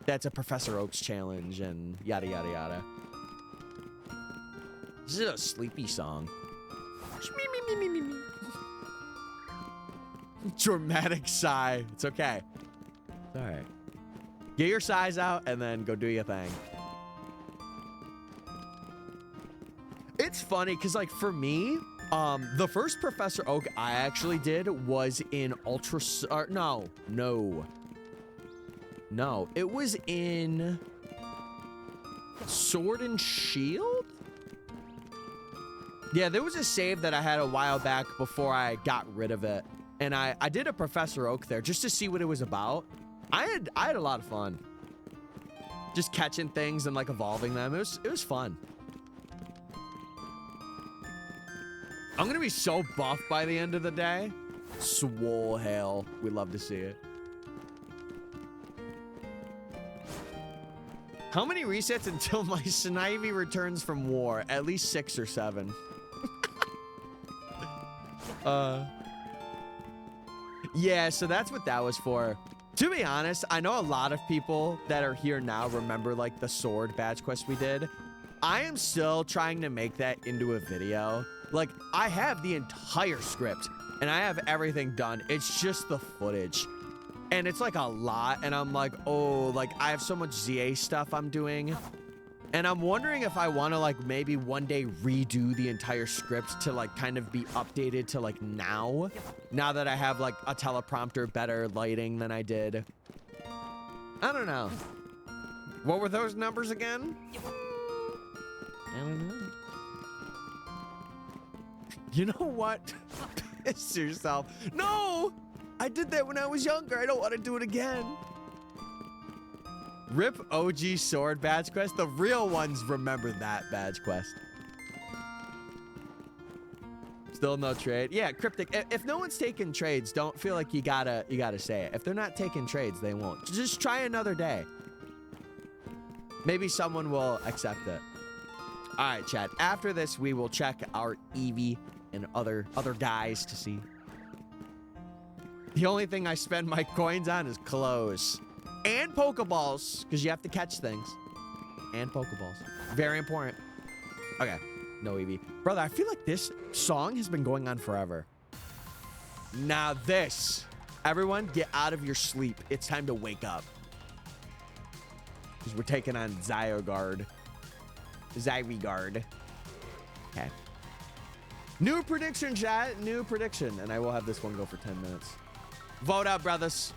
That's a Professor Oak's challenge, and yada, yada, yada. This is a sleepy song. Dramatic sigh. It's okay. It's all right. Get your sighs out and then go do your thing. It's funny because, like, for me, the first Professor Oak I actually did was in Ultra... No. It was in Sword and Shield? Yeah, there was a save that I had a while back before I got rid of it. And I did a Professor Oak there just to see what it was about. I had a lot of fun. Just catching things and, like, evolving them. It was fun. I'm gonna be so buff by the end of the day. Swole hell. We love to see it. How many resets until my Snivy returns from war? At least 6 or 7. Yeah, so that's what that was for. To be honest, I know a lot of people that are here now remember, like, the sword badge quest we did. I am still trying to make that into a video. Like, I have the entire script and I have everything done. It's just the footage. And it's like a lot. And I'm like, oh, like, I have so much ZA stuff I'm doing. And I'm wondering if I want to, like, maybe one day redo the entire script to, like, kind of be updated to, like, now that I have, like, a teleprompter, better lighting than I did. I don't know. What were those numbers again? I don't know. You know what? Piss yourself. No! I did that when I was younger. I don't want to do it again. Rip OG sword badge quest. The real ones remember that badge quest. Still no trade. Yeah, Cryptic. If no one's taking trades, don't feel like you gotta say it. If they're not taking trades, they won't. Just try another day. Maybe someone will accept it. All right, chat. After this, we will check our Eevee and other guys to see. The only thing I spend my coins on is clothes. And Pokeballs, because you have to catch things. And Pokeballs. Very important. Okay, no Eevee. Brother, I feel like this song has been going on forever. Now this. Everyone, get out of your sleep. It's time to wake up. Because we're taking on Zyogard. Zyregard. Okay. New prediction, chat. New prediction. And I will have this one go for 10 minutes. Vote out, brothers.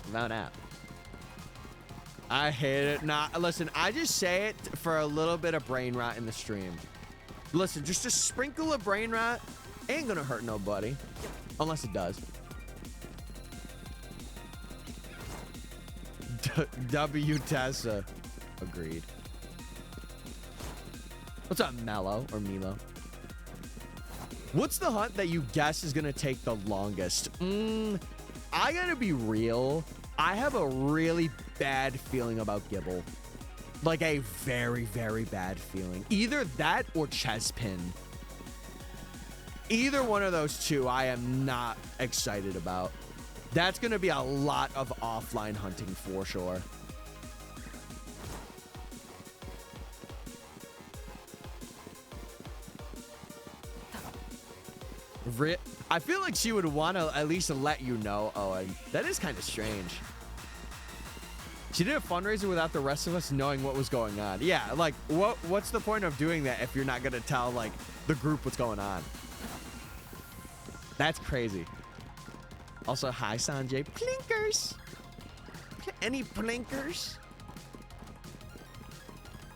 Vote out. I hate it. Nah, listen, I just say it for a little bit of brain rot in the stream. Listen, just a sprinkle of brain rot ain't gonna hurt nobody. Unless it does. W Tessa. Agreed. What's up, Mello or Milo? What's the hunt that you guess is gonna take the longest? I gotta be real. I have a really bad feeling about Gibble. Like a very, very bad feeling. Either that or Chespin. Either one of those two I am not excited about. That's gonna be a lot of offline hunting for sure. I feel like she would want to at least let you know. Oh, and that is kind of strange. She did a fundraiser without the rest of us knowing what was going on. Yeah, like, what's the point of doing that if you're not going to tell, like, the group what's going on? That's crazy. Also, hi, Sanjay. Plinkers. Any plinkers?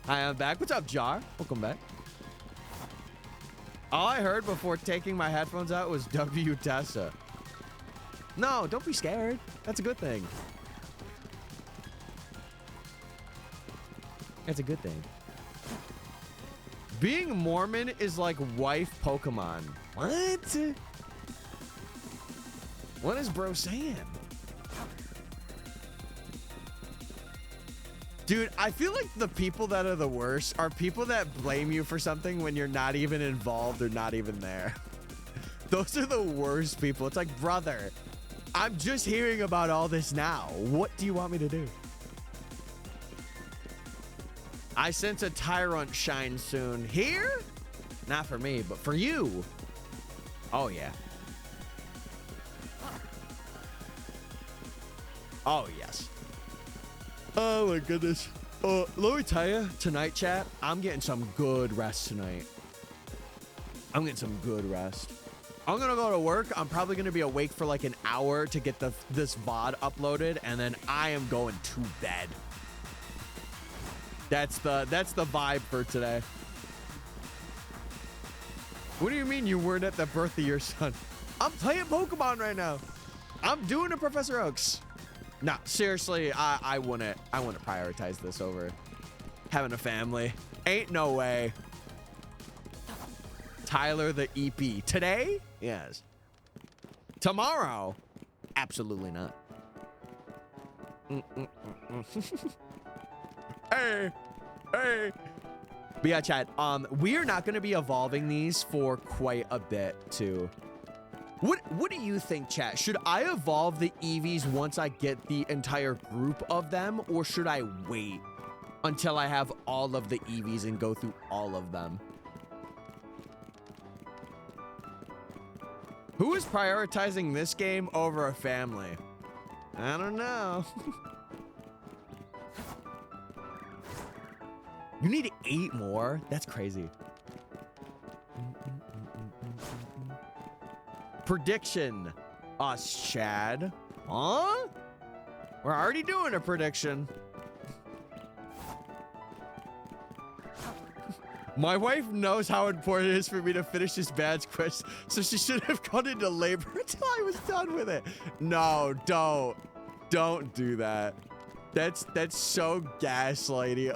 Hi, I'm back. What's up, Jar? Welcome back. All I heard before taking my headphones out was W Tessa. No, don't be scared. That's a good thing. That's a good thing. Being Mormon is like wife Pokemon. What? What is bro saying? Dude, I feel like the people that are the worst are people that blame you for something when you're not even involved or not even there. Those are the worst people. It's like, brother, I'm just hearing about all this now. What do you want me to do? I sense a tyrant shine soon. Here? Not for me, but for you. Oh, yeah. Oh, yes. Oh, my goodness. Let me tell you, tonight, chat, I'm getting some good rest tonight. I'm getting some good rest. I'm going to go to work. I'm probably going to be awake for like an hour to get this VOD uploaded, and then I am going to bed. That's the vibe for today. What do you mean you weren't at the birth of your son? I'm playing Pokemon right now. I'm doing a Professor Oaks. No, seriously, I wouldn't prioritize this over having a family. Ain't no way. Tyler the EP. Today? Yes. Tomorrow? Absolutely not. Hey. But yeah, chat, we are not going to be evolving these for quite a bit too. What do you think, chat? Should I evolve the Eevees once I get the entire group of them, or should I wait until I have all of the Eevees and go through all of them? Who is prioritizing this game over a family? I don't know. You need 8 more? That's crazy. Prediction. Us, Chad. Huh? We're already doing a prediction. My wife knows how important it is for me to finish this badge quest, so she should have gone into labor until I was done with it. No, don't. Don't do that. That's so gaslighty.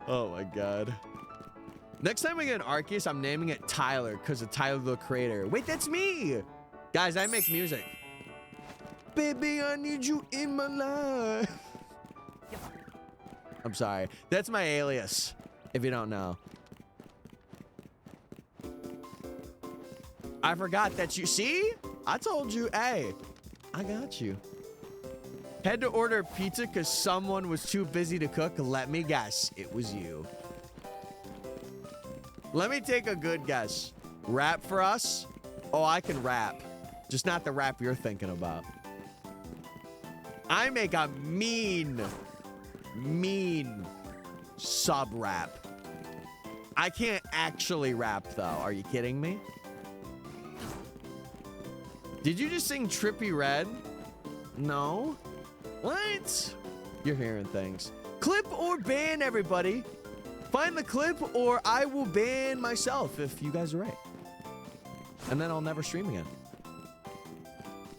Oh my god. Next time we get an Arceus, I'm naming it Tyler because of Tyler the Creator. Wait, that's me. Guys, I make music. Baby, I need you in my life. I'm sorry. That's my alias, if you don't know. I forgot that you... See? I told you. Hey, I got you. Had to order pizza because someone was too busy to cook. Let me guess. It was you. Let me take a good guess. Rap for us? Oh, I can rap. Just not the rap you're thinking about. I make a mean sub rap. I can't actually rap though. Are you kidding me? Did you just sing Trippy Red? No. What? You're hearing things. Clip or ban, everybody. Find the clip or I will ban myself if you guys are right. And then I'll never stream again.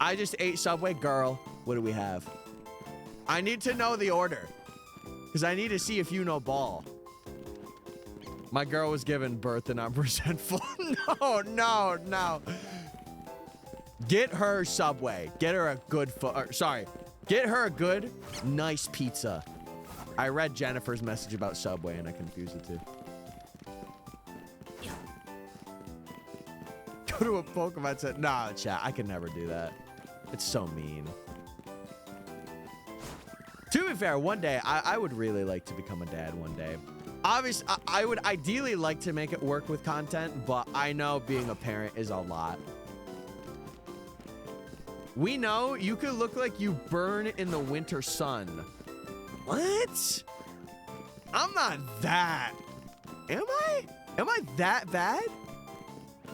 I just ate Subway. Girl, what do we have? I need to know the order. Because I need to see if you know ball. My girl was given birth and I'm resentful. No. Get her Subway. Get her a good get her a good, nice pizza. I read Jennifer's message about Subway and I confused it too. Go to a Pokemon Center. Nah, chat, I could never do that. It's so mean. To be fair, one day, I would really like to become a dad one day. Obviously, I would ideally like to make it work with content, but I know being a parent is a lot. We know you could look like you burn in the winter sun. What? I'm not that. Am I? Am I that bad?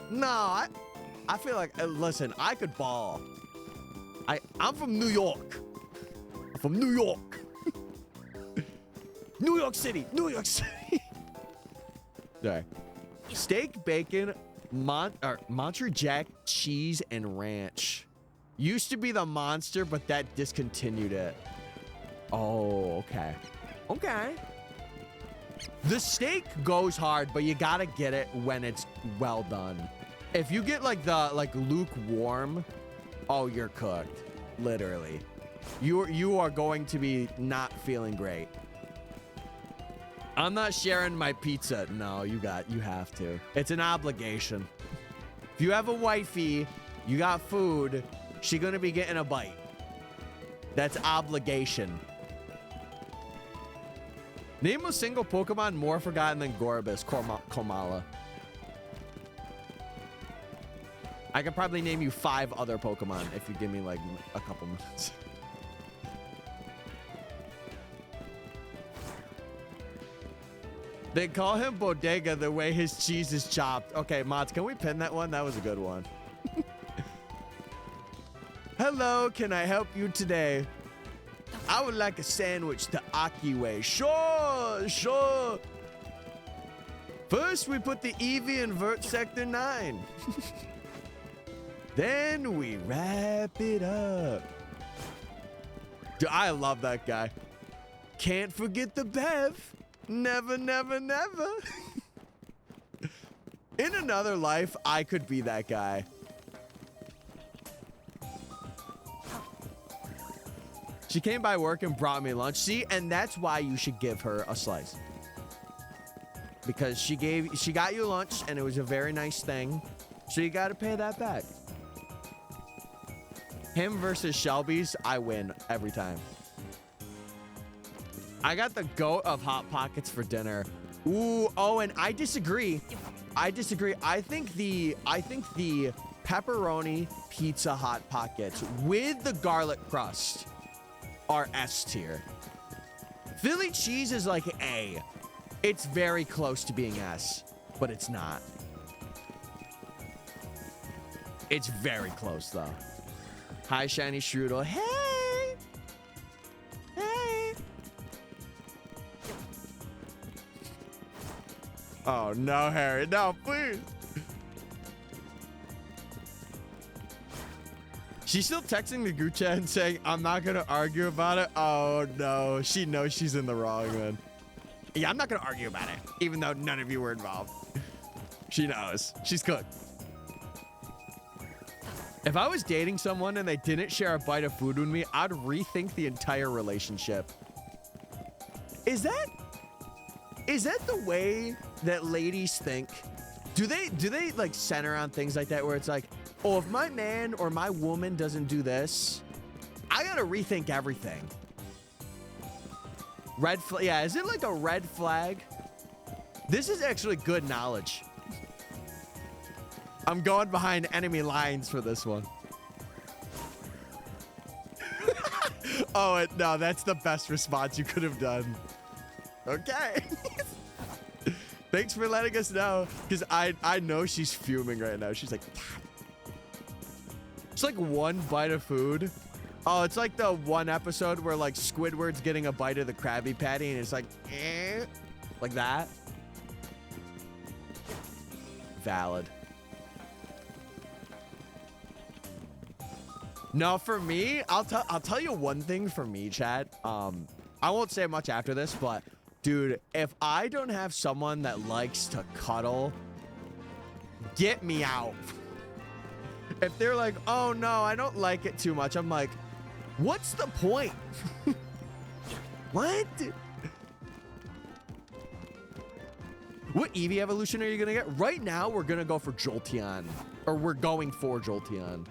No, I feel like, listen, I could ball. I'm from New York. I'm from New York. New York City. Sorry. Steak, bacon, Monster Jack cheese and ranch. Used to be the monster, but that discontinued it. Oh, okay. Okay. The steak goes hard, but you gotta get it when it's well done. If you get like the lukewarm, oh, you're cooked. Literally. You are going to be not feeling great. I'm not sharing my pizza. No, you have to. It's an obligation. If you have a wifey, you got food, she gonna be getting a bite. That's obligation. Name a single Pokemon more forgotten than Gorbis, Komala. I could probably name you 5 other Pokemon if you give me like a couple minutes. They call him Bodega the way his cheese is chopped. Okay, mods, can we pin that one? That was a good one. Hello, can I help you today? I would like a sandwich the Aki way. Sure, sure. First, we put the Eevee in Vert Sector 9. Then we wrap it up. Dude, I love that guy. Can't forget the Bev. Never, never, never. In another life, I could be that guy. She came by work and brought me lunch. See, and that's why you should give her a slice. Because she got you lunch and it was a very nice thing. So you got to pay that back. Him versus Shelby's, I win every time. I got the goat of Hot Pockets for dinner. Ooh, oh, and I disagree. I think the pepperoni pizza Hot Pockets with the garlic crust are S tier. Philly cheese is like A. It's very close to being S, but it's not. It's very close though. Hi, Shiny Strudel. Hey! Hey! Oh, no, Harry. No, please. She's still texting the group chat and saying, I'm not going to argue about it. Oh, no. She knows she's in the wrong, man. Yeah, I'm not going to argue about it, even though none of you were involved. She knows. She's cooked. If I was dating someone and they didn't share a bite of food with me, I'd rethink the entire relationship. Is that the way that ladies think? Do they like center on things like that where it's like, oh, if my man or my woman doesn't do this, I gotta rethink everything. Red flag. Yeah, is it like a red flag? This is actually good knowledge. I'm going behind enemy lines for this one. Oh, no, that's the best response you could have done. Okay. Thanks for letting us know, because I know she's fuming right now. She's like, it's like one bite of food. Oh, it's like the one episode where like Squidward's getting a bite of the Krabby Patty and it's like, like that. Valid. No, for me, I'll tell you one thing for me, chat. I won't say much after this, but dude, if I don't have someone that likes to cuddle, get me out. If they're like, oh no, I don't like it too much, I'm like, what's the point? What? What Eevee evolution are you gonna get? Right now, we're gonna go for Jolteon. Or we're going for Jolteon.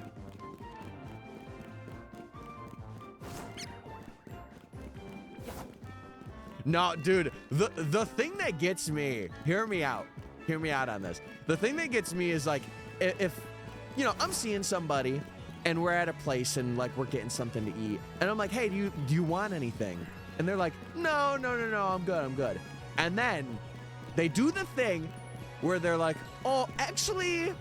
No, dude, the thing that gets me, hear me out on this. The thing that gets me is like, if you know, I'm seeing somebody and we're at a place and like we're getting something to eat and I'm like, hey, do you want anything? And they're like, no, I'm good. And then they do the thing where they're like, oh, actually,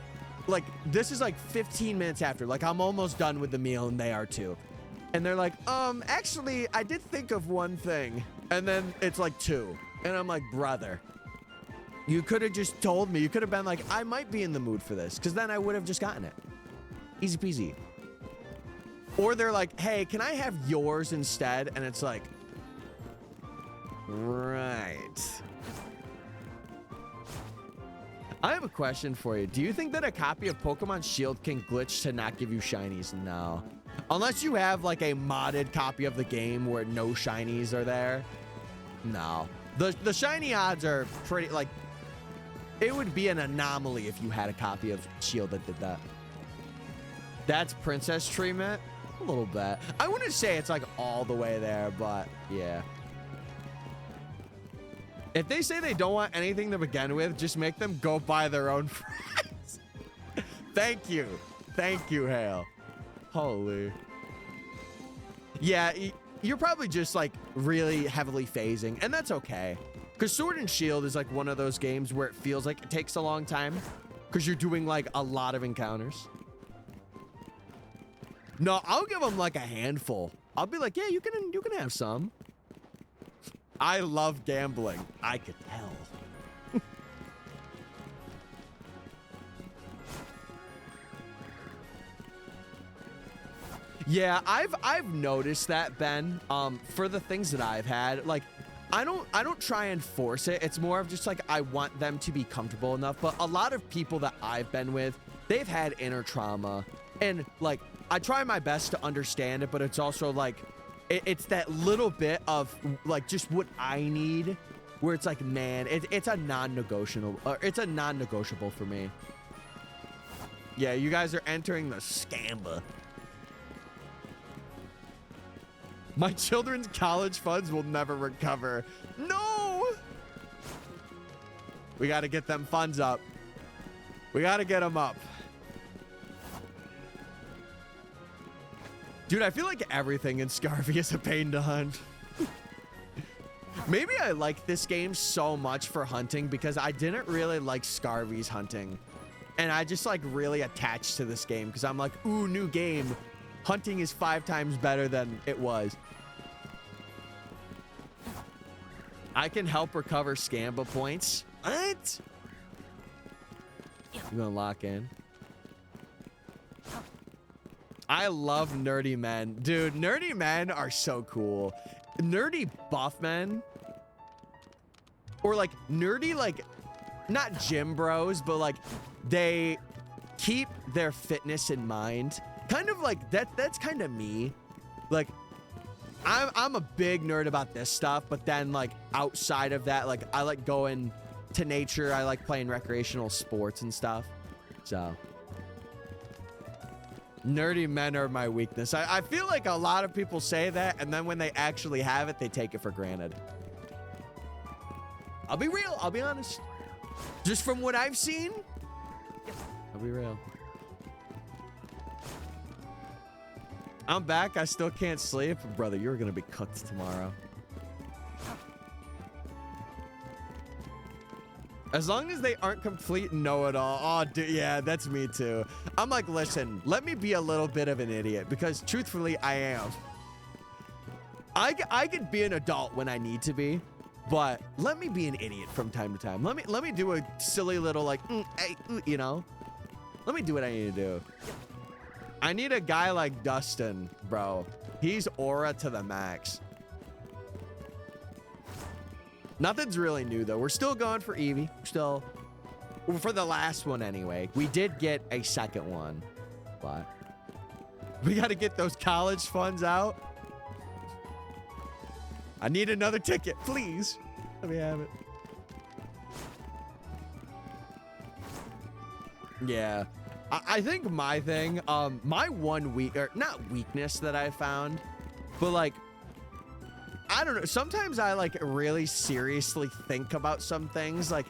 like this is like 15 minutes after, like I'm almost done with the meal and they are too. And they're like, actually, I did think of one thing. And then it's like 2. And I'm like, brother, You could have just told me. You could have been like, I might be in the mood for this, because then I would have just gotten it. Easy peasy. Or they're like, hey, can I have yours instead? And it's like, right. I have a question for you. Do you think that a copy of Pokemon Shield can glitch to not give you shinies? No. Unless you have like a modded copy of the game where no shinies are there. No. The shiny odds are pretty, like, it would be an anomaly if you had a copy of Shield that did that. That's princess treatment? A little bit. I wouldn't say it's like all the way there, but yeah. If they say they don't want anything to begin with, just make them go buy their own friends. Thank you. Thank you, Hale. Holy. Yeah, you're probably just like really heavily phasing, and that's okay. Because Sword and Shield is like one of those games where it feels like it takes a long time because you're doing like a lot of encounters. No, I'll give them like a handful. I'll be like, yeah, you can have some. I love gambling. I could tell. Yeah, I've noticed that, Ben. For the things that I've had, like, I don't try and force it. It's more of just like I want them to be comfortable enough. But a lot of people that I've been with, they've had inner trauma, and like I try my best to understand it, but it's also like it's that little bit of like just what I need, where it's like, man, it's a non-negotiable. It's a non-negotiable for me. Yeah, you guys are entering the scamba. My children's college funds will never recover. No! We got to get them funds up. We got to get them up. Dude, I feel like everything in Scarvy is a pain to hunt. Maybe I like this game so much for hunting because I didn't really like Scarvy's hunting. And I just like really attached to this game because I'm like, ooh, new game. Hunting is 5 times better than it was. I can help recover Scamba points. What? I'm gonna lock in. I love nerdy men. Dude, nerdy men are so cool. Nerdy buff men. Or like nerdy, like, not gym bros, but like they keep their fitness in mind. Kind of like that's kind of me. Like I'm a big nerd about this stuff, but then like outside of that, like I like going to nature. I like playing recreational sports and stuff. So nerdy men are my weakness. I feel like a lot of people say that, and then when they actually have it, they take it for granted. I'll be real. I'll be honest. Just from what I've seen, I'll be real. I'm back. I still can't sleep. Brother, you're going to be cooked tomorrow. As long as they aren't complete know-it-all. Oh, dude, yeah, that's me too. I'm like, listen, let me be a little bit of an idiot because truthfully, I am. I could be an adult when I need to be, but let me be an idiot from time to time. Let me do a silly little like, you know? Let me do what I need to do. I need a guy like Dustin, bro. He's aura to the max. Nothing's really new, though. We're still going for Eevee. Still, for the last one anyway. We did get a second one, but we got to get those college funds out. I need another ticket, please. Let me have it. Yeah. I think my thing, my one not weakness that I found, but like, I don't know. Sometimes I like really seriously think about some things. Like,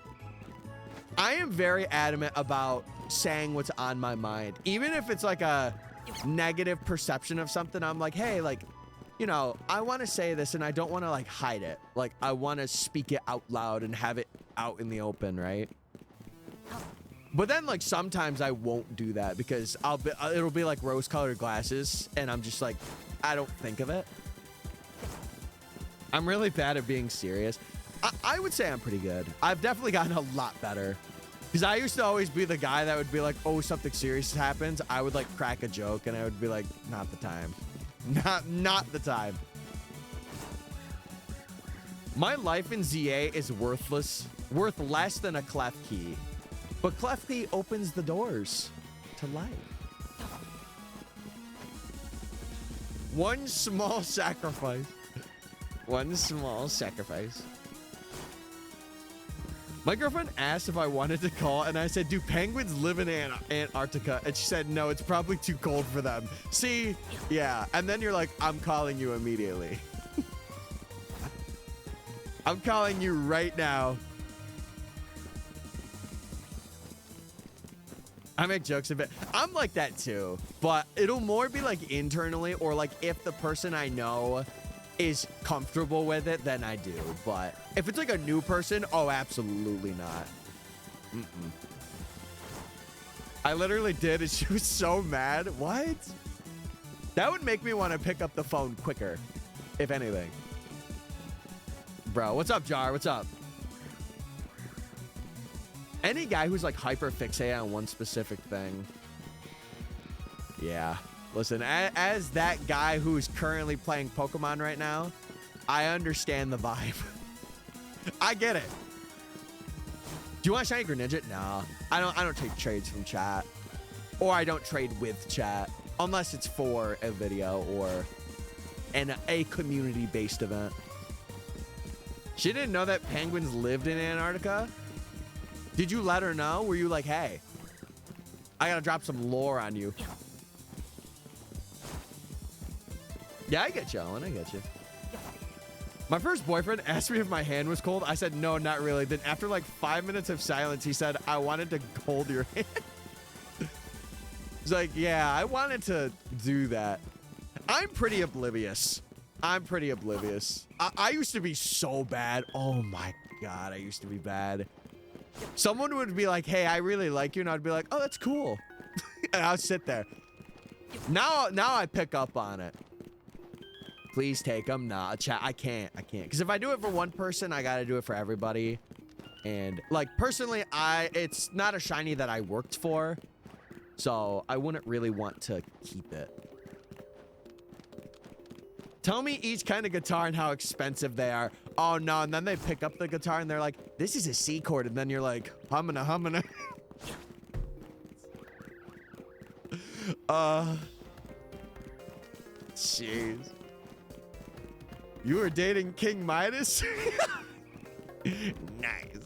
I am very adamant about saying what's on my mind. Even if it's like a negative perception of something, I'm like, hey, like, you know, I want to say this and I don't want to like hide it. Like, I want to speak it out loud and have it out in the open, right? But then, like, sometimes I won't do that because it'll be like rose-colored glasses, and I'm just like, I don't think of it. I'm really bad at being serious. I would say I'm pretty good. I've definitely gotten a lot better. Because I used to always be the guy that would be like, oh, something serious happens. I would like crack a joke and I would be like, not the time. Not the time. My life in ZA is worth less than a clef key. But clef key opens the doors to life. One small sacrifice. One small sacrifice. My girlfriend asked if I wanted to call, and I said, do penguins live in Antarctica? And she said, no, it's probably too cold for them. See? Yeah. And then you're like, I'm calling you immediately. I'm calling you right now. I make jokes a bit. I'm like that too, but it'll more be like internally, or like if the person I know is comfortable with it, then I do. But if it's like a new person, oh, absolutely not. I literally did, and she was so mad. What? That would make me want to pick up the phone quicker, if anything. Bro, what's up, Jar? What's up? Any guy who's like hyper fixated on one specific thing. Yeah. Listen, as that guy who's currently playing Pokemon right now, I understand the vibe. I get it. Do you want Shiny Greninja? No. I don't take trades from chat. Or I don't trade with chat. Unless it's for a video or a community-based event. She didn't know that penguins lived in Antarctica? Did you let her know? Were you like, hey, I gotta drop some lore on you? Yeah, I get you, Owen. I get you. My first boyfriend asked me if my hand was cold. I said, no, not really. Then after like 5 minutes of silence, he said, I wanted to hold your hand. He's like, yeah, I wanted to do that. I'm pretty oblivious. I used to be so bad. Oh my God, I used to be bad. Someone would be like, hey, I really like you. And I'd be like, oh, that's cool. And I'll sit there. Now I pick up on it. Please take them. Nah, chat. I can't. Because if I do it for one person, I got to do it for everybody. And like, personally, it's not a shiny that I worked for. So I wouldn't really want to keep it. Tell me each kind of guitar and how expensive they are. Oh, no. And then they pick up the guitar and they're like, this is a C chord. And then you're like, humming. Jeez. You were dating King Midas? Nice.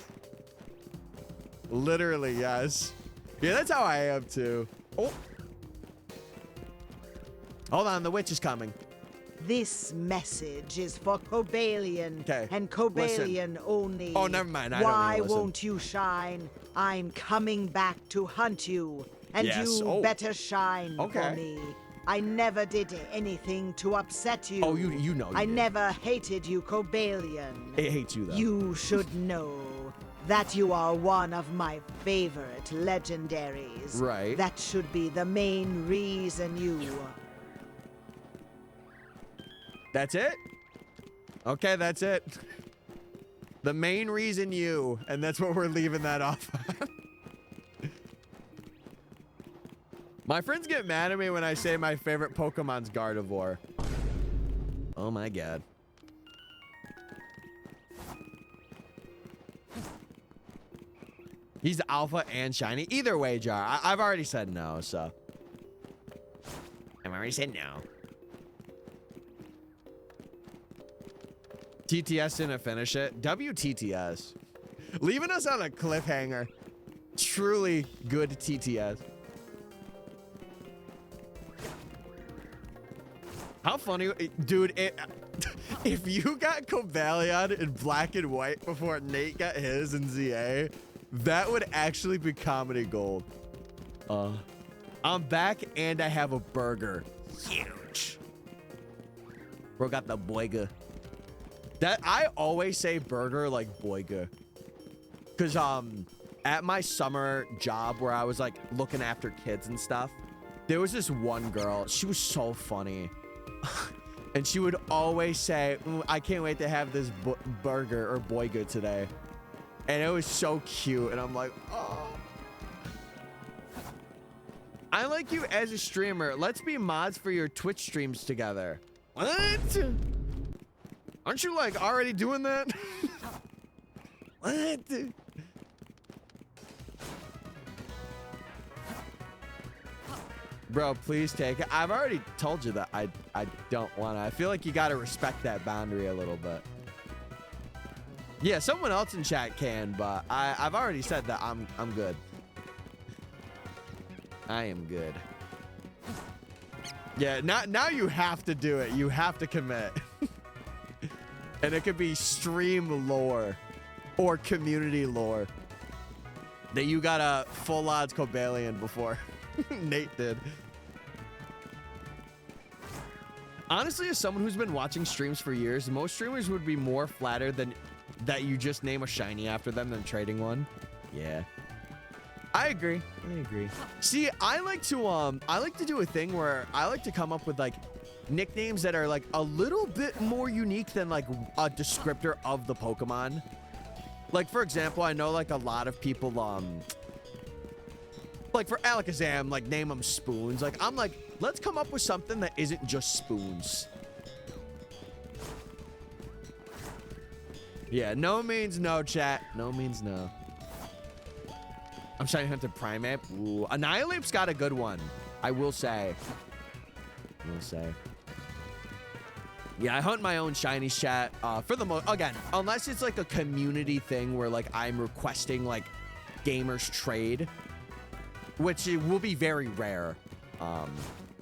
Literally, yes. Yeah, that's how I am too. Oh. Hold on, the witch is coming. This message is for Cobalion, okay. And Cobalion only. Oh, never mind. Why won't you shine? I'm coming back to hunt you, and yes. you better shine for me. I never did anything to upset you. Oh, you know. I never hated you, Cobalion. It hates you though. You should know that you are one of my favorite legendaries. Right. That should be the main reason you. That's it? Okay, that's it. The main reason you, and that's what we're leaving that off. My friends get mad at me when I say my favorite Pokemon's Gardevoir. Oh my God. He's alpha and shiny. Either way, Jar. I've already said no, so. I've already said no. TTS didn't finish it. WTTS. Leaving us on a cliffhanger. Truly good TTS. How funny, dude, if you got Cobalion in black and white before Nate got his in ZA, that would actually be comedy gold. I'm back and I have a burger. Huge. Bro got the boyga. That I always say burger like boyga. Cause at my summer job where I was like looking after kids and stuff, there was this one girl. She was so funny. And she would always say, I can't wait to have this burger or boy good today. And it was so cute. And I'm like, oh. I like you as a streamer. Let's be mods for your Twitch streams together. What? Aren't you like already doing that? What? Bro, please take it. I've already told you that I don't want to. I feel like you got to respect that boundary a little bit. Yeah, someone else in chat can, but I've already said that I'm good. I am good. Yeah, now you have to do it. You have to commit. And it could be stream lore or community lore that you got a full odds Cobalion before Nate did. Honestly, as someone who's been watching streams for years, most streamers would be more flattered than that you just name a shiny after them than trading one. Yeah. I agree. I agree. See, I like to do a thing where I like to come up with like nicknames that are like a little bit more unique than like a descriptor of the Pokemon. Like, for example, I know like a lot of people, like for Alakazam, like name them Spoons. Like, I'm like, let's come up with something that isn't just Spoons. Yeah, no means no, chat. No means no. I'm trying to hunt the Primeape. Ooh, Annihilape's got a good one. I will say. Yeah, I hunt my own shinies, chat. For the most, again, unless it's like a community thing where like I'm requesting like gamers trade, which it will be very rare.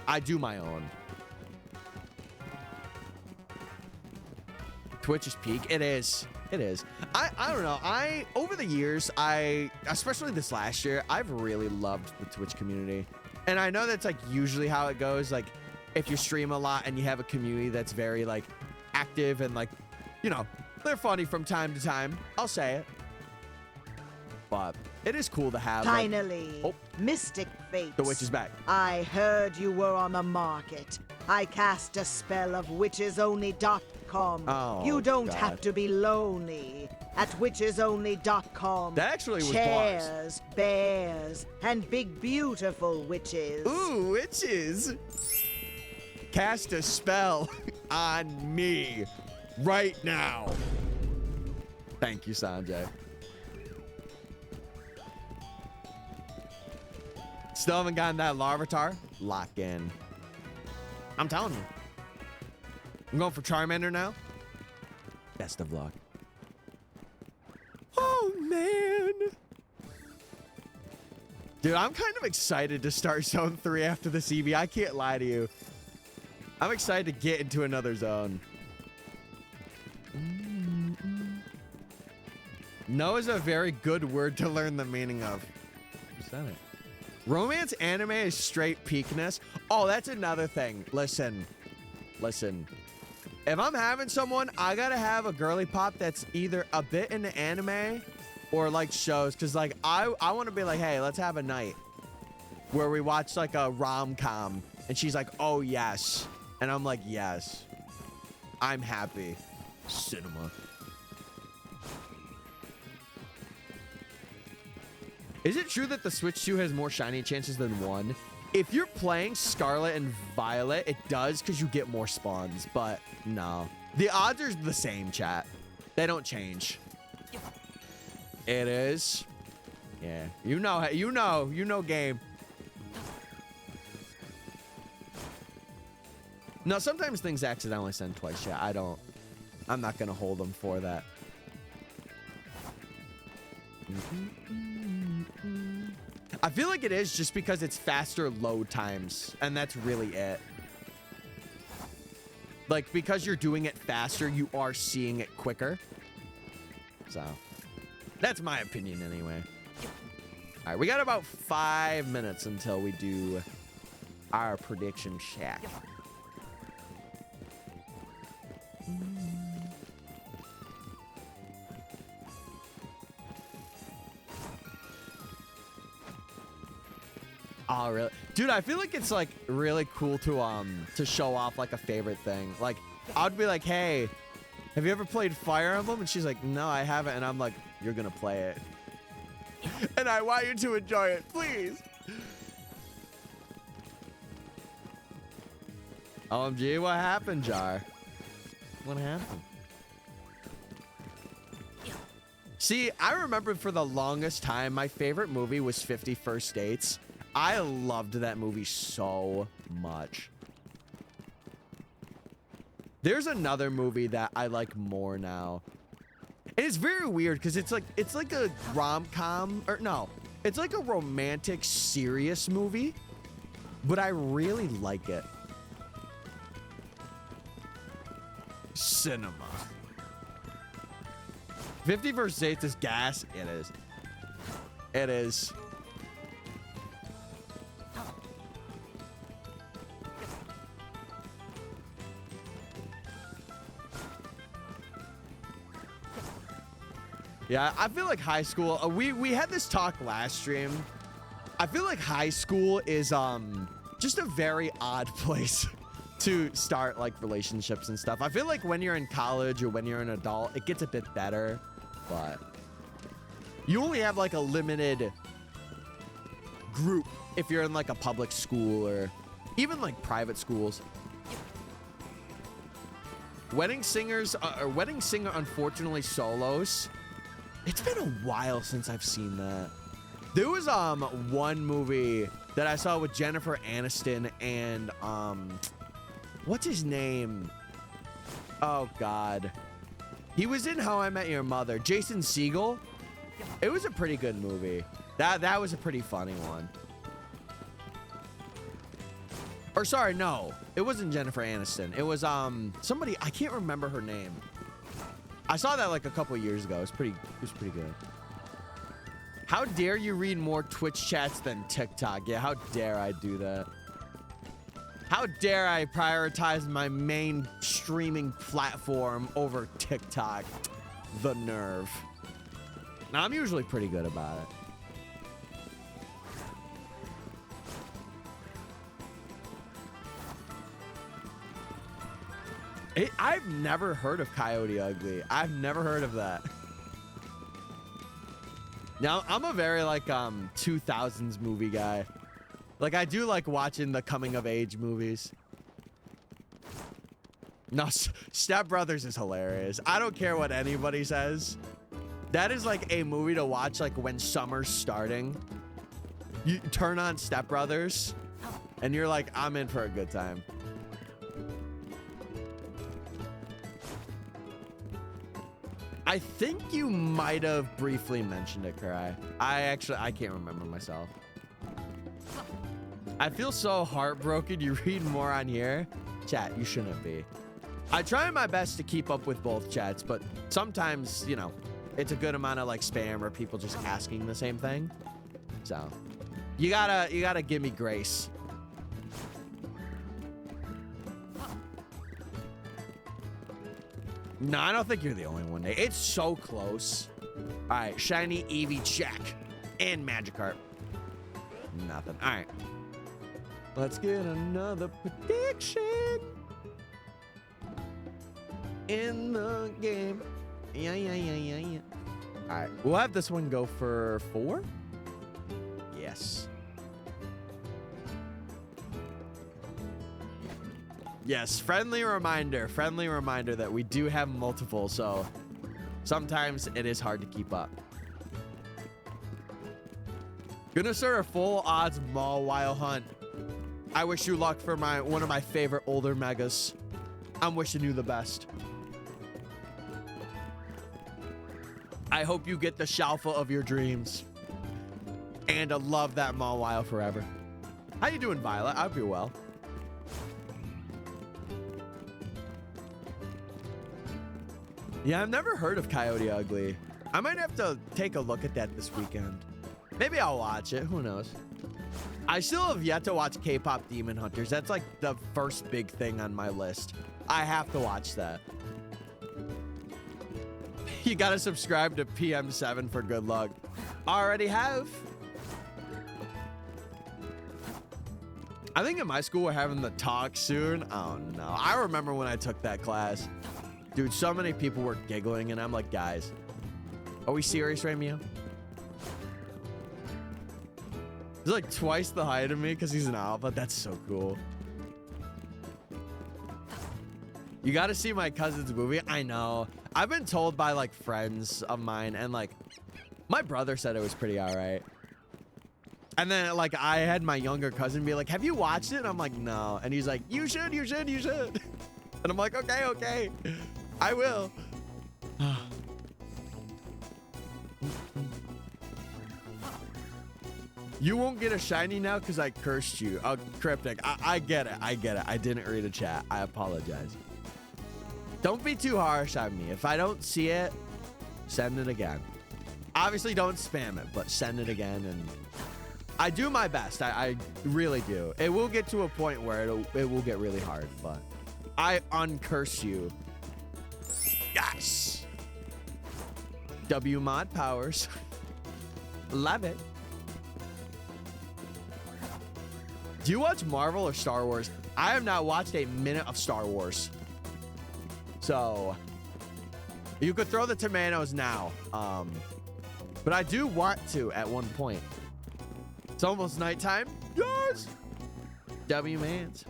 I do my own. Twitch is peak. It is. It is. I don't know. Over the years, especially this last year, I've really loved the Twitch community. And I know that's like usually how it goes. Like if you stream a lot and you have a community that's very like active and like, you know, they're funny from time to time. I'll say it. But it is cool to have. Finally, like, MysticFates. the witch is back. I heard you were on the market. I cast a spell of witchesonly.com. Oh, you don't God. have to be lonely. At witchesonly.com. That actually was chairs, bears, and big beautiful witches. Ooh, witches. Cast a spell on me right now. Thank you, Sanjay. Still haven't gotten that Larvitar? Lock in. I'm telling you. I'm going for Charmander now. Best of luck. Oh, man. Dude, I'm kind of excited to start Zone 3 after this Eevee. I can't lie to you. I'm excited to get into another zone. No is a very good word to learn the meaning of. What's that? Romance anime is straight peakness. Oh, that's another thing. Listen. If I'm having someone, I gotta have a girly pop that's either a bit into anime or like shows. Cause like I want to be like, hey, let's have a night where we watch like a rom-com, and she's like, oh yes, and I'm like, yes, I'm happy. Cinema. Is it true that the Switch 2 has more shiny chances than 1? If you're playing Scarlet and Violet, it does because you get more spawns, but no. The odds are the same, chat. They don't change. It is. Yeah, you know game. No, sometimes things accidentally send twice, chat. I'm not gonna hold them for that. I feel like it is just because it's faster load times, and that's really it. Like, because you're doing it faster, you are seeing it quicker. So, that's my opinion anyway. All right, we got about 5 minutes until we do our prediction chat. Oh, really? Dude, I feel like it's like really cool to show off like a favorite thing. Like, I'd be like, hey, have you ever played Fire Emblem? And she's like, no, I haven't. And I'm like, you're gonna play it. And I want you to enjoy it, please. OMG, what happened, Jar? What happened? See, I remember for the longest time, my favorite movie was 50 First Dates. I loved that movie so much. There's another movie that I like more now. And it's very weird because it's like a rom-com, or no, it's like a romantic, serious movie, but I really like it. Cinema. 50 First Dates is gas. It is. It is. Yeah, I feel like high school, we had this talk last stream. I feel like high school is just a very odd place to start like relationships and stuff. I feel like when you're in college or when you're an adult, it gets a bit better, but you only have like a limited group if you're in like a public school or even like private schools. Wedding Singer unfortunately solos. It's been a while since I've seen that. There was one movie that I saw with Jennifer Aniston and what's his name? Oh God. He was in How I Met Your Mother. Jason Segel. It was a pretty good movie. That was a pretty funny one. Or sorry, no. It wasn't Jennifer Aniston. It was somebody, I can't remember her name. I saw that like a couple years ago. It was pretty good. How dare you read more Twitch chats than TikTok? Yeah, how dare I do that? How dare I prioritize my main streaming platform over TikTok? The nerve. Now, I'm usually pretty good about it. I've never heard of Coyote Ugly. I've never heard of that. Now, I'm a very like 2000s movie guy. Like I do like watching the coming of age movies. No, Step Brothers is hilarious. I don't care what anybody says. That is like a movie to watch like when summer's starting. You turn on Step Brothers and you're like, I'm in for a good time. I think you might have briefly mentioned it, Karai. I can't remember myself. I feel so heartbroken. You read more on here. Chat, you shouldn't be. I try my best to keep up with both chats, but sometimes, you know, it's a good amount of like spam or people just asking the same thing. So you gotta give me grace. No, I don't think you're the only one. It's so close. All right, shiny Eevee check and Magikarp. Nothing. All right. Let's get another prediction in the game. Yeah. All right, we'll have this one go for 4. Yes. Yes, friendly reminder that we do have multiple, so sometimes it is hard to keep up. Gonna start a full odds Mawile hunt. I wish you luck for one of my favorite older megas. I'm wishing you the best. I hope you get the Shalfa of your dreams. And to love that Mawile forever. How you doing, Violet? I hope you're well. Yeah, I've never heard of Coyote Ugly. I might have to take a look at that this weekend. Maybe I'll watch it. Who knows? I still have yet to watch K-pop Demon Hunters. That's like the first big thing on my list. I have to watch that. You gotta subscribe to PM7 for good luck. Already have. I think in my school we're having the talk soon. Oh no. I remember when I took that class. Dude, so many people were giggling and I'm like, guys, are we serious, Ramio? He's like twice the height of me because he's an alpha. That's so cool. You got to see my cousin's movie. I know. I've been told by like friends of mine and like my brother said it was pretty all right. And then like I had my younger cousin be like, have you watched it? And I'm like, no. And he's like, you should. And I'm like, okay. I will. You won't get a shiny now because I cursed you. Oh, Cryptic. I get it. I didn't read a chat. I apologize. Don't be too harsh on me. If I don't see it, send it again. Obviously, don't spam it, but send it again. And I do my best. I really do. It will get to a point where it will get really hard, but I uncurse you. Yes. W mod powers. Love it. Do you watch Marvel or Star Wars? I have not watched a minute of Star Wars. So you could throw the tomatoes now. But I do want to at one point. It's almost nighttime. Yes. W mans.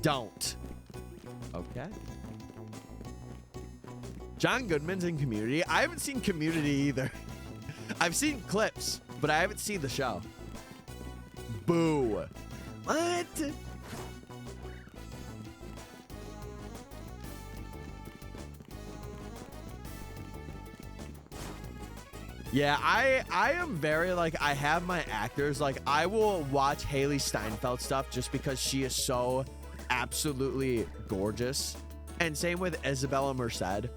Don't. Okay. John Goodman's in Community. I haven't seen Community either. I've seen clips, but I haven't seen the show. Boo. What? Yeah, I am very like, I have my actors. Like, I will watch Haley Steinfeld stuff just because she is so absolutely gorgeous. And same with Isabella Merced.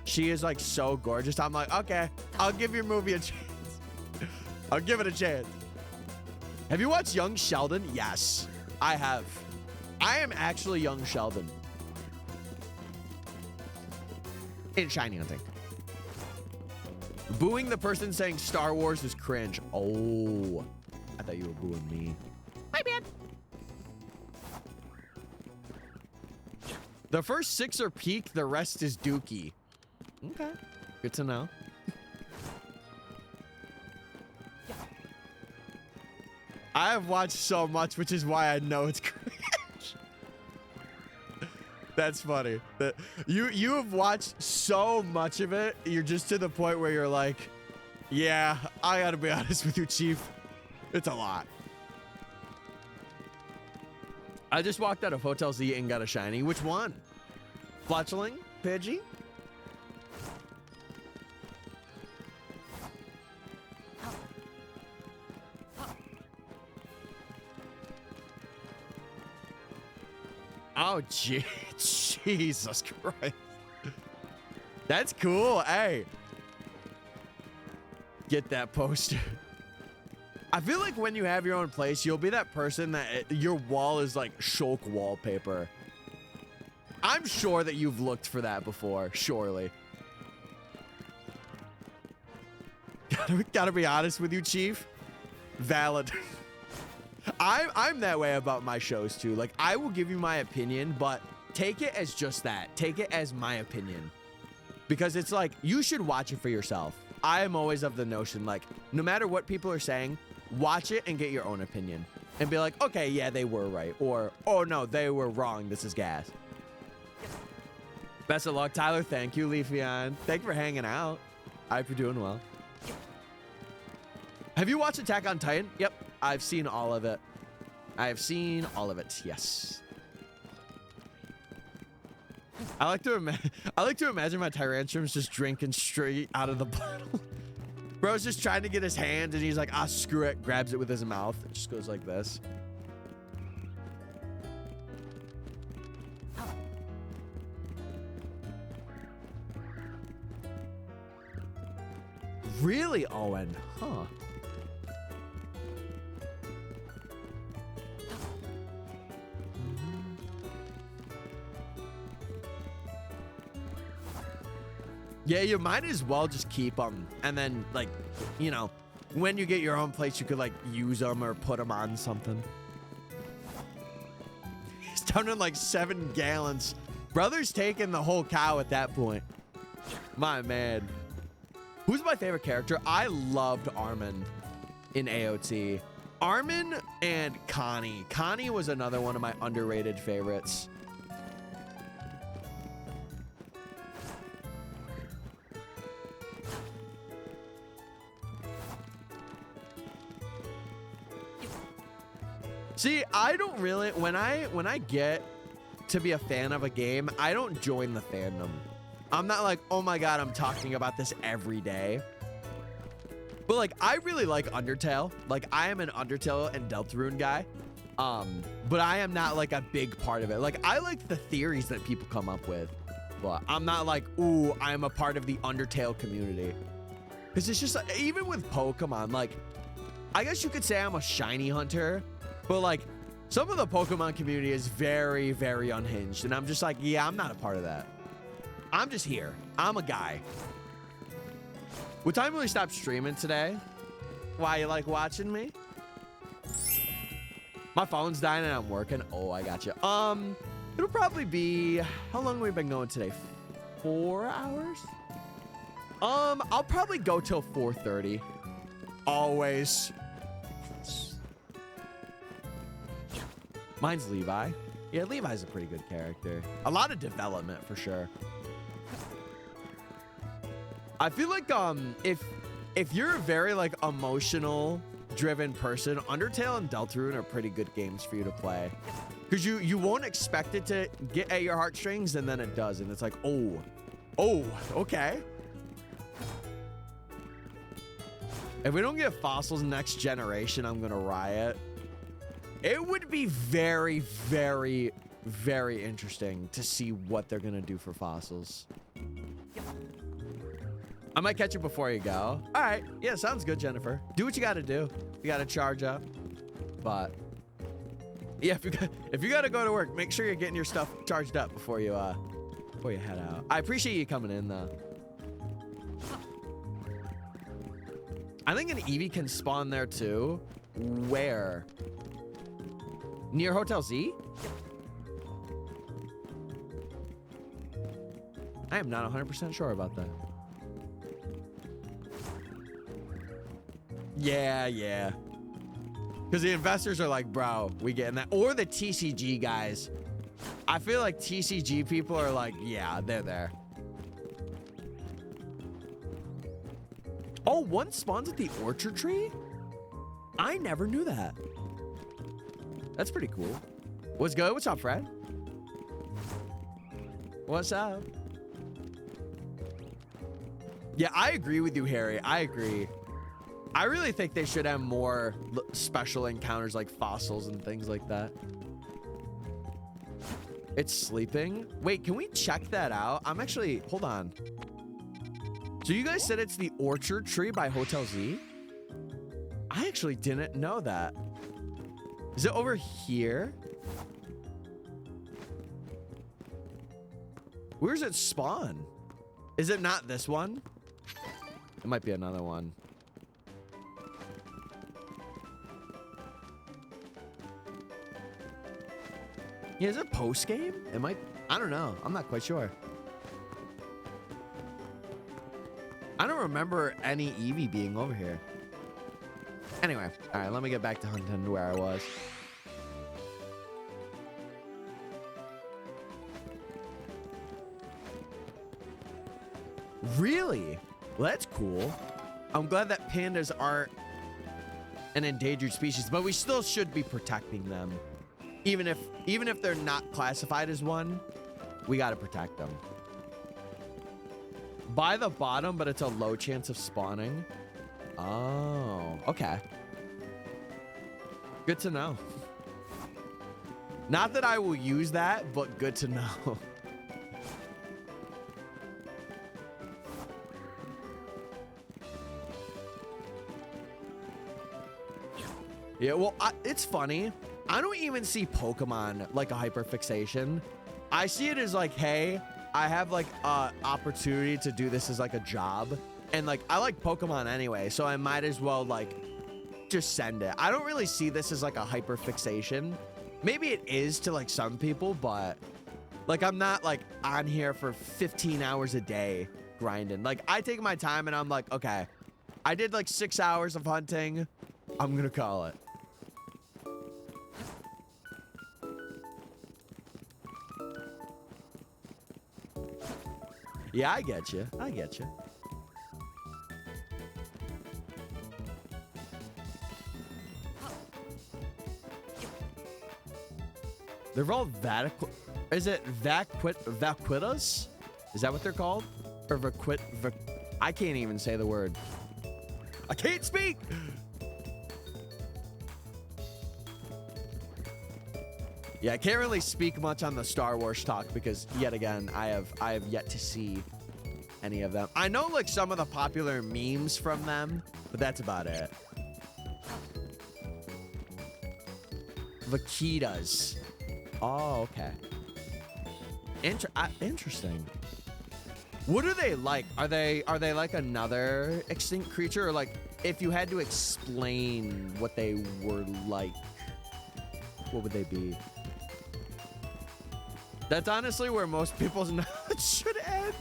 She is like so gorgeous. I'm like, okay, I'll give your movie a chance. I'll give it a chance. Have you watched Young Sheldon? Yes, I have. I am actually Young Sheldon. In Shining, I think. Booing the person saying Star Wars is cringe. Oh, I thought you were booing me. My bad. The first 6 are peak, the rest is dookie. Okay, good to know. I have watched so much, which is why I know it's cringe. That's funny. That you have watched so much of it, you're just to the point where you're like, yeah, I gotta be honest with you, Chief. It's a lot. I just walked out of Hotel Z and got a shiny. Which one? Fletchling? Pidgey? Oh, Jesus Christ. That's cool. Hey. Get that poster. I feel like when you have your own place, you'll be that person that your wall is like Shulk wallpaper. I'm sure that you've looked for that before, surely. Gotta be honest with you, Chief. Valid. I'm that way about my shows too. Like, I will give you my opinion, but take it as just that. Take it as my opinion. Because it's like, you should watch it for yourself. I am always of the notion, like, no matter what people are saying, watch it and get your own opinion. And be like, okay, yeah, they were right. Or, oh no, they were wrong. This is gas. Best of luck, Tyler. Thank you, Leafeon. Thank you for hanging out. I hope you're doing well. Have you watched Attack on Titan? Yep. I've seen all of it. I have seen all of it. Yes. I like to imagine my Tyrantrum's just drinking straight out of the bottle. Bro's just trying to get his hand and he's like, ah, screw it. Grabs it with his mouth. It just goes like this. Really, Owen? Huh. Yeah, you might as well just keep them. And then, like, you know, when you get your own place, you could, like, use them or put them on something. down in like 7 gallons. Brother's taking the whole cow at that point. My man. Who's my favorite character? I loved Armin in AOT. Armin and Connie. Connie was another one of my underrated favorites. See, I don't really, when I get to be a fan of a game, I don't join the fandom. I'm not like, oh my God, I'm talking about this every day. But like, I really like Undertale. Like, I am an Undertale and Deltarune guy. But I am not like a big part of it. Like, I like the theories that people come up with. But I'm not like, ooh, I'm a part of the Undertale community. Because it's just, even with Pokemon, like, I guess you could say I'm a shiny hunter. But like, some of the Pokemon community is very, very unhinged. And I'm just like, yeah, I'm not a part of that. I'm just here. I'm a guy. What time will we stop streaming today? Why, you like watching me? My phone's dying and I'm working. Oh, I got you. It'll probably be, how long have we been going today? 4 hours? I'll probably go till 4:30. Always. Mine's Levi. Yeah, Levi's a pretty good character. A lot of development for sure. I feel like if you're a very like emotional driven person, Undertale and Deltarune are pretty good games for you to play. Because you won't expect it to get at your heartstrings and then it does. And it's like, oh, okay. If we don't get fossils next generation, I'm gonna riot. It would be very, very, very interesting to see what they're gonna do for fossils. I might catch you before you go. All right. Yeah, sounds good, Jennifer. Do what you gotta do. You gotta charge up. But yeah, if you gotta go to work, make sure you're getting your stuff charged up before you head out. I appreciate you coming in though. I think an Eevee can spawn there too. Where? Near Hotel Z? I am not 100% sure about that. Yeah. Because the investors are like, bro, we getting that. Or the TCG guys. I feel like TCG people are like, yeah, they're there. Oh, one spawns at the orchard tree? I never knew that. That's pretty cool. What's good? What's up, Fred? What's up? Yeah, I agree with you, Harry. I agree. I really think they should have more special encounters like fossils and things like that. It's sleeping. Wait, can we check that out? I'm actually, hold on. So you guys said it's the orchard tree by Hotel Z? I actually didn't know that. Is it over here? Where's it spawn? Is it not this one? It might be another one. Yeah, is it post game? It might. I don't know. I'm not quite sure. I don't remember any Eevee being over here. Anyway, all right, let me get back to hunting where I was. Really? Well, that's cool. I'm glad that pandas aren't an endangered species, but we still should be protecting them. Even if they're not classified as one, we got to protect them. By the bottom, but it's a low chance of spawning. Oh, okay. Good to know. Not that I will use that, but good to know. Yeah, well, it's funny. I don't even see Pokemon like a hyperfixation. I see it as like, hey, I have like a opportunity to do this as like a job. And like, I like Pokemon anyway, so I might as well like just send it. I don't really see this as like a hyperfixation. Maybe it is to like some people, but like I'm not like on here for 15 hours a day grinding. Like I take my time and I'm like, okay, I did like 6 hours of hunting. I'm gonna call it. Yeah, I get you. I get you. They're all is it vaquitas? Is that what they're called? Or I can't even say the word. I can't speak. Yeah, I can't really speak much on the Star Wars talk because yet again, I have yet to see any of them. I know like some of the popular memes from them, but that's about it. Vaquitas. Oh, okay. Interesting. What are they like? Are they like another extinct creature, or like if you had to explain what they were like, what would they be? That's honestly where most people's knowledge should end.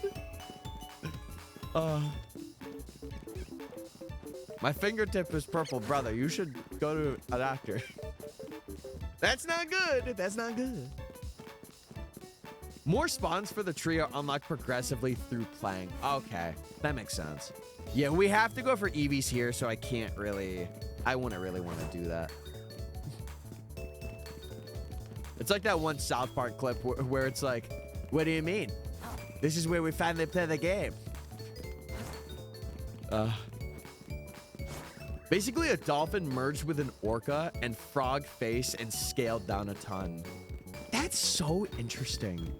My fingertip is purple, brother. You should go to a doctor. That's not good. That's not good. More spawns for the tree are unlocked progressively through playing. Okay, that makes sense. Yeah, we have to go for Eevees here, so I can't really... I wouldn't really want to do that. It's like that one South Park clip where it's like, what do you mean? This is where we finally play the game. Basically, a dolphin merged with an orca and frog face and scaled down a ton. That's so interesting.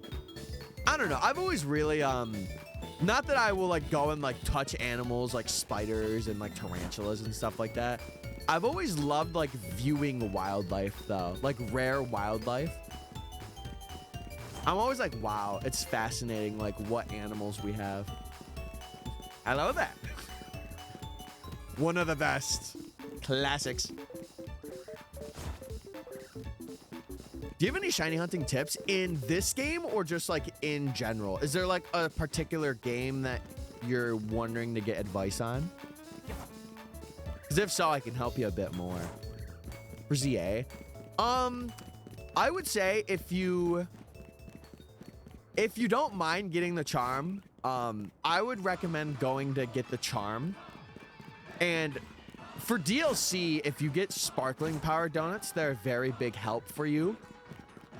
I don't know. I've always really, not that I will like go and like touch animals like spiders and like tarantulas and stuff like that. I've always loved like viewing wildlife though, like rare wildlife. I'm always like, wow, it's fascinating like what animals we have. I love that. One of the best classics. Do you have any shiny hunting tips in this game or just like in general? Is there like a particular game that you're wondering to get advice on? Because if so, I can help you a bit more. For ZA, I would say if you don't mind getting the charm, I would recommend going to get the charm. And for DLC, if you get sparkling power donuts, they're a very big help for you.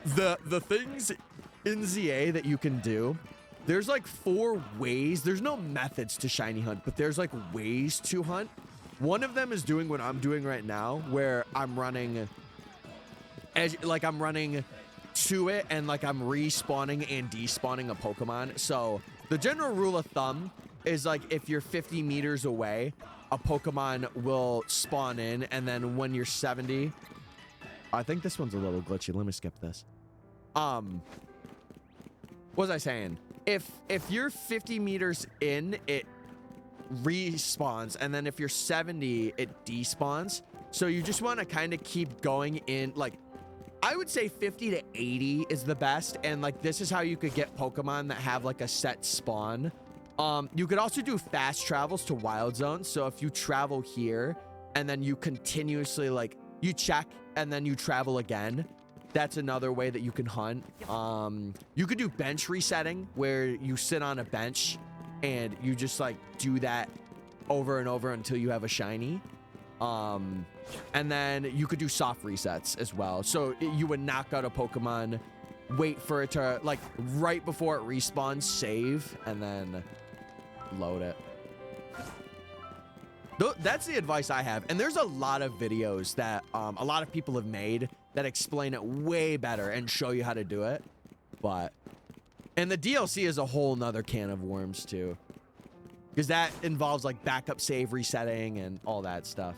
The things in ZA that you can do, there's like 4 ways. There's no methods to shiny hunt, but there's like ways to hunt. One of them is doing what I'm doing right now, where I'm running I'm running to it and like I'm respawning and despawning a Pokemon. So the general rule of thumb is like if you're 50 meters away, a Pokemon will spawn in, and then when you're 70, I think this one's a little glitchy. Let me skip this. What was I saying? If you're 50 meters in, it respawns, and then if you're 70, it despawns. So you just want to kind of keep going in, like, I would say 50 to 80 is the best, and like this is how you could get Pokemon that have like a set spawn. You could also do fast travels to wild zones. So if you travel here and then you continuously like you check and then you travel again, that's another way that you can hunt. You could do bench resetting where you sit on a bench and you just like do that over and over until you have a shiny. And then you could do soft resets as well. So you would knock out a Pokemon, wait for it to like right before it respawns, save, and then load it. That's the advice I have. And there's a lot of videos that a lot of people have made that explain it way better and show you how to do it. And the DLC is a whole nother can of worms too, because that involves like backup save resetting and all that stuff.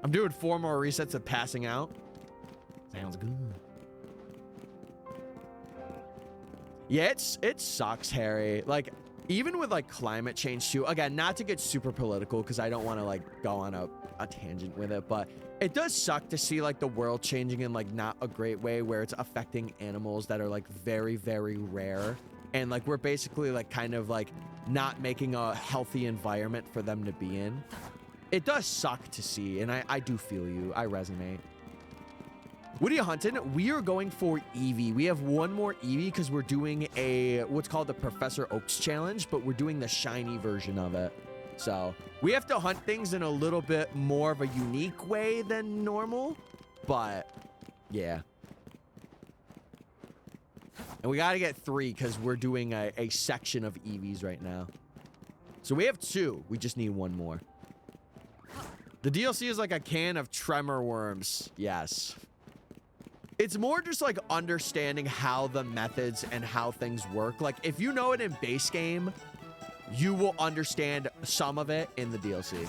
I'm doing 4 more resets of passing out. Sounds good. Yeah, it sucks, Harry. Like, even with like climate change too, again, not to get super political because I don't want to like go on a tangent with it, but it does suck to see like the world changing in like not a great way where it's affecting animals that are like very, very rare. And like we're basically like kind of like not making a healthy environment for them to be in. It does suck to see, and I do feel you. I resonate. What are you hunting? We are going for Eevee. We have one more Eevee because we're doing a what's called the Professor Oaks challenge, but we're doing the shiny version of it. So we have to hunt things in a little bit more of a unique way than normal, but yeah. And we got to get 3 because we're doing a section of Eevees right now. So we have 2. We just need 1 more. The DLC is like a can of tremor worms. Yes. It's more just like understanding how the methods and how things work. Like if you know it in base game, you will understand some of it in the DLC.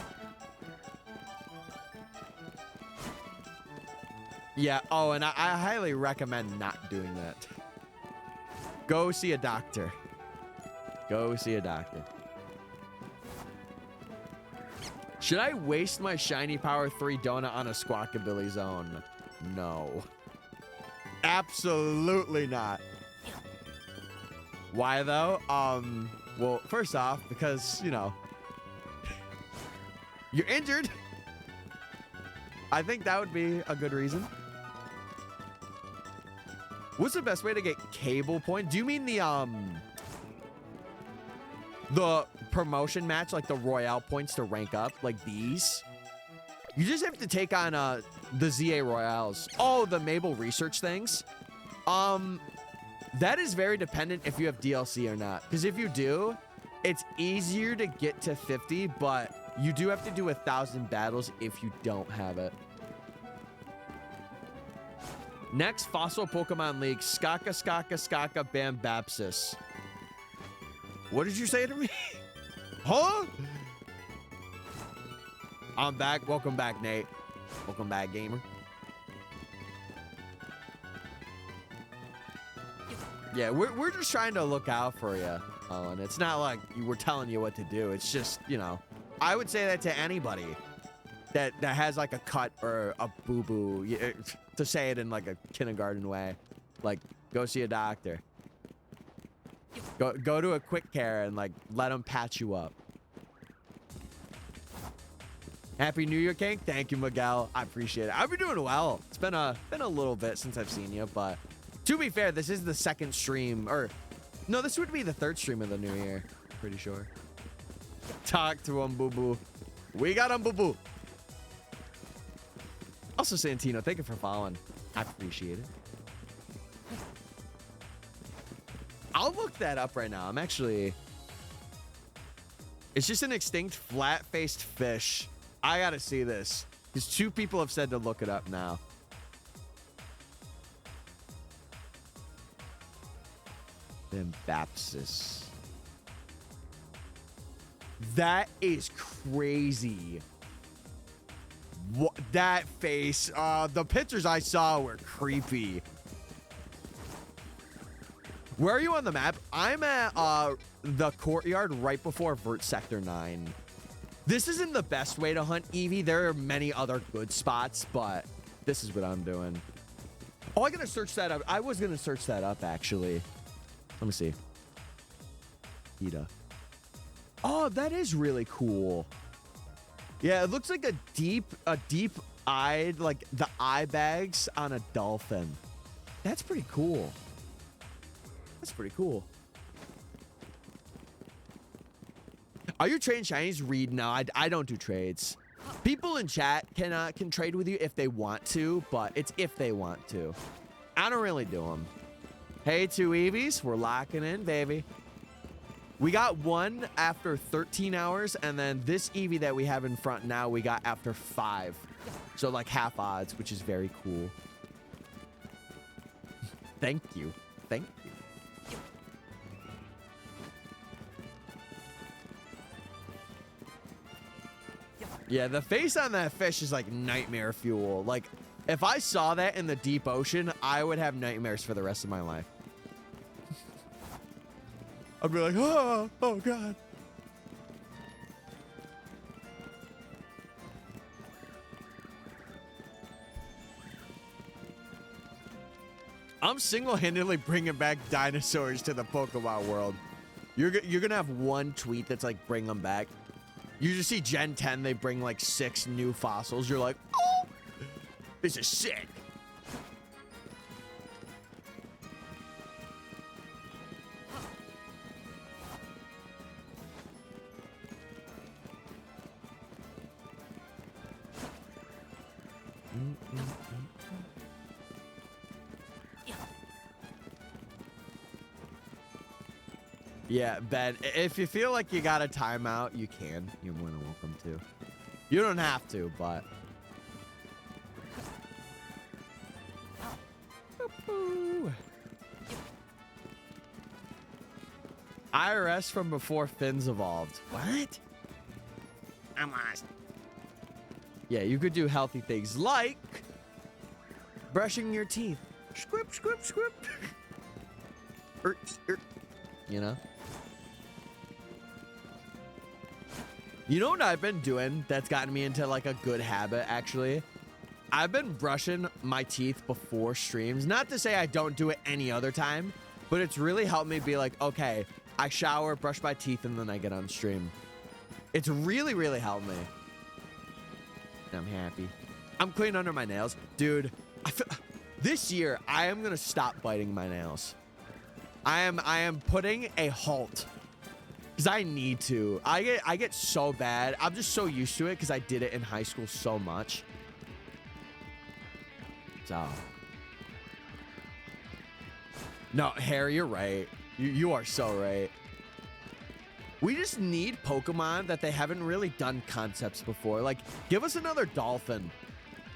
Yeah. Oh, and I highly recommend not doing that. Go see a doctor. Go see a doctor. Should I waste my shiny power 3 donut on a squawkabilly zone? No. Absolutely not. Why though? Well, first off, because, you know, you're injured. I think that would be a good reason. What's the best way to get cable point? Do you mean the promotion match, like the Royale points to rank up, like these? You just have to take on the ZA Royales. Oh, the Mabel research things. That is very dependent if you have DLC or not. Because if you do, it's easier to get to 50, but you do have to do 1,000 battles if you don't have it. Next Fossil Pokemon League, Skaka, Skaka, Skaka, Bambapsis. What did you say to me? Huh? I'm back. Welcome back, Nate. Welcome back, gamer. Yeah, we're just trying to look out for you. Oh, and it's not like we're telling you what to do. It's just, you know, I would say that to anybody that has like a cut or a boo-boo, to say it in like a kindergarten way. Like, go see a doctor. Go to a quick care and like let them patch you up. Happy New Year, King. Thank you, Miguel. I appreciate it. I've been doing well. It's been a little bit since I've seen you, but to be fair, this is the second stream, or no, this would be the 3rd stream of the new year. Pretty sure. Talk to him, boo boo. We got him, boo boo. Also, Santino, thank you for following. I appreciate it. I'll look that up right now. I'm actually... It's just an extinct flat-faced fish. I gotta see this. Because 2 people have said to look it up now. Bambapsis. That is crazy. What, that face. The pictures I saw were creepy. Where are you on the map? I'm at the courtyard right before Vert Sector 9. This isn't the best way to hunt Eevee. There are many other good spots, but this is what I'm doing. Oh, I gotta search that up. I was gonna search that up, actually. Let me see. Ida. Oh, that is really cool. Yeah, it looks like a deep-eyed, like the eye bags on a dolphin. That's pretty cool. That's pretty cool. Are you trading shinies? Read? No, I don't do trades. People in chat can trade with you if they want to, but it's if they want to. I don't really do them. Hey, 2 Eevees. We're locking in, baby. We got 1 after 13 hours, and then this Eevee that we have in front now, we got after 5. So, like, half odds, which is very cool. Thank you. Thank you. Yeah, the face on that fish is like nightmare fuel. Like, if I saw that in the deep ocean, I would have nightmares for the rest of my life. I'll be like, oh God. I'm single-handedly bringing back dinosaurs to the Pokemon world. You're gonna have one tweet that's like, bring them back. You just see Gen 10, they bring like 6 new fossils. You're like, oh, this is sick. Yeah, Ben, if you feel like you got a timeout, you can. You're more than welcome to. You don't have to, but... IRS from before fins evolved. What? I'm lost. Yeah, you could do healthy things like... brushing your teeth. Squip, squip, squip. You know? You know what I've been doing that's gotten me into like a good habit, actually? I've been brushing my teeth before streams. Not to say I don't do it any other time, but it's really helped me be like, okay, I shower, brush my teeth, and then I get on stream. It's really, really helped me. I'm happy. I'm clean under my nails. Dude, this year, I am going to stop biting my nails. I am putting a halt. Because I need to. I get so bad. I'm just so used to it because I did it in high school so much. So. No, Harry, you're right. You are so right. We just need Pokemon that they haven't really done concepts before. Like, give us another dolphin.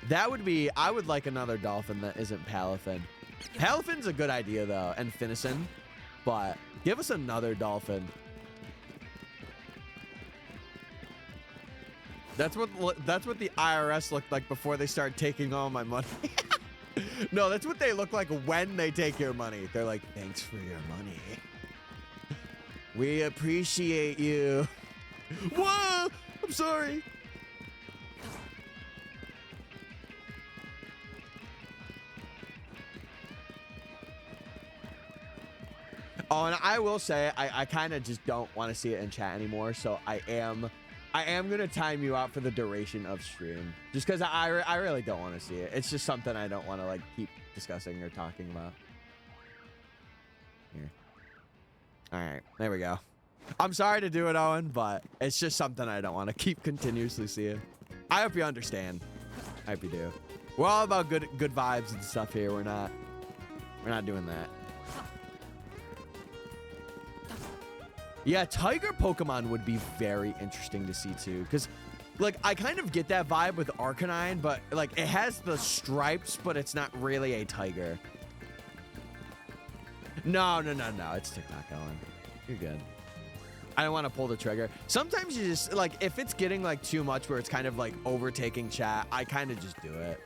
That would be... I would like another dolphin that isn't Palafin. Palafin's a good idea, though, and Finnison. But give us another dolphin. That's what the IRS looked like before they started taking all my money. No, that's what they look like when they take your money. They're like, thanks for your money. We appreciate you. Whoa! I'm sorry. Oh, and I will say, I kind of just don't want to see it in chat anymore, so I am going to time you out for the duration of stream. Just because I really don't want to see it. It's just something I don't want to, like, keep discussing or talking about. Here. All right, there we go. I'm sorry to do it, Owen, but it's just something I don't want to keep continuously seeing. I hope you understand. I hope you do. We're all about good vibes and stuff here. We're not doing that. Yeah, tiger Pokemon would be very interesting to see too, because like I kind of get that vibe with Arcanine, but like it has the stripes, but it's not really a tiger. No, it's TikTok, Owen. You're good. I don't want to pull the trigger. Sometimes you just like, if it's getting like too much where it's kind of like overtaking chat, I kind of just do it.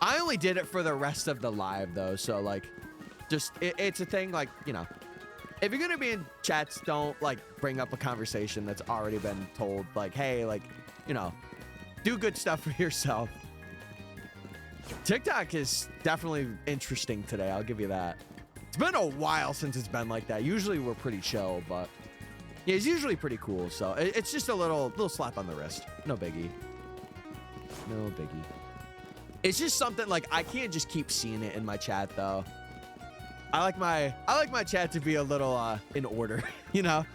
I only did it for the rest of the live though, so like just it's a thing, like, you know, if you're gonna be in chats, don't like bring up a conversation that's already been told, like, hey, like, you know, do good stuff for yourself. TikTok is definitely interesting today, I'll give you that. It's been a while since it's been like that. Usually we're pretty chill, but yeah, it's usually pretty cool. So it's just a little slap on the wrist. No biggie. No biggie. It's just something like I can't just keep seeing it in my chat though. I like my chat to be a little in order, you know?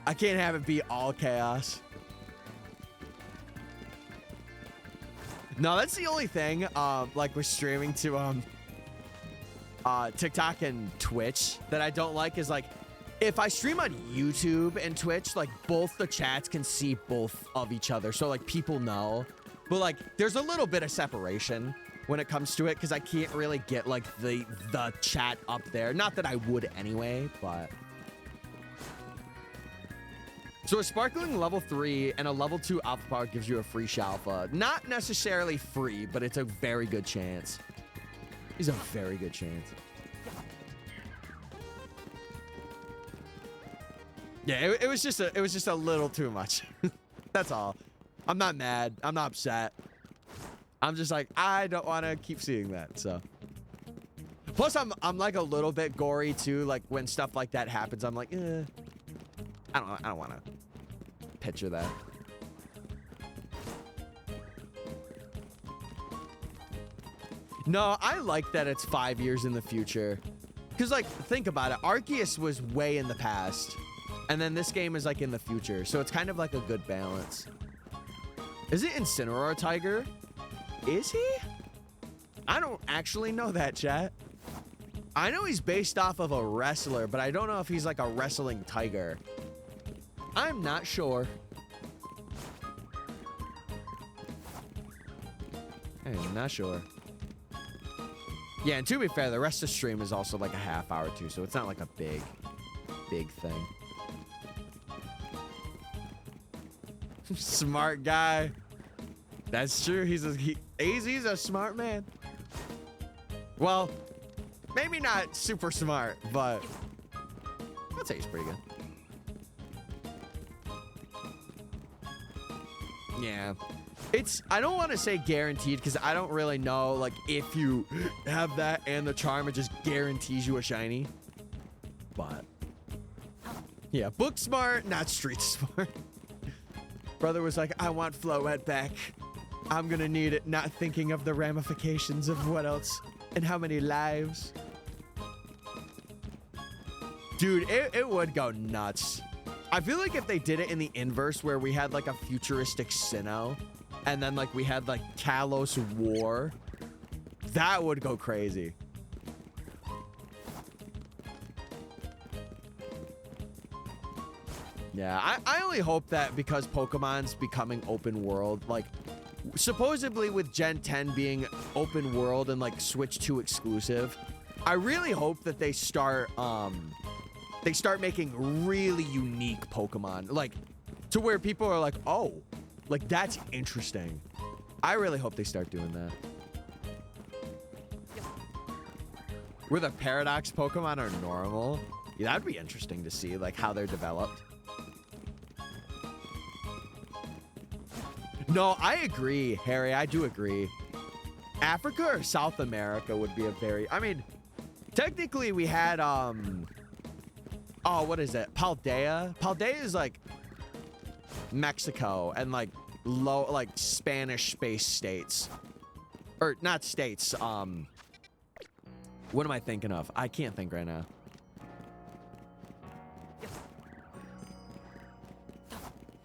I can't have it be all chaos. No, that's the only thing like we're streaming to TikTok and Twitch that I don't like is like if I stream on YouTube and Twitch, like both the chats can see both of each other. So like people know, but like there's a little bit of separation when it comes to it because I can't really get like the chat up there. Not that I would anyway, but. So a sparkling level 3 and a level 2 alpha power gives you a free Shalfa. Not necessarily free, but it's a very good chance. It's a very good chance. Yeah, it was just a little too much. That's all. I'm not mad. I'm not upset. I'm just like, I don't want to keep seeing that. So. Plus, I'm like a little bit gory too. Like when stuff like that happens, I'm like, I don't want to picture that. No, I like that it's 5 years in the future. Because, like, think about it. Arceus was way in the past. And then this game is, like, in the future. So it's kind of like a good balance. Is it Incineroar Tiger? Is he? I don't actually know that, chat. I know he's based off of a wrestler, but I don't know if he's, like, a wrestling tiger. I'm not sure. I'm not sure. Yeah, and to be fair, the rest of the stream is also like a half hour too, so it's not like a big thing. Smart guy. That's true. He's a smart man. Well, maybe not super smart, but I'd say he's pretty good. Yeah. I don't want to say guaranteed because I don't really know, like, if you have that and the charm, it just guarantees you a shiny. But, yeah, book smart, not street smart. Brother was like, I want Floette back. I'm going to need it, not thinking of the ramifications of what else and how many lives. Dude, it would go nuts. I feel like if they did it in the inverse where we had, like, a futuristic Sinnoh, and then, like, we had, like, Kalos War. That would go crazy. Yeah, I only hope that because Pokemon's becoming open world, like, supposedly with Gen 10 being open world and, like, Switch 2 exclusive, I really hope that they start making really unique Pokemon. Like, to where people are like, oh, like, that's interesting. I really hope they start doing that. Where the Paradox Pokemon are normal. Yeah, that'd be interesting to see, like, how they're developed. No, I agree, Harry. I do agree. Africa or South America would be a very... I mean, technically we had, oh, what is it? Paldea? Paldea is, like, Mexico and, like, like Spanish space states, or not states. What am I thinking of? I can't think right now.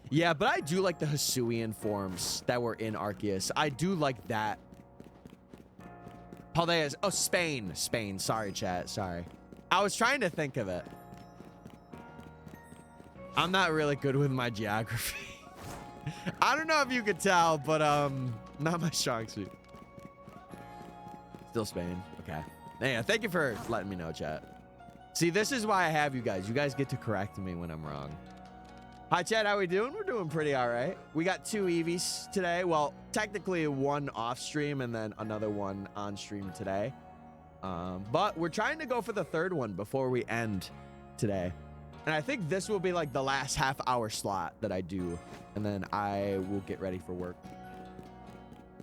Yeah, but I do like the Hisuian forms that were in Arceus. I do like that. Paldea is, oh, Spain. Sorry, chat. Sorry. I was trying to think of it. I'm not really good with my geography. I don't know if you could tell, but not my strong suit. Still Spain. Okay. Yeah, thank you for letting me know, chat. See, this is why I have you guys. You guys get to correct me when I'm wrong. Hi, chat. How we doing? We're doing pretty all right. We got 2 Eevees today. Well, technically 1 off stream and then another 1 on stream today. But we're trying to go for the 3rd one before we end today. And I think this will be like the last half-hour slot that I do. And then I will get ready for work.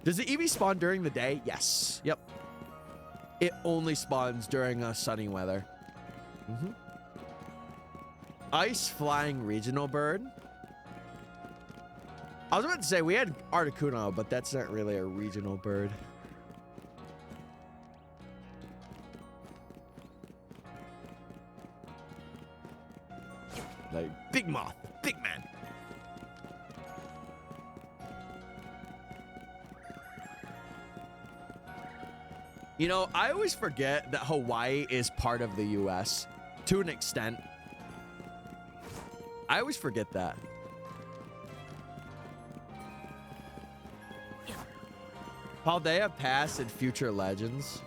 Does the Eevee spawn during the day? Yes. Yep. It only spawns during sunny weather. Mm-hmm. Ice flying regional bird. I was about to say we had Articuno, but that's not really a regional bird. Like big moth, big man. You know, I always forget that Hawaii is part of the US to an extent. I always forget that. Paldea past and future legends.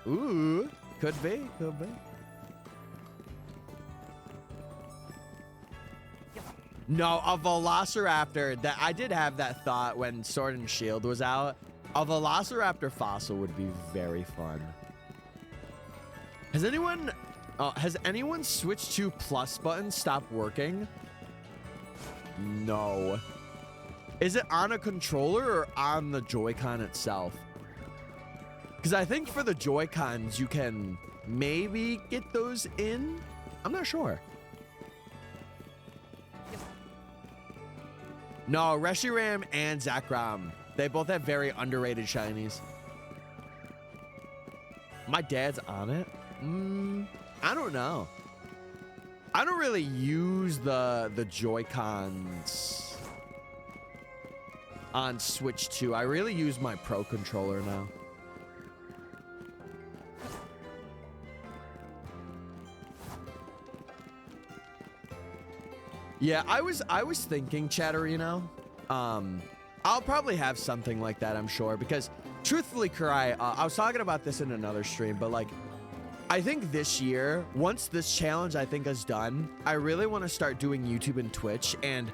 Ooh, could be, could be. No, a Velociraptor. That I did have that thought when Sword and Shield was out. A Velociraptor fossil would be very fun. Has anyone Has anyone switched to plus button stopped working? No. Is it on a controller or on the Joy-Con itself? Because I think for the Joy-Cons, you can maybe get those in. I'm not sure. No, Reshiram and Zekrom. They both have very underrated shinies. My dad's on it? I don't know. I don't really use the Joy-Cons on Switch 2. I really use my Pro controller now. Yeah, I was thinking, Chatterino. I'll probably have something like that, I'm sure, because truthfully, Kurai, I was talking about this in another stream, but like, I think this year, once this challenge I think is done, I really want to start doing YouTube and Twitch, and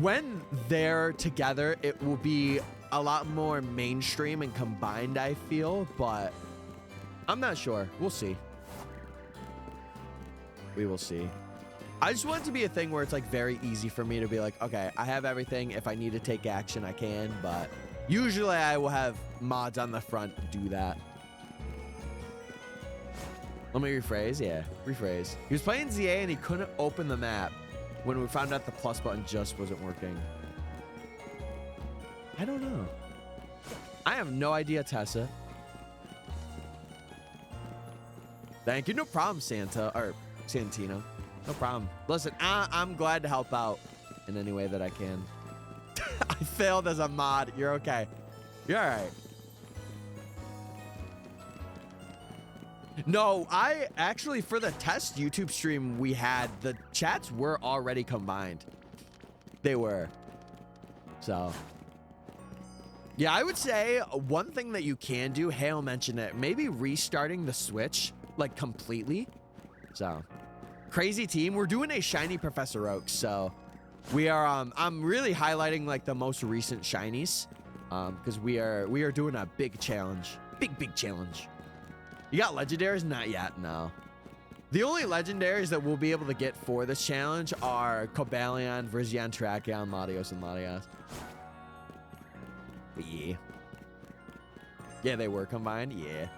when they're together, it will be a lot more mainstream and combined, I feel, but I'm not sure. We'll see. We will see. I just want it to be a thing where it's like very easy for me to be like, okay, I have everything. If I need to take action, I can, but usually I will have mods on the front do that. Let me rephrase. Yeah, rephrase. He was playing ZA and he couldn't open the map when we found out the plus button just wasn't working. I don't know. I have no idea, Tessa. Thank you. No problem, Santa or Santino. No problem. Listen, I'm glad to help out in any way that I can. I failed as a mod. You're okay. You're all right. No, I actually, for the test YouTube stream we had, the chats were already combined. They were. So. Yeah, I would say one thing that you can do, Hale mentioned it, maybe restarting the Switch, like completely. So. Crazy team. We're doing a shiny Professor Oak, so we are I'm really highlighting like the most recent shinies because we are doing a big challenge. Big challenge. You got legendaries? Not yet, no. The only legendaries that we'll be able to get for this challenge are Cobalion, Virizion, Terrakion, Latios, and Latias. Yeah. Yeah, they were combined. Yeah.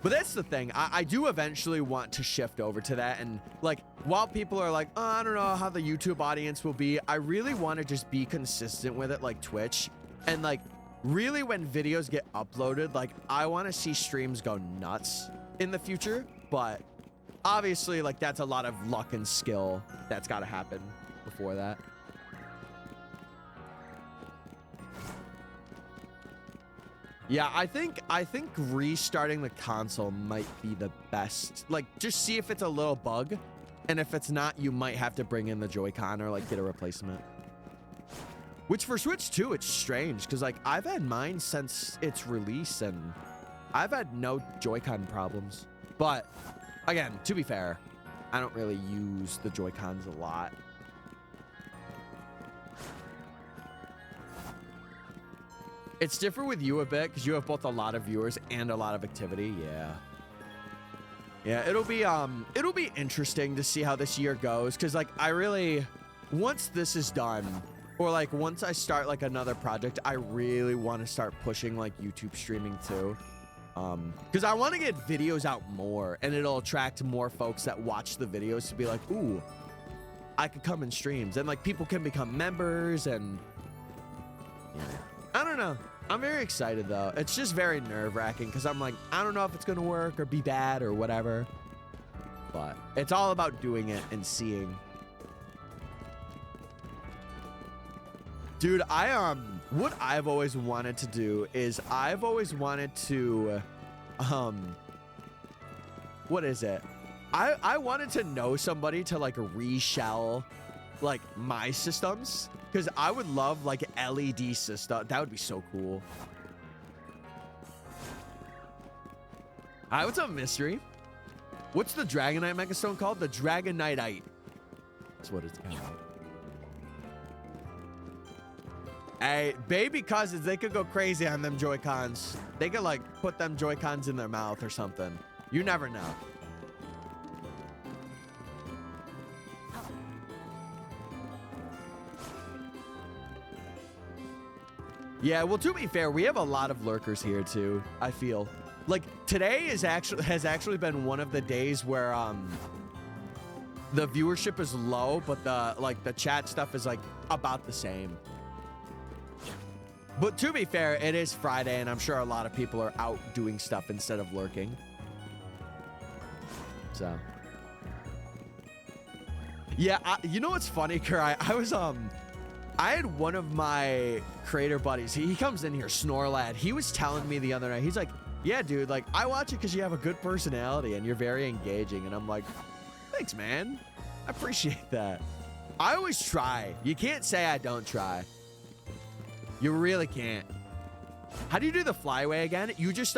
But that's the thing. I do eventually want to shift over to that. And like, while people are like, oh, I don't know how the YouTube audience will be, I really want to just be consistent with it like Twitch. And like, really when videos get uploaded, like I want to see streams go nuts in the future. But obviously like that's a lot of luck and skill that's got to happen before that. Yeah, I think restarting the console might be the best. Like, just see if it's a little bug. And if it's not, you might have to bring in the Joy-Con or, like, get a replacement. Which, for Switch 2, it's strange. Because, like, I've had mine since its release. And I've had no Joy-Con problems. But, again, to be fair, I don't really use the Joy-Cons a lot. It's different with you a bit because you have both a lot of viewers and a lot of activity. Yeah, it'll be interesting to see how this year goes because like I really, once this is done or like once I start like another project, I really want to start pushing like YouTube streaming too. Because I want to get videos out more and it'll attract more folks that watch the videos to be like, ooh, I could come in streams and like people can become members and yeah. I don't know. I'm very excited though. It's just very nerve-wracking because I'm like, I don't know if it's gonna work or be bad or whatever. But it's all about doing it and seeing. Dude, what I've always wanted to do is I've always wanted to, what is it? I wanted to know somebody to like reshell like my systems. Because I would love like LED system. That would be so cool. What's up, Mystery? What's the Dragonite Megastone called? The Dragoniteite. That's what it's called. Hey, baby cousins, they could go crazy on them Joy-Cons. They could like put them Joy-Cons in their mouth or something. You never know. Yeah, well, to be fair, we have a lot of lurkers here too, I feel. Like today has actually been one of the days where the viewership is low, but the chat stuff is like about the same. But to be fair, it is Friday, and I'm sure a lot of people are out doing stuff instead of lurking. So, yeah, you know what's funny, Kerr? I had one of my creator buddies. He comes in here, Snorlad. He was telling me the other night. He's like, "Yeah, dude, like I watch it because you have a good personality and you're very engaging." And I'm like, "Thanks, man. I appreciate that." I always try. You can't say I don't try. You really can't. How do you do the flyway again? You just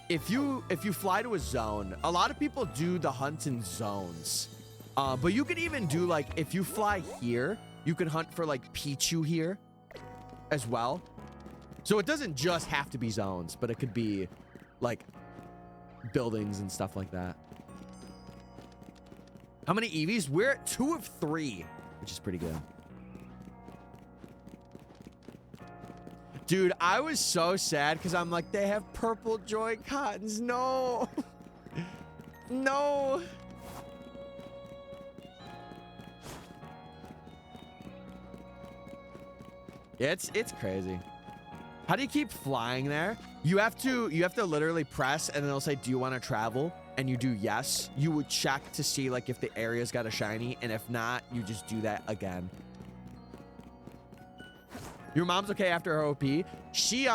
if you fly to a zone, a lot of people do the hunt in zones. But you could even do like if you fly here, you can hunt for like Pichu here as well. So it doesn't just have to be zones, but it could be like buildings and stuff like that. How many Eevees? We're at 2 of 3, which is pretty good. Dude, I was so sad because I'm like, they have purple Joy Cottons. No. No. Yeah, it's crazy. How do you keep flying there? You have to literally press and then it'll say, "Do you want to travel?" And you do yes. You would check to see like if the area's got a shiny, and if not, you just do that again. Your mom's okay after her OP? She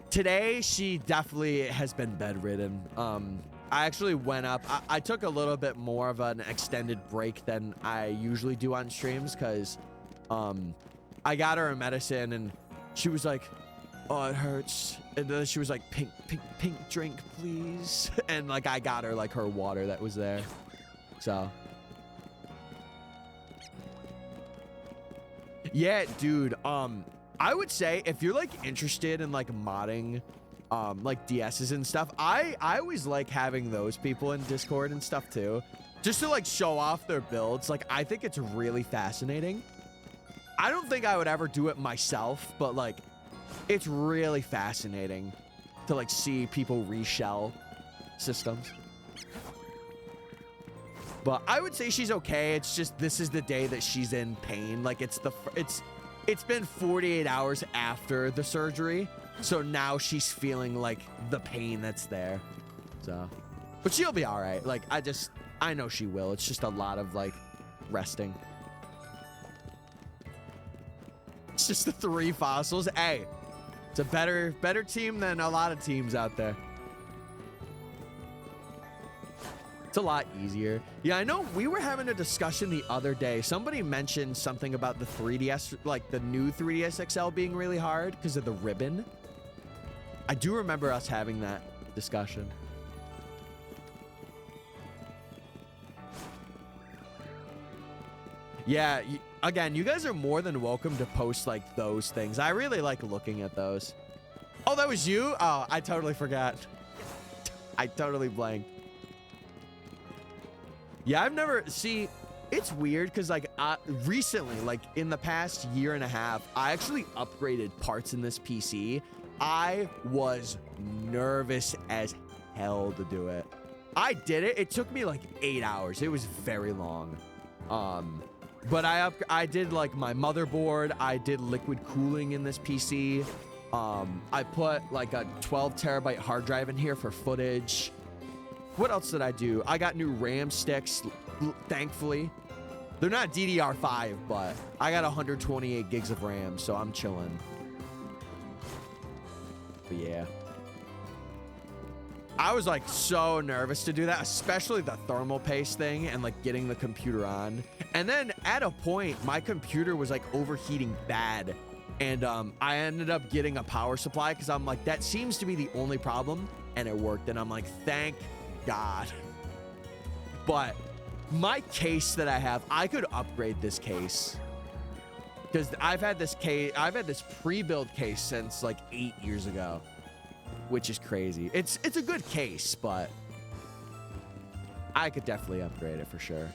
today she definitely has been bedridden. I actually went up. I took a little bit more of an extended break than I usually do on streams because I got her a medicine and she was like, "Oh, it hurts." And then she was like, "Pink drink, please." And like I got her like her water that was there. So yeah, dude. I would say if you're like interested in like modding like DSs and stuff, I always like having those people in Discord and stuff too, just to like show off their builds. Like I think it's really fascinating. I don't think I would ever do it myself, but like it's really fascinating to like see people reshell systems. But I would say she's okay. It's just this is the day that she's in pain. Like it's been 48 hours after the surgery, so now she's feeling like the pain that's there. So, but she'll be all right. Like I know she will. It's just a lot of like resting. It's just the 3 fossils. Hey, it's a better team than a lot of teams out there. It's a lot easier. Yeah, I know we were having a discussion the other day. Somebody mentioned something about the 3DS, like the new 3DS XL being really hard because of the ribbon. I do remember us having that discussion. Yeah, again, you guys are more than welcome to post like those things. I really like looking at those. Oh, that was you? Oh, I totally forgot. I totally blanked. Yeah, I've never see. It's weird because like recently, like in the past year and a half, I actually upgraded parts in this PC. I was nervous as hell to do it. I did it. It took me like 8 hours. It was very long. But I did like my motherboard. I did liquid cooling in this PC. I put like a 12 terabyte hard drive in here for footage. What else did I do? I got new RAM sticks, thankfully. They're not DDR5, but I got 128 gigs of RAM, so I'm chilling. But yeah. I was like so nervous to do that, especially the thermal paste thing and like getting the computer on. And then at a point, my computer was like overheating bad. And I ended up getting a power supply because I'm like, that seems to be the only problem. And it worked. And I'm like, thank God. But my case that I have, I could upgrade this case because I've had this pre-built case since like 8 years ago, which is crazy. It's a good case, but I could definitely upgrade it for sure.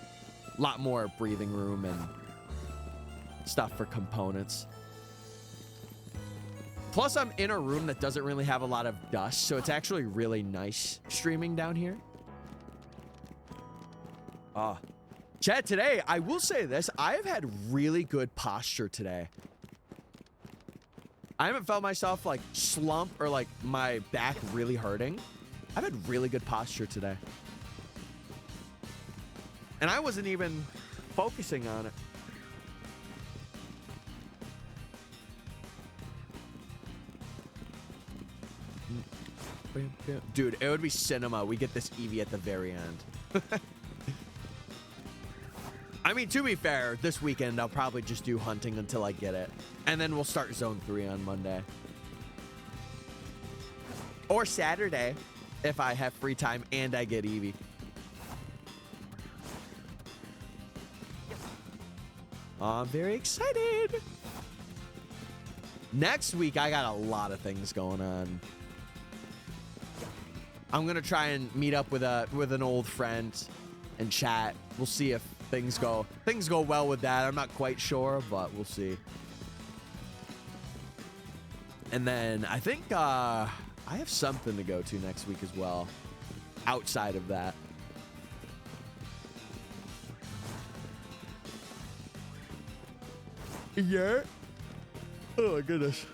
A lot more breathing room and stuff for components. Plus, I'm in a room that doesn't really have a lot of dust, so it's actually really nice streaming down here. Chat, today, I will say this. I have had really good posture today. I haven't felt myself like slump or like my back really hurting. I've had really good posture today. And I wasn't even focusing on it. Dude, it would be cinema. We get this Eevee at the very end. I mean, to be fair, this weekend I'll probably just do hunting until I get it. And then we'll start Zone 3 on Monday. Or Saturday, if I have free time and I get Eevee. I'm very excited. Next week, I got a lot of things going on. I'm gonna try and meet up with an old friend and chat. We'll see if things go well with that. I'm not quite sure, but we'll see. And then I think I have something to go to next week as well, outside of that. Yeah. Oh my goodness.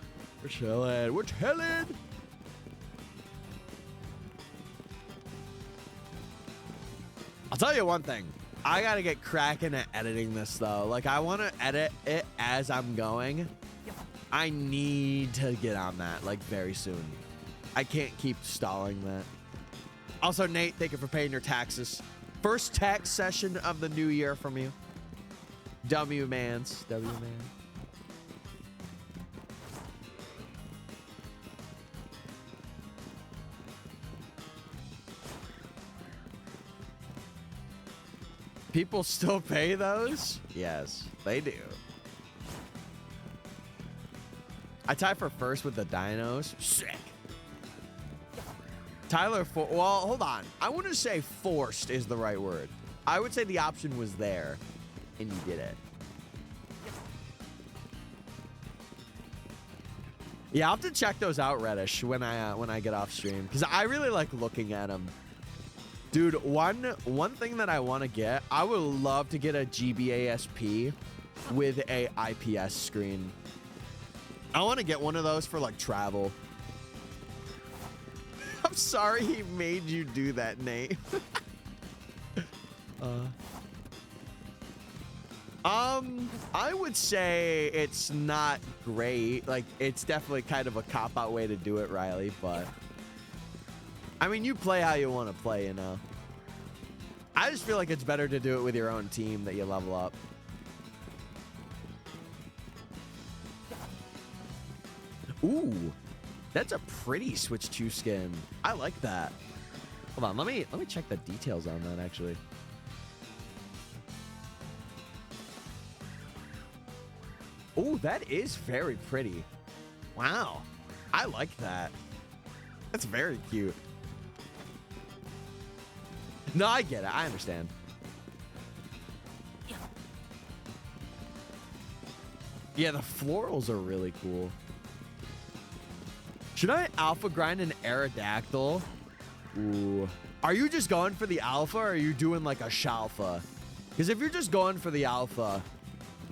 We're chilling. We're chilling. I'll tell you one thing. I gotta get cracking at editing this though. Like, I want to edit it as I'm going. I need to get on that like very soon. I can't keep stalling that. Also, Nate, thank you for paying your taxes. First tax session of the new year from you. W-mans. W-man. People still pay those? Yes, they do. I tie for first with the dinos. Sick. Tyler, well, hold on. I wouldn't say forced is the right word. I would say the option was there, and you did it. Yeah, I'll have to check those out, Reddish, when I get off stream, because I really like looking at them. Dude, one thing that I want to get, I would love to get a GBASP with a IPS screen. I want to get one of those for like travel. I'm sorry he made you do that, Nate. I would say it's not great. Like, it's definitely kind of a cop-out way to do it, Riley, but I mean, you play how you want to play, you know. I just feel like it's better to do it with your own team that you level up. Ooh, that's a pretty Switch 2 skin. I like that. Hold on, let me check the details on that actually. Oh, that is very pretty. Wow, I like that. That's very cute. No, I get it. I understand. Yeah, the florals are really cool. Should I alpha grind an Aerodactyl? Ooh. Are you just going for the alpha, or are you doing like a shalfa? Because if you're just going for the alpha,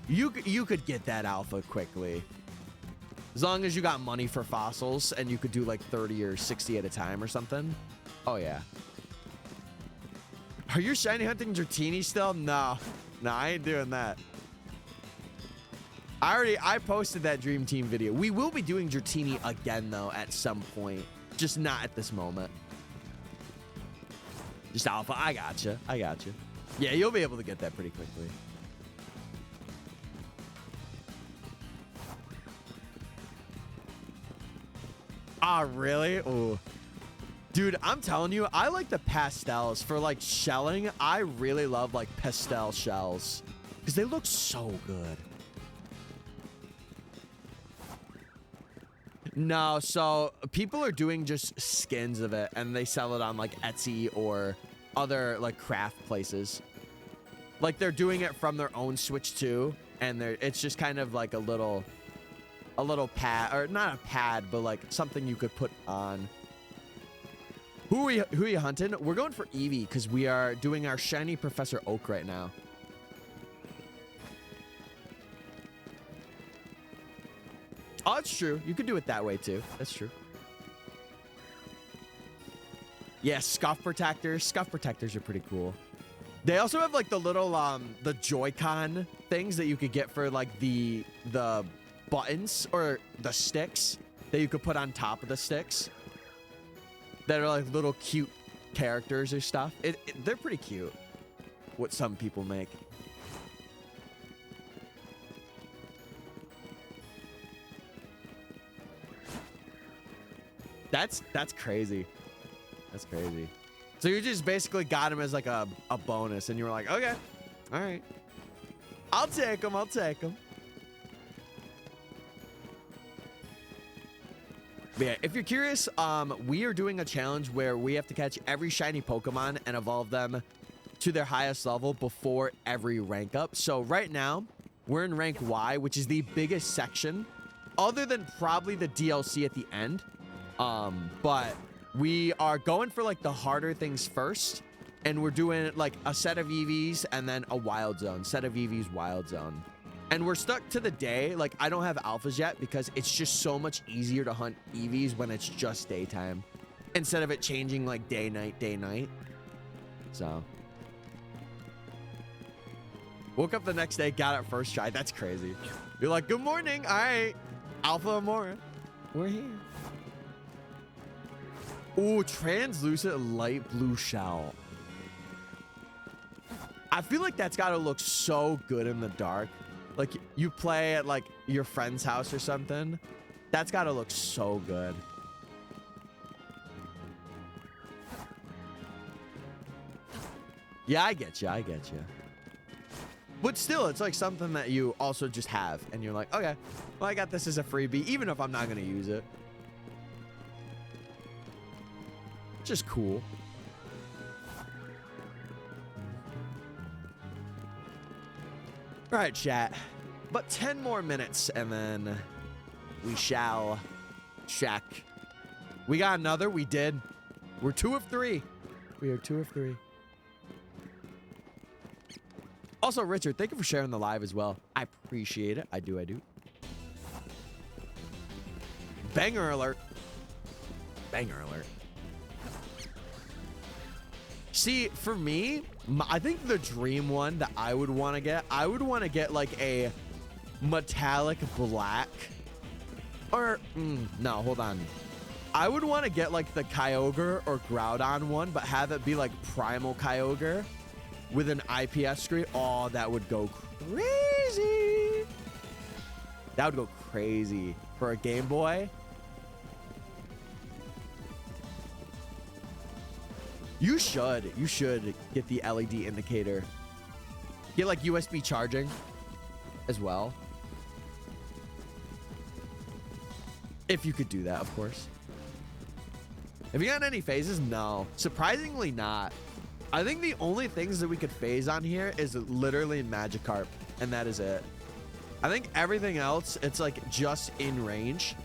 you could get that alpha quickly. As long as you got money for fossils and you could do like 30 or 60 at a time or something. Oh, yeah. Are you shiny hunting Dratini still? No, I ain't doing that. I posted that Dream Team video. We will be doing Dratini again though at some point, just not at this moment. Just alpha. I got you. Yeah, you'll be able to get that pretty quickly. Ah, really? Ooh. Dude, I'm telling you, I like the pastels for like shelling. I really love like pastel shells because they look so good. No, so people are doing just skins of it and they sell it on like Etsy or other like craft places. Like they're doing it from their own Switch 2 and it's just kind of like a little a little pad, or not a pad, but like something you could put on. Who are you hunting? We're going for Eevee because we are doing our shiny Professor Oak right now. Oh, it's true. You could do it that way too. That's true. Yeah, scuff protectors. Scuff protectors are pretty cool. They also have like the little the Joy-Con things that you could get for like the buttons or the sticks that you could put on top of the sticks. That are like little cute characters or stuff. They're pretty cute. What some people make. That's crazy. That's crazy. So you just basically got him as like a bonus, and you were like, okay, all right, I'll take him. I'll take him. But yeah, if you're curious, we are doing a challenge where we have to catch every shiny Pokemon and evolve them to their highest level before every rank up. So right now, we're in rank Y, which is the biggest section, other than probably the DLC at the end. But we are going for like the harder things first, and we're doing like a set of EVs and then a wild zone, set of EVs, wild zone. And we're stuck to the day. Like, I don't have alphas yet because it's just so much easier to hunt EVs when it's just daytime instead of it changing like day, night. So woke up the next day, got it first try. That's crazy. You're like, good morning. All right, Alpha Amora, we're here. Ooh, translucent light blue shell. I feel like that's got to look so good in the dark. Like, you play at like your friend's house or something. That's got to look so good. Yeah, I get you. I get you. But still, it's like something that you also just have. And you're like, okay, well, I got this as a freebie, even if I'm not going to use it. Just cool. All right, chat. But 10 more minutes, and then we shall check. We got another. We did. We're 2 of 3. We are 2 of 3. Also, Richard, thank you for sharing the live as well. I appreciate it. I do. Banger alert. Banger alert. See, for me, I think the dream one that I would want to get, I would want to get like a metallic black. Or, no, hold on. I would want to get like the Kyogre or Groudon one, but have it be like Primal Kyogre with an IPS screen. Oh, that would go crazy. That would go crazy for a Game Boy. You should get the LED indicator. Get like USB charging as well. If you could do that, of course. Have you gotten any phases? No. Surprisingly not. I think the only things that we could phase on here is literally Magikarp, and that is it. I think everything else, it's like just in range.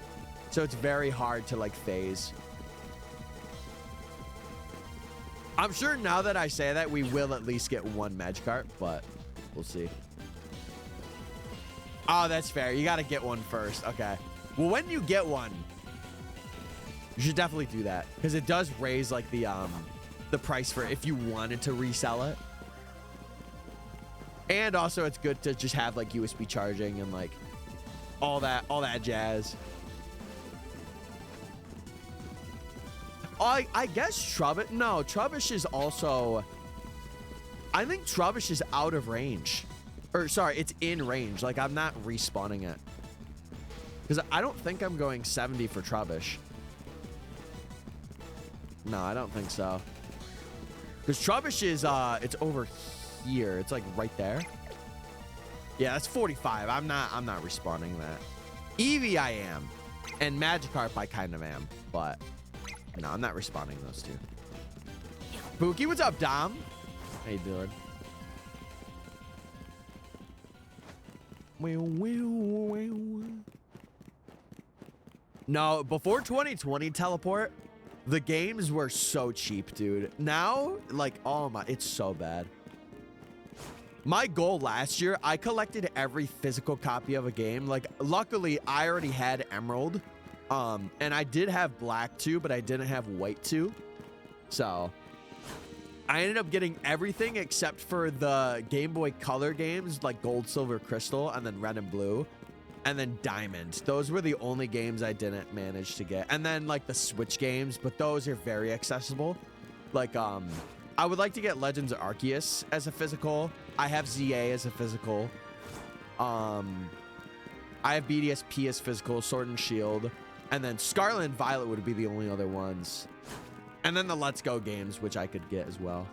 So it's very hard to like phase. I'm sure now that I say that, we will at least get one Magikarp, but we'll see. Oh, that's fair. You got to get one first. Okay. Well, when you get one, you should definitely do that because it does raise like the price for if you wanted to resell it. And also it's good to just have like USB charging and like all that jazz. I guess Trubbish. No, Trubbish is also. I think Trubbish is out of range. Or sorry, it's in range. Like I'm not respawning it. Because I don't think I'm going 70 for Trubbish. No, I don't think so. Because Trubbish is it's over here. It's like right there. Yeah, that's 45. I'm not respawning that. Eevee I am. And Magikarp I kind of am, but no, I'm not responding those two. Pookie, what's up, Dom? How you doing? No, before 2020 teleport, the games were so cheap, dude. Now, like, oh my, it's so bad. My goal last year, I collected every physical copy of a game. Like, luckily, I already had Emerald. And I did have black too, but I didn't have white too. So I ended up getting everything except for the Game Boy Color games, like Gold, Silver, Crystal, and then Red and Blue. And then Diamond. Those were the only games I didn't manage to get. And then like the Switch games, but those are very accessible. Like, I would like to get Legends Arceus as a physical. I have ZA as a physical. I have BDSP as physical, Sword and Shield. And then Scarlet and Violet would be the only other ones. And then the Let's Go games, which I could get as well.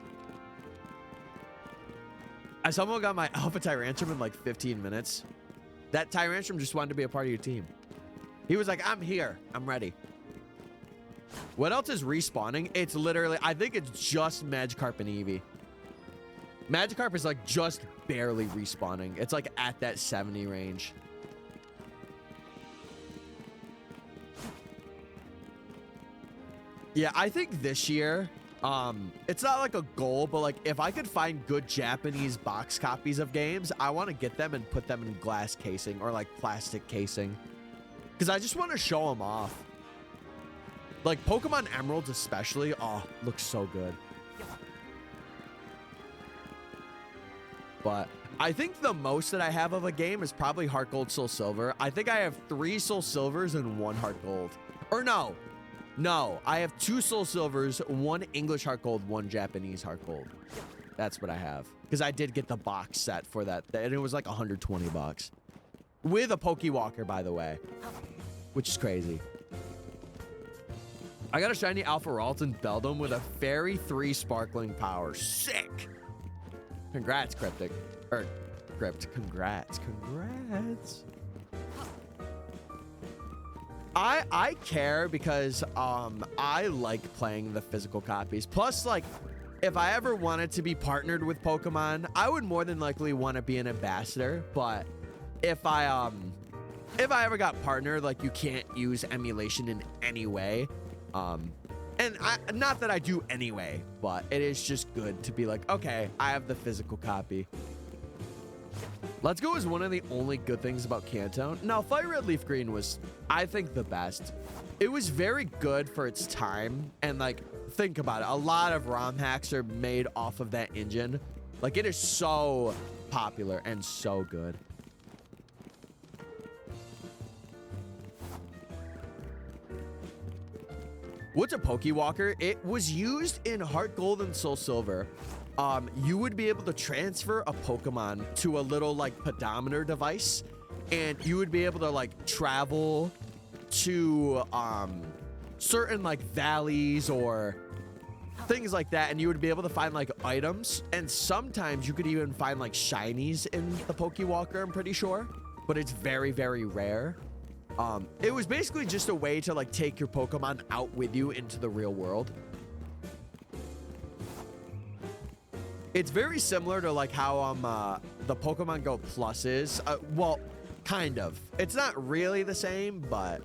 I somehow got my Alpha Tyrantrum in like 15 minutes. That Tyrantrum just wanted to be a part of your team. He was like, I'm here. I'm ready. What else is respawning? It's literally, I think it's just Magikarp and Eevee. Magikarp is like just barely respawning. It's like at that 70 range. Yeah, I think this year, it's not like a goal, but like if I could find good Japanese box copies of games, I want to get them and put them in glass casing or like plastic casing. Because I just want to show them off. Like Pokemon Emeralds especially, oh, looks so good. But I think the most that I have of a game is probably Heart Gold, Soul Silver. I think I have 3 Soul Silvers and 1 Heart Gold. Or no. No, I have 2 Soul Silvers, 1 English Heart Gold, 1 Japanese Heart Gold. That's what I have. Because I did get the box set for that. And it was like 120 bucks. With a Pokewalker, by the way. Which is crazy. I got a shiny Alpha Ralton Beldum with a Fairy 3 Sparkling Power. Sick! Congrats, Cryptic. Or, Crypt. Congrats. Congrats. I care because I like playing the physical copies. Plus, like, if I ever wanted to be partnered with Pokemon, I would more than likely want to be an ambassador. But if I ever got partnered, like, you can't use emulation in any way. And not that I do anyway, but it is just good to be like, okay, I have the physical copy. Let's Go is one of the only good things about Kanto. Now, Fire Red Leaf Green was, I think, the best. It was very good for its time. And, like, think about it. A lot of ROM hacks are made off of that engine. Like, it is so popular and so good. What's a Pokewalker? It was used in Heart Gold and Soul Silver. You would be able to transfer a Pokemon to a little like pedometer device, and you would be able to like travel to certain like valleys or things like that, and you would be able to find like items, and sometimes you could even find like shinies in the Pokewalker, I'm pretty sure, but it's very, very rare. It was basically just a way to like take your Pokemon out with you into the real world. It's very similar to like how the Pokemon Go Plus is. Well, kind of. It's not really the same, but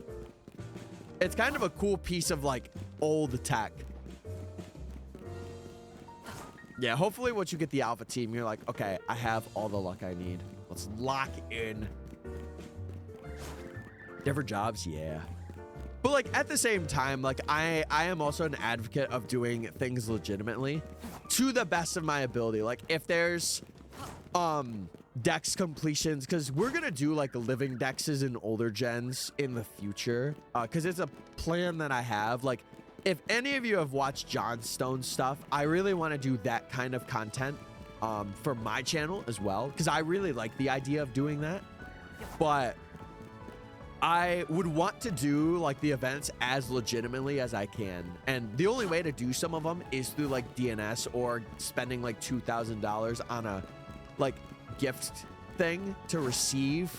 it's kind of a cool piece of like old tech. Yeah, hopefully once you get the Alpha team, you're like, okay, I have all the luck I need. Let's lock in. Different jobs, yeah. But like at the same time, like I am also an advocate of doing things legitimately to the best of my ability. Like if there's dex completions, because we're gonna do like living dexes in older gens in the future, because it's a plan that I have. Like if any of you have watched John Stone's stuff, I really want to do that kind of content for my channel as well, because I really like the idea of doing that. But I would want to do like the events as legitimately as I can. And the only way to do some of them is through like DNS or spending like $2,000 on a like gift thing to receive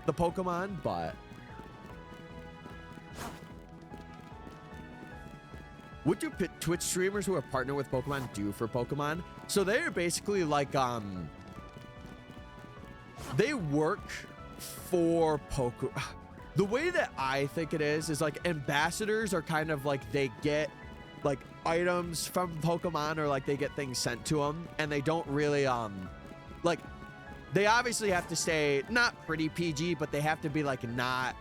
the Pokemon. But what do Twitch streamers who are partnered with Pokemon do for Pokemon? So they're basically like, they work for The way that I think it is like ambassadors are kind of like they get like items from Pokemon or like they get things sent to them and they don't really like they obviously have to stay not pretty PG, but they have to be like not,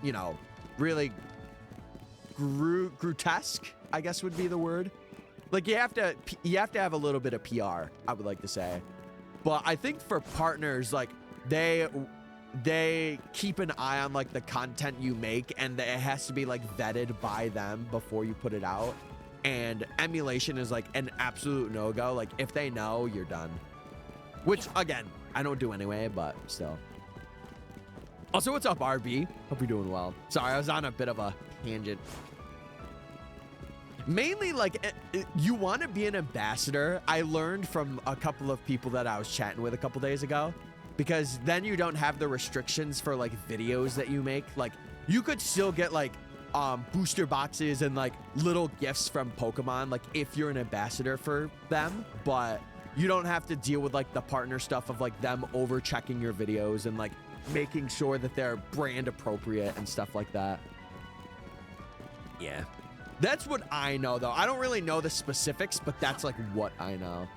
you know, really grotesque, I guess would be the word. Like you have to have a little bit of PR, I would like to say. But I think for partners, like they keep an eye on like the content you make, and it has to be like vetted by them before you put it out. And emulation is like an absolute no-go. Like if they know, you're done. Which again, I don't do anyway, but still. Also, what's up, RB? Hope you're doing well. Sorry, I was on a bit of a tangent. Mainly, like, you want to be an ambassador. I learned from a couple of people that I was chatting with a couple days ago, because then you don't have the restrictions for like videos that you make. Like, you could still get like booster boxes and like little gifts from Pokemon, like if you're an ambassador for them, but you don't have to deal with like the partner stuff of like them over checking your videos and like making sure that they're brand appropriate and stuff like that. Yeah. That's what I know, though. I don't really know the specifics, but that's like what I know.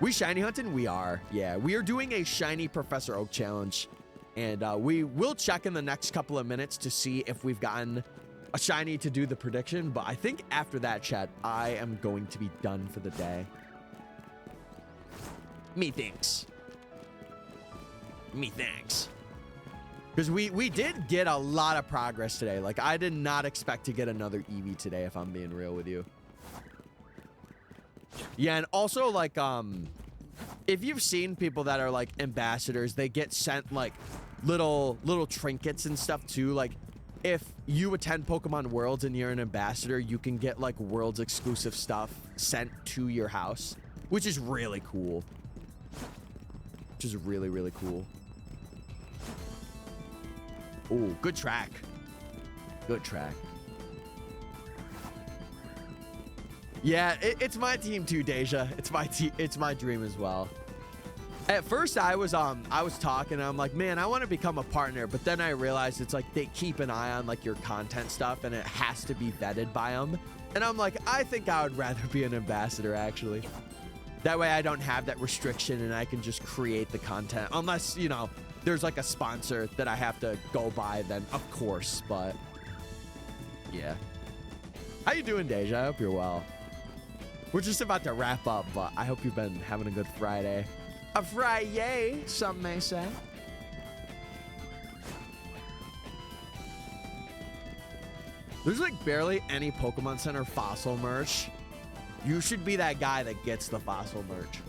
We shiny hunting? We are. Yeah, we are doing a shiny Professor Oak challenge. And we will check in the next couple of minutes to see if we've gotten a shiny to do the prediction. But I think after that, chat, I am going to be done for the day. Methinks. Because we did get a lot of progress today. Like, I did not expect to get another Eevee today, if I'm being real with you. Yeah, and also, like, if you've seen people that are, like, ambassadors, they get sent, like, little trinkets and stuff, too. Like, if you attend Pokemon Worlds and you're an ambassador, you can get, like, Worlds exclusive stuff sent to your house, which is really cool. Which is really, really cool. Oh, good track. Good track. Yeah, it's my team too, Deja. It's my dream as well. At first, I was talking, and I'm like, man, I want to become a partner. But then I realized it's like they keep an eye on like your content stuff, and it has to be vetted by them. And I'm like, I think I would rather be an ambassador, actually. That way, I don't have that restriction, and I can just create the content. Unless, you know, there's like a sponsor that I have to go by, then of course, but yeah. How you doing, Deja? I hope you're well. We're just about to wrap up, but I hope you've been having a good Friday. A Friday, some may say. There's like barely any Pokemon Center fossil merch. You should be that guy that gets the fossil merch.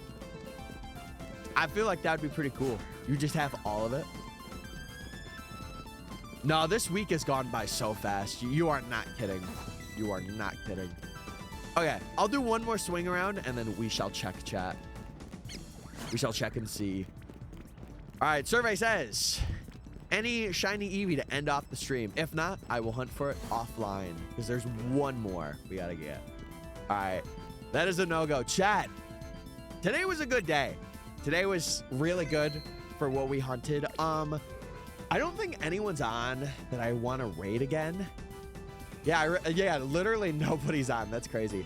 I feel like that'd be pretty cool. You just have all of it. No, this week has gone by so fast. You are not kidding. You are not kidding. Okay, I'll do one more swing around and then we shall check chat. We shall check and see. All right, survey says, any shiny Eevee to end off the stream? If not, I will hunt for it offline because there's one more we gotta get. All right, that is a no-go. Chat, today was a good day. Today was really good for what we hunted. I don't think anyone's on that I want to raid again. Yeah, yeah, literally nobody's on. That's crazy.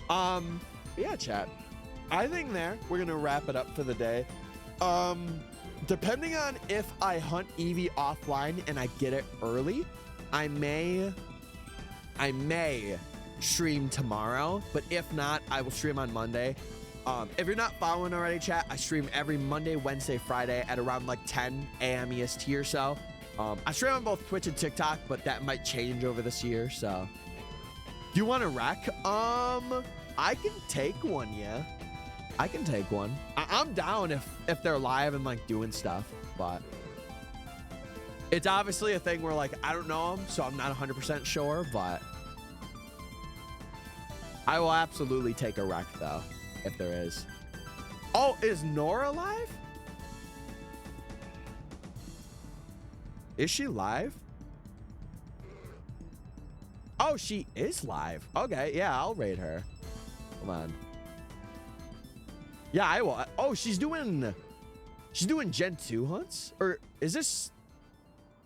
Yeah, chat. I think we're gonna wrap it up for the day. Depending on if I hunt Eevee offline and I get it early, I may stream tomorrow, but if not, I will stream on Monday. If you're not following already, chat, I stream every Monday, Wednesday, Friday at around like 10 AM EST or so. I stream on both Twitch and TikTok, but that might change over this year, so. Do you want to wreck? I can take one, yeah. I can take one. I'm down if they're live and like doing stuff, but it's obviously a thing where like I don't know them, so I'm not 100% sure, but I will absolutely take a wreck though, if there is. Oh, is Nora live? Is she live? Oh, she is live. Okay, yeah, I'll raid her. Come on. Yeah, I will. Oh, she's doing Gen 2 hunts? Or is this...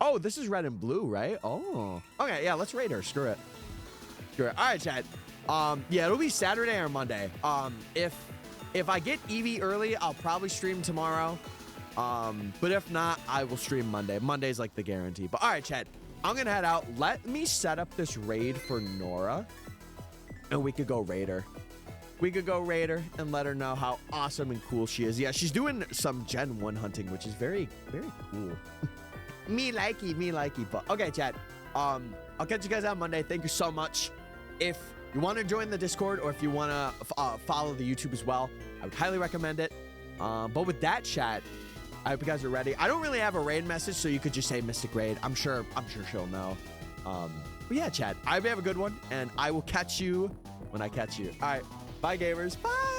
Oh, this is red and blue, right? Oh. Okay, yeah, let's raid her. Screw it. Screw it. All right, chat. Yeah, it'll be Saturday or Monday. If I get Eevee early, I'll probably stream tomorrow. But if not, I will stream Monday. Monday's like the guarantee. But all right, chat. I'm gonna head out. Let me set up this raid for Nora, and we could go raid her. We could go raid her and let her know how awesome and cool she is. Yeah, she's doing some Gen 1 hunting, which is very, very cool. me likey. But okay, chat. I'll catch you guys on Monday. Thank you so much. If you want to join the Discord or if you want to follow the YouTube as well, I would highly recommend it. But with that, chat, I hope you guys are ready. I don't really have a raid message, so you could just say Mystic Raid. I'm sure she'll know. But yeah, chat, I hope you have a good one, and I will catch you when I catch you. All right, bye, gamers. Bye.